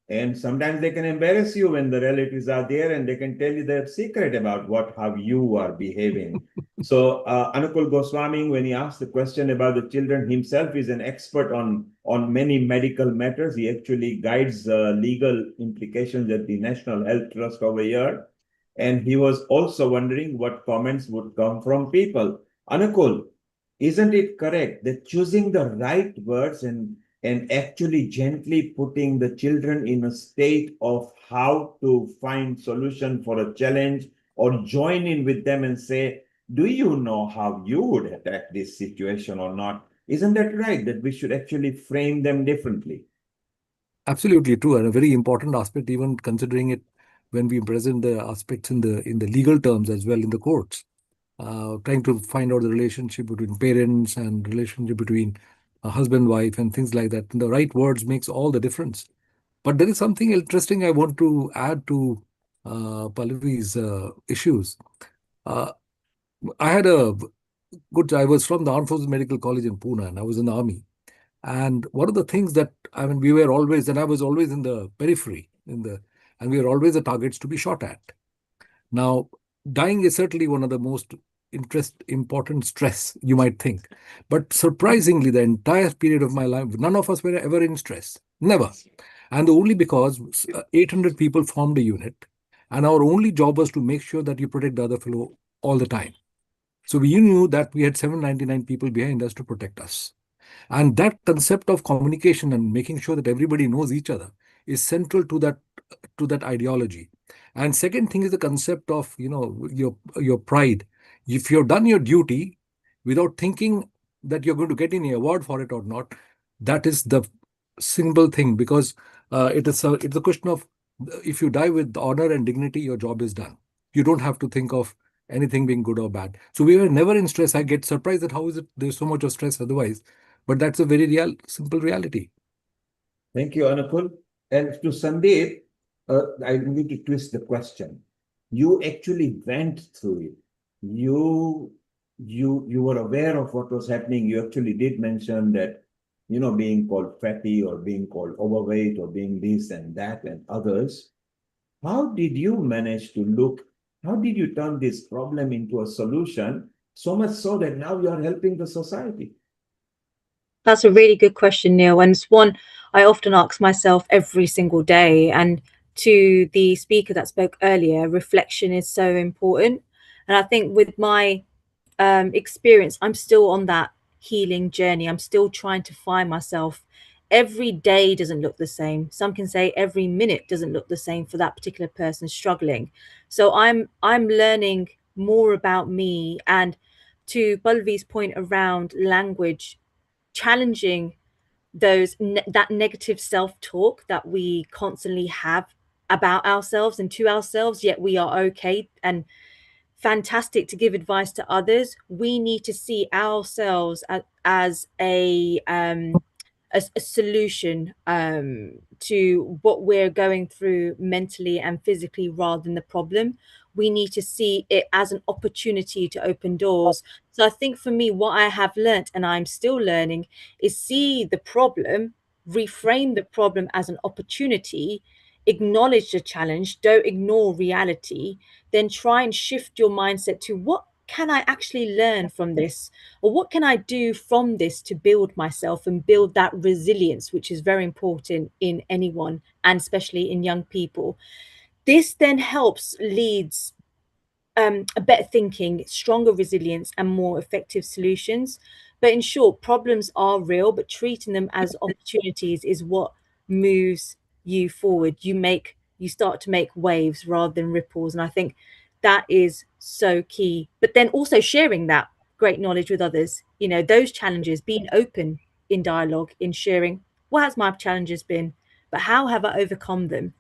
And sometimes they can embarrass you when the relatives are there and they can tell you their secret about how you are behaving. So Anukul Goswami, when he asked the question about the children, himself is an expert on many medical matters. He actually guides legal implications at the National Health Trust over here. And he was also wondering what comments would come from people. Anukul, isn't it correct that choosing the right words and actually gently putting the children in a state of how to find solution for a challenge, or join in with them and say, do you know how you would attack this situation or not? Isn't that right, that we should actually frame them differently?
Absolutely true, and a very important aspect, even considering it when we present the aspects in the legal terms as well in the courts. Trying to find out the relationship between parents and relationship between a husband, wife, and things like that. And the right words makes all the difference. But there is something interesting I want to add to Pallavi's issues. I had I was from the Armed Forces Medical College in Pune, and I was in the army. And one of the things that, I mean, we were always, and I was always in the periphery, and we were always the targets to be shot at. Now, dying is certainly one of the most important stress, you might think. But surprisingly, the entire period of my life, none of us were ever in stress. Never. And only because 800 people formed a unit, and our only job was to make sure that you protect the other fellow all the time. So we knew that we had 799 people behind us to protect us. And that concept of communication and making sure that everybody knows each other is central to that ideology. And second thing is the concept of, your pride. If you've done your duty without thinking that you're going to get any award for it or not, that is the simple thing, because it's a question of, if you die with honor and dignity, your job is done. You don't have to think of anything being good or bad. So we were never in stress. I get surprised at how is it there's so much of stress otherwise. But that's a very simple reality.
Thank you, Anukul. And to Sandeep, I need to twist the question. You actually went through it. You were aware of what was happening. You actually did mention that, being called fatty or being called overweight or being this and that and others. How did you manage to how did you turn this problem into a solution, so much so that now you are helping the society?
That's a really good question, Neil. And it's one I often ask myself every single day. And to the speaker that spoke earlier, reflection is so important. And I think with my experience, I'm still on that healing journey. I'm still trying to find myself. Every day doesn't look the same. Some can say every minute doesn't look the same for that particular person struggling. So I'm learning more about me. And to Pallavi's point around language, challenging that negative self-talk that we constantly have about ourselves and to ourselves, yet we are okay and fantastic to give advice to others. We need to see ourselves as a solution to what we're going through mentally and physically rather than the problem. We need to see it as an opportunity to open doors. So I think for me, what I have learnt, and I'm still learning, is see the problem, reframe the problem as an opportunity, acknowledge the challenge, don't ignore reality, then try and shift your mindset to what can I actually learn from this? Or what can I do from this to build myself and build that resilience, which is very important in anyone and especially in young people. This then leads a better thinking, stronger resilience, and more effective solutions. But in short, problems are real, but treating them as opportunities is what moves you forward. You start to make waves rather than ripples. And I think that is so key. But then also sharing that great knowledge with others, those challenges, being open in dialogue, in sharing what has my challenges been, but how have I overcome them?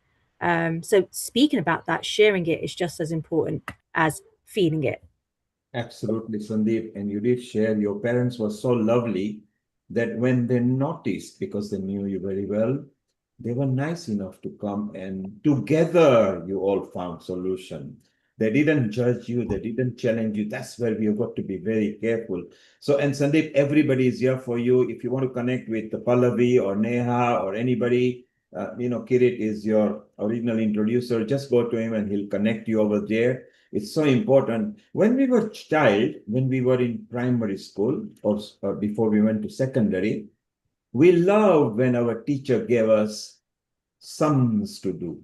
So speaking about that, sharing it is just as important as feeling it.
Absolutely, Sandeep. And you did share, your parents were so lovely that when they noticed, because they knew you very well, they were nice enough to come, and together you all found solution. They didn't judge you, they didn't challenge you. That's where we have got to be very careful. So, and Sandeep, everybody is here for you. If you want to connect with Pallavi or Neha or anybody, Kirit is your original introducer. Just go to him and he'll connect you over there. It's so important. When we were when we were in primary school or before we went to secondary, we loved when our teacher gave us sums to do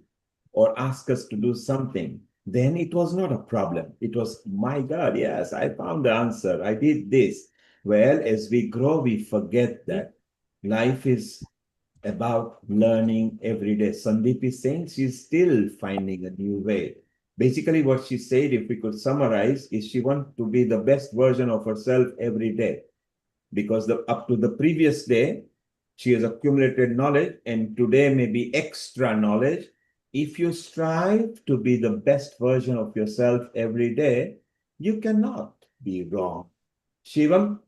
or asked us to do something. Then it was not a problem. It was, my God, yes, I found the answer. I did this. Well, as we grow, we forget that life is about learning every day. Sandeep is saying she's still finding a new way. Basically, what she said, if we could summarize, is she wants to be the best version of herself every day. Because up to the previous day, she has accumulated knowledge, and today may be extra knowledge. If you strive to be the best version of yourself every day, you cannot be wrong. Shivam,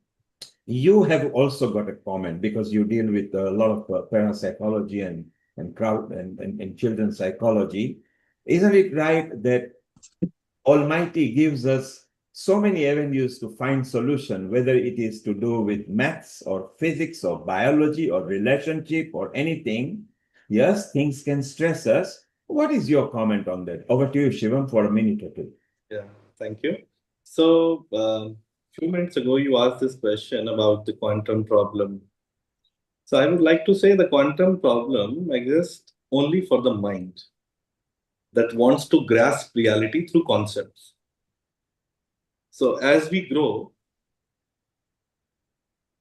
you have also got a comment because you deal with a lot of parapsychology and crowd and children's psychology. Isn't it right that Almighty gives us so many avenues to find solution, whether it is to do with maths or physics or biology or relationship or anything? Yes, things can stress us. What is your comment on that? Over to you, Shivam, for a minute or two.
Yeah, thank you. So, a few minutes ago, you asked this question about the quantum problem. So I would like to say the quantum problem exists only for the mind that wants to grasp reality through concepts. So as we grow,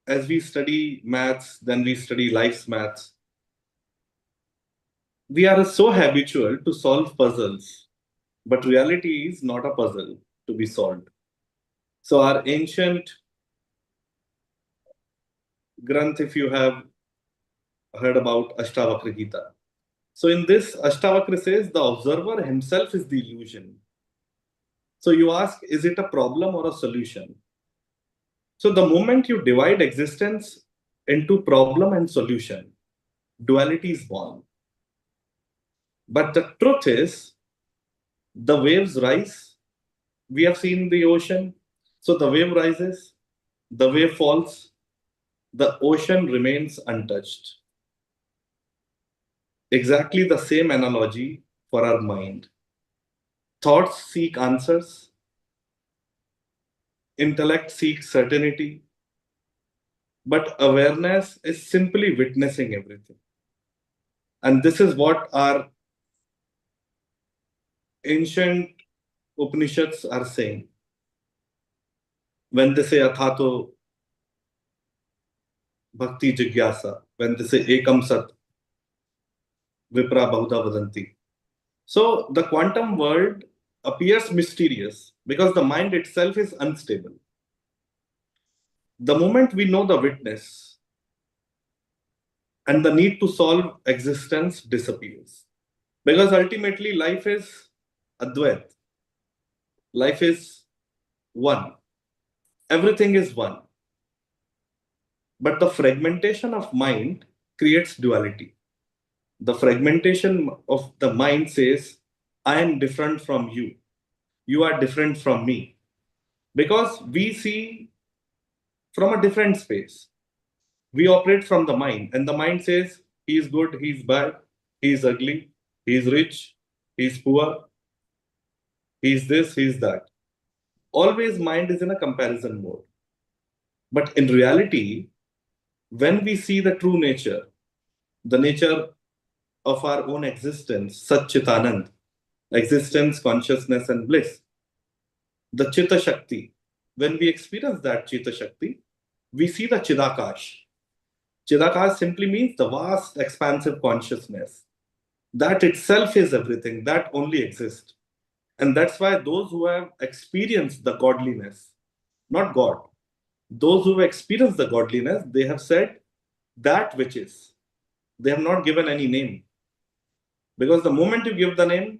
as we study maths, then we study life's maths, we are so habitual to solve puzzles, but reality is not a puzzle to be solved. So our ancient Granth, if you have heard about Ashtavakra Gita. So in this, Ashtavakra says the observer himself is the illusion. So you ask, is it a problem or a solution? So the moment you divide existence into problem and solution, duality is born. But the truth is, the waves rise. We have seen the ocean. So the wave rises, the wave falls, the ocean remains untouched. Exactly the same analogy for our mind. Thoughts seek answers. Intellect seeks certainty. But awareness is simply witnessing everything. And this is what our ancient Upanishads are saying. When they say Athato Bhakti Jigyasa, when they say Ekam Sat, Vipra Bahuda Vadanti. So the quantum world appears mysterious because the mind itself is unstable. The moment we know the witness, and the need to solve existence disappears. Because ultimately life is Advait. Life is one. Everything is one. But the fragmentation of mind creates duality. The fragmentation of the mind says, I am different from you. You are different from me. Because we see from a different space. We operate from the mind, and the mind says, he is good, he is bad, he is ugly, he is rich, he is poor, he is this, he is that. Always mind is in a comparison mode. But in reality, when we see the true nature, the nature of our own existence, Sat Chit Anand, existence, consciousness, and bliss, the Chitta Shakti, when we experience that Chitta Shakti, we see the Chidakash. Chidakash simply means the vast, expansive consciousness. That itself is everything, that only exists. And that's why those who have experienced the godliness, not God, those who have experienced the godliness, they have said that which is. They have not given any name. Because the moment you give the name,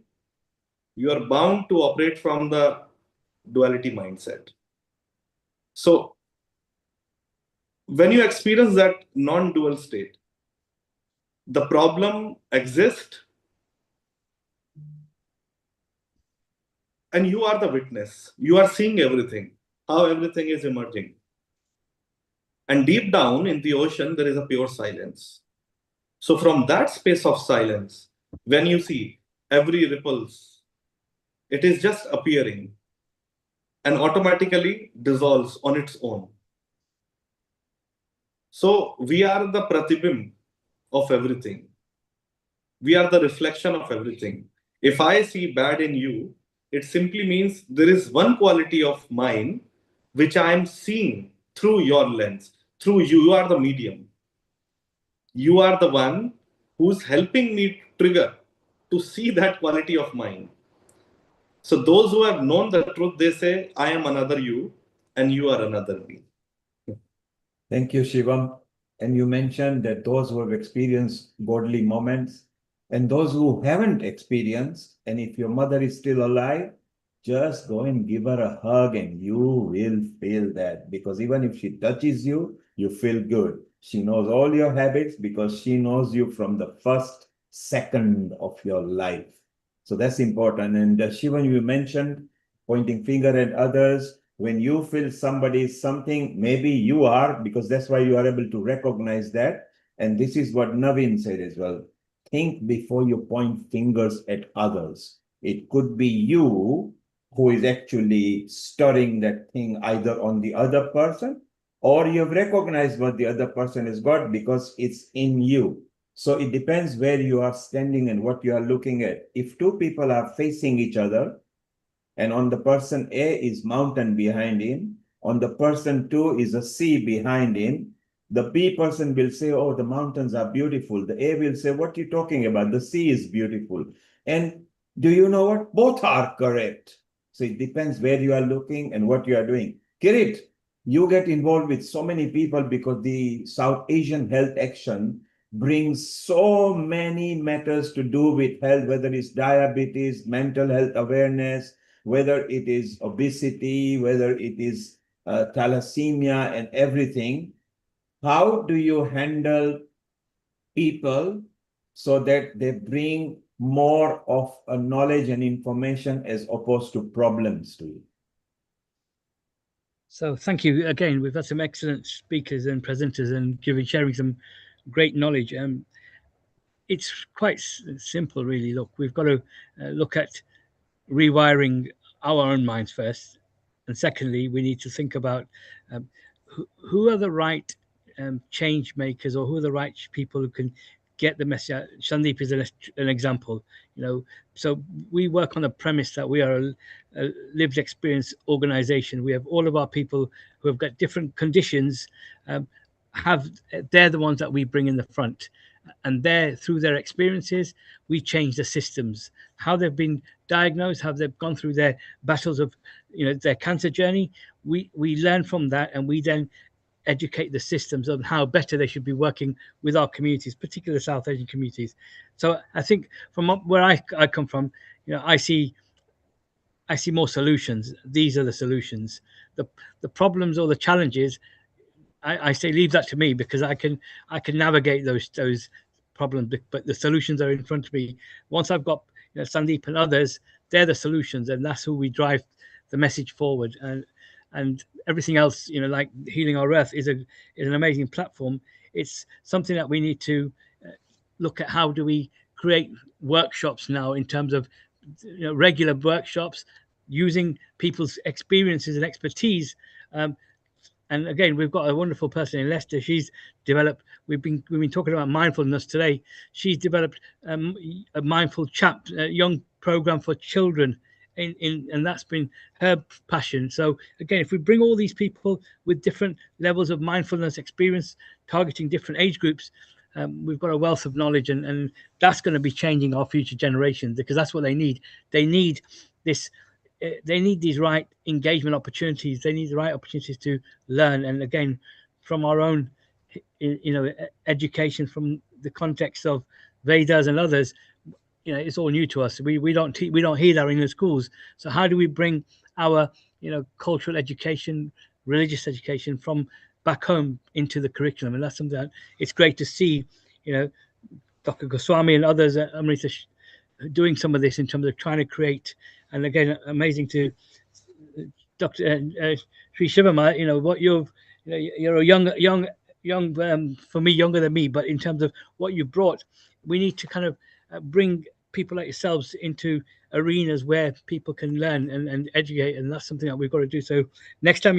you are bound to operate from the duality mindset. So when you experience that non-dual state, the problem exists and you are the witness. You are seeing everything, how everything is emerging. And deep down in the ocean, there is a pure silence. So from that space of silence, when you see every ripples, it is just appearing and automatically dissolves on its own. So we are the pratibimb of everything. We are the reflection of everything. If I see bad in you, it simply means there is one quality of mine which I am seeing through your lens, through you. You are the medium. You are the one who's helping me trigger to see that quality of mine. So those who have known the truth, they say, I am another you and you are another me.
Thank you, Shivam. And you mentioned that those who have experienced godly moments and those who haven't experienced, and if your mother is still alive, just go and give her a hug and you will feel that. Because even if she touches you, you feel good. She knows all your habits because she knows you from the first second of your life. So that's important. And Shivam, you mentioned pointing finger at others. When you feel somebody is something, maybe you are, because that's why you are able to recognize that. And this is what Naveen said as well. Think before you point fingers at others. It could be you who is actually stirring that thing either on the other person, or you've recognized what the other person has got because it's in you. So it depends where you are standing and what you are looking at. If two people are facing each other, and on the person A is mountain behind him, on the person 2 is a sea behind him, the B person will say, oh, the mountains are beautiful. The A will say, what are you talking about? The sea is beautiful. And do you know what? Both are correct. So it depends where you are looking and what you are doing. Kirit, you get involved with so many people because the South Asian Health Action brings so many matters to do with health, whether it's diabetes, mental health awareness, whether it is obesity, whether it is thalassemia and everything. How do you handle people so that they bring more of a knowledge and information as opposed to problems to you?
So thank you again. We've had some excellent speakers and presenters and sharing some great knowledge. It's quite simple, really. Look, we've got to look at rewiring our own minds first, and secondly, we need to think about who are the right change makers, or who are the right people who can get the message out. Sandeep is an example, so we work on the premise that we are a lived experience organization. We have all of our people who have got different conditions, they're the ones that we bring in the front, and through their experiences we change the systems, how they've been diagnosed, how they've gone through their battles of their cancer journey. We learn from that, and we then educate the systems on how better they should be working with our communities, particularly the South Asian communities. So I think from where I come from, I see more solutions. These are the solutions. The problems or the challenges, I say leave that to me, because I can navigate those problems, but the solutions are in front of me. Once I've got Sandeep and others, they're the solutions, and that's who we drive the message forward. And everything else, like Healing Our Earth is an amazing platform. It's something that we need to look at. How do we create workshops now, in terms of regular workshops, using people's experiences and expertise. And again, we've got a wonderful person in Leicester. She's developed. We've been talking about mindfulness today. She's developed a mindful young program for children, and that's been her passion. So again, if we bring all these people with different levels of mindfulness experience, targeting different age groups, we've got a wealth of knowledge, and that's going to be changing our future generations, because that's what they need. They need this. They need these right engagement opportunities. They need the right opportunities to learn. And again, from our own, education, from the context of Vedas and others, you know, it's all new to us. We don't hear that in the schools. So how do we bring our, you know, cultural education, religious education from back home into the curriculum? And that's something that it's great to see, you know, Dr. Goswami and others, Amrita, doing some of this in terms of trying to create. And again, amazing to Dr. Sri Shivama, you know, what you're a young, for me, younger than me, but in terms of what you brought, we need to kind of bring people like yourselves into arenas where people can learn and educate, and that's something that we've got to do. So next time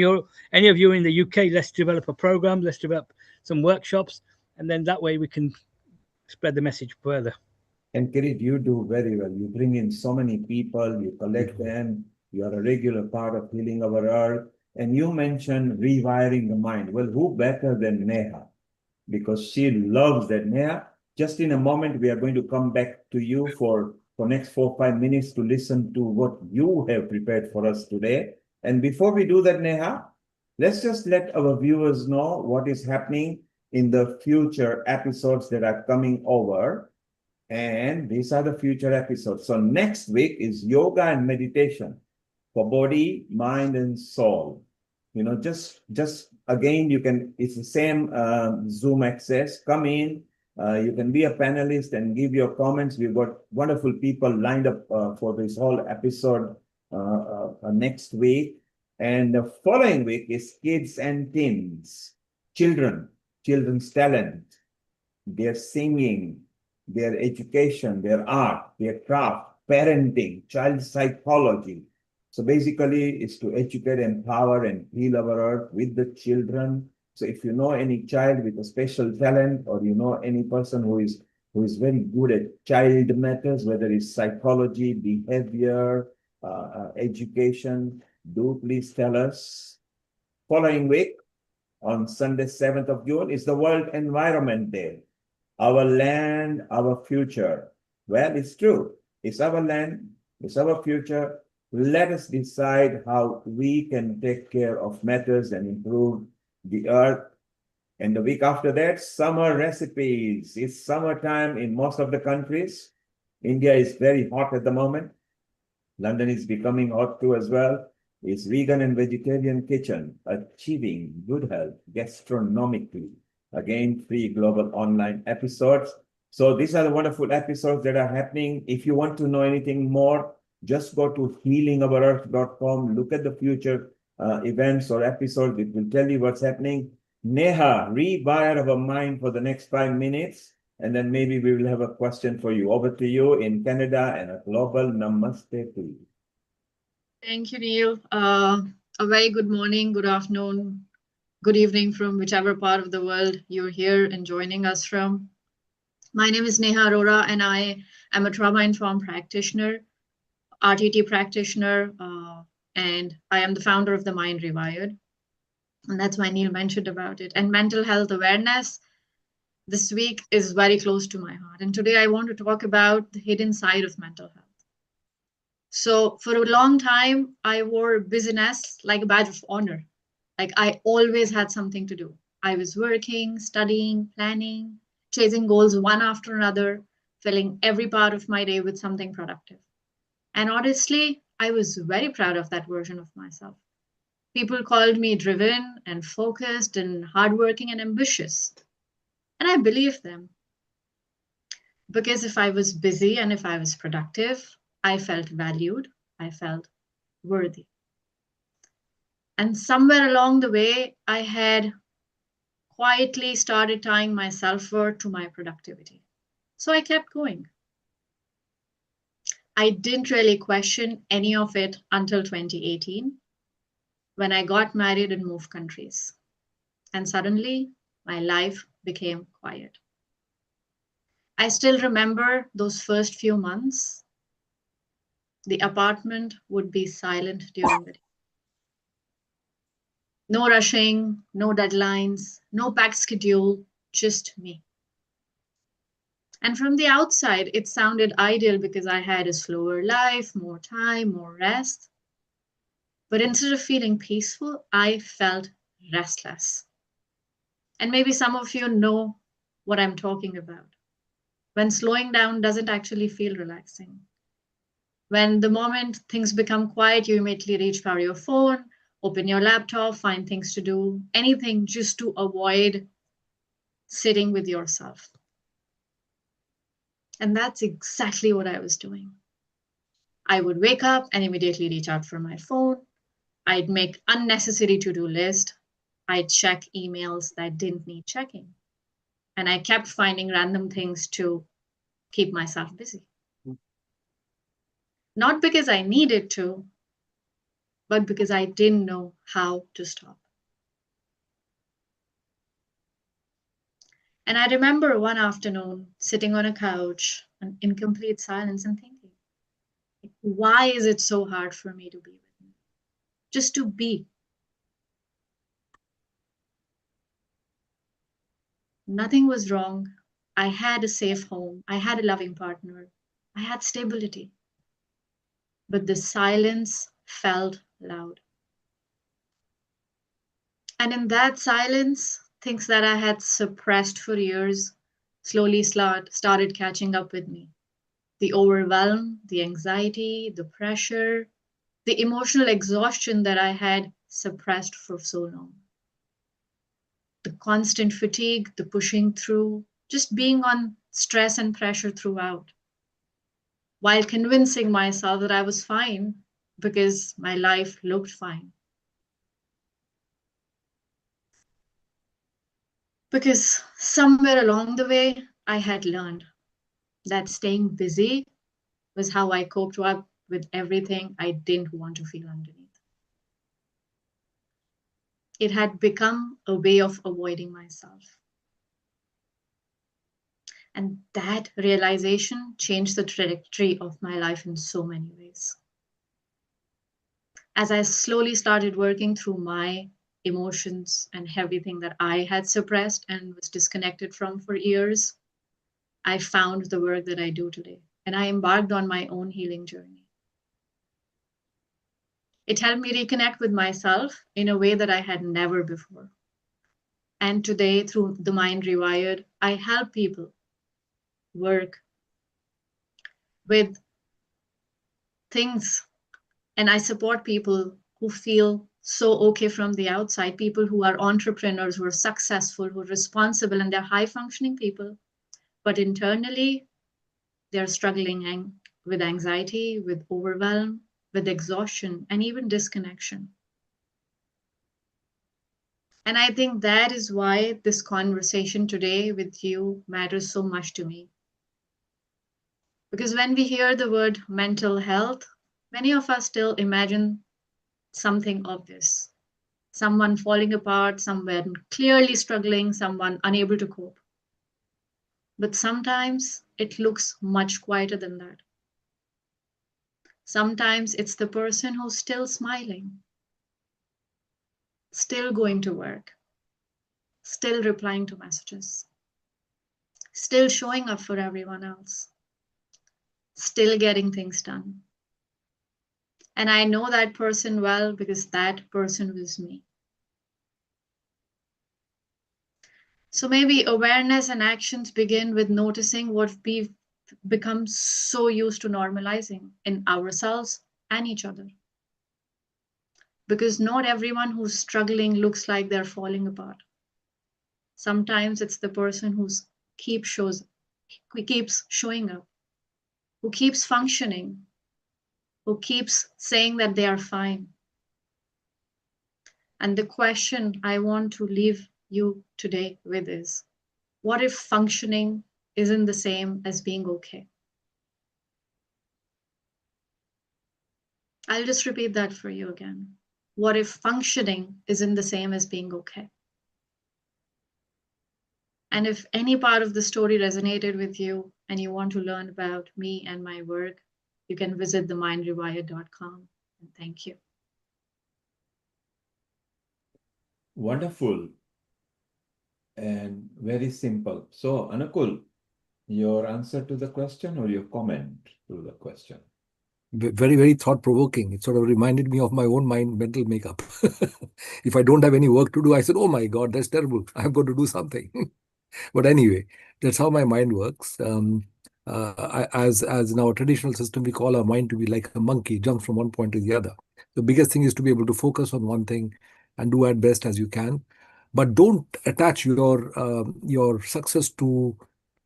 any of you in the UK, let's develop a program, let's develop some workshops, and then that way we can spread the message further.
And Kirit, you do very well. You bring in so many people, you collect them, you are a regular part of Healing Our Earth. And you mentioned rewiring the mind. Well, who better than Neha? Because she loves that. Neha, just in a moment, we are going to come back to you for next 4 or 5 minutes to listen to what you have prepared for us today. And before we do that, Neha, let's just let our viewers know what is happening in the future episodes that are coming over. And these are the future episodes. So next week is yoga and meditation for body, mind, and soul. You know, just again, you can, it's the same Zoom access. Come in, you can be a panelist and give your comments. We've got wonderful people lined up for this whole episode next week. And the following week is kids and teens, children's talent, their singing, their education, their art, their craft, parenting, child psychology. So basically, it's to educate, empower, and heal our earth with the children. So if you know any child with a special talent, or you know any person who is very good at child matters, whether it's psychology, behavior, education, do please tell us. Following week, on Sunday, 7th of June, is the World Environment Day. Our land, our future. Well, it's true. It's our land, it's our future. Let us decide how we can take care of matters and improve the earth. And the week after that, summer recipes. It's summertime in most of the countries. India is very hot at the moment. London is becoming hot too as well. It's vegan and vegetarian kitchen, achieving good health gastronomically. Again, free global online episodes. So these are the wonderful episodes that are happening. If you want to know anything more, just go to healingourEarth.com. Look at the future events or episodes. It will tell you what's happening. Neha, rewire our mind for the next 5 minutes, and then maybe we will have a question for you. Over to you in Canada, and a global namaste to you.
Thank you, Neil. A very good morning, good afternoon, good evening from whichever part of the world you're here and joining us from. My name is Neha Arora, and I am a trauma-informed practitioner, RTT practitioner, and I am the founder of The Mind Rewired. And that's why Neil mentioned about it. And mental health awareness this week is very close to my heart. And today I want to talk about the hidden side of mental health. So for a long time, I wore busyness like a badge of honor. Like I always had something to do. I was working, studying, planning, chasing goals one after another, filling every part of my day with something productive. And honestly, I was very proud of that version of myself. People called me driven and focused and hardworking and ambitious. And I believed them. Because if I was busy and if I was productive, I felt valued, I felt worthy. And somewhere along the way, I had quietly started tying my self-worth to my productivity. So I kept going. I didn't really question any of it until 2018, when I got married and moved countries. And suddenly, my life became quiet. I still remember those first few months. The apartment would be silent during the day. No rushing, no deadlines, no packed schedule, just me. And from the outside, it sounded ideal because I had a slower life, more time, more rest. But instead of feeling peaceful, I felt restless. And maybe some of you know what I'm talking about. When slowing down doesn't actually feel relaxing. When the moment things become quiet, you immediately reach for your phone, open your laptop, find things to do, anything just to avoid sitting with yourself. And that's exactly what I was doing. I would wake up and immediately reach out for my phone. I'd make unnecessary to-do list. I'd check emails that didn't need checking. And I kept finding random things to keep myself busy. Not because I needed to, but because I didn't know how to stop. And I remember one afternoon sitting on a couch in incomplete silence and thinking, why is it so hard for me to be with me? Just to be. Nothing was wrong. I had a safe home. I had a loving partner. I had stability. But the silence felt loud. And in that silence, things that I had suppressed for years slowly started catching up with me. The overwhelm, the anxiety, the pressure, the emotional exhaustion that I had suppressed for so long. The constant fatigue, the pushing through, just being on stress and pressure throughout, while convincing myself that I was fine because my life looked fine. Because somewhere along the way, I had learned that staying busy was how I coped up with everything I didn't want to feel underneath. It had become a way of avoiding myself. And that realization changed the trajectory of my life in so many ways. As I slowly started working through my emotions and everything that I had suppressed and was disconnected from for years, I found the work that I do today, and I embarked on my own healing journey. It helped me reconnect with myself in a way that I had never before. And today, through The Mind Rewired, I help people work with things, and I support people who feel so okay from the outside, people who are entrepreneurs, who are successful, who are responsible, and they're high-functioning people. But internally, they're struggling with anxiety, with overwhelm, with exhaustion, and even disconnection. And I think that is why this conversation today with you matters so much to me. Because when we hear the word mental health, many of us still imagine something obvious. Someone falling apart, someone clearly struggling, someone unable to cope. But sometimes it looks much quieter than that. Sometimes it's the person who's still smiling, still going to work, still replying to messages, still showing up for everyone else, still getting things done. And I know that person well because that person was me. So maybe awareness and actions begin with noticing what we've become so used to normalizing in ourselves and each other. Because not everyone who's struggling looks like they're falling apart. Sometimes it's the person who keeps showing up, who keeps functioning, who keeps saying that they are fine. And the question I want to leave you today with is, what if functioning isn't the same as being okay? I'll just repeat that for you again. What if functioning isn't the same as being okay? And if any part of the story resonated with you and you want to learn about me and my work, you can visit themindrewired.com. And thank you.
Wonderful and very simple. So, Anukul, your answer to the question or your comment to the question?
Very, very thought-provoking. It sort of reminded me of my own mental makeup. If I don't have any work to do, I said, oh my God, that's terrible. I've got to do something. But anyway, that's how my mind works. As in our traditional system, we call our mind to be like a monkey, jumps from one point to the other. The biggest thing is to be able to focus on one thing and do at best as you can, but don't attach your success to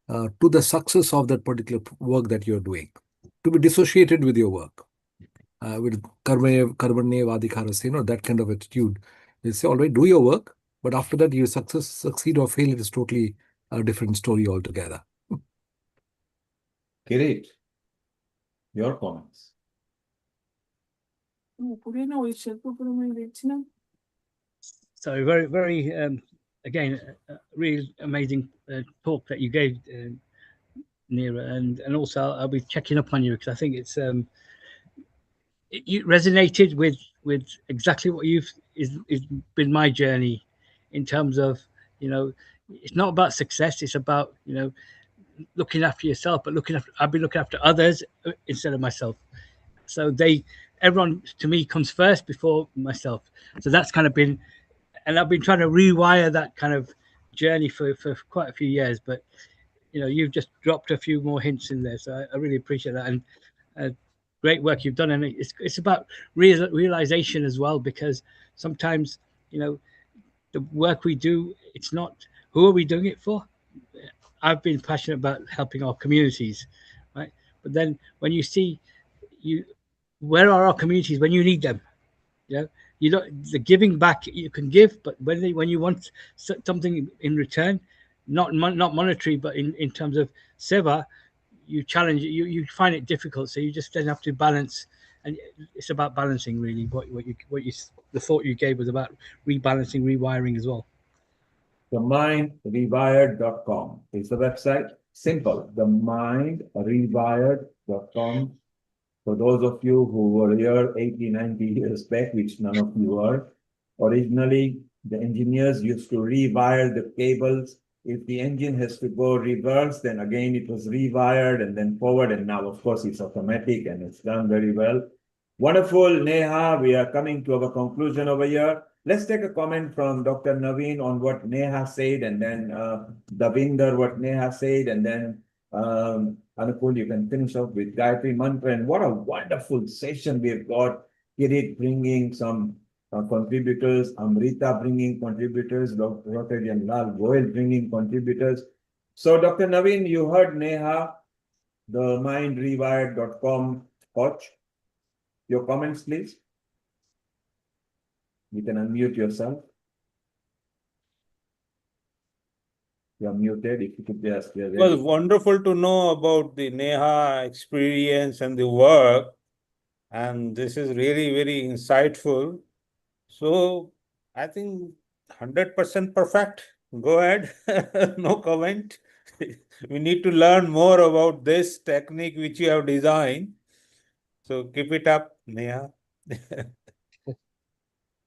the success of that particular work that you're doing. To be dissociated with your work, with karmane vadikara, that kind of attitude. They say, all right, do your work, but after that, you succeed or fail, it is totally a different story altogether.
Kirit, your comments.
So very, again, really amazing talk that you gave, Neera, and also I'll be checking up on you because I think it's you resonated with exactly what is been my journey in terms of, it's not about success, it's about, looking after yourself, but I've been looking after others instead of myself. So everyone to me comes first before myself. So that's kind of been, and I've been trying to rewire that kind of journey for quite a few years, but you've just dropped a few more hints in there. So I really appreciate that. And great work you've done. And it's about realization as well, because sometimes, the work we do, it's not, who are we doing it for? I've been passionate about helping our communities, right? But then when you see where are our communities when you need them? You don't, the giving back you can give, but when you want something in return, not monetary, but in terms of seva, you challenge it, you find it difficult. So you just then have to balance, and it's about balancing really. What you the thought you gave was about rebalancing, rewiring as well.
TheMindRewired.com is the website. Simple. TheMindRewired.com. For those of you who were here 80, 90 years back, which none of you are, originally the engineers used to rewire the cables. If the engine has to go reverse, then again it was rewired and then forward. And now, of course, it's automatic and it's done very well. Wonderful, Neha. We are coming to our conclusion over here. Let's take a comment from Dr. Naveen on what Neha said, and then Davinder, what Neha said, and then Anupul, you can finish off with Gayatri Mantra. And what a wonderful session we've got. Kirit bringing some contributors, Amrita bringing contributors, Dr. Rtn Mukesh bringing contributors. So, Dr. Naveen, you heard Neha, the mindrewired.com coach. Your comments, please. You can unmute yourself. You're muted. If you could just.
It was wonderful to know about the Neha experience and the work. And this is really very insightful. So I think 100% perfect. Go ahead. No comment. We need to learn more about this technique which you have designed. So keep it up, Neha.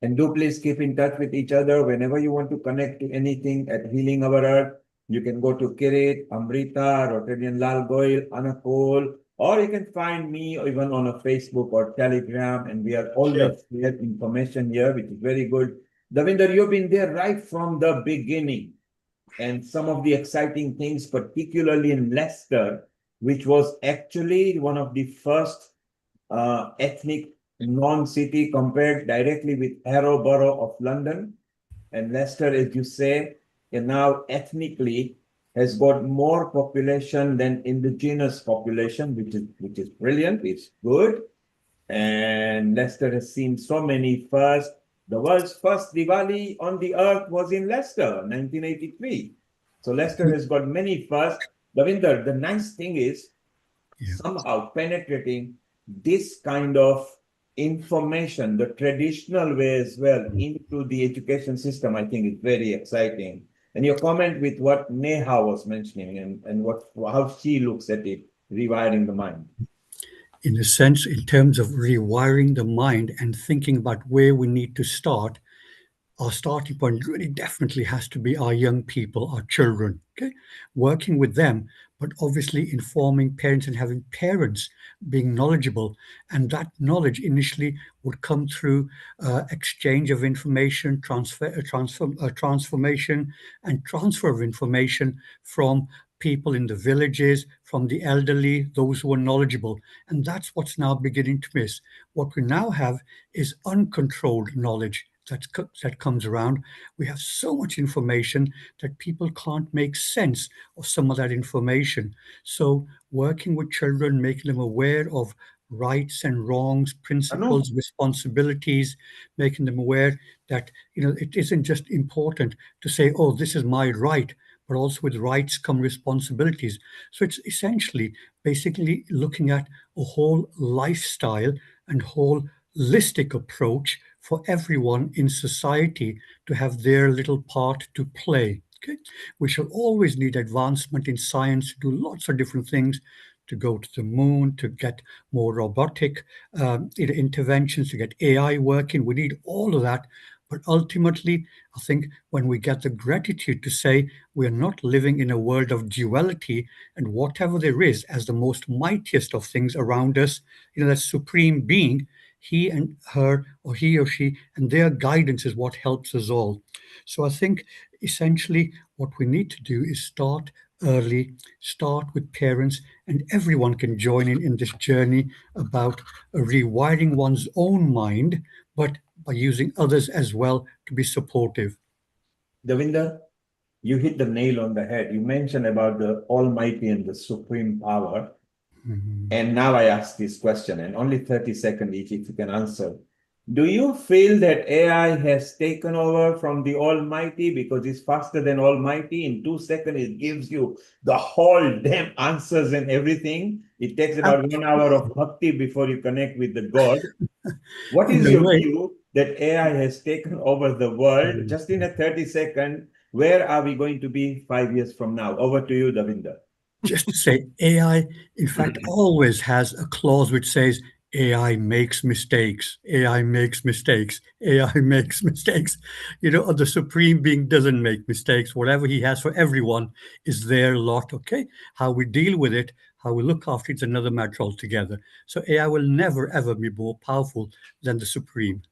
And do please keep in touch with each other. Whenever you want to connect to anything at Healing Our Earth, you can go to Kirit, Amrita, Rtn Mukesh, Anupul, or you can find me even on a Facebook or Telegram, and we are always clear information here, which is very good. Davinder, you've been there right from the beginning. And some of the exciting things, particularly in Leicester, which was actually one of the first ethnic non-city compared directly with Harrow Borough of London. And Leicester, as you say, and now ethnically has got more population than indigenous population, which is brilliant. It's good. And Leicester has seen so many firsts. The world's first Diwali on the earth was in Leicester, 1983. So Leicester has got many firsts. Davinder, the nice thing is somehow penetrating this kind of information, the traditional way as well, into the education system, I think is very exciting. And your comment with what Neha was mentioning and how she looks at it, rewiring the mind.
In a sense, in terms of rewiring the mind and thinking about where we need to start, our starting point really definitely has to be our young people, our children, okay? Working with them, but obviously informing parents and having parents being knowledgeable. And that knowledge initially would come through exchange of information, transformation and transfer of information from people in the villages, from the elderly, those who are knowledgeable. And that's what's now beginning to miss. What we now have is uncontrolled knowledge that comes around. We have so much information that people can't make sense of some of that information. So working with children, making them aware of rights and wrongs, principles, responsibilities, making them aware that, you know, it isn't just important to say, oh, this is my right, but also with rights come responsibilities. So it's essentially basically looking at a whole lifestyle and whole holistic approach for everyone in society to have their little part to play. Okay? We shall always need advancement in science to do lots of different things, to go to the moon, to get more robotic interventions, to get AI working. We need all of that. But ultimately, I think when we get the gratitude to say we are not living in a world of duality, and whatever there is as the most mightiest of things around us, you know, that supreme being, he and her, or he or she, and their guidance is what helps us all. So I think essentially what we need to do is start early, start with parents, and everyone can join in this journey about rewiring one's own mind, but by using others as well to be supportive.
Davinder, you hit the nail on the head. You mentioned about the Almighty and the supreme power. And now I ask this question, and only 30 seconds each if you can answer. Do you feel that AI has taken over from the Almighty because it's faster than Almighty? In 2 seconds, it gives you the whole damn answers and everything. It takes about 1 hour of bhakti before you connect with the God. What is your view that AI has taken over the world? Just in a 30-second, where are we going to be 5 years from now? Over to you, Davinder.
Just to say, AI, in fact, always has a clause which says, AI makes mistakes, AI makes mistakes, AI makes mistakes. You know, the supreme being doesn't make mistakes. Whatever he has for everyone is their lot, okay? How we deal with it, how we look after it's another matter altogether. So AI will never, ever be more powerful than the supreme.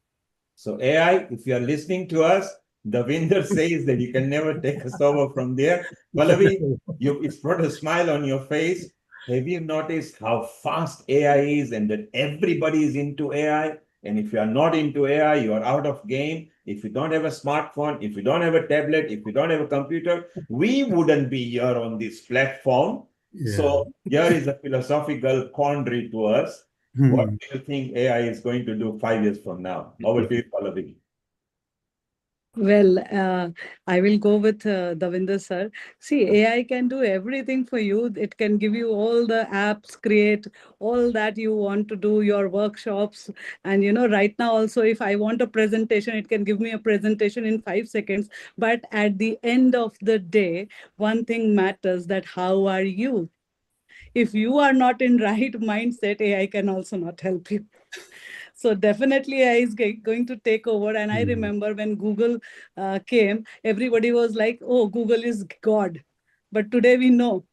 So AI, if you are listening to us, Davinder says that you can never take us over from there. Pallavi, it's brought a smile on your face. Have you noticed how fast AI is and that everybody is into AI? And if you are not into AI, you are out of game. If you don't have a smartphone, if you don't have a tablet, if you don't have a computer, we wouldn't be here on this platform.
Yeah.
So here is a philosophical quandary to us. What do you think AI is going to do 5 years from now? Over to you, Pallavi.
Well, I will go with Davinder sir. See, AI can do everything for you. It can give you all the apps, create all that you want to do, your workshops. And, you know, right now also, if I want a presentation, it can give me a presentation in 5 seconds. But at the end of the day, one thing matters, that how are you? If you are not in right mindset, AI can also not help you. So definitely AI is going to take over. And I remember when Google came, everybody was like, oh, Google is God. But today we know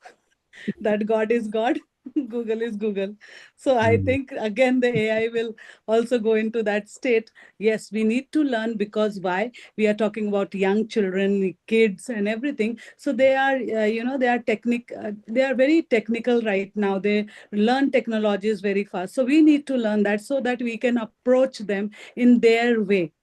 that God is God, Google is Google. So I think, again, the AI will also go into that state. Yes, we need to learn, because why? We are talking about young children, kids and everything. So they are, they are very technical right now. They learn technologies very fast. So we need to learn that so that we can approach them in their way.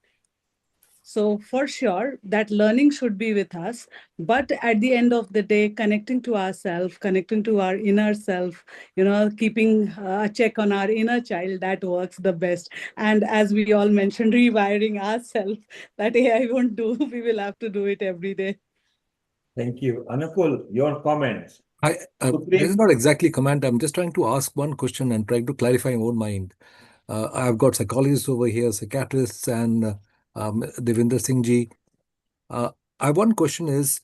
So for sure, that learning should be with us. But at the end of the day, connecting to ourselves, connecting to our inner self, keeping a check on our inner child, that works the best. And as we all mentioned, rewiring ourselves, that AI won't do. We will have to do it every day.
Thank you. Anukul, your comments.
This is not exactly a comment. I'm just trying to ask one question and trying to clarify my own mind. I've got psychologists over here, psychiatrists, and Davinder Singh ji. One question is,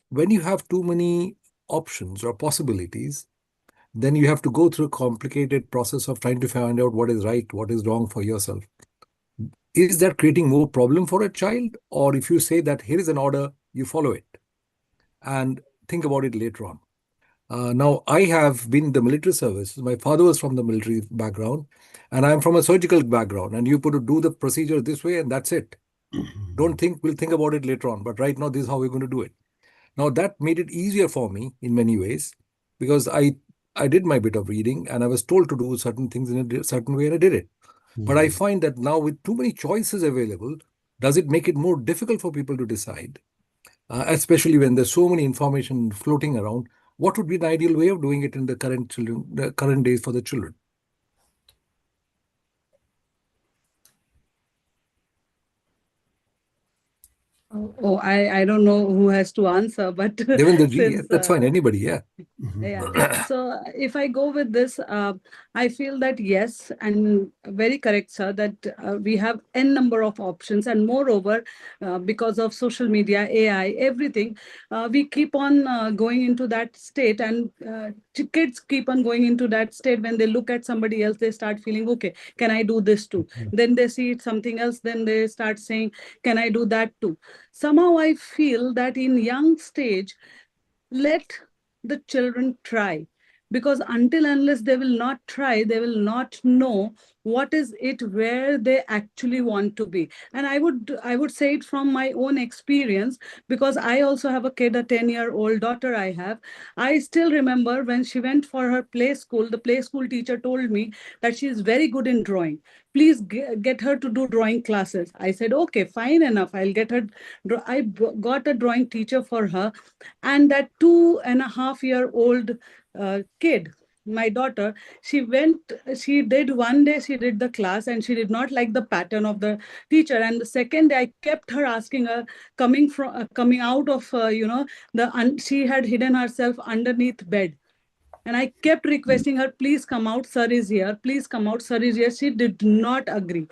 when you have too many options or possibilities, then you have to go through a complicated process of trying to find out what is right, what is wrong for yourself. is that creating more problem for a child? Or if you say that here is an order, you follow it and think about it later on. Now, I have been in the military service. My father was from the military background, and I'm from a surgical background. And you put to do the procedure this way, and that's it. Don't think, we'll think about it later on. But right now, this is how we're going to do it. Now, that made it easier for me in many ways, because I did my bit of reading, and I was told to do certain things in a certain way, and I did it. But I find that now, with too many choices available, does it make it more difficult for people to decide? Especially when there's so many information floating around. What would be an ideal way of doing it in the current days for the children?
Oh, I don't know who has to answer, but
Davinder ji,
since
that's fine. Anybody, yeah.
yeah. So if I go with this, I feel that yes, and very correct, sir, that we have n number of options, and moreover, because of social media, AI, everything, we keep on going into that state, and kids keep on going into that state. When they look at somebody else, they start feeling, okay, can I do this too? Then they see something else, then they start saying, can I do that too? Somehow I feel that in young stage, let the children try, because until unless they will not try, they will not know what is it where they actually want to be. And I would say it from my own experience, because I also have a kid, a 10-year-old daughter I have. I still remember when she went for her play school, the play school teacher told me that she is very good in drawing. Please get her to do drawing classes. I said, okay, fine enough, I'll get her. I got a drawing teacher for her. And that 2.5-year-old kid, my daughter, she did one day, she did the class, and she did not like the pattern of the teacher. And the second day, I kept her asking her, coming out of, she had hidden herself underneath bed. And I kept requesting her, please come out, sir is here, please come out, sir is here. She did not agree.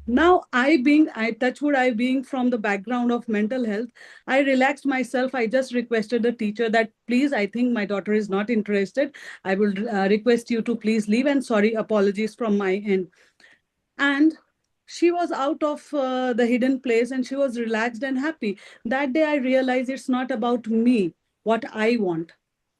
Now, I being from the background of mental health, I relaxed myself. I just requested the teacher that, please, I think my daughter is not interested. I will request you to please leave, and sorry, apologies from my end. And she was out of the hidden place, and she was relaxed and happy. That day, I realized it's not about me, what I want.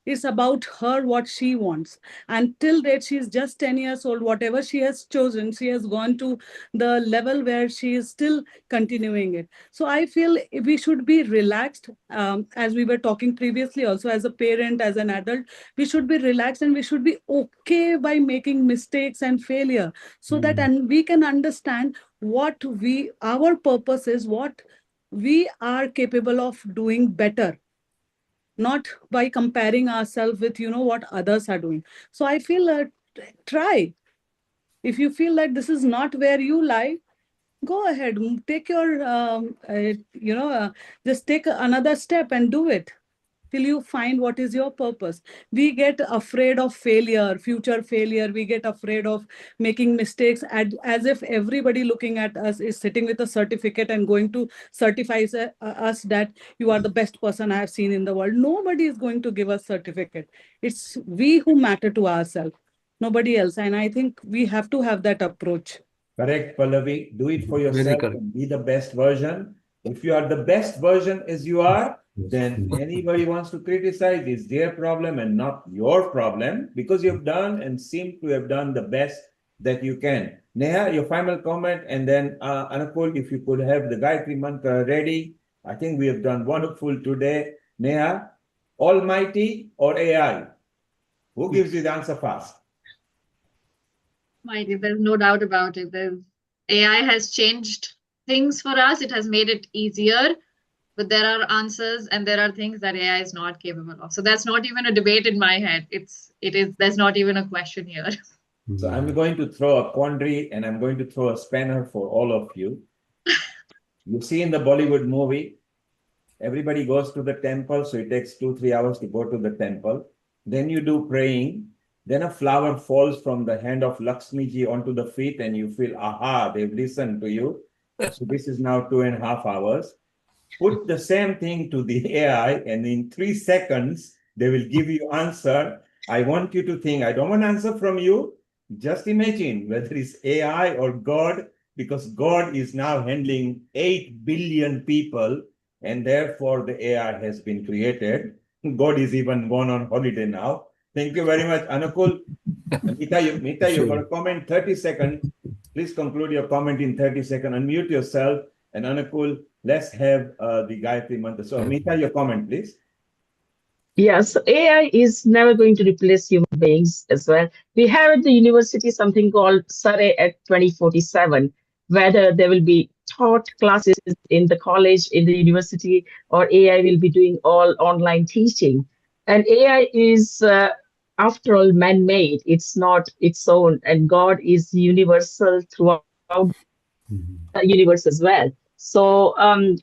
It's about her, what she wants. And till date, she's just 10 years old. Whatever she has chosen, she has gone to the level where she is still continuing it. So I feel we should be relaxed, as we were talking previously, also as a parent, as an adult, we should be relaxed, and we should be okay by making mistakes and failure, so that and we can understand what our purpose is, what we are capable of doing better, not by comparing ourselves with what others are doing. So I feel try. If you feel that this is not where you lie, go ahead, take your just take another step and do it till you find what is your purpose. We get afraid of failure, future failure. We get afraid of making mistakes, as if everybody looking at us is sitting with a certificate and going to certify us that you are the best person I have seen in the world. Nobody is going to give us certificate. It's we who matter to ourselves, nobody else. And I think we have to have that approach.
Correct, Pallavi. Do it for
Very
yourself
correct.
and be the best version. If you are the best version as you are, then anybody wants to criticize is their problem and not your problem, because you've done and seem to have done the best that you can. Neha, your final comment, and then Anupul, if you could have the Gayatri Mantra ready. I think we have done wonderful today. Neha, Almighty or AI? Who gives you the answer fast?
Mighty, there's no doubt about it. AI has changed things for us. It has made it easier, but there are answers and there are things that AI is not capable of. So that's not even a debate in my head. There's not even a question here.
So I'm going to throw a quandary, and I'm going to throw a spanner for all of you. You see in the Bollywood movie, everybody goes to the temple, so it takes 2-3 hours to go to the temple. Then you do praying. Then a flower falls from the hand of Lakshmi ji onto the feet, and you feel, aha, they've listened to you. So this is now 2.5 hours. Put the same thing to the AI, and in 3 seconds, they will give you answer. I want you to think, I don't want an answer from you. Just imagine whether it's AI or God, because God is now handling 8 billion people, and therefore the AI has been created. God is even gone on holiday now. Thank you very much, Anukul. Mita, you've got a comment, 30 seconds. Please conclude your comment in 30 seconds. Unmute yourself. And Anukul, let's have the Gayatri Mantra. So, Mita, your comment, please.
Yes, AI is never going to replace human beings as well. We have at the university something called S.A.H.A at 2047, whether there will be taught classes in the college, in the university, or AI will be doing all online teaching. And AI is, after all, man-made. It's not its own, and God is universal throughout the universe as well. So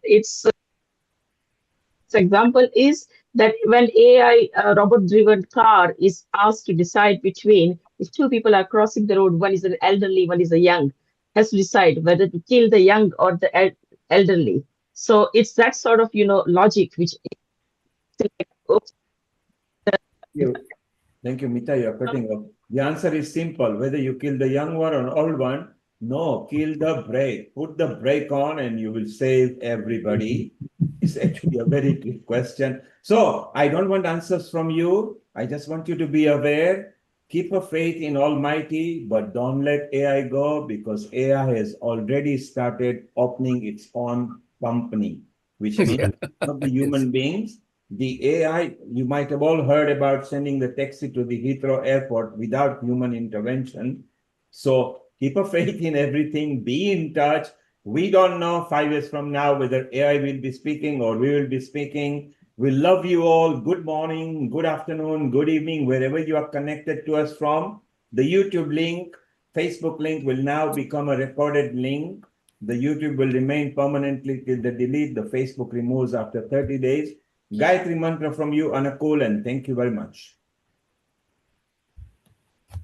its example is that when AI robot-driven car is asked to decide between, if two people are crossing the road, one is an elderly, one is a young, has to decide whether to kill the young or the elderly. So it's that sort of, logic which.
Thank you, Mita. You're cutting off. The answer is simple. Whether you kill the young one or old one, no, kill the brake. Put the brake on and you will save everybody. It's actually a very good question. So I don't want answers from you. I just want you to be aware. Keep a faith in Almighty, but don't let AI go, because AI has already started opening its own company, which means not the human beings. The AI, you might have all heard about sending the taxi to the Heathrow airport without human intervention. So keep a faith in everything, be in touch. We don't know 5 years from now whether AI will be speaking or we will be speaking. We love you all. Good morning, good afternoon, good evening, wherever you are connected to us from. The YouTube link, Facebook link will now become a recorded link. The YouTube will remain permanently till they delete. The Facebook removes after 30 days. Gayatri Mantra from you, Anukul, and thank you very much.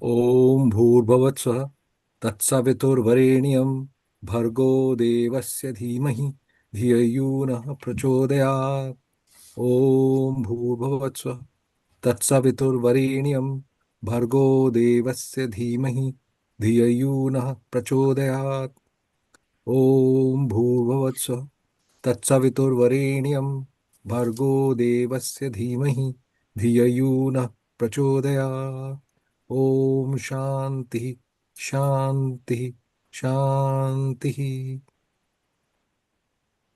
Om Bhurбhavатсвः Tatsaviturvarenyam Bhargo Devasya Dhimahi Dhiyo Nः Prachodayat. Om Bhurбhavатсвः Tatsaviturvarenyam Bhargo Devasya Dhimahi Dhiyo Nः Prachodayat. Om Bhurбhavатсвः Tatsaviturvarenyam Bhargo Devasya Dhimahi Dhiyo Nः Prachodayat. Om Shanti Shanti Shanti.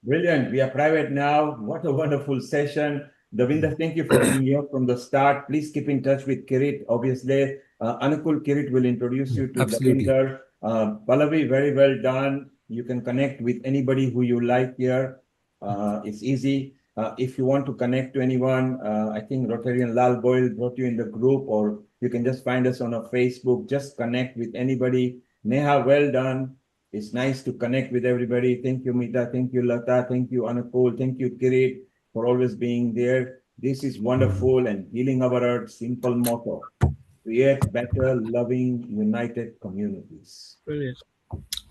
Brilliant. We are private now. What a wonderful session. Davinder, thank you for being here from the start. Please keep in touch with Kirit. Obviously, Anukul, Kirit will introduce you to
Absolutely.
Davinder. Pallavi, very well done. You can connect with anybody who you like here. It's easy. If you want to connect to anyone, I think Rotarian Lal Boyle brought you in the group, or you can just find us on our Facebook. Just connect with anybody. Neha, well done. It's nice to connect with everybody. Thank you, Mita. Thank you, Lata. Thank you, Anukul. Thank you, Kirit, for always being there. This is wonderful, and Healing Our Earth, simple motto: create better, loving, united communities.
Brilliant.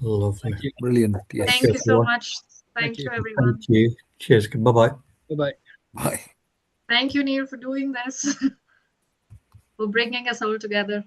Lovely.
Thank you.
Brilliant. Yes.
Thank you so much. Thank you, everyone.
Thank you. Cheers. Bye-bye.
Bye-bye.
Bye.
Thank you, Neil, for doing this, for bringing us all together.